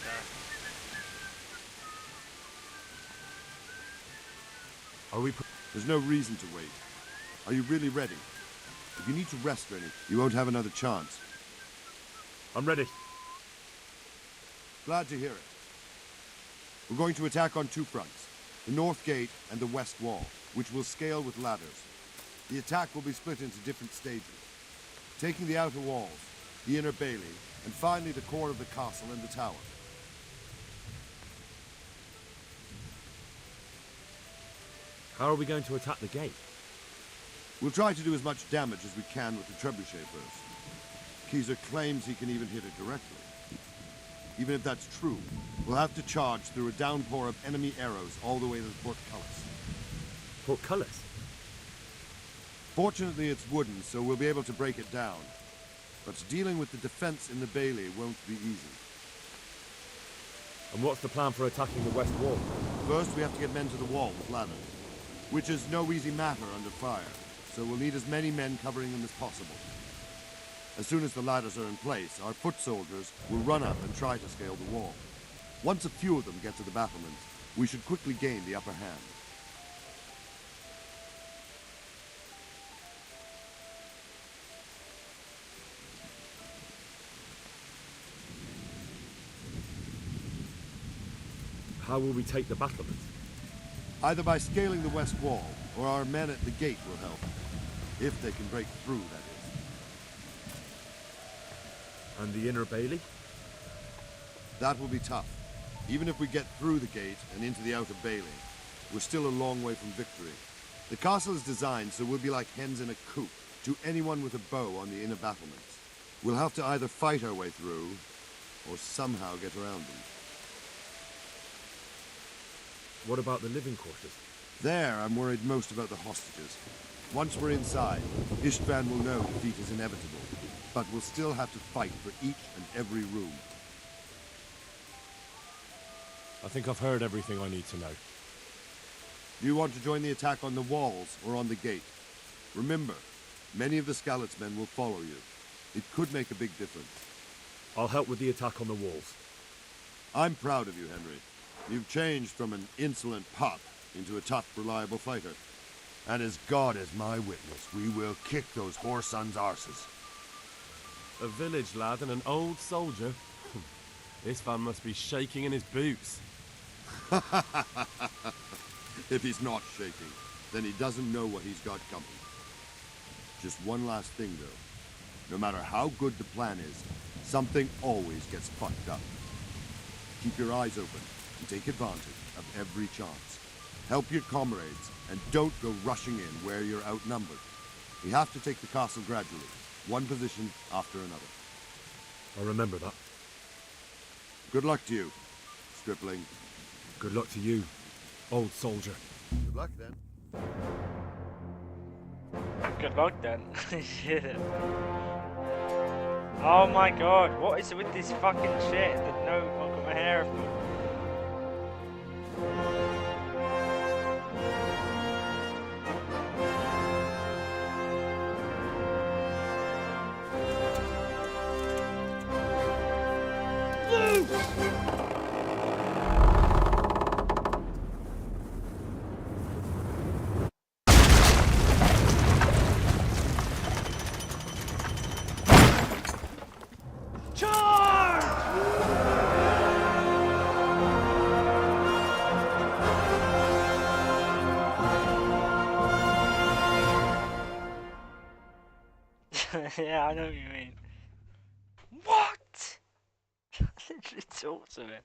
Speaker 2: go.
Speaker 11: Are we... There's no reason to wait. Are you really ready? If you need to rest or anything, you won't have another chance.
Speaker 5: I'm ready.
Speaker 11: Glad to hear it. We're going to attack on 2 fronts, the North Gate and the West Wall, which will scale with ladders. The attack will be split into different stages, taking the outer walls, the inner bailey, and finally the core of the castle and the tower.
Speaker 5: How are we going to attack the gate?
Speaker 11: We'll try to do as much damage as we can with the trebuchet first. Keezer claims he can even hit it directly. Even if that's true, we'll have to charge through a downpour of enemy arrows all the way to the portcullis.
Speaker 5: Portcullis?
Speaker 11: Fortunately, it's wooden, so we'll be able to break it down. But dealing with the defense in the bailey won't be easy.
Speaker 5: And what's the plan for attacking the west wall?
Speaker 11: First, we have to get men to the wall with ladders, which is no easy matter under fire, so we'll need as many men covering them as possible. As soon as the ladders are in place, our foot soldiers will run up and try to scale the wall. Once a few of them get to the battlements, we should quickly gain the upper hand.
Speaker 5: How will we take the battlements?
Speaker 11: Either by scaling the west wall, or our men at the gate will help. If they can break through, that is.
Speaker 5: And the inner bailey?
Speaker 11: That will be tough. Even if we get through the gate and into the outer bailey, we're still a long way from victory. The castle is designed so we'll be like hens in a coop to anyone with a bow on the inner battlements. We'll have to either fight our way through, or somehow get around them.
Speaker 5: What about the living quarters?
Speaker 11: There, I'm worried most about the hostages. Once we're inside, Istvan will know defeat is inevitable, but we'll still have to fight for each and every room.
Speaker 5: I think I've heard everything I need to know.
Speaker 11: Do you want to join the attack on the walls or on the gate? Remember, many of the Skalitz men will follow you. It could make a big difference.
Speaker 5: I'll help with the attack on the walls.
Speaker 11: I'm proud of you, Henry. You've changed from an insolent pup into a tough, reliable fighter. And as God is my witness, we will kick those whore sons' arses.
Speaker 20: A village lad and an old soldier? This man must be shaking in his boots.
Speaker 11: If he's not shaking, then he doesn't know what he's got coming. Just one last thing, though. No matter how good the plan is, something always gets fucked up. Keep your eyes open and take advantage of every chance. Help your comrades, and don't go rushing in where you're outnumbered. We have to take the castle gradually, one position after another.
Speaker 5: I'll remember that.
Speaker 11: Good luck to you, stripling.
Speaker 5: Good luck to you, old soldier.
Speaker 11: Good luck, then.
Speaker 2: Good luck then. Shit. Oh my god, what is it with this fucking shit? There's no fucking hair of me. Yeah, I know what you mean. What? Literally talk to him.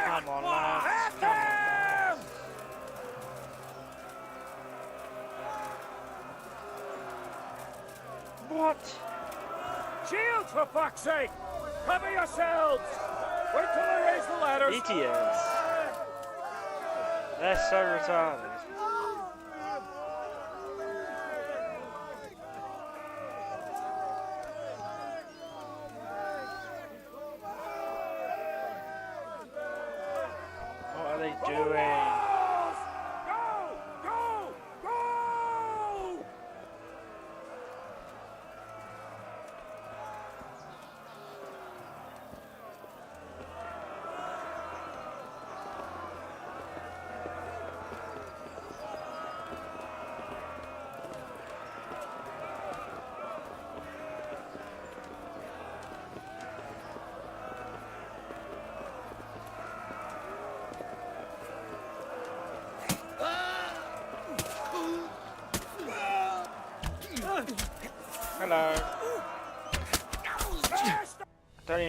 Speaker 2: Come on, lads. Come on. What?
Speaker 13: Shields, for fuck's sake! Cover yourselves! Wait till I raise the ladders!
Speaker 2: Idiots. They're so retarded. What are they doing?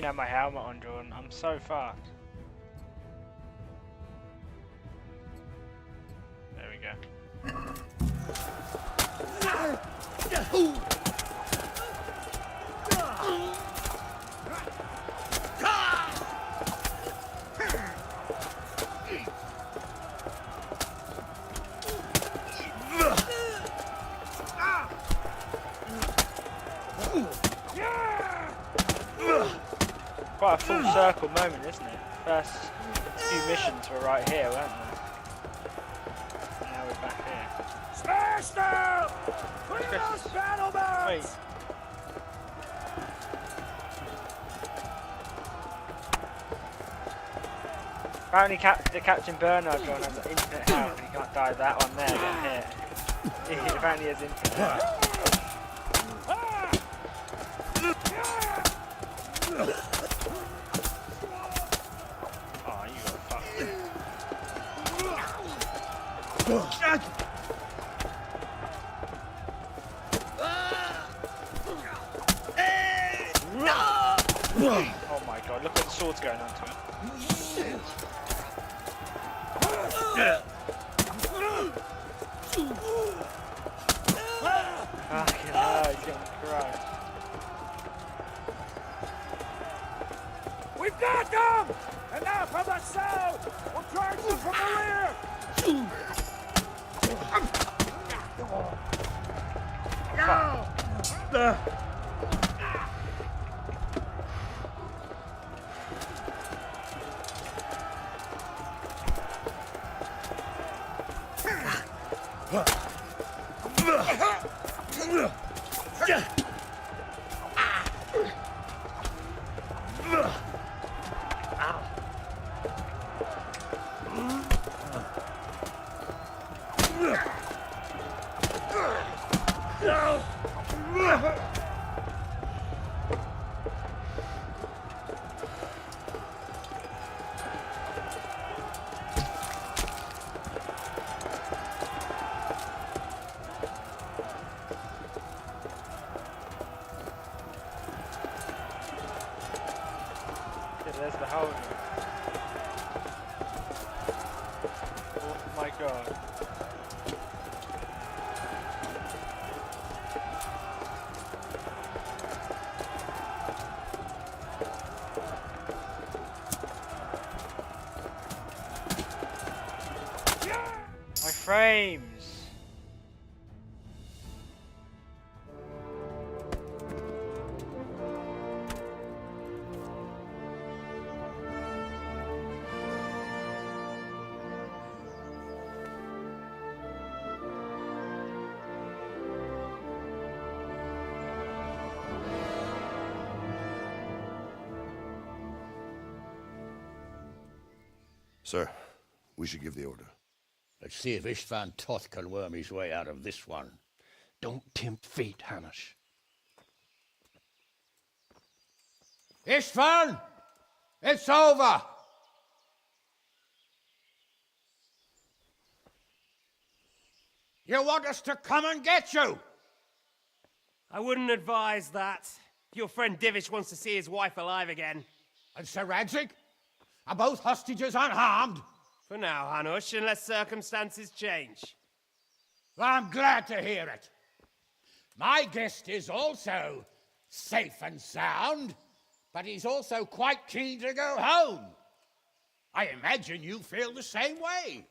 Speaker 2: even have my helmet on, Jordan. I'm so fast. There we go. Quite a full circle moment, isn't it? First few missions were right here, weren't they? Now we're back here.
Speaker 8: Smash them! Clear those battlements!
Speaker 2: Wait. Apparently the Captain Bernard gun has an infinite health. You can't die that one there, down here. He apparently has infinite health. Oh, you got fucked. Oh my god, look what the sword's going on to him. Fucking hell, he's getting crushed.
Speaker 8: We've got them! And now from the south! We'll charge them from the rear!
Speaker 2: There's the hole. Oh my god. My frames.
Speaker 22: Sir, we should give the order.
Speaker 23: Let's see if Istvan Toth can worm his way out of this one.
Speaker 8: Don't tempt fate, Hanush.
Speaker 23: Istvan! It's over! You want us to come and get you?
Speaker 8: I wouldn't advise that. Your friend Divish wants to see his wife alive again.
Speaker 23: And Sir Radzig? Are both hostages unharmed?
Speaker 8: For now, Hanush, unless circumstances change.
Speaker 23: I'm glad to hear it. My guest is also safe and sound, but he's also quite keen to go home. I imagine you feel the same way.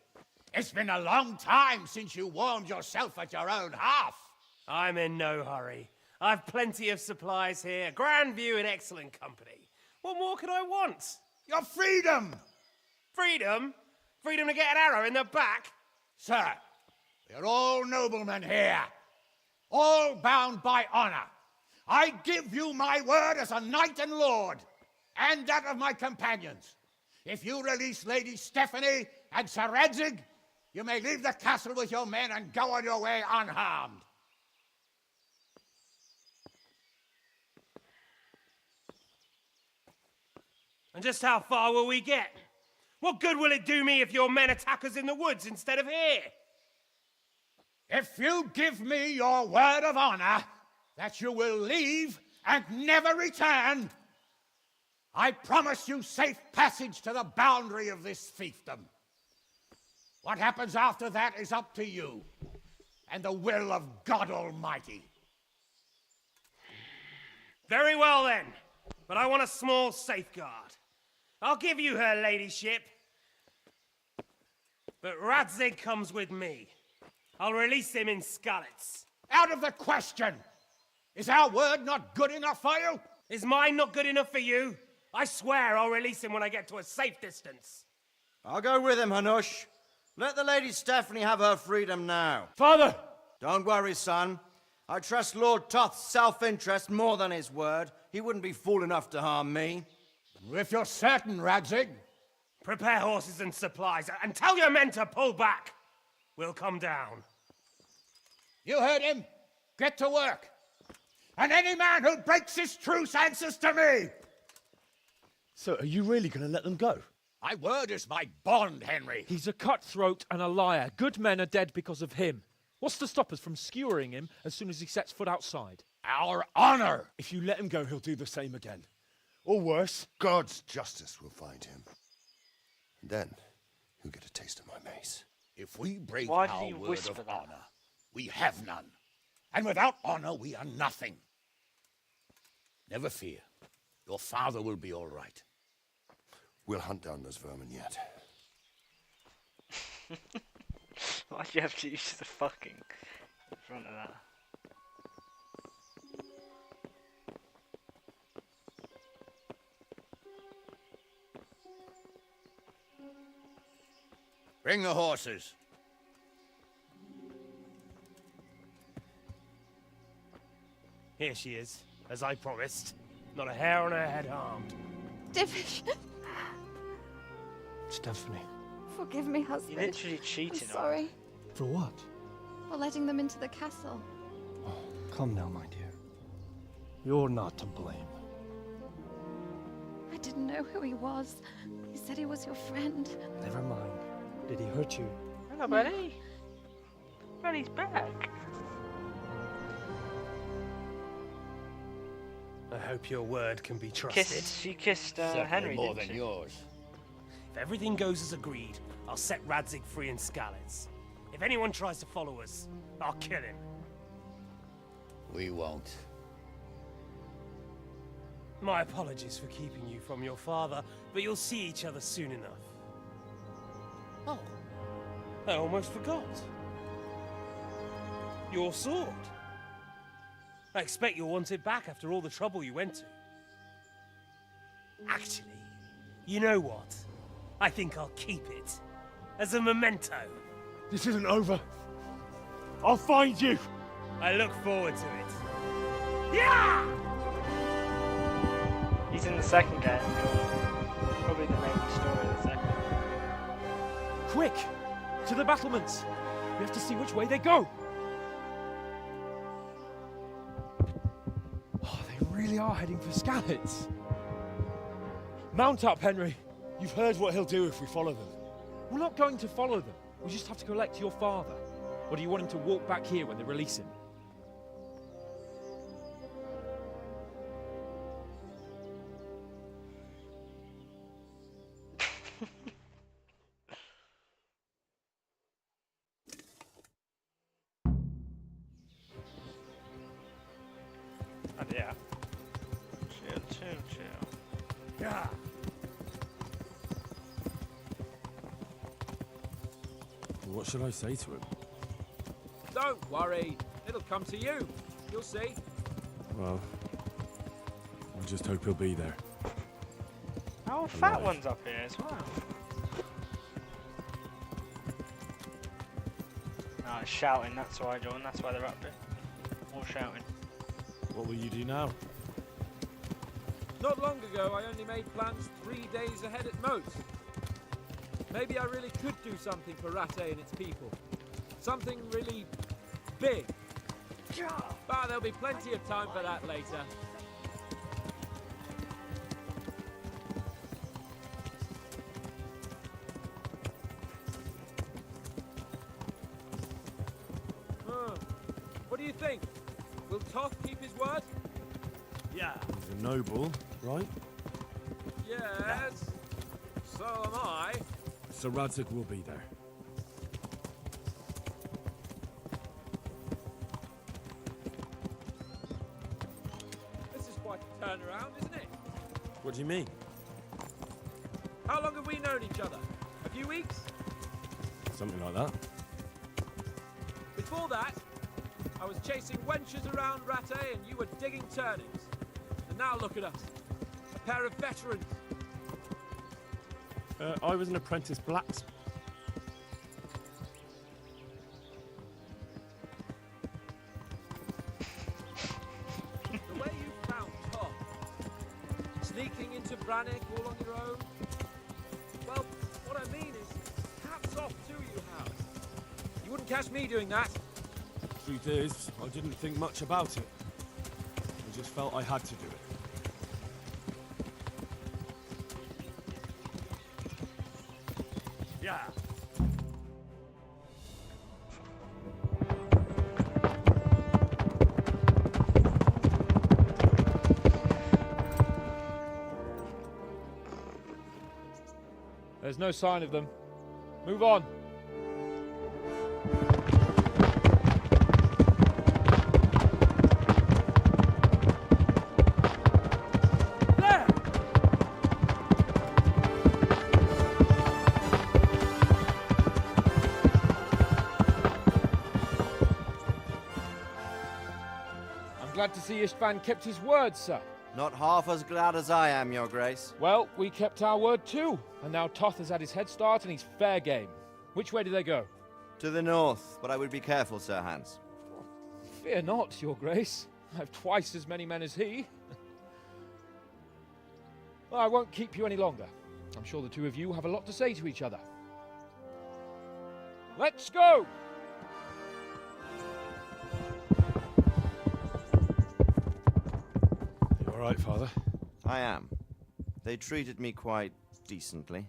Speaker 23: It's been a long time since you warmed yourself at your own hearth.
Speaker 8: I'm in no hurry. I've plenty of supplies here, grand view and excellent company. What more could I want?
Speaker 23: Your freedom!
Speaker 8: Freedom? Freedom to get an arrow in the back?
Speaker 23: Sir, we're all noblemen here, all bound by honor. I give you my word as a knight and lord, and that of my companions. If you release Lady Stephanie and Sir Radzig, you may leave the castle with your men and go on your way unharmed.
Speaker 8: And just how far will we get? What good will it do me if your men attack us in the woods instead of here?
Speaker 23: If you give me your word of honor that you will leave and never return, I promise you safe passage to the boundary of this fiefdom. What happens after that is up to you and the will of God Almighty.
Speaker 8: Very well then, but I want a small safeguard. I'll give you her ladyship, but Radzig comes with me. I'll release him in Skalitz.
Speaker 23: Out of the question! Is our word not good enough for you?
Speaker 8: Is mine not good enough for you? I swear I'll release him when I get to a safe distance.
Speaker 21: I'll go with him, Hanush. Let the Lady Stephanie have her freedom now.
Speaker 8: Father!
Speaker 21: Don't worry, son. I trust Lord Toth's self-interest more than his word. He wouldn't be fool enough to harm me.
Speaker 23: If you're certain, Radzig.
Speaker 8: Prepare horses and supplies, and tell your men to pull back. We'll come down.
Speaker 23: You heard him. Get to work. And any man who breaks this truce answers to me.
Speaker 5: So, are you really going to let them go?
Speaker 23: My word is my bond, Henry.
Speaker 4: He's a cutthroat and a liar. Good men are dead because of him. What's to stop us from skewering him as soon as he sets foot outside?
Speaker 23: Our honor!
Speaker 5: If you let him go, he'll do the same again. Or worse.
Speaker 22: God's justice will find him. And then he'll get a taste of my mace.
Speaker 23: If we break
Speaker 2: Why did
Speaker 23: our
Speaker 2: he
Speaker 23: word
Speaker 2: whisper
Speaker 23: of
Speaker 2: that?
Speaker 23: honor, we have none. And without honor, we are nothing. Never fear. Your father will be all right.
Speaker 22: We'll hunt down those vermin yet.
Speaker 2: Why do you have to use the fucking in front of that?
Speaker 23: Bring the horses.
Speaker 8: Here she is, as I promised. Not a hair on her head harmed.
Speaker 16: Divish,
Speaker 4: Stephanie.
Speaker 16: forgive me, husband.
Speaker 2: You literally cheated
Speaker 16: I'm
Speaker 2: on
Speaker 16: sorry
Speaker 4: For what?
Speaker 16: for letting them into the castle.
Speaker 18: Come now, my dear. You're not to blame.
Speaker 16: I didn't know who he was. He said he was your friend.
Speaker 18: Never mind. Did he hurt you?
Speaker 2: Hello, buddy. Buddy's back.
Speaker 8: I hope your word can be trusted.
Speaker 2: She kissed
Speaker 23: Certainly
Speaker 2: Henry,
Speaker 23: more
Speaker 2: didn't
Speaker 23: than
Speaker 2: she?
Speaker 23: yours.
Speaker 8: If everything goes as agreed, I'll set Radzig free in Skalitz. If anyone tries to follow us, I'll kill him.
Speaker 23: We won't.
Speaker 8: My apologies for keeping you from your father, but you'll see each other soon enough. Oh, I almost forgot. Your sword. I expect you'll want it back after all the trouble you went to. Actually, you know what? I think I'll keep it. As a memento.
Speaker 5: This isn't over. I'll find you.
Speaker 8: I look forward to it. Yeah!
Speaker 2: He's in the second game. Probably the main story of the second.
Speaker 4: Quick! To the battlements! We have to see which way they go! Oh, they really are heading for Skalitz. Mount up, Henry.
Speaker 5: You've heard what he'll do if we follow them.
Speaker 4: We're not going to follow them. We just have to collect your father. Or do you want him to walk back here when they release him?
Speaker 2: Oh, yeah. Chill.
Speaker 8: Yeah.
Speaker 20: What should I say to him?
Speaker 14: Don't worry. It'll come to you. You'll see.
Speaker 20: Well, I just hope he'll be there.
Speaker 2: Oh, fat one's up here as well. No, it's shouting, that's why, John. That's why they're up here. All shouting.
Speaker 20: What will you do now?
Speaker 14: Not long ago, I only made plans 3 days ahead at most. Maybe I really could do something for Rattay and its people. Something really big. But there'll be plenty of time for that later. What do you think? Will Toth keep his word?
Speaker 8: Yeah.
Speaker 20: He's a noble, right?
Speaker 13: Yes. So am I.
Speaker 20: Sir Radzig will be there.
Speaker 14: This is quite a turnaround, isn't it?
Speaker 20: What do you mean?
Speaker 14: How long have we known each other? A few weeks?
Speaker 20: Something like that.
Speaker 14: Before that, I was chasing wenches around Rattay and you were digging turnings. And now look at us. A pair of veterans.
Speaker 20: I was an apprentice blacksmith.
Speaker 14: The way you found Tom, sneaking into Brannick all on your own. Well, what I mean is, hats off to you, Hal. You wouldn't catch me doing that.
Speaker 20: Truth is, I didn't think much about it. I just felt I had to do it.
Speaker 13: Yeah.
Speaker 4: There's no sign of them. Move on. There! I'm glad to see Istvan kept his word, sir.
Speaker 21: Not half as glad as I am, Your Grace.
Speaker 4: Well, we kept our word too, and now Toth has had his head start and he's fair game. Which way do they go?
Speaker 21: To the north, but I would be careful, Sir Hans.
Speaker 4: Fear not, Your Grace. I have twice as many men as he. Well, I won't keep you any longer. I'm sure the two of you have a lot to say to each other. Let's go!
Speaker 5: You all right, Father?
Speaker 21: I am. They treated me quite decently.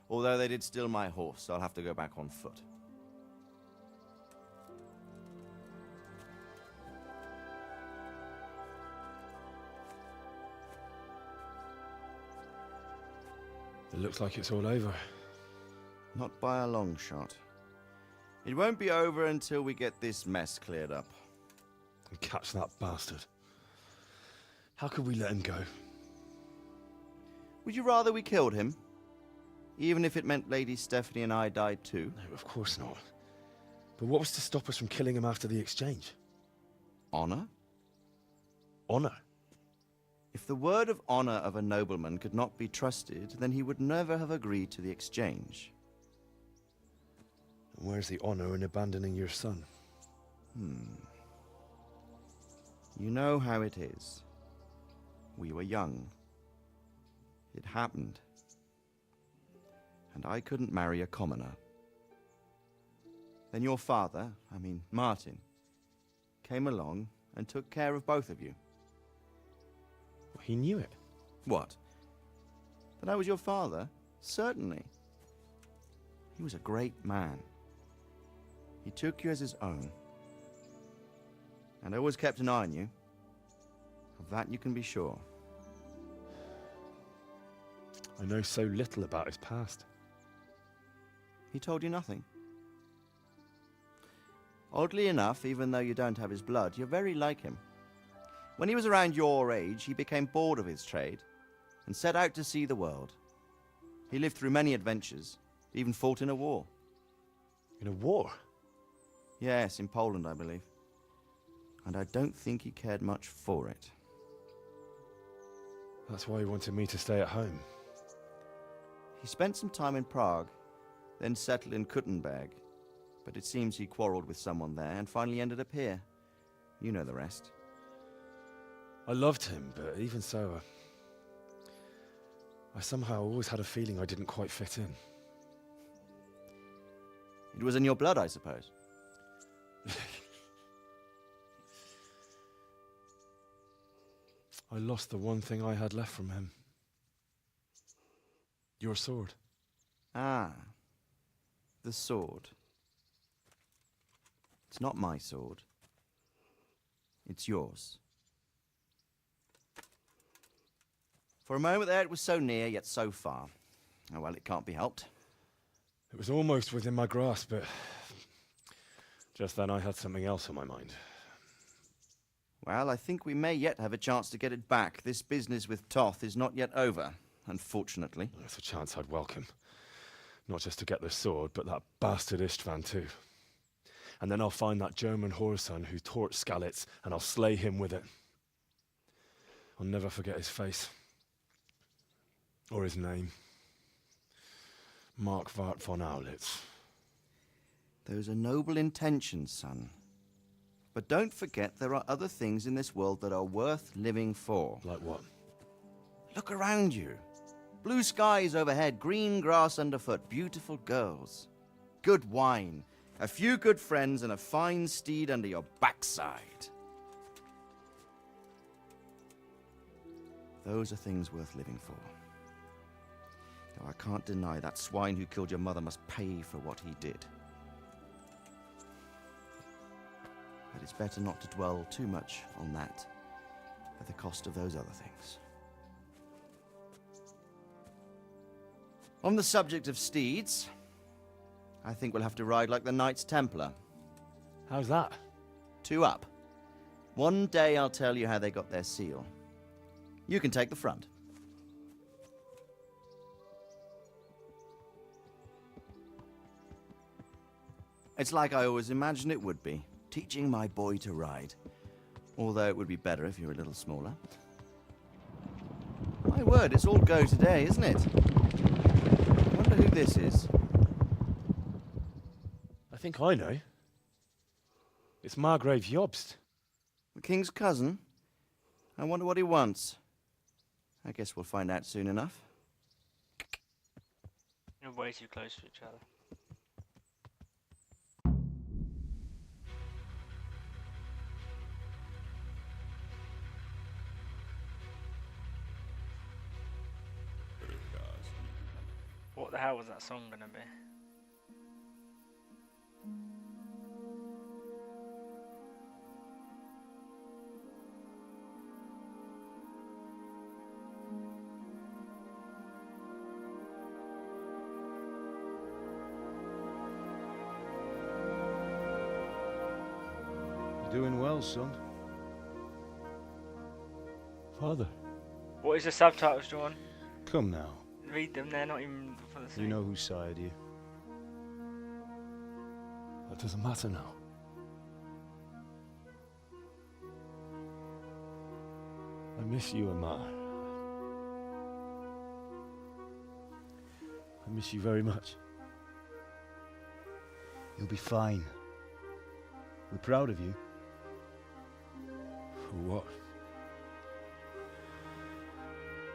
Speaker 21: Although they did steal my horse, so I'll have to go back on foot.
Speaker 5: It looks like it's all over.
Speaker 21: Not by a long shot. It won't be over until we get this mess cleared up.
Speaker 5: And catch that bastard. How could we let him go?
Speaker 21: Would you rather we killed him? Even if it meant Lady Stephanie and I died too?
Speaker 5: No, of course not. But what was to stop us from killing him after the exchange?
Speaker 21: Honor?
Speaker 5: Honor?
Speaker 21: If the word of honor of a nobleman could not be trusted, then he would never have agreed to the exchange.
Speaker 5: And where's the honor in abandoning your son?
Speaker 21: You know how it is. We were young. It happened. And I couldn't marry a commoner. Then your father, Martin, came along and took care of both of you.
Speaker 5: He knew it.
Speaker 21: What? That I was your father? Certainly. He was a great man. He took you as his own. And always kept an eye on you. Of that you can be sure.
Speaker 5: I know so little about his past.
Speaker 21: He told you nothing? Oddly enough, even though you don't have his blood, you're very like him. When he was around your age, he became bored of his trade and set out to see the world. He lived through many adventures, even fought in a war.
Speaker 5: In a war?
Speaker 21: Yes, in Poland, I believe. And I don't think he cared much for it.
Speaker 5: That's why he wanted me to stay at home.
Speaker 21: He spent some time in Prague, then settled in Kuttenberg. But it seems he quarreled with someone there and finally ended up here. You know the rest.
Speaker 5: I loved him, but even so, I somehow always had a feeling I didn't quite fit in.
Speaker 21: It was in your blood, I suppose.
Speaker 5: I lost the one thing I had left from him. Your sword.
Speaker 21: Ah. The sword. It's not my sword. It's yours. For a moment there, it was so near, yet so far. Oh, well, it can't be helped.
Speaker 5: It was almost within my grasp, but just then I had something else on my mind.
Speaker 21: Well, I think we may yet have a chance to get it back. This business with Toth is not yet over, unfortunately.
Speaker 5: That's a chance I'd welcome. Not just to get the sword, but that bastard Istvan too. And then I'll find that German whoreson who torched Skalitz, and I'll slay him with it. I'll never forget his face. Or his name. Markvart von Aulitz.
Speaker 21: Those are noble intentions, son. But don't forget there are other things in this world that are worth living for.
Speaker 5: Like what?
Speaker 21: Look around you. Blue skies overhead, green grass underfoot, beautiful girls. Good wine, a few good friends, and a fine steed under your backside. Those are things worth living for. Though I can't deny that swine who killed your mother must pay for what he did. But it's better not to dwell too much on that at the cost of those other things. On the subject of steeds, I think we'll have to ride like the Knights Templar.
Speaker 5: How's that?
Speaker 21: 2 up. One day I'll tell you how they got their seal. You can take the front. It's like I always imagined it would be, teaching my boy to ride. Although it would be better if you were a little smaller. My word, it's all go today, isn't it? I wonder who this is.
Speaker 5: I think I know. It's Margrave Jobst.
Speaker 21: The king's cousin? I wonder what he wants. I guess we'll find out soon enough.
Speaker 2: You're way too close to each other. What the hell was that song gonna be?
Speaker 15: You're doing well, son.
Speaker 5: Father.
Speaker 2: What is the subtitles, John?
Speaker 15: Come now.
Speaker 2: Read them, they're not even for the same.
Speaker 15: You know whose side you.
Speaker 5: That doesn't matter now. I miss you, Amar. I miss you very much.
Speaker 15: You'll be fine. We're proud of you.
Speaker 5: For what?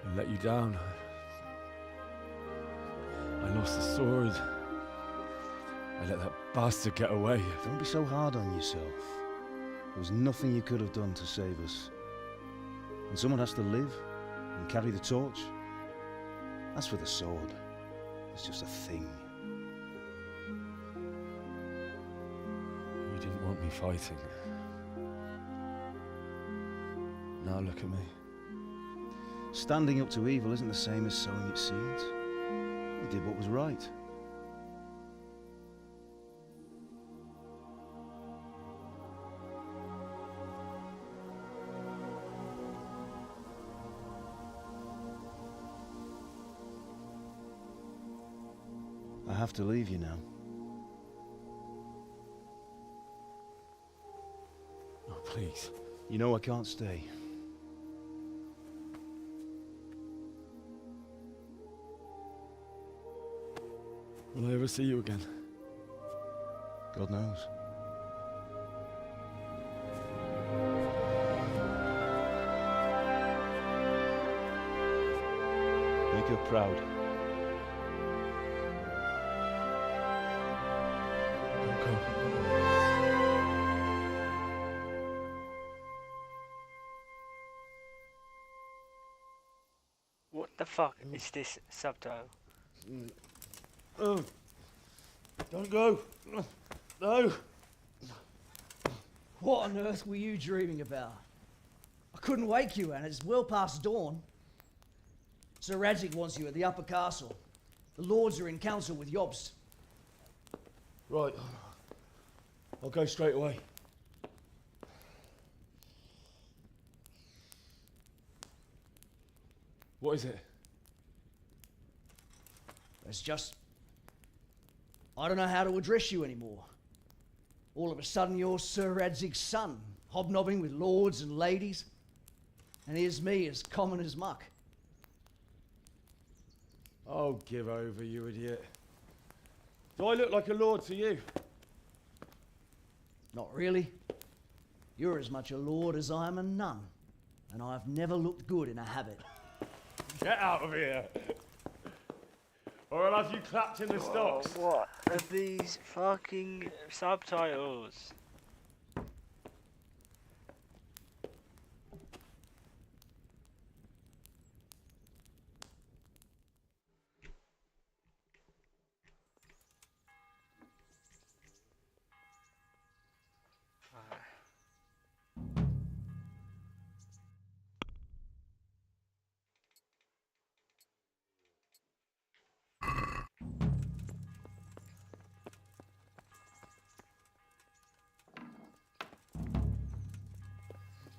Speaker 5: I let you down. I lost the sword. I let that bastard get away.
Speaker 15: Don't be so hard on yourself. There was nothing you could have done to save us. And someone has to live and carry the torch. As for the sword, it's just a thing.
Speaker 5: You didn't want me fighting. Now look at me.
Speaker 15: Standing up to evil isn't the same as sowing its seeds. You did what was right. I have to leave you now.
Speaker 5: Oh, please.
Speaker 15: You know I can't stay.
Speaker 5: Will I ever see you again?
Speaker 15: God knows. Make her proud.
Speaker 5: Don't go.
Speaker 2: What the fuck is this subtitle?
Speaker 15: Oh, don't go. No.
Speaker 7: What on earth were you dreaming about? I couldn't wake you, and it's well past dawn. Sir Radzig wants you at the upper castle. The lords are in council with Jobst.
Speaker 5: Right. I'll go straight away. What is it?
Speaker 7: It's just... I don't know how to address you anymore. All of a sudden you're Sir Radzig's son, hobnobbing with lords and ladies. And here's me, as common as muck.
Speaker 5: Oh, give over, you idiot. Do I look like a lord to you?
Speaker 7: Not really. You're as much a lord as I am a nun. And I've never looked good in a habit.
Speaker 5: Get out of here! Or I'll have you clapped in the stocks.
Speaker 2: What are these fucking subtitles?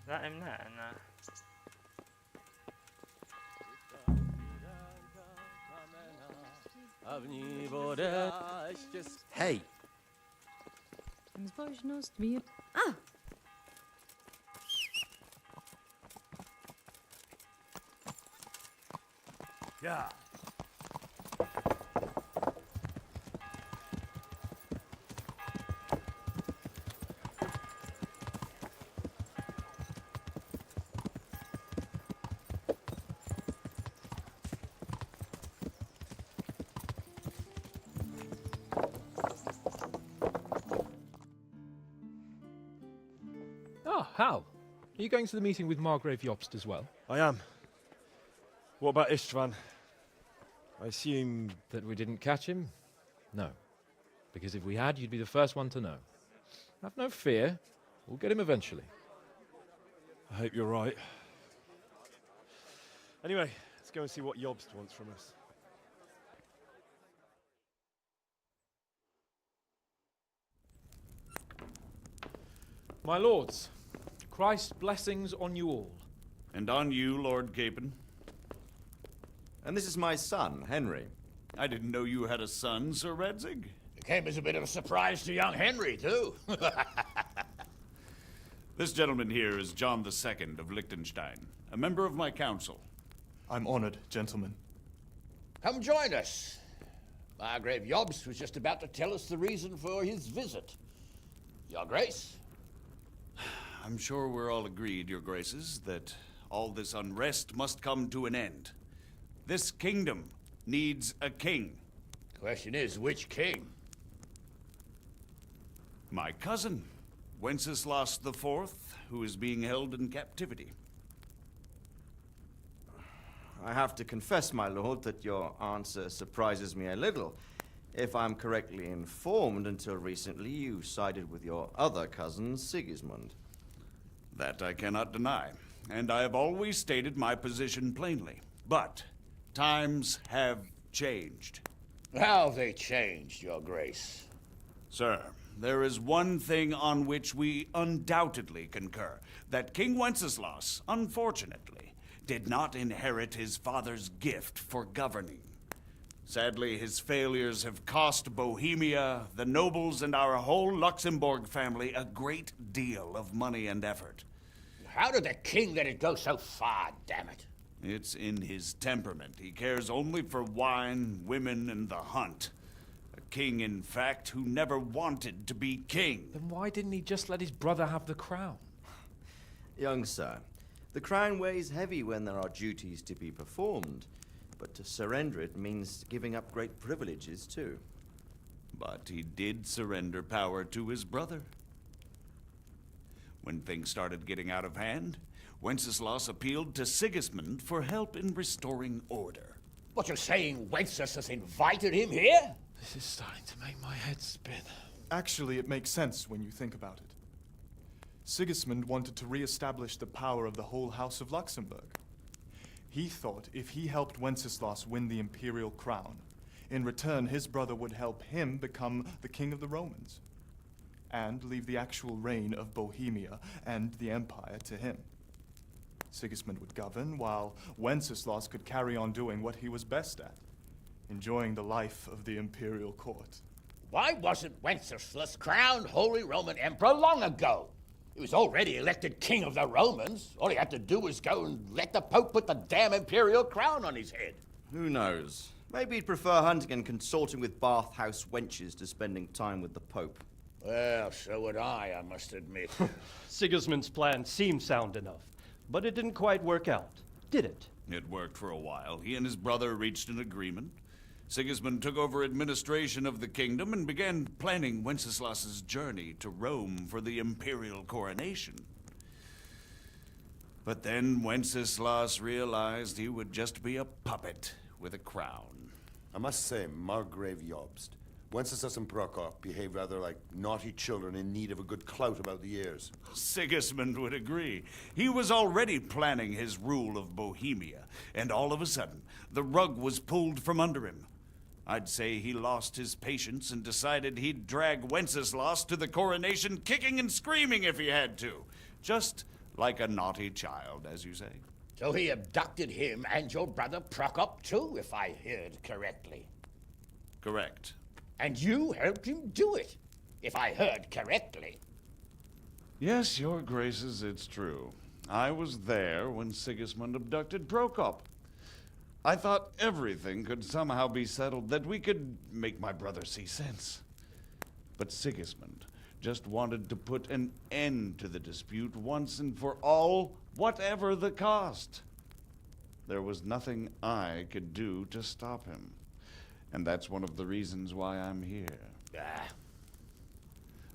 Speaker 2: Is that him there?
Speaker 6: Hey!
Speaker 10: Ah!
Speaker 5: Yeah.
Speaker 4: Ah, Hal. Are you going to the meeting with Margrave Jobst as well?
Speaker 5: I am. What about Istvan? I assume...
Speaker 4: That we didn't catch him? No. Because if we had, you'd be the first one to know. Have no fear. We'll get him eventually.
Speaker 5: I hope you're right. Anyway, let's go and see what Jobst wants from us.
Speaker 4: My lords, Christ's blessings on you all.
Speaker 19: And on you, Lord Gapen.
Speaker 21: And this is my son, Henry.
Speaker 19: I didn't know you had a son, Sir Radzig.
Speaker 23: It came as a bit of a surprise to young Henry, too.
Speaker 19: This gentleman here is John II of Liechtenstein, a member of my council.
Speaker 24: I'm honored, gentlemen.
Speaker 23: Come join us. Margrave Jobst was just about to tell us the reason for his visit. Your Grace?
Speaker 19: I'm sure we're all agreed, Your Graces, that all this unrest must come to an end. This kingdom needs a king.
Speaker 23: Question is, which king?
Speaker 19: My cousin, Wenceslas IV, who is being held in captivity.
Speaker 21: I have to confess, my lord, that your answer surprises me a little. If I'm correctly informed, until recently you sided with your other cousin, Sigismund.
Speaker 19: That I cannot deny, and I have always stated my position plainly. But times have changed.
Speaker 23: How have they changed, Your Grace?
Speaker 19: Sir, there is one thing on which we undoubtedly concur, that King Wenceslas, unfortunately, did not inherit his father's gift for governing. Sadly, his failures have cost Bohemia, the nobles, and our whole Luxembourg family a great deal of money and effort.
Speaker 23: How did the king let it go so far, damn it?
Speaker 19: It's in his temperament. He cares only for wine, women, and the hunt. A king, in fact, who never wanted to be king.
Speaker 4: Then why didn't he just let his brother have the crown?
Speaker 21: Young sir, the crown weighs heavy when there are duties to be performed, but to surrender it means giving up great privileges too.
Speaker 19: But he did surrender power to his brother. When things started getting out of hand, Wenceslas appealed to Sigismund for help in restoring order.
Speaker 23: What, you're saying Wenceslas has invited him here?
Speaker 4: This is starting to make my head spin.
Speaker 24: Actually, it makes sense when you think about it. Sigismund wanted to re-establish the power of the whole House of Luxembourg. He thought if he helped Wenceslas win the imperial crown, in return his brother would help him become the king of the Romans, and leave the actual reign of Bohemia and the empire to him. Sigismund would govern, while Wenceslas could carry on doing what he was best at, enjoying the life of the imperial court.
Speaker 23: Why wasn't Wenceslas crowned Holy Roman Emperor long ago? He was already elected king of the Romans. All he had to do was go and let the Pope put the damn imperial crown on his head.
Speaker 21: Who knows? Maybe he'd prefer hunting and consorting with bathhouse wenches to spending time with the Pope.
Speaker 23: Well, so would I must admit.
Speaker 18: Sigismund's plan seemed sound enough, but it didn't quite work out, did it?
Speaker 19: It worked for a while. He and his brother reached an agreement. Sigismund took over administration of the kingdom and began planning Wenceslas's journey to Rome for the imperial coronation. But then Wenceslas realized he would just be a puppet with a crown.
Speaker 22: I must say, Margrave Jobst, Wenceslas and Prokop behave rather like naughty children in need of a good clout about the ears.
Speaker 19: Sigismund would agree. He was already planning his rule of Bohemia, and all of a sudden, the rug was pulled from under him. I'd say he lost his patience and decided he'd drag Wenceslas to the coronation kicking and screaming if he had to. Just like a naughty child, as you say.
Speaker 23: So he abducted him and your brother Prokop too, if I heard correctly.
Speaker 19: Correct.
Speaker 23: And you helped him do it, if I heard correctly.
Speaker 19: Yes, your graces, it's true. I was there when Sigismund abducted Prokop. I thought everything could somehow be settled, that we could make my brother see sense. But Sigismund just wanted to put an end to the dispute once and for all, whatever the cost. There was nothing I could do to stop him. And that's one of the reasons why I'm here.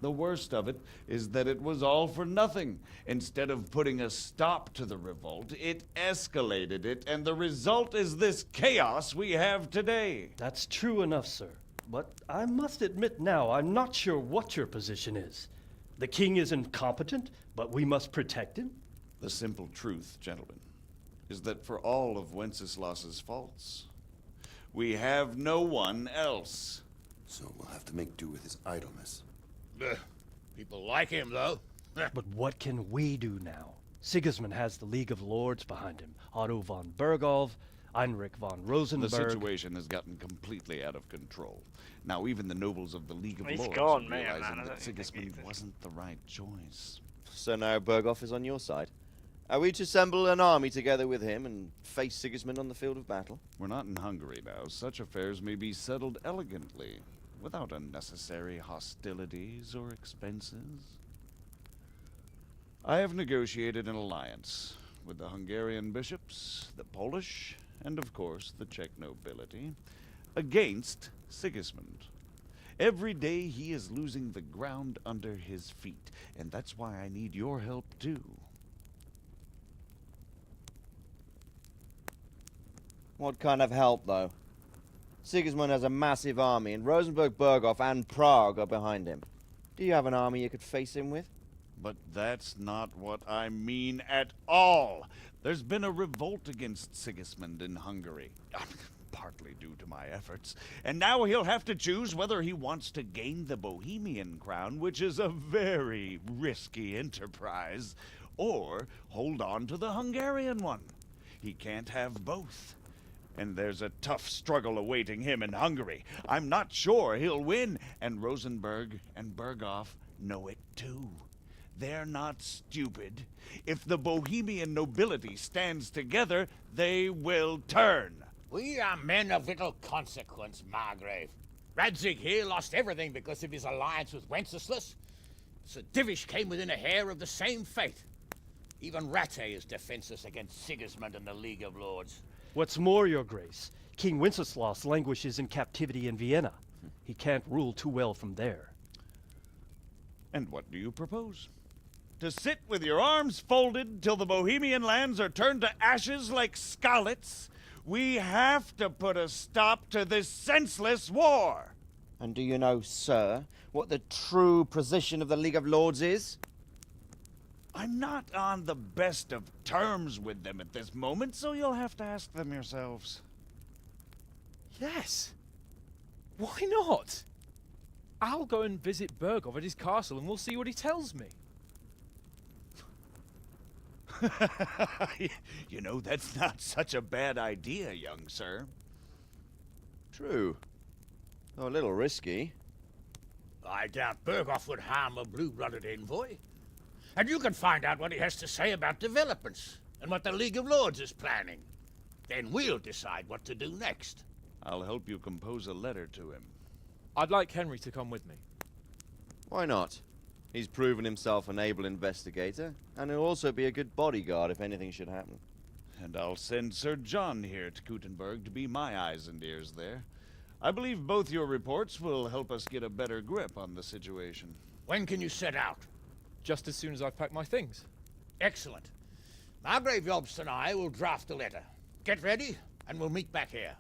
Speaker 19: The worst of it is that it was all for nothing. Instead of putting a stop to the revolt, it escalated it, and the result is this chaos we have today.
Speaker 18: That's true enough, sir. But I must admit now, I'm not sure what your position is. The king is incompetent, but we must protect him?
Speaker 19: The simple truth, gentlemen, is that for all of Wenceslas's faults, we have no one else.
Speaker 22: So we'll have to make do with his idleness.
Speaker 23: People like him, though.
Speaker 18: But what can we do now? Sigismund has the League of Lords behind him. Otto von Bergholf, Heinrich von Rosenberg.
Speaker 19: The situation has gotten completely out of control. Now even the nobles of the League of
Speaker 2: He's
Speaker 19: Lords
Speaker 2: gone,
Speaker 19: are
Speaker 2: man,
Speaker 19: realizing
Speaker 2: I
Speaker 19: that
Speaker 2: don't think
Speaker 19: Sigismund wasn't the right choice.
Speaker 21: So now Berghof is on your side. Are we to assemble an army together with him and face Sigismund on the field of battle?
Speaker 19: We're not in Hungary now. Such affairs may be settled elegantly, without unnecessary hostilities or expenses. I have negotiated an alliance with the Hungarian bishops, the Polish, and of course the Czech nobility, against Sigismund. Every day he is losing the ground under his feet, and that's why I need your help too.
Speaker 21: What kind of help, though? Sigismund has a massive army, and Rosenberg, Berghof, and Prague are behind him. Do you have an army you could face him with?
Speaker 19: But that's not what I mean at all. There's been a revolt against Sigismund in Hungary, partly due to my efforts, and now he'll have to choose whether he wants to gain the Bohemian crown, which is a very risky enterprise, or hold on to the Hungarian one. He can't have both. And there's a tough struggle awaiting him in Hungary. I'm not sure he'll win, and Rosenberg and Berghof know it too. They're not stupid. If the Bohemian nobility stands together, they will turn.
Speaker 23: We are men of little consequence, Margrave. Radzig here lost everything because of his alliance with Wenceslas. Sir Divish came within a hair of the same fate. Even Rattay is defenseless against Sigismund and the League of Lords.
Speaker 18: What's more, your grace, King Wenceslas languishes in captivity in Vienna. He can't rule too well from there.
Speaker 19: And what do you propose? To sit with your arms folded till the Bohemian lands are turned to ashes like Skalitz? We have to put a stop to this senseless war.
Speaker 21: And do you know, sir, what the true position of the League of Lords is?
Speaker 19: I'm not on the best of terms with them at this moment, so you'll have to ask them yourselves.
Speaker 4: Yes. Why not? I'll go and visit Bergov at his castle and we'll see what he tells me.
Speaker 19: You know, that's not such a bad idea, young sir.
Speaker 21: True. Though a little risky.
Speaker 23: I doubt Berghoff would harm a blue-blooded envoy. And you can find out what he has to say about developments and what the League of Lords is planning. Then we'll decide what to do next.
Speaker 19: I'll help you compose a letter to him.
Speaker 4: I'd like Henry to come with me.
Speaker 21: Why not? He's proven himself an able investigator, and he'll also be a good bodyguard if anything should happen.
Speaker 19: And I'll send Sir John here to Kuttenberg to be my eyes and ears there. I believe both your reports will help us get a better grip on the situation.
Speaker 23: When can you set out?
Speaker 4: Just as soon as I've packed my things.
Speaker 23: Excellent. Margrave Jobst and I will draft a letter. Get ready, and we'll meet back here.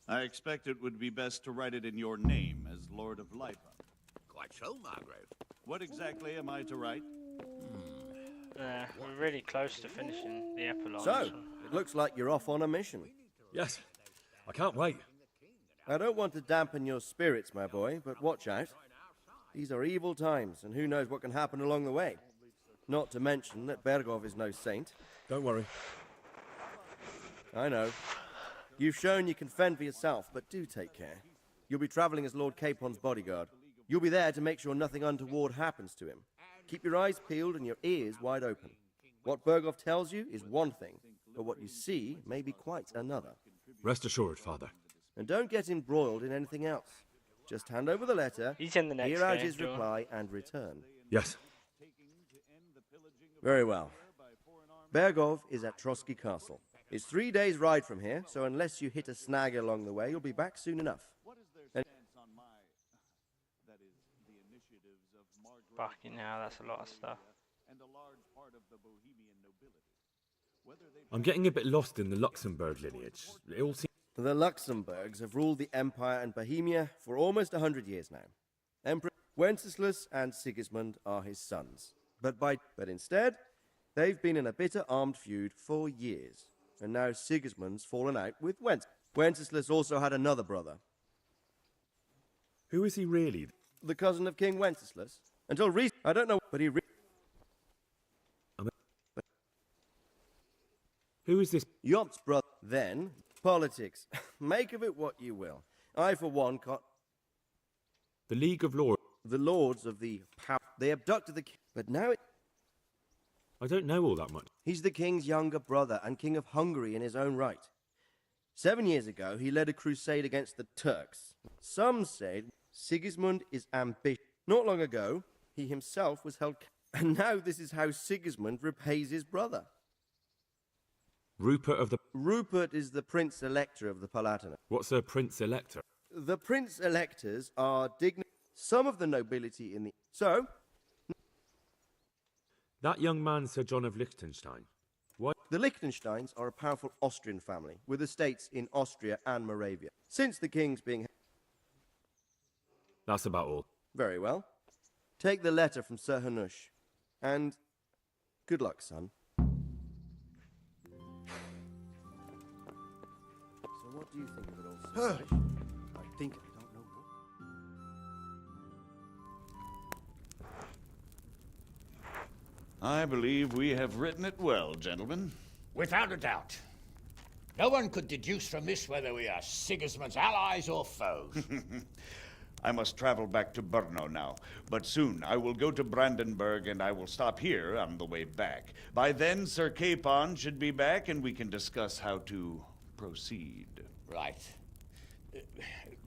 Speaker 19: I expect it would be best to write it in your name as Lord of Lipa.
Speaker 23: Quite so, Margrave.
Speaker 19: What exactly am I to write?
Speaker 2: We're really close to finishing the epilogue.
Speaker 3: So, it looks like you're off on a mission.
Speaker 20: Yes, I can't wait.
Speaker 3: I don't want to dampen your spirits, my boy, but watch out. These are evil times, and who knows what can happen along the way. Not to mention that Bergov is no saint.
Speaker 20: Don't worry.
Speaker 3: I know. You've shown you can fend for yourself, but do take care. You'll be traveling as Lord Capon's bodyguard. You'll be there to make sure nothing untoward happens to him. Keep your eyes peeled and your ears wide open. What Bergov tells you is one thing, but what you see may be quite another.
Speaker 20: Rest assured, Father.
Speaker 3: And don't get embroiled in anything else. Just hand over the letter,
Speaker 2: He's in the next
Speaker 3: hear out
Speaker 2: game,
Speaker 3: his
Speaker 2: John.
Speaker 3: reply, and return.
Speaker 20: Yes.
Speaker 3: Very well. Bergov is at Trotsky Castle. It's 3 days' ride from here, so unless you hit a snag along the way, you'll be back soon enough. And
Speaker 2: Fucking hell, that's a lot of stuff.
Speaker 20: I'm getting a bit lost in the Luxembourg lineage. It all seems...
Speaker 3: the Luxembourgs have ruled the Empire and Bohemia for almost 100 years now. Emperor Wenceslas and Sigismund are his sons. But instead, they've been in a bitter armed feud for years. And now Sigismund's fallen out with Wenceslas also had another brother.
Speaker 20: Who is he really?
Speaker 3: The cousin of King Wenceslas. Until recently, I don't know, but he...
Speaker 20: Who is this?
Speaker 3: Jobst's brother. Then, politics. Make of it what you will. I, for one, can't...
Speaker 20: The League of Lords.
Speaker 3: The Lords of the Power. They abducted the king, but now it...
Speaker 20: I don't know all that much.
Speaker 3: He's the king's younger brother and king of Hungary in his own right. 7 years ago, he led a crusade against the Turks. Some say Sigismund is ambitious. Not long ago, he himself was held... And now this is how Sigismund repays his brother.
Speaker 20: Rupert of the...
Speaker 3: Rupert is the Prince-Elector of the Palatinate.
Speaker 20: What's a Prince-Elector?
Speaker 3: The Prince-Electors are some of the nobility in the... So...
Speaker 20: That young man, Sir John of Liechtenstein. What?
Speaker 3: The Liechtensteins are a powerful Austrian family with estates in Austria and Moravia. Since the king's being...
Speaker 20: That's about all.
Speaker 3: Very well. Take the letter from Sir Hanush. And good luck, son. So what do you think of it all, Sir Hanush? I think I don't know what...
Speaker 19: I believe we have written it well, gentlemen.
Speaker 23: Without a doubt. No one could deduce from this whether we are Sigismund's allies or foes.
Speaker 19: I must travel back to Brno now, but soon I will go to Brandenburg and I will stop here on the way back. By then, Sir Capon should be back and we can discuss how to proceed.
Speaker 23: Right.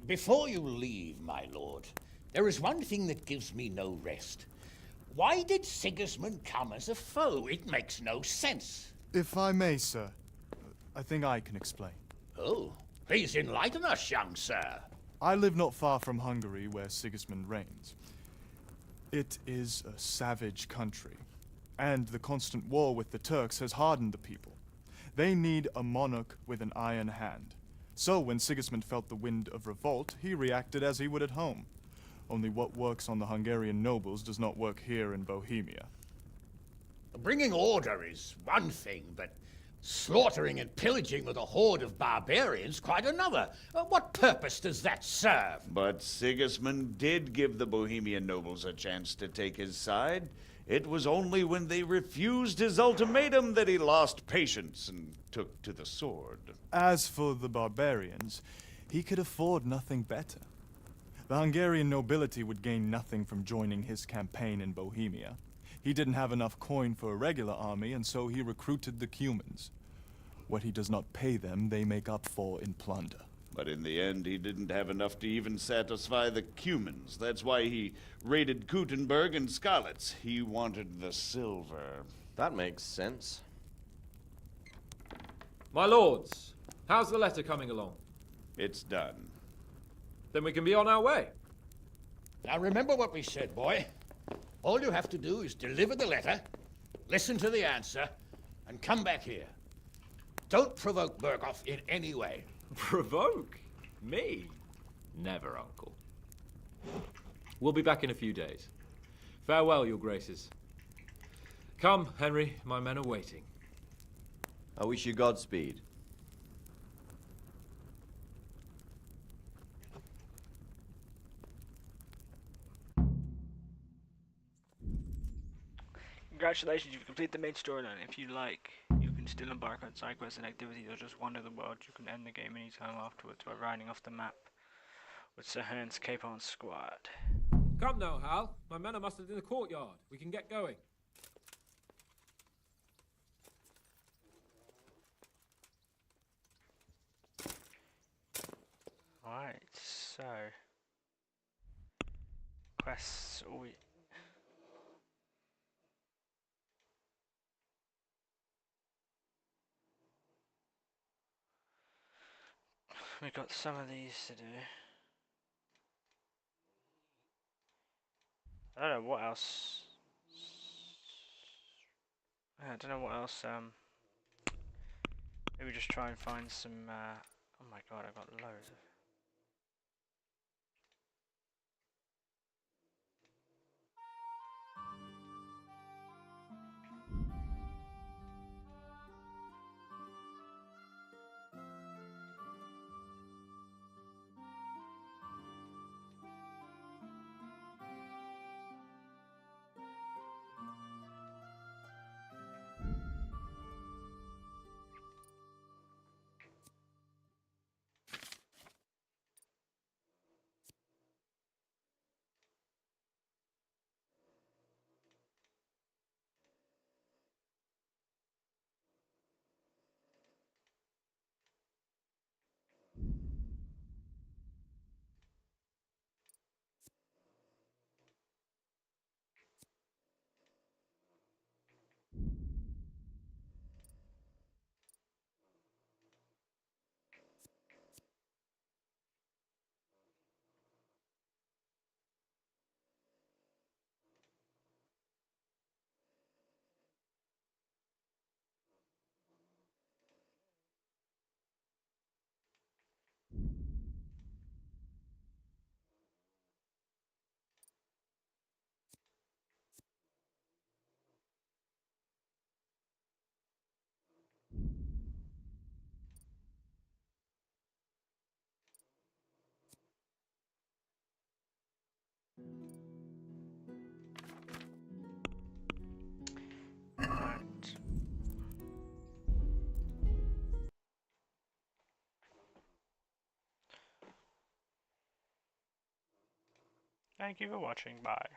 Speaker 23: Before you leave, my lord, there is one thing that gives me no rest. Why did Sigismund come as a foe? It makes no sense.
Speaker 24: If I may, sir, I think I can explain.
Speaker 23: Oh, please enlighten us, young sir.
Speaker 24: I live not far from Hungary, where Sigismund reigns. It is a savage country, and the constant war with the Turks has hardened the people. They need a monarch with an iron hand, So when Sigismund felt the wind of revolt, he reacted as he would at home. Only what works on the Hungarian nobles does not work here in Bohemia.
Speaker 23: Bringing order is one thing, but slaughtering and pillaging with a horde of barbarians quite another. What purpose does that serve?
Speaker 19: But Sigismund did give the Bohemian nobles a chance to take his side. It was only when they refused his ultimatum that he lost patience and took to the sword.
Speaker 24: As for the barbarians, he could afford nothing better. The Hungarian nobility would gain nothing from joining his campaign in Bohemia. He didn't have enough coin for a regular army, and so he recruited the Cumans. What he does not pay them, they make up for in plunder.
Speaker 19: But in the end, he didn't have enough to even satisfy the Cumans. That's why he raided Kuttenberg and Skalitz. He wanted the silver.
Speaker 3: That makes sense.
Speaker 14: My lords, how's the letter coming along?
Speaker 19: It's done.
Speaker 14: Then we can be on our way.
Speaker 23: Now remember what we said, boy. All you have to do is deliver the letter, listen to the answer, and come back here. Don't provoke Berghoff in any way.
Speaker 14: Provoke? Me? Never, Uncle. We'll be back in a few days. Farewell, your graces. Come, Henry, my men are waiting.
Speaker 3: I wish you Godspeed.
Speaker 2: Congratulations, you've completed the main storyline. If you like, you can still embark on side quests and activities or just wander the world. You can end the game anytime afterwards by riding off the map with Sir Hans Capon's squad.
Speaker 14: Come now, Hal. My men are mustered in the courtyard. We can get going.
Speaker 2: Alright, so... quests, we've got some of these to do. I don't know what else. I don't know what else. Maybe just try and find some. Oh my god, I got loads of. Thank you for watching. Bye.